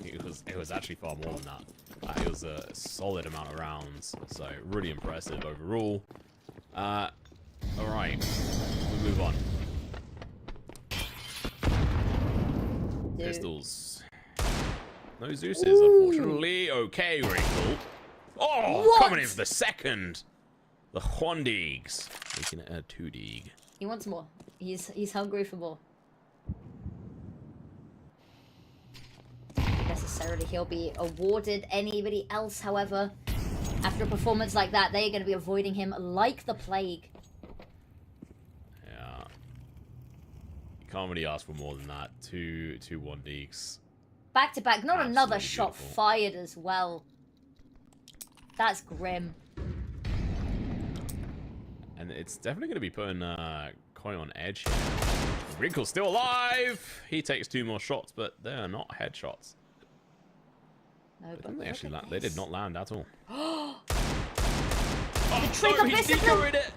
it was actually far more than that. It was a solid amount of rounds, so really impressive overall. All right, we move on. Dude. Pistols. No Zeus's, unfortunately. Okay, Wrinkle. Oh, What? coming in for the second. The Huandigs. Making it a 2dig. He wants more. He's hungry for more. Not necessarily he'll be awarded anybody else, however. After a performance like that, they are going to be avoiding him like the plague. Yeah. You can't really ask for more than that. Two 1digs. Back to back, not another Absolutely shot beautiful. fired as well. That's grim. And it's definitely going to be putting Koi on edge here. Wrinkle's still alive! He takes 2 more shots, but they are not headshots. No, I but think they look actually at they did this. not land at all. Oh, Oh, he he discipline! decoyed it!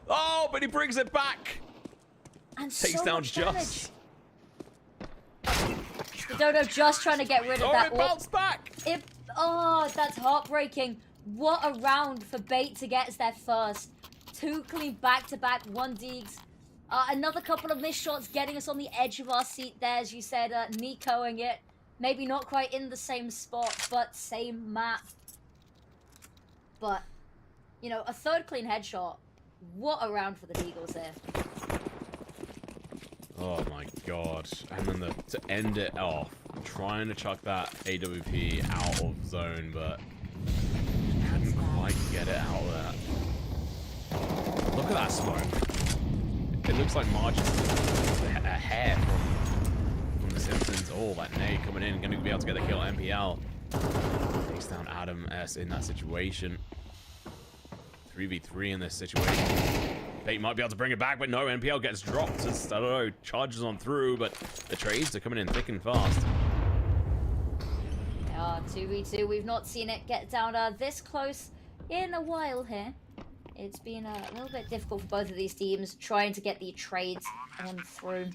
Oh, but he brings it back! and Takes so down much Just. damage. The Dodo just trying to get rid of Oh, that. it bounced back! Oh, that's heartbreaking. What a round for Bait to get as their first. 2 clean back-to-back 1digs. Another couple of missed shots getting us on the edge of our seat there, as you said, Nicoing it. Maybe not quite in the same spot, but same map. But, you know, a third clean headshot. What a round for the Eagles there. Oh my god. And then to end it off, trying to chuck that AWP out of zone, but couldn't quite get it out there. Look at that smoke. It looks like Marge is a hair from The Simpsons. Oh, that nade coming in, going to be able to get the kill. MPL takes down Adam S in that situation. 3v3 in this situation. They might be able to bring it back, but no, NPL gets dropped. As, I don't know, charges on through, but the trades are coming in thick and fast. Yeah, 2v2. We've not seen it get down this close in a while here. It's been a little bit difficult for both of these teams trying to get the trades on through.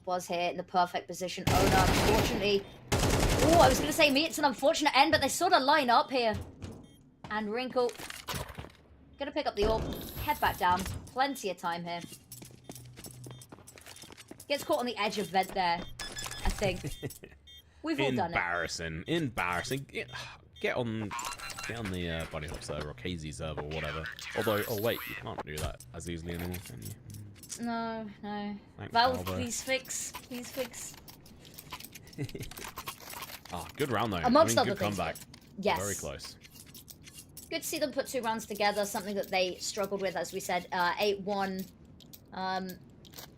Buzz here in the perfect position. Oh no, unfortunately. Oh, I was going to say me, it's an unfortunate end, but they sort of line up here. And Wrinkle gonna pick up the orb, head back down. Plenty of time here. Gets caught on the edge of vent there, I think. We've all done it. Embarrassing. Embarrassing. Get on the Bunny Hop server or KZ server or whatever. Although, oh wait, you can't do that as easily anymore, can you? No, no. Thanks, Valve, Albo. please fix. Please fix. Ah, good round though. Amongst I mean, other good things. comeback. Yes. Very close. Good to see them put 2 rounds together, something that they struggled with, as we said, 8-1. Actually,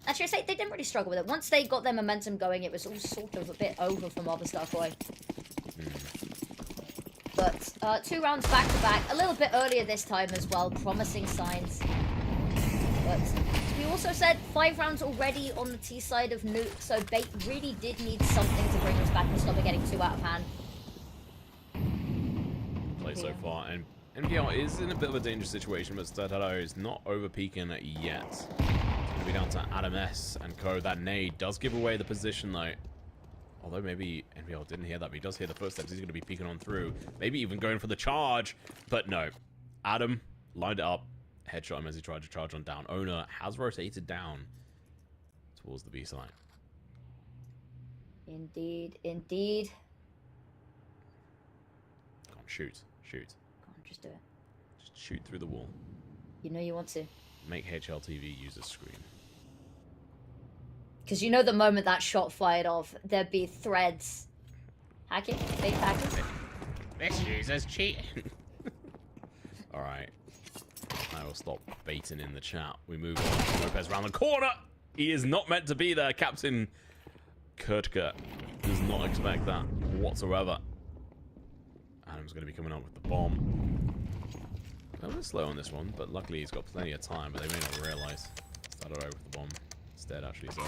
I say they didn't really struggle with it. Once they got their momentum going, it was all sort of a bit over for MOVISTAR Boy. But 2 rounds back-to-back, a little bit earlier this time as well, promising signs. But we also said 5 rounds already on the T side of Nuke, so Bait really did need something to bring us back and stop it getting too out of hand. Play so far, and NPL is in a bit of a dangerous situation, but Stadado is not over peaking yet. It's going to be down to Adam S and Co. That nade does give away the position though. Although maybe NPL didn't hear that, but he does hear the footsteps. He's going to be peeking on through. Maybe even going for the charge. But no. Adam lined it up. Headshot him as he tried to charge on down. Owner has rotated down towards the B side. Indeed, indeed. Come on, shoot. Shoot. Come on, just do it. Just shoot through the wall. You know you want to. Make HLTV use a screen. Because you know the moment that shot fired off, there'd be threads. Hacking? Fake hacking? This user's cheating. Alright. I will stop baiting in the chat. We move on. Lopez around the corner. He is not meant to be there. Captain Kurtka does not expect that whatsoever. Adam's going to be coming up with the bomb. A little slow on this one, but luckily he's got plenty of time, but they may not realize. Started over with the bomb instead, actually, so.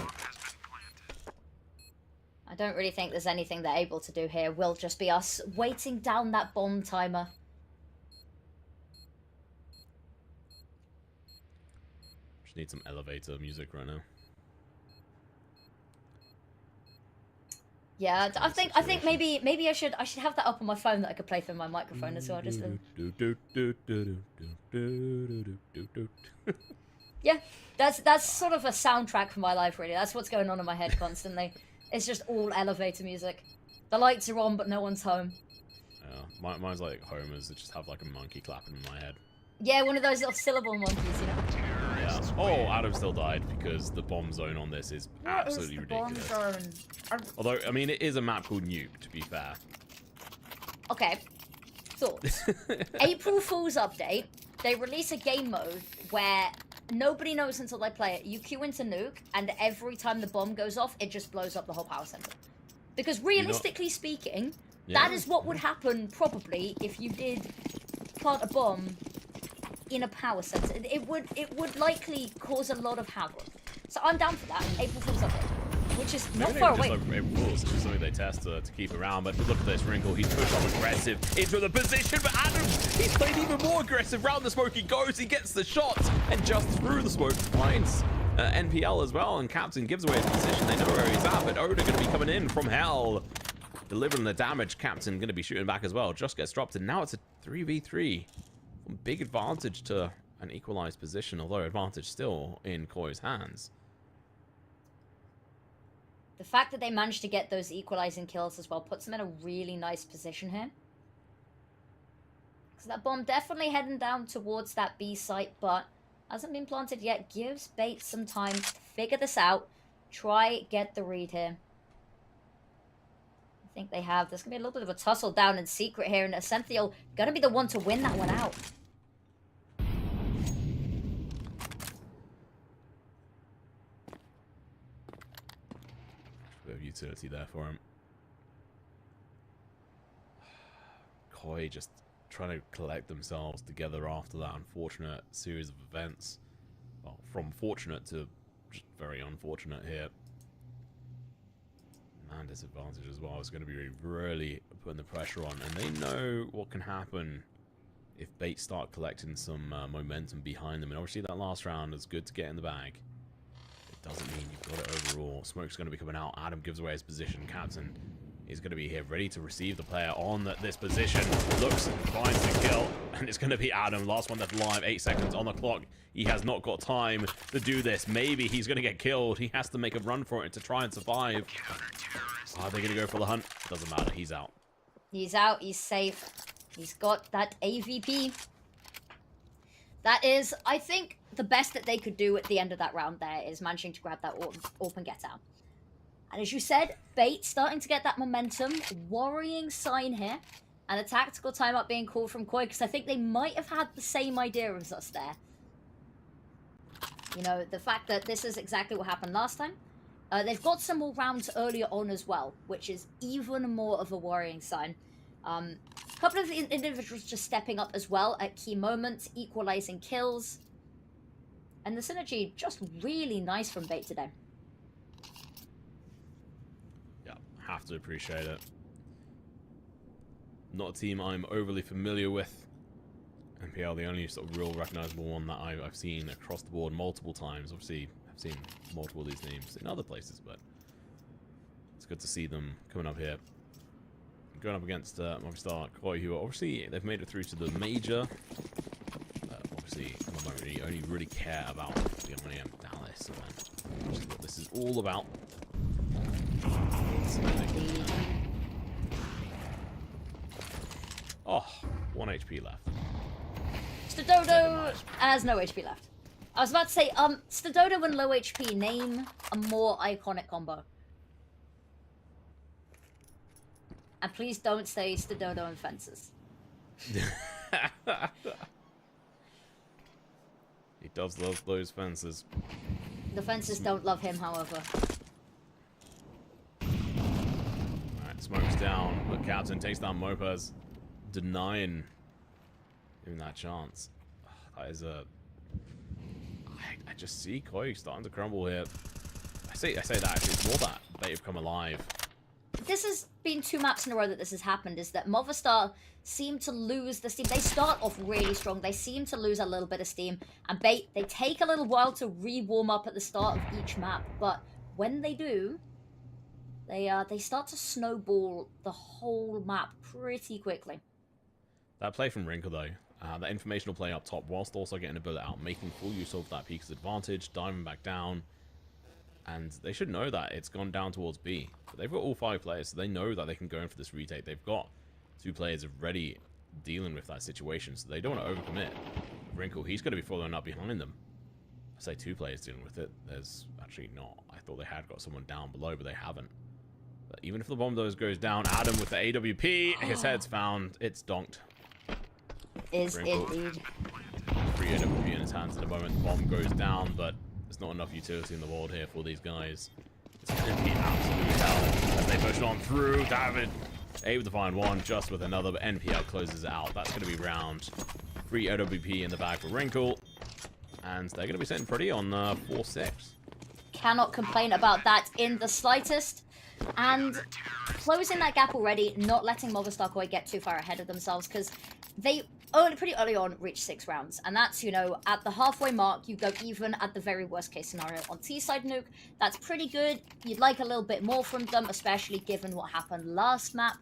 I don't really think there's anything they're able to do here. Will just be us waiting down that bomb timer. Just need some elevator music right now. Yeah, I think maybe I should have that up on my phone that I could play through my microphone as well. Just yeah, that's sort of a soundtrack for my life, really. That's what's going on in my head constantly. It's just all elevator music. The lights are on, but no one's home. Yeah, mine's like Homer's that just have like a monkey clapping in my head. Yeah, one of those little syllable monkeys, you know. Yeah. Oh, Adam still died because the bomb zone on this is absolutely ridiculous. Bomb zone? Although, I mean, it is a map called Nuke, to be fair. Okay. Thoughts. April Fool's update. They release a game mode where nobody knows until they play it. You queue into Nuke, and every time the bomb goes off, it just blows up the whole power center. Because realistically speaking, that is what would happen probably if you did plant a bomb in a power center. It would likely cause a lot of havoc. So I'm down for that. April Fool's update, which is not far away. Just like April Fool's, it's just something they test to keep around. But look at this Wrinkle. He's pushed off aggressive into the position, but Adam, he's played even more aggressive. Round the smoke he goes. He gets the shot, and just through the smoke finds NPL as well. And Captain gives away his position. They know where he's at, but Oda going to be coming in from hell, delivering the damage. Captain going to be shooting back as well. Just gets dropped, and now it's a 3v3. Big advantage to an equalized position, although advantage still in Koi's hands. The fact that they managed to get those equalizing kills as well puts them in a really nice position here. Because that bomb definitely heading down towards that B site, but hasn't been planted yet. Gives Bait some time to figure this out. Try get the read here. I think they have. There's going to be a little bit of a tussle down in secret here, and Ascenthiel going to be the one to win that one out. Bit of utility there for him. Koi just trying to collect themselves together after that unfortunate series of events. Well, from fortunate to just very unfortunate here. Man, disadvantage as well is going to be really putting the pressure on, and they know what can happen if Bait start collecting some momentum behind them. And obviously that last round is good to get in the bag. Doesn't mean you've got it overall. Smoke's going to be coming out. Adam gives away his position. Captain is going to be here ready to receive the player on this position. Looks and finds the kill. And it's going to be Adam. Last one left alive. 8 seconds on the clock. He has not got time to do this. Maybe he's going to get killed. He has to make a run for it to try and survive. Are they going to go for the hunt? Doesn't matter. He's out. He's out. He's safe. He's got that AVP. That is, I think, the best that they could do at the end of that round there is managing to grab that AWP and get out. And as you said, Bait starting to get that momentum. Worrying sign here. And a tactical timeout being called from Koi, because I think they might have had the same idea as us there. You know, the fact that this is exactly what happened last time. They've got some more rounds earlier on as well, which is even more of a worrying sign. A couple of individuals just stepping up as well at key moments, equalizing kills. And the synergy just really nice from Bait today. Yeah, have to appreciate it. Not a team I'm overly familiar with. NPL, the only sort of real recognizable one that I've seen across the board multiple times. Obviously, I've seen multiple of these names in other places, but it's good to see them coming up here. Going up against MOVISTAR, Koi, who obviously they've made it through to the major. Obviously, at the moment, you only really care about the IEM Dallas event, which is what this is all about. Oh, 1 HP left. Stododo has no HP left. I was about to say, Stododo and low HP, name a more iconic combo. And please don't say Stododo and fences. He does love those fences. The fences don't love him, however. Alright, Smoke's down, but Captain takes down Mopaz, denying him that chance. That is a... I just see Koi starting to crumble here. I say that actually, it's more that Bait have come alive. This has been 2 maps in a row that this has happened, is that MOVISTAR seem to lose the steam. They start off really strong. They seem to lose a little bit of steam. And Bait, they take a little while to re-warm up at the start of each map. But when they do, they start to snowball the whole map pretty quickly. That play from Wrinkle, though, that informational play up top, whilst also getting a bullet out, making full use of that Peek's advantage, diving back down. And they should know that it's gone down towards B. But they've got all 5 players, so they know that they can go in for this retake. They've got 2 players already dealing with that situation, so they don't want to overcommit. Wrinkle, he's going to be following up behind them. I say 2 players dealing with it. There's actually not. I thought they had got someone down below, but they haven't. But even if the bomb goes down, Adam with the AWP, his head's found. It's donked. Is Wrinkle, indeed. 3 AWP in his hands at the moment. The bomb goes down, but there's not enough utility in the world here for these guys. It's going to be absolute hell as they push on through. David able to find one just with another, but NPL closes it out. That's going to be round 3 OWP in the bag for Wrinkle. And they're going to be sitting pretty on 4-6. Cannot complain about that in the slightest. And closing that gap already, not letting MOVISTAR Koi get too far ahead of themselves, because they pretty early on reached 6 rounds. And that's, you know, at the halfway mark, you go even at the very worst case scenario on T-side Nuke. That's pretty good. You'd like a little bit more from them, especially given what happened last map.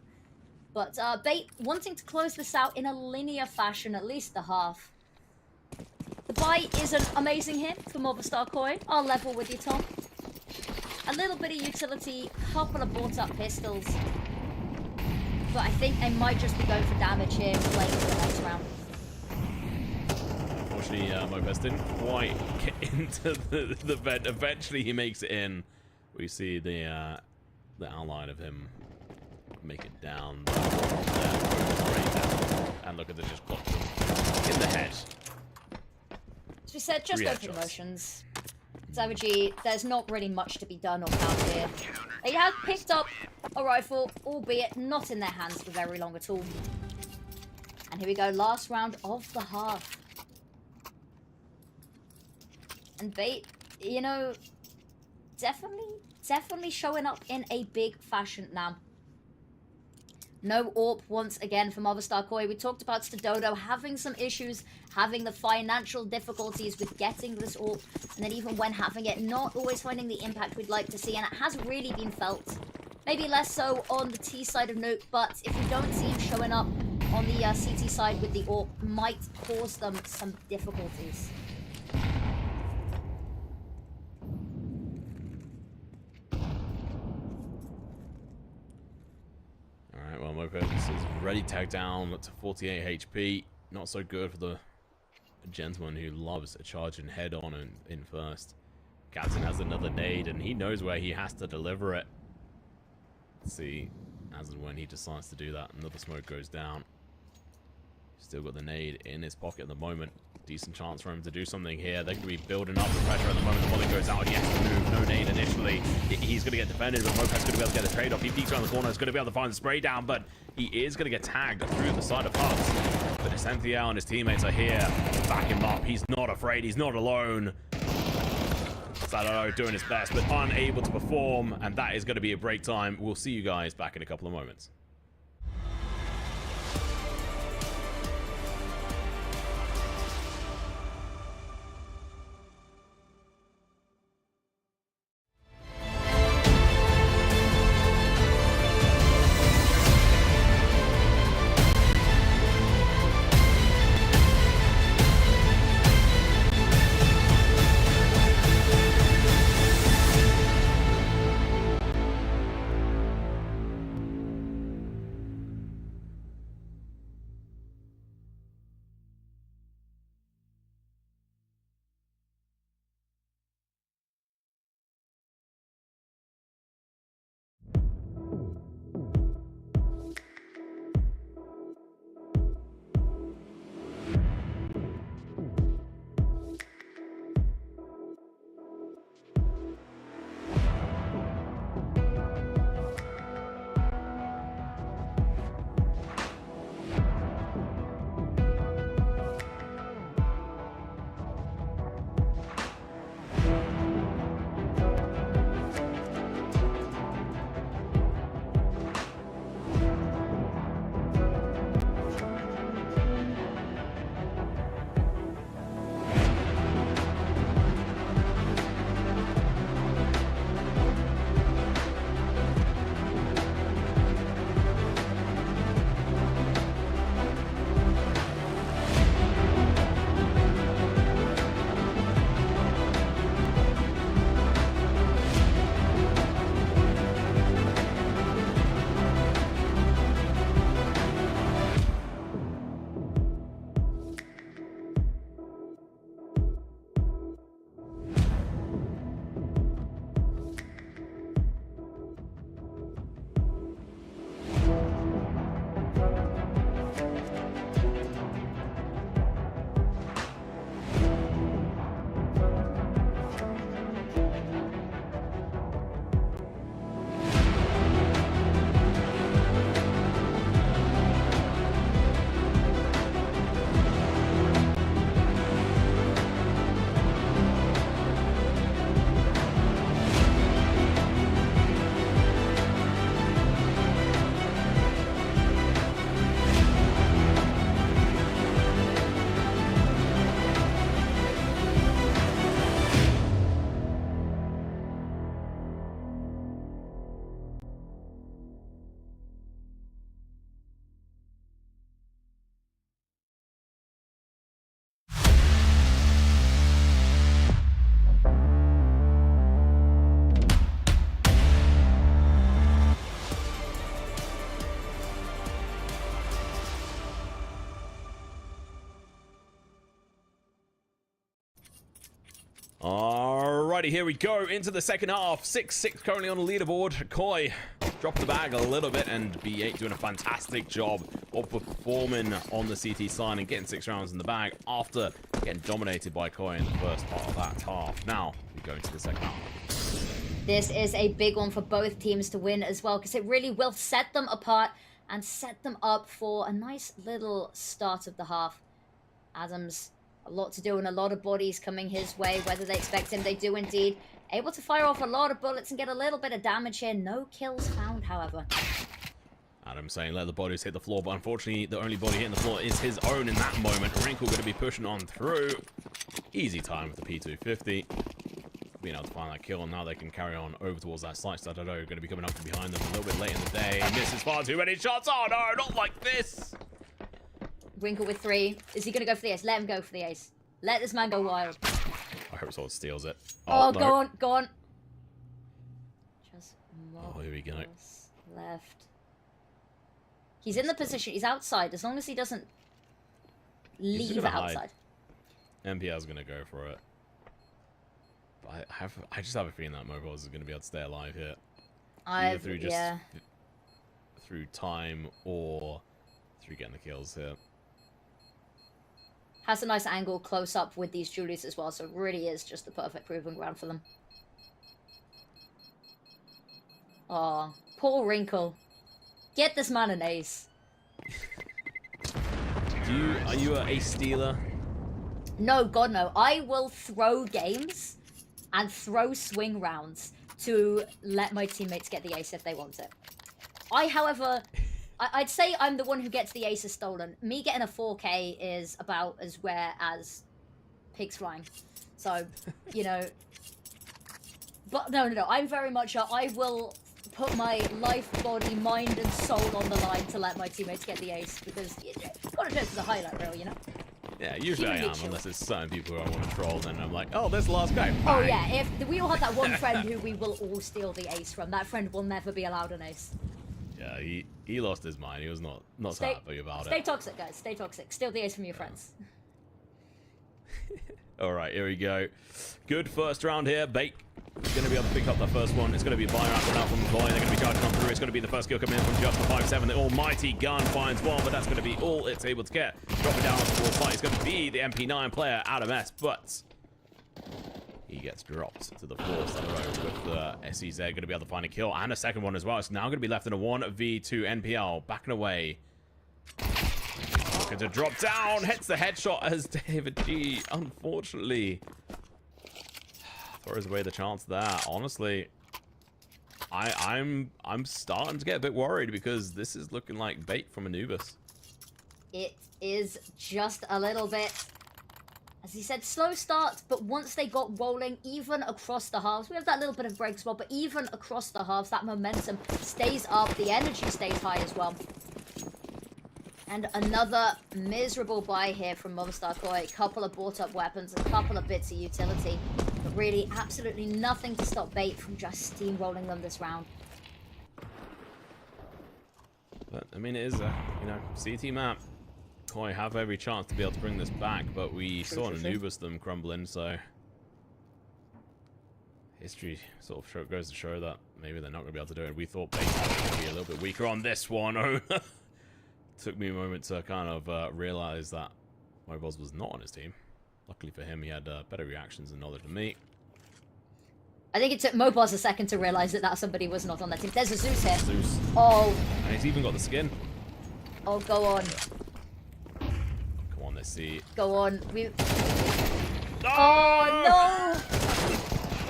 But Bait wanting to close this out in a linear fashion, at least the half. The fight isn't amazing here for MOVISTAR Koi. I'll level with you, Tom. A little bit of utility, couple of brought-up pistols. But I think they might just be going for damage here, playing for the next round. Unfortunately, Mopez didn't quite get into the vent. Eventually, he makes it in. We see the outline of him make it down. And look at it, just clocked him in the head. As we said, just go through the motions. Savagey, there's not really much to be done or count here. They have picked up a rifle, albeit not in their hands for very long at all. And here we go, last round of the half. And Bait, you know, definitely showing up in a big fashion now. No AWP once again for MOVISTAR Koi. We talked about Stododo having some issues, having the financial difficulties with getting this AWP, and then even when having it, not always finding the impact we'd like to see, and it has really been felt. Maybe less so on the T side of Nuke, but if we don't see him showing up on the CT side with the AWP, might cause them some difficulties. Alright, well, Mopez is already tagged down to 48 HP. Not so good for the gentleman who loves charging head on in first. Gadsden has another nade, and he knows where he has to deliver it. Let's see, as and when he decides to do that, another smoke goes down. Still got the nade in his pocket at the moment. Decent chance for him to do something here. They could be building up the pressure at the moment. The bullet goes out. He has to move. No nade initially. He's going to get defended, but Mopez going to be able to get the trade-off. He peeks around the corner. He's going to be able to find the spray down, but he is going to get tagged through the side of Huts. But Esenthiel and his teammates are here to back him up. He's not afraid. He's not alone. Sadaro doing his best, but unable to perform, and that is going to be a break time. We'll see you guys back in a couple of moments. Alrighty, here we go into the second half. 6-6 currently on the leaderboard. Koi dropped the bag a little bit, and B8 doing a fantastic job of performing on the CT side and getting 6 rounds in the bag after getting dominated by Koi in the first part of that half. Now we go into the second half. This is a big one for both teams to win as well, because it really will set them apart and set them up for a nice little start of the half. Adams, a lot to do and a lot of bodies coming his way, whether they expect him, they do indeed. Able to fire off a lot of bullets and get a little bit of damage here. No kills found, however. Adam saying let the bodies hit the floor, but unfortunately the only body hitting the floor is his own in that moment. Wrinkle going to be pushing on through. Easy time with the P250. Being able to find that kill, and now they can carry on over towards that slice. Dodo going to be coming up from behind them a little bit late in the day. Misses far too many shots. Oh no, not like this. Winkle with 3. Is he going to go for the ace? Let him go for the ace. Let this man go wild. I hope someone steals it. Oh, no. go on, go on. Just here we go. Left. He's in the position. He's outside. As long as he doesn't leave outside. MPL's going to go for it. But I just have a feeling that Mobiles is going to be able to stay alive here. Either through just through time or through getting the kills here. Has a nice angle close up with these Julies as well, so it really is just the perfect proving ground for them. Aw, poor Wrinkle. Get this man an ace. Are you an ace stealer? No, God no. I will throw games and throw swing rounds to let my teammates get the ace if they want it. However, I'd say I'm the one who gets the aces stolen. Me getting a 4K is about as rare as pigs flying. So, you know. But no. I'm very much I will put my life, body, mind, and soul on the line to let my teammates get the ace, because you gotta do it for the highlight reel, you know? Yeah, usually I am, unless it's certain people who I want to troll, then I'm like, oh, there's the last guy. Oh yeah, if we all have that one friend who we will all steal the ace from, that friend will never be allowed an ace. Yeah, he lost his mind. He was not so happy about it. Stay toxic, guys. Stay toxic. Steal the ace from your friends. All right, here we go. Good first round here. Bait is going to be able to pick up the first one. It's going to be a buy round now from Koi. They're going to be charging on through. It's going to be the first kill coming in from just the 5-7. The almighty gun finds one, but that's going to be all it's able to get. Dropping down on the full fight. It's going to be the MP9 player, Adam S, but he gets dropped to the floor. So with the SEZ going to be able to find a kill and a second one as well. It's now going to be left in a 1v2 NPL. Backing away. Looking to drop down. Hits the headshot as David G, unfortunately, throws away the chance there. Honestly, I'm starting to get a bit worried, because this is looking like bait from Anubis. It is just a little bit. As he said, slow start, but once they got rolling, even across the halves, we have that little bit of break as well, but even across the halves, that momentum stays up, the energy stays high as well. And another miserable buy here from MOVISTAR Koi. A couple of bought up weapons, a couple of bits of utility, but really absolutely nothing to stop bait from just steamrolling them this round. But, I mean, it is a, CT map. Koi have every chance to be able to bring this back, but we saw Anubis them crumbling, so history sort of goes to show that maybe they're not going to be able to do it. We thought base was going to be a little bit weaker on this one. Took me a moment to kind of realize that Mobiles was not on his team. Luckily for him, he had better reactions and knowledge than me. I think it took Mobiles a second to realize that somebody was not on that team. There's a Zeus here. Zeus. Oh. And he's even got the skin. Oh, go on. Come on, let's see. Go on. Oh, no!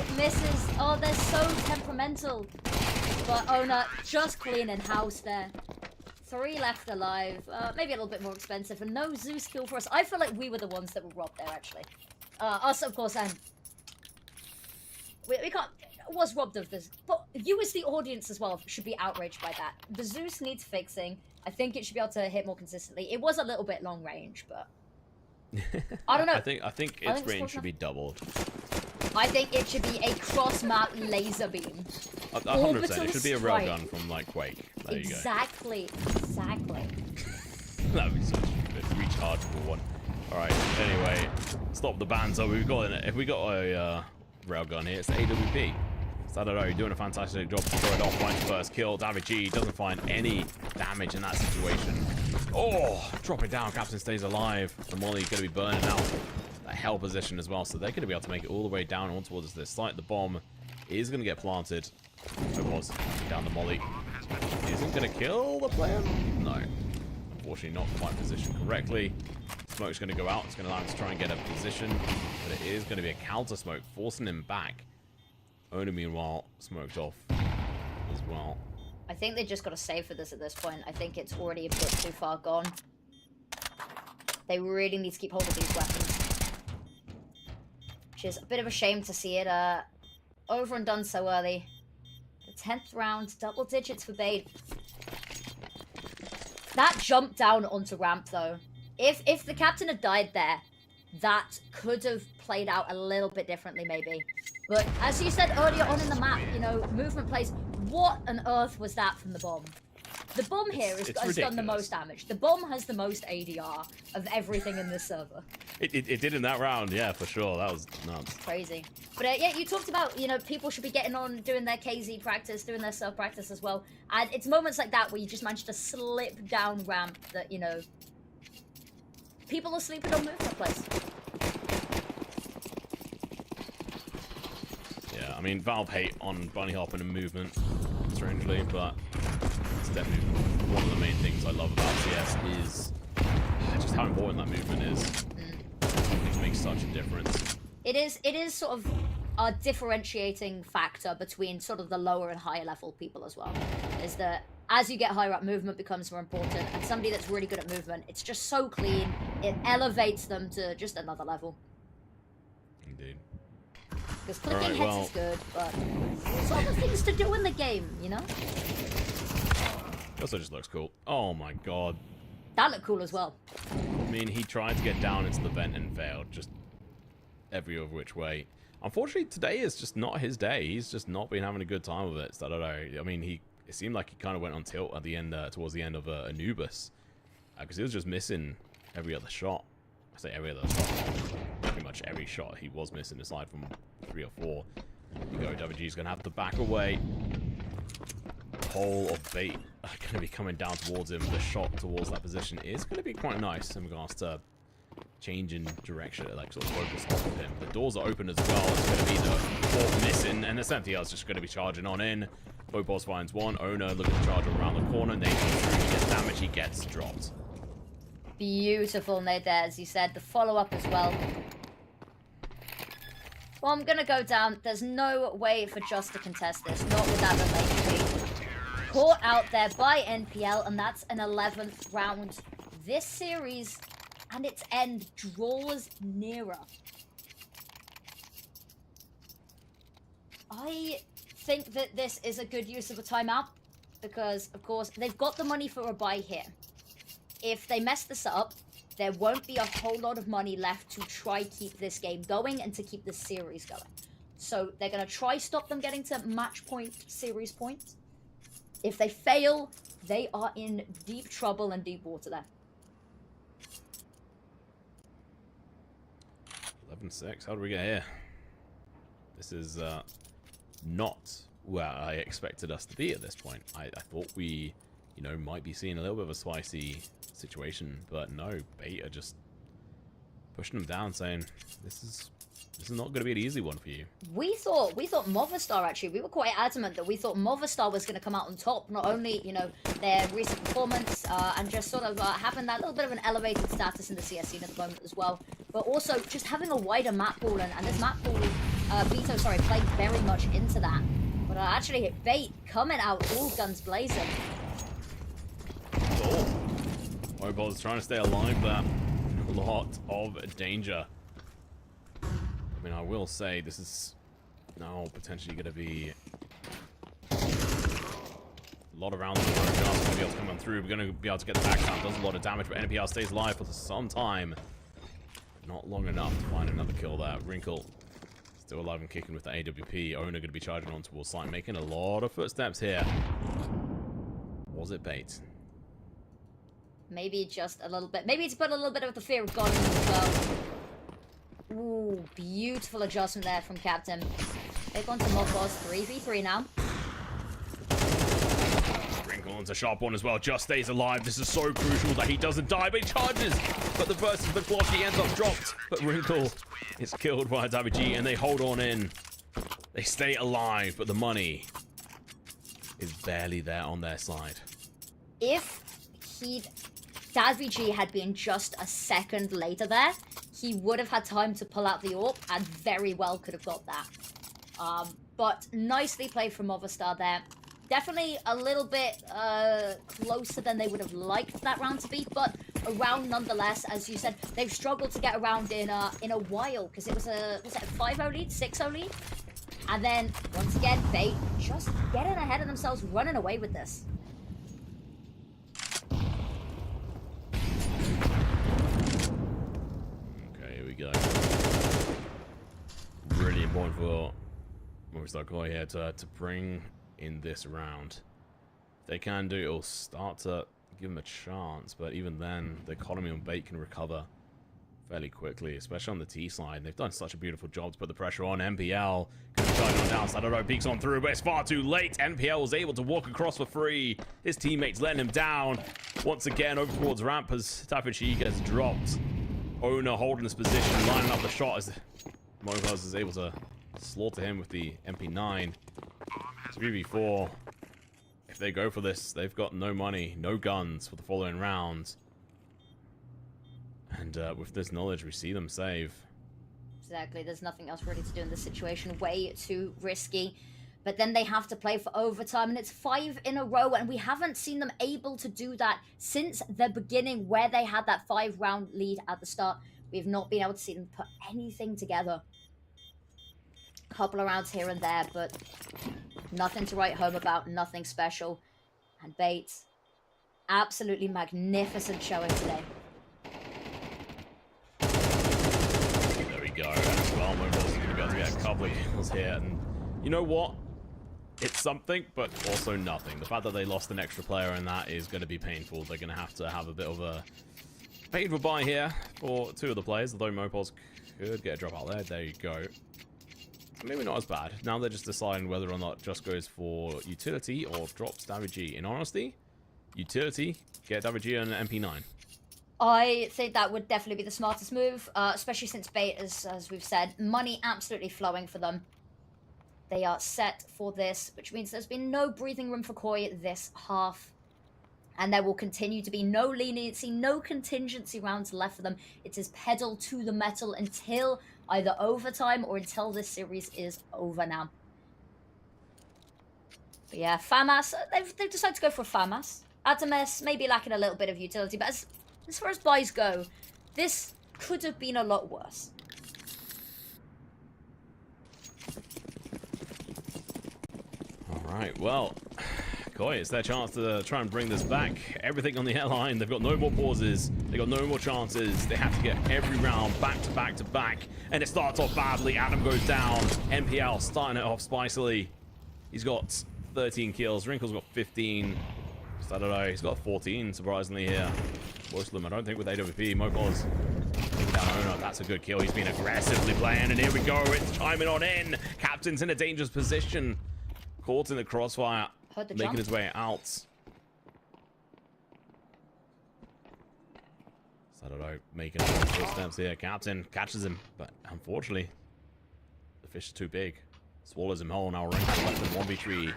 It misses. Oh, they're so temperamental. But Ona just cleaning house there. 3 left alive. Maybe a little bit more expensive. And no Zeus kill for us. I feel like we were the ones that were robbed there, actually. Us, of course, and we can't. Was robbed of this. But you as the audience as well should be outraged by that. The Zeus needs fixing. I think it should be able to hit more consistently. It was a little bit long range, but I don't know. I think its range should be doubled. I think it should be a cross-map laser beam. 100%. It should be a railgun from, like, Quake. There you go. Exactly. That would be such a good rechargeable one. Alright, anyway, stop the banter. If we got a railgun here, it's the AWP. So I don't know, doing a fantastic job to throw it off. Finds the first kill. Davigi doesn't find any damage in that situation. Oh, drop it down. Captain stays alive. The molly going to be burning out that hell position as well. So they're going to be able to make it all the way down on towards this site. The bomb is going to get planted. It was down the molly. Isn't going to kill the player? No. Unfortunately, not quite positioned correctly. Smoke's going to go out. It's going to allow him to try and get a position. But it is going to be a counter smoke, forcing him back. Owner, meanwhile, smoked off as well. I think they just got to save for this at this point. I think it's already a bit too far gone. They really need to keep hold of these weapons. Which is a bit of a shame to see it over and done so early. The 10th round, double digits for Bait. That jump down onto ramp, though. If the captain had died there, that could have played out a little bit differently, maybe. But as you said earlier on in the map, you know, movement plays. What on earth was that from the bomb? The bomb here has done the most damage. The bomb has the most ADR of everything in this server. It did in that round, yeah, for sure. That was nuts. Crazy. But yeah, you talked about, you know, people should be getting on, doing their KZ practice, doing their self practice as well. And it's moments like that where you just manage to slip down ramp that, you know, people are sleeping on movement plays. Yeah, I mean, Valve hate on bunny hopping and movement, strangely, but it's definitely one of the main things I love about CS is just how important that movement is. It makes such a difference. It is sort of a differentiating factor between sort of the lower and higher level people as well. Is that as you get higher up, movement becomes more important, and somebody that's really good at movement, it's just so clean, it elevates them to just another level. Indeed. Because clicking heads is good, but there's other things to do in the game, you know? It also just looks cool. Oh my god. That looked cool as well. I mean, he tried to get down into the vent and failed, just every other which way. Unfortunately, today is just not his day. He's just not been having a good time with it. So I don't know. I mean, it seemed like he kind of went on tilt at the end, towards the end of Anubis, because he was just missing every other shot. I say every other shot. Pretty much every shot he was missing, aside from 3 or 4. You go, WG's gonna have to back away. Hole of Bait are gonna be coming down towards him. The shot towards that position is gonna be quite nice in regards to changing direction, like sort of focus off of him. The doors are open as well. It's gonna be the 4th missing, and the Sentinel's just gonna be charging on in. Bopos finds one. Owner looking to charge around the corner. Nate gets damage. He gets dropped. Beautiful nade there, as you said. The follow-up as well. Well, I'm gonna go down. There's no way for Just to contest this, not with that relationship. Caught out there by NPL, and that's an 11th round. This series and its end draws nearer. I think that this is a good use of a timeout, because, of course, they've got the money for a buy here. If they mess this up, there won't be a whole lot of money left to try keep this game going and to keep this series going. So they're going to try stop them getting to match point, series points. If they fail, they are in deep trouble and deep water there. 11-6. How do we get here? This is not where I expected us to be at this point. I thought we, you know, might be seeing a little bit of a spicy situation, but no, Bait are just pushing them down, saying this is not going to be an easy one for you. We thought MOVISTAR, actually, we were quite adamant that we thought MOVISTAR was going to come out on top. Not only, you know, their recent performance and just sort of having that little bit of an elevated status in the CS scene at the moment as well, but also just having a wider map pool, and this map pool, Veto, sorry, played very much into that. But actually, Bait coming out all guns blazing. Mobile's trying to stay alive there. A lot of danger. I mean, I will say this is now potentially going to be a lot of rounds. We're going to be able to come on through. We're going to be able to get the backstab. Does a lot of damage, but NPR stays alive for some time. Not long enough to find another kill there. Wrinkle still alive and kicking with the AWP. Owner going to be charging on towards site, making a lot of footsteps here. Was it Bait? Maybe just a little bit. Maybe to put a little bit of the fear of God in them as well. Ooh, beautiful adjustment there from Captain. Take on to Mothboss, 3v3 now. Wrinkle's a sharp one as well, just stays alive. This is so crucial that he doesn't die, but he charges. But the versus the clock, he ends up dropped. But Wrinkle is killed by Davy, and they hold on in. They stay alive, but the money is barely there on their side. If Davy G had been just a second later there, he would have had time to pull out the AWP and very well could have got that. But nicely played from MOVISTAR there. Definitely a little bit closer than they would have liked that round to be, but a round nonetheless. As you said, they've struggled to get around in a while because it was a 5-0 lead, 6-0 lead, and then once again they just getting ahead of themselves, running away with this. Okay, here we go. Really important for MOVISTAR Koi here to bring in this round. If they can do it, it'll start to give them a chance, but even then the economy on bait can recover fairly quickly, especially on the T side. They've done such a beautiful job to put the pressure on. NPL can shine on down. I don't know, peeks on through, but it's far too late. NPL was able to walk across for free. His teammates letting him down once again over towards ramp as Tafichi gets dropped. Owner holding this position, lining up the shot as Mobuz is able to slaughter him with the MP9. 3v4. If they go for this, they've got no money, no guns for the following rounds. And with this knowledge, we see them save. Exactly, there's nothing else really to do in this situation. Way too risky. But then they have to play for overtime, and it's 5 in a row, and we haven't seen them able to do that since the beginning where they had that 5-round lead at the start. We've not been able to see them put anything together. Couple of rounds here and there, but nothing to write home about, nothing special. And Bates, absolutely magnificent showing today. There we go. Well, Mobile's going to be able to get a couple of kills here, and you know what? It's something, but also nothing. The fact that they lost an extra player in that is going to be painful. They're going to have a bit of a painful bye here for 2 of the players, although Mobiles could get a drop out there. There you go. Maybe not as bad. Now they're just deciding whether or not just goes for utility or drops Davy. In honesty, utility, get Davy an MP9. I think that would definitely be the smartest move, especially since Bait, as we've said, money absolutely flowing for them. They are set for this, which means there's been no breathing room for Koi this half. And there will continue to be no leniency, no contingency rounds left for them. It is pedal to the metal until either overtime or until this series is over now. But yeah, FAMAS, they've decided to go for FAMAS. Adames maybe lacking a little bit of utility, but as far as buys go, this could have been a lot worse. Alright, well, Koi, it's their chance to try and bring this back. Everything on the airline, they've got no more pauses, they've got no more chances. They have to get every round back to back to back, and it starts off badly. Adam goes down. NPL starting it off spicily. He's got 13 kills. Wrinkle's got 15. I don't know, he's got 14, surprisingly, here. Most of them, I don't think, with AWP. Mobile's down owner. That's a good kill. He's been aggressively playing, and here we go. It's chiming on in. Captain's in a dangerous position. Caught in the crossfire, making his way out. So I don't know, making footsteps here. Captain catches him, but unfortunately, the fish is too big. Swallows him whole. Now Ring has left him 1v3.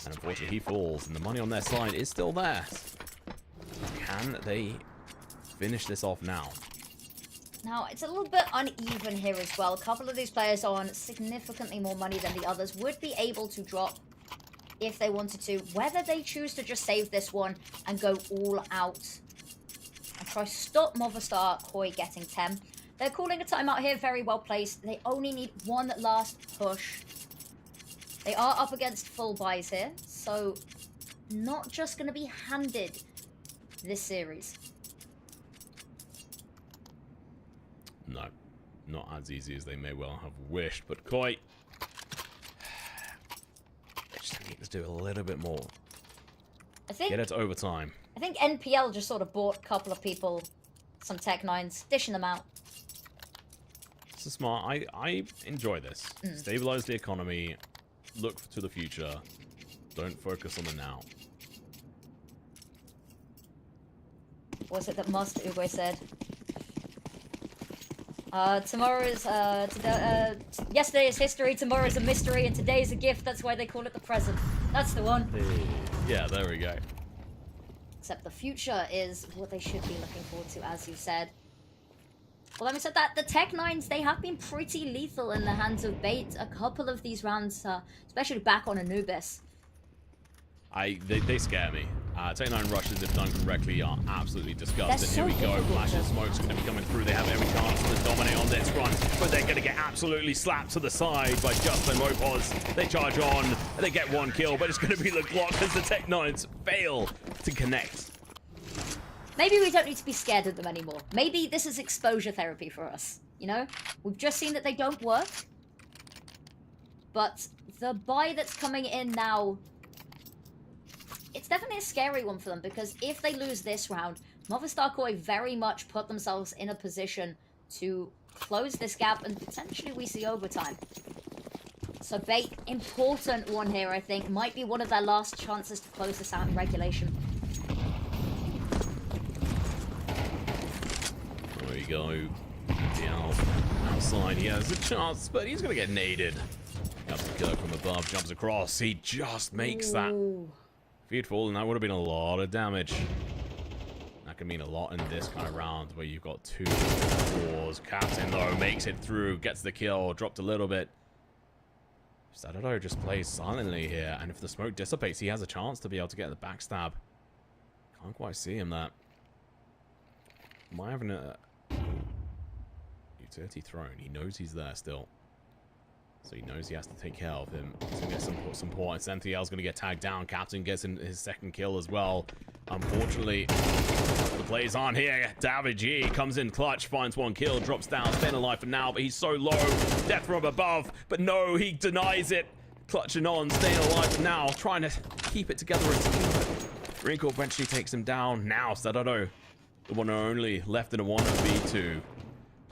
And unfortunately, he falls, and the money on their side is still there. Can they finish this off now? Now, it's a little bit uneven here as well. A couple of these players on significantly more money than the others would be able to drop if they wanted to. Whether they choose to just save this one and go all out and try to stop MOVISTAR Koi getting 10. They're calling a timeout here, very well placed. They only need one last push. They are up against full buys here, so not just going to be handed this series. No, not as easy as they may well have wished, but Koi, they just need to do a little bit more. Get it to overtime. I think NPL just sort of bought a couple of people some Tech 9s, dishing them out. This is smart. I enjoy this. Stabilize the economy. Look to the future. Don't focus on the now. What was it that Master Uwe said? Tomorrow is, yesterday is history, tomorrow is a mystery, and today is a gift. That's why they call it the present. That's the one. Yeah, there we go. Except the future is what they should be looking forward to, as you said. Well, having said that, the Tech 9s, they have been pretty lethal in the hands of Bait a couple of these rounds, especially back on Anubis. They scare me. Tech 9 rushes, if done correctly, are absolutely disgusting. So Here we go. difficult. Flash of smoke's going to be coming through. They have every chance to dominate on this front, but they're going to get absolutely slapped to the side by Justin Mopos. They charge on, and they get one kill, but it's going to be the Glock as the Tech 9s fail to connect. Maybe we don't need to be scared of them anymore. Maybe this is exposure therapy for us, you know? We've just seen that they don't work. But the buy that's coming in now, it's definitely a scary one for them, because if they lose this round, Movistar Koi very much put themselves in a position to close this gap, and potentially we see overtime. So Bait, important one here, I think. Might be one of their last chances to close this out in regulation. There we go. Down outside, he has a chance, but he's going to get naded. Comes the killer from above, jumps across. He just makes that. If he'd fallen, that would have been a lot of damage. That can mean a lot in this kind of round where you've got 2 4s. Captain, though, makes it through, gets the kill, dropped a little bit. Sadado just plays silently here, and if the smoke dissipates, he has a chance to be able to get the backstab. Can't quite see him that. Am I having a utility thrown? He knows he's there still. So he knows he has to take care of him to get some support. And Senthiel's going to get tagged down. Captain gets in his second kill as well. Unfortunately, the plays aren't here. David G comes in clutch, finds one kill, drops down, staying alive for now, but he's so low. Death from above, but no, he denies it. Clutching on, staying alive for now, trying to keep it together as a team. Wrinkle eventually takes him down. Now, Sadado, the one and only, left in a 1v2.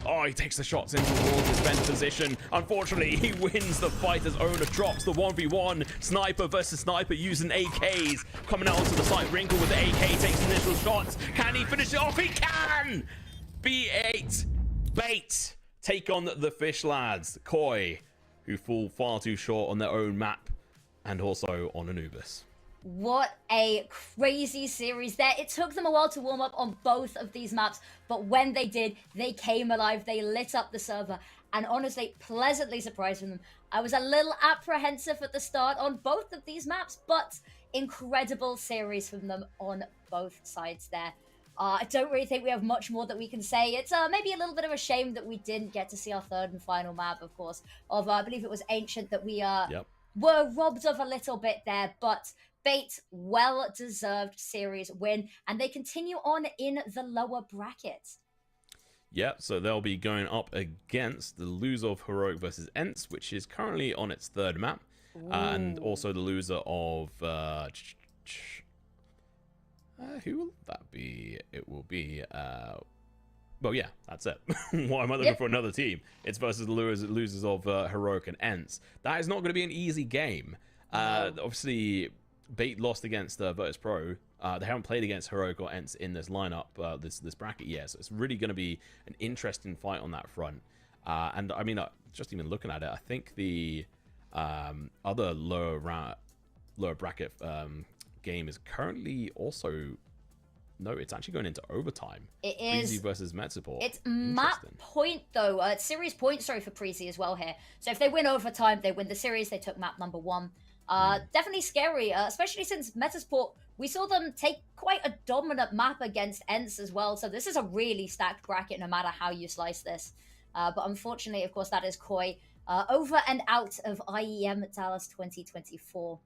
Oh, he takes the shots in towards his bench position. Unfortunately, he wins the fight as Owner drops the 1v1. Sniper versus Sniper using AKs. Coming out onto the site, Wrinkle with the AK takes initial shots. Can he finish it off? He can! B8. Bait take on the Fish Lads. Koi, who fall far too short on their own map and also on Anubis. What a crazy series there. It took them a while to warm up on both of these maps, but when they did, they came alive. They lit up the server, and honestly, pleasantly surprised from them. I was a little apprehensive at the start on both of these maps, but incredible series from them on both sides there. I don't really think we have much more that we can say. It's maybe a little bit of a shame that we didn't get to see our third and final map, of course, of I believe it was Ancient that we were robbed of a little bit there, but Bait, well-deserved series win, and they continue on in the lower bracket. Yep, so they'll be going up against the loser of Heroic versus Ents, which is currently on its third map, and also the loser of who will that be? It will be well, yeah, that's it. Why am I looking for another team? It's versus the losers of Heroic and Ents. That is not going to be an easy game. Obviously, Bait lost against Virtus Pro. They haven't played against Heroic or Ents in this lineup, this bracket yet. So it's really going to be an interesting fight on that front. And I mean, just even looking at it, I think the other lower bracket game is currently also. No, it's actually going into overtime. It is. Preezy versus Metaport. It's map point, though. Series point, sorry, for Preezy as well here. So if they win overtime, they win the series. They took map number 1. Definitely scary, especially since Metasport, we saw them take quite a dominant map against Ents as well. So this is a really stacked bracket no matter how you slice this. But unfortunately, of course, that is Koi. Over and out of IEM Dallas 2024.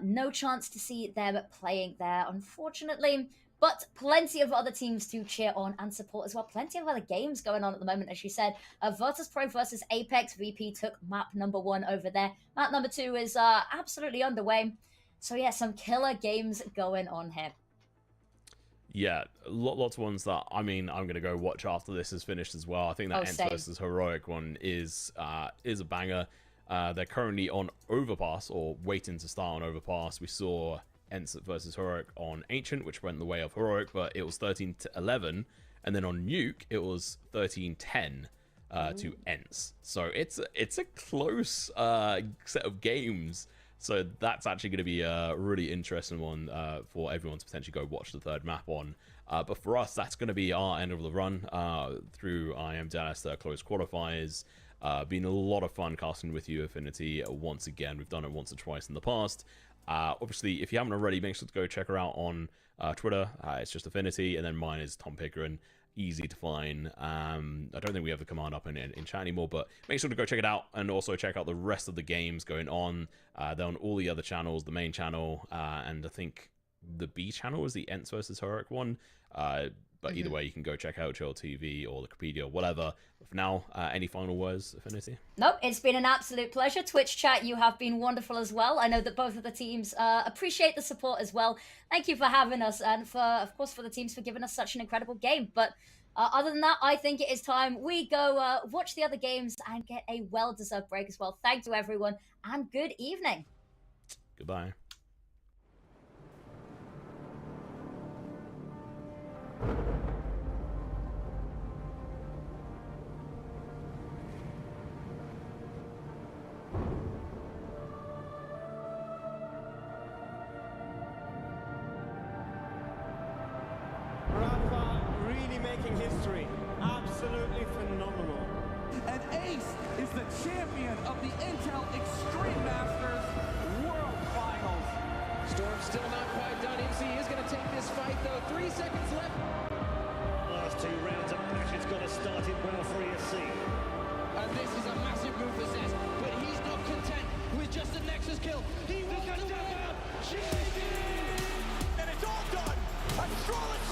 No chance to see them playing there, unfortunately. But plenty of other teams to cheer on and support as well. Plenty of other games going on at the moment, as you said. Virtus Pro versus Apex. VP took map number 1 over there. Map number 2 is absolutely underway. So yeah, some killer games going on here. Yeah, lots of ones that, I mean, I'm going to go watch after this is finished as well. I think that Ents same. versus Heroic one is a banger. They're currently on Overpass, or waiting to start on Overpass. We saw Ents versus Heroic on Ancient, which went the way of Heroic, but it was 13-11. And then on Nuke, it was 13-10 to Ents. So it's a close set of games. So that's actually going to be a really interesting one for everyone to potentially go watch the third map on. But for us, that's going to be our end of the run through IEM Dallas, the closed qualifiers. Been a lot of fun casting with you, Affinity, once again. We've done it once or twice in the past. Obviously, if you haven't already, make sure to go check her out on Twitter. It's just Affinity, and then mine is Tom Pickering. Easy to find. I don't think we have the command up in chat anymore, but make sure to go check it out, and also check out the rest of the games going on. They're on all the other channels, the main channel, and I think the B channel is the Ents versus Heroic one. But either way, you can go check out Chill TV or the Wikipedia or whatever. But for now, any final words, Affinity? Nope, it's been an absolute pleasure. Twitch chat, you have been wonderful as well. I know that both of the teams appreciate the support as well. Thank you for having us, and of course, for the teams for giving us such an incredible game. But other than that, I think it is time we go watch the other games and get a well-deserved break as well. Thank you, everyone, and good evening. Goodbye. Making history. Absolutely phenomenal. And Ace is the champion of the Intel Extreme Masters World Finals. Storm's still not quite done. MC is going to take this fight, though. 3 seconds left. Last 2 rounds of Ashes got to start it well for ESC. And this is a massive move for Zez, but he's not content with just a Nexus kill. He wants to win. And it's all done. A flawless